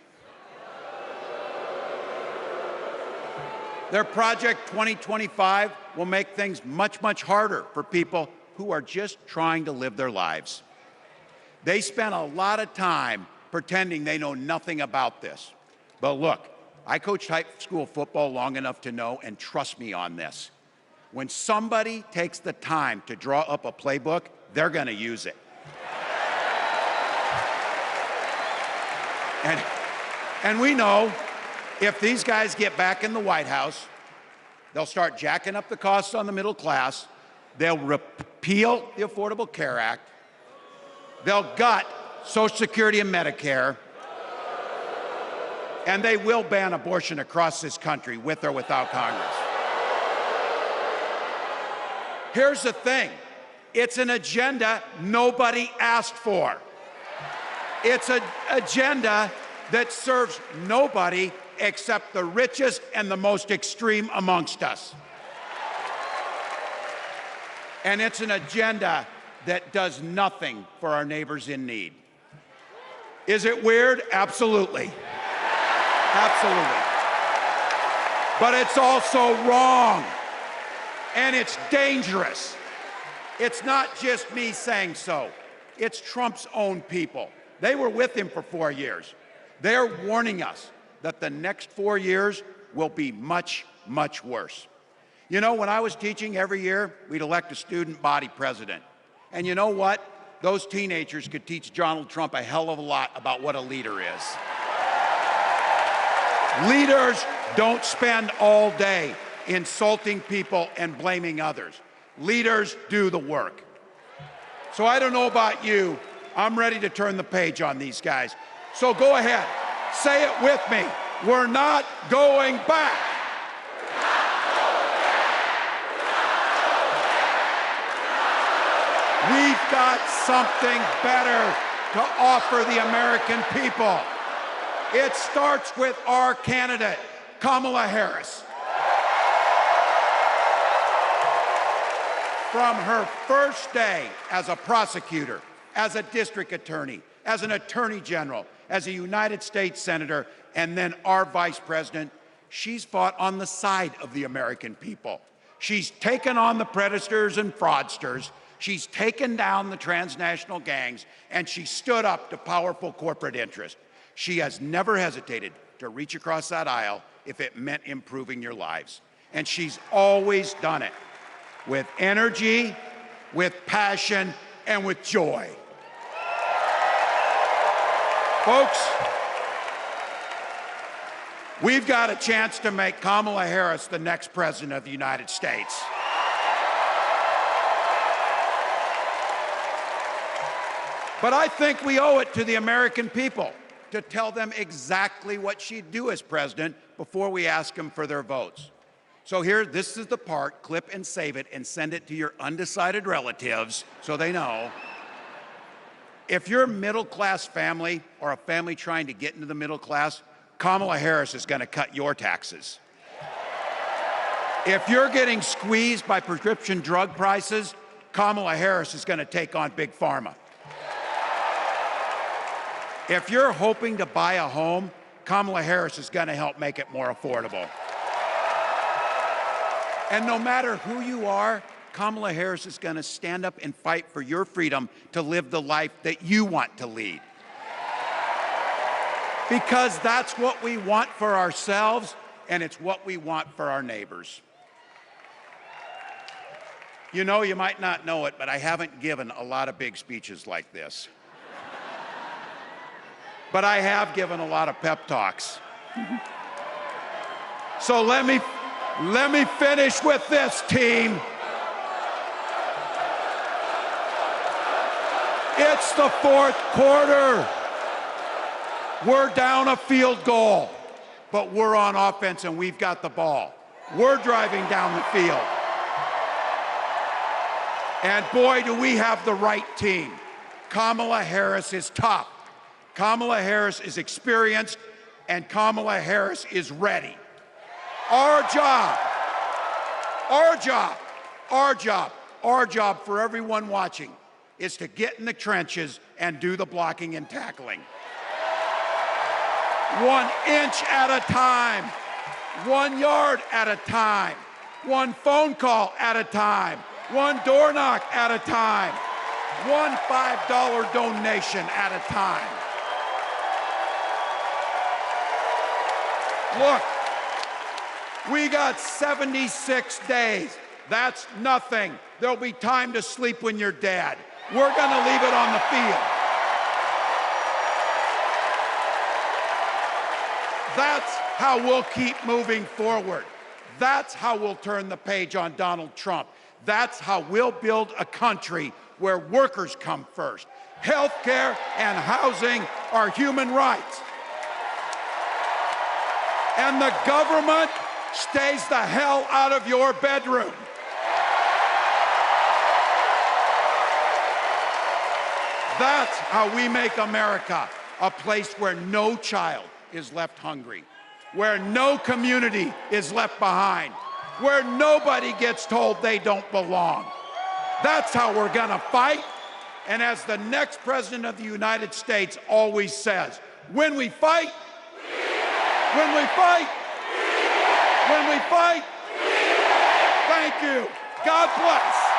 Their Project 2025 will make things much, much harder for people who are just trying to live their lives. They spent a lot of time pretending they know nothing about this. But look, I coached high school football long enough to know, and trust me on this, when somebody takes the time to draw up a playbook, they're going to use it. And we know if these guys get back in the White House, they'll start jacking up the costs on the middle class, they'll repeal the Affordable Care Act, they'll gut Social Security and Medicare, and they will ban abortion across this country, with or without Congress. Here's the thing, it's an agenda nobody asked for. It's an agenda that serves nobody except the richest and the most extreme amongst us. And it's an agenda that does nothing for our neighbors in need. Is it weird? Absolutely. Absolutely. But it's also wrong, and it's dangerous. It's not just me saying so. It's Trump's own people. They were with him for 4 years. They're warning us that the next 4 years will be much, much worse. You know, when I was teaching every year, we'd elect a student body president. And you know what? Those teenagers could teach Donald Trump a hell of a lot about what a leader is. Leaders don't spend all day insulting people and blaming others. Leaders do the work. So I don't know about you, I'm ready to turn the page on these guys. So go ahead, say it with me. We're not going back. We've got something better to offer the American people. It starts with our candidate, Kamala Harris. From her first day as a prosecutor, as a district attorney, as an attorney general, as a United States senator, and then our vice president, she's fought on the side of the American people. She's taken on the predators and fraudsters. She's taken down the transnational gangs, and she stood up to powerful corporate interests. She has never hesitated to reach across that aisle if it meant improving your lives. And she's always done it with energy, with passion, and with joy. Folks, we've got a chance to make Kamala Harris the next president of the United States. But I think we owe it to the American people to tell them exactly what she'd do as president before we ask them for their votes. So here, this is the part, clip and save it and send it to your undecided relatives so they know. If you're a middle-class family or a family trying to get into the middle class, Kamala Harris is going to cut your taxes. If you're getting squeezed by prescription drug prices, Kamala Harris is going to take on Big Pharma. If you're hoping to buy a home, Kamala Harris is going to help make it more affordable. And no matter who you are, Kamala Harris is going to stand up and fight for your freedom to live the life that you want to lead. Because that's what we want for ourselves, and it's what we want for our neighbors. You know, you might not know it, but I haven't given a lot of big speeches like this. But I have given a lot of pep talks. So let me finish with this, team. It's the fourth quarter. We're down a field goal, but we're on offense and we've got the ball. We're driving down the field. And boy, do we have the right team. Kamala Harris is tough. Kamala Harris is experienced, and Kamala Harris is ready. Our job for everyone watching is to get in the trenches and do the blocking and tackling. 1 inch at a time, 1 yard at a time, 1 phone call at a time, 1 door knock at a time, 1 $5 donation at a time. Look, we got 76 days. That's nothing. There'll be time to sleep when you're dead. We're going to leave it on the field. That's how we'll keep moving forward. That's how we'll turn the page on Donald Trump. That's how we'll build a country where workers come first. Healthcare and housing are human rights. And the government stays the hell out of your bedroom. That's how we make America a place where no child is left hungry, where no community is left behind, where nobody gets told they don't belong. That's how we're gonna fight. And as the next president of the United States always says, when we fight, when we fight. Thank you. God bless.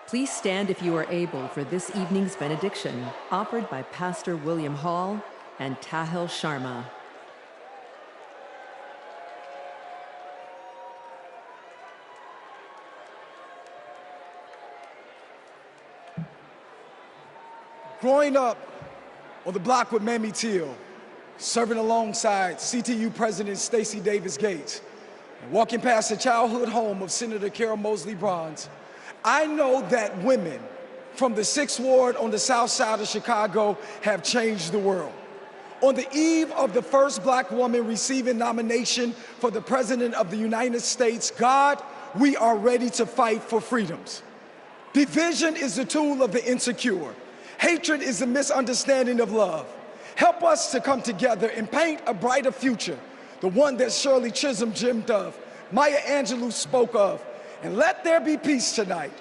Please stand if you are able for this evening's benediction, offered by Pastor William Hall and Tahil Sharma. Growing up on the block with Mamie Till, serving alongside CTU President Stacey Davis Gates, and walking past the childhood home of Senator Carol Moseley Bronze, I know that women from the 6th Ward on the south side of Chicago have changed the world. On the eve of the first black woman receiving nomination for the President of the United States, God, we are ready to fight for freedoms. Division is the tool of the insecure. Hatred is the misunderstanding of love. Help us to come together and paint a brighter future, the one that Shirley Chisholm dreamed of, Maya Angelou spoke of. And let there be peace tonight.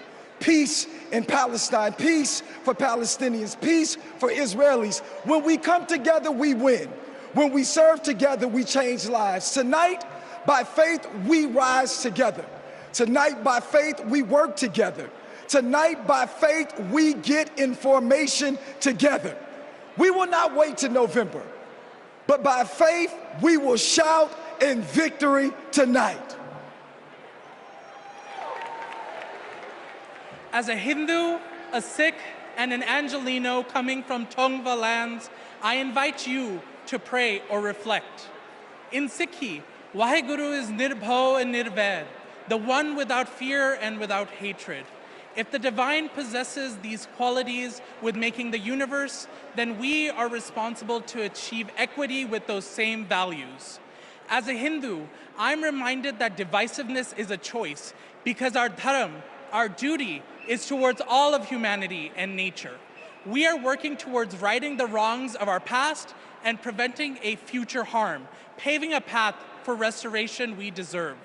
Peace in Palestine, peace for Palestinians, peace for Israelis. When we come together, we win. When we serve together, we change lives. Tonight, by faith, we rise together. Tonight, by faith, we work together. Tonight, by faith, we get information together. We will not wait till November, but by faith, we will shout in victory tonight. As a Hindu, a Sikh, and an Angelino coming from Tongva lands, I invite you to pray or reflect. In Sikhi, Vaheguru is Nirbhau and Nirvaid, the one without fear and without hatred. If the divine possesses these qualities with making the universe, then we are responsible to achieve equity with those same values. As a Hindu, I'm reminded that divisiveness is a choice because our dharam, our duty, is towards all of humanity and nature. We are working towards righting the wrongs of our past and preventing a future harm, paving a path for restoration we deserve.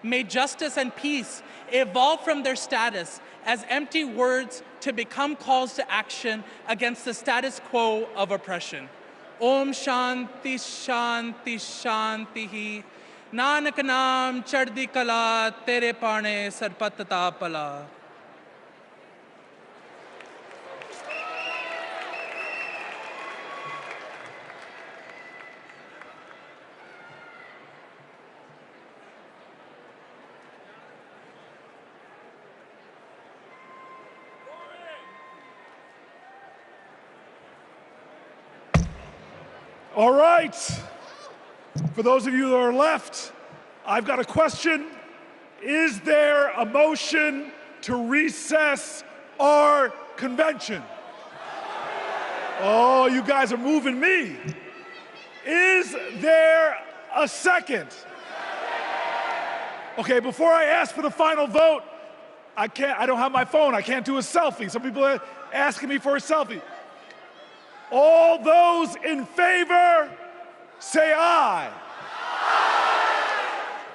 May justice and peace evolve from their status as empty words to become calls to action against the status quo of oppression. Om Shanti Shanti Shanti Nanak Naam Chardi Kala Tere Pane Sarpatata Pala. All right, for those of you that are left, I've got a question. Is there a motion to recess our convention? Oh, you guys are moving me. Is there a second? Okay, before I ask for the final vote, I don't have my phone, I can't do a selfie. Some people are asking me for a selfie. All those in favor, say aye.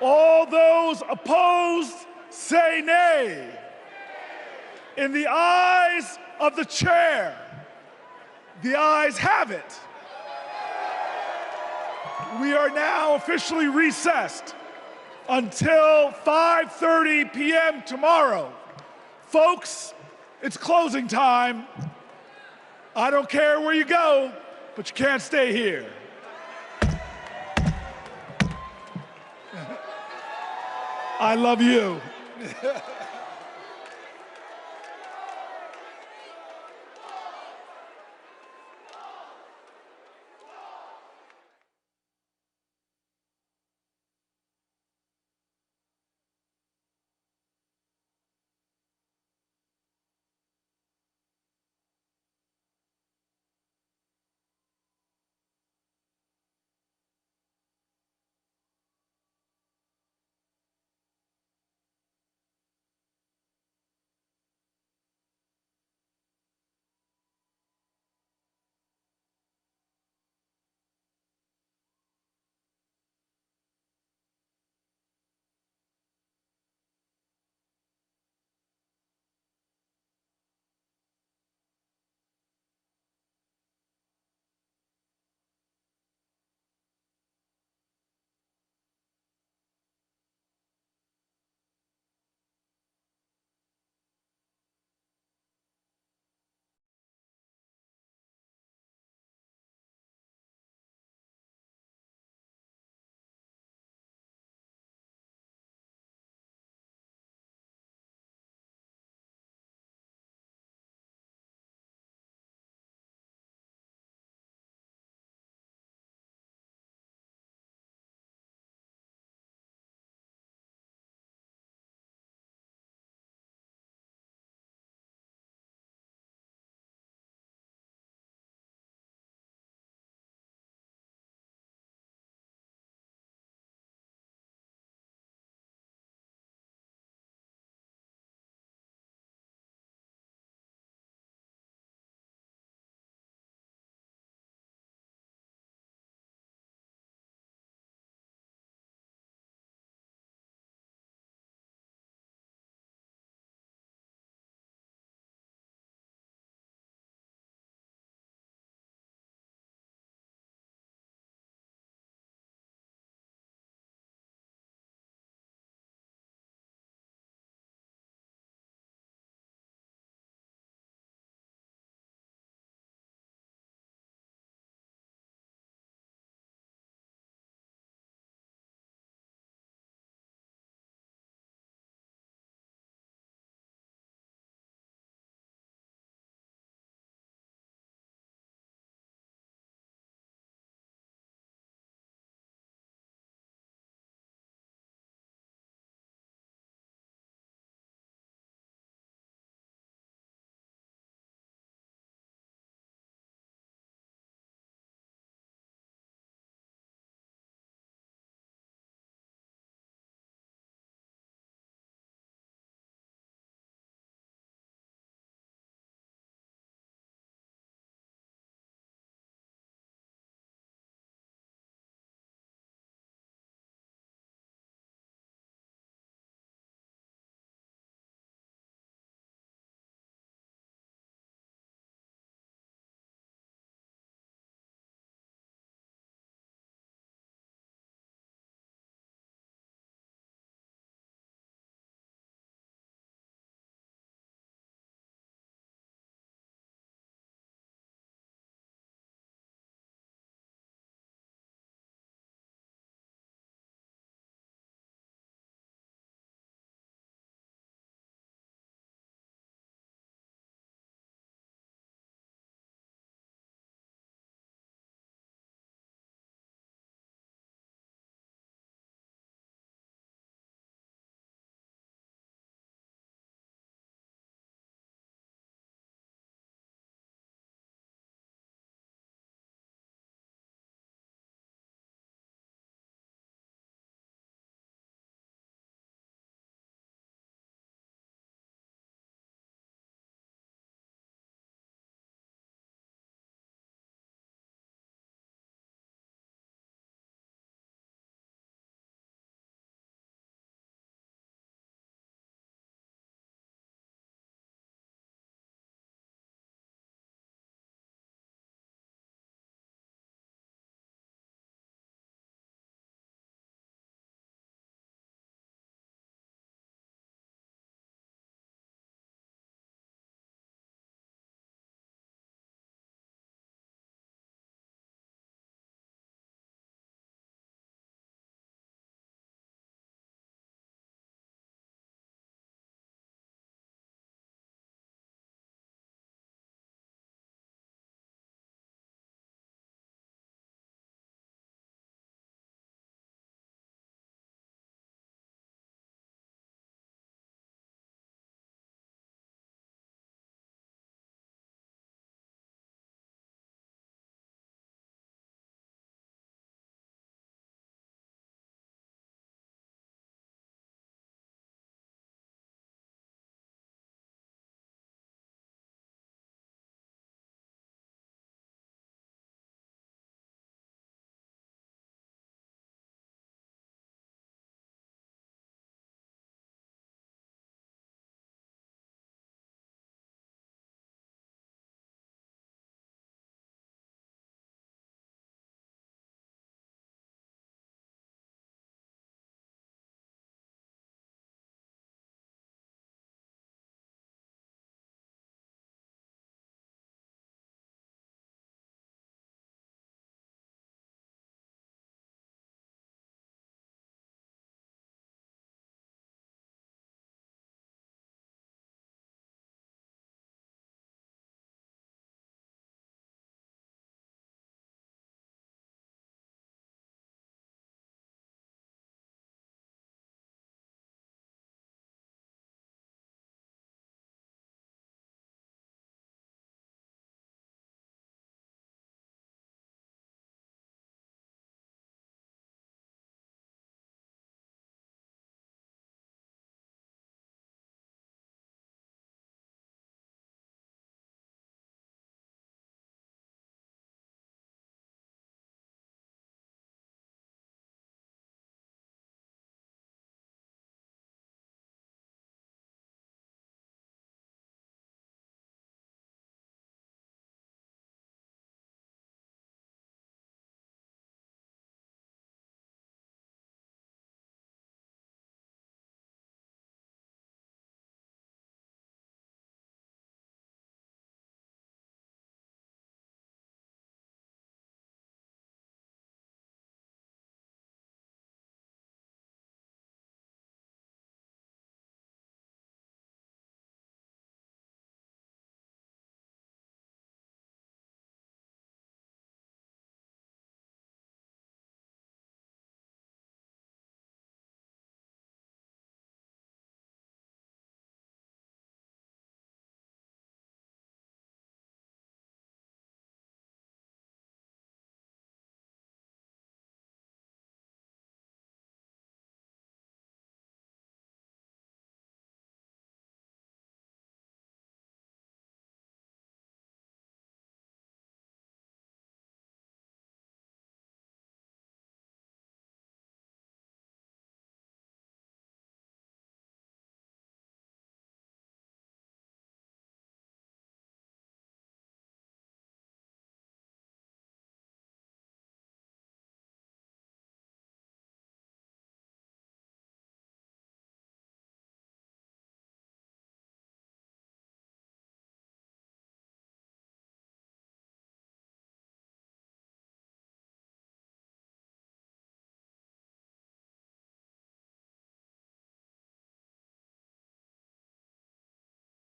All those opposed, say nay. In the eyes of the chair, the ayes have it. We are now officially recessed until 5:30 p.m. tomorrow. Folks, it's closing time. I don't care where you go, but you can't stay here. I love you.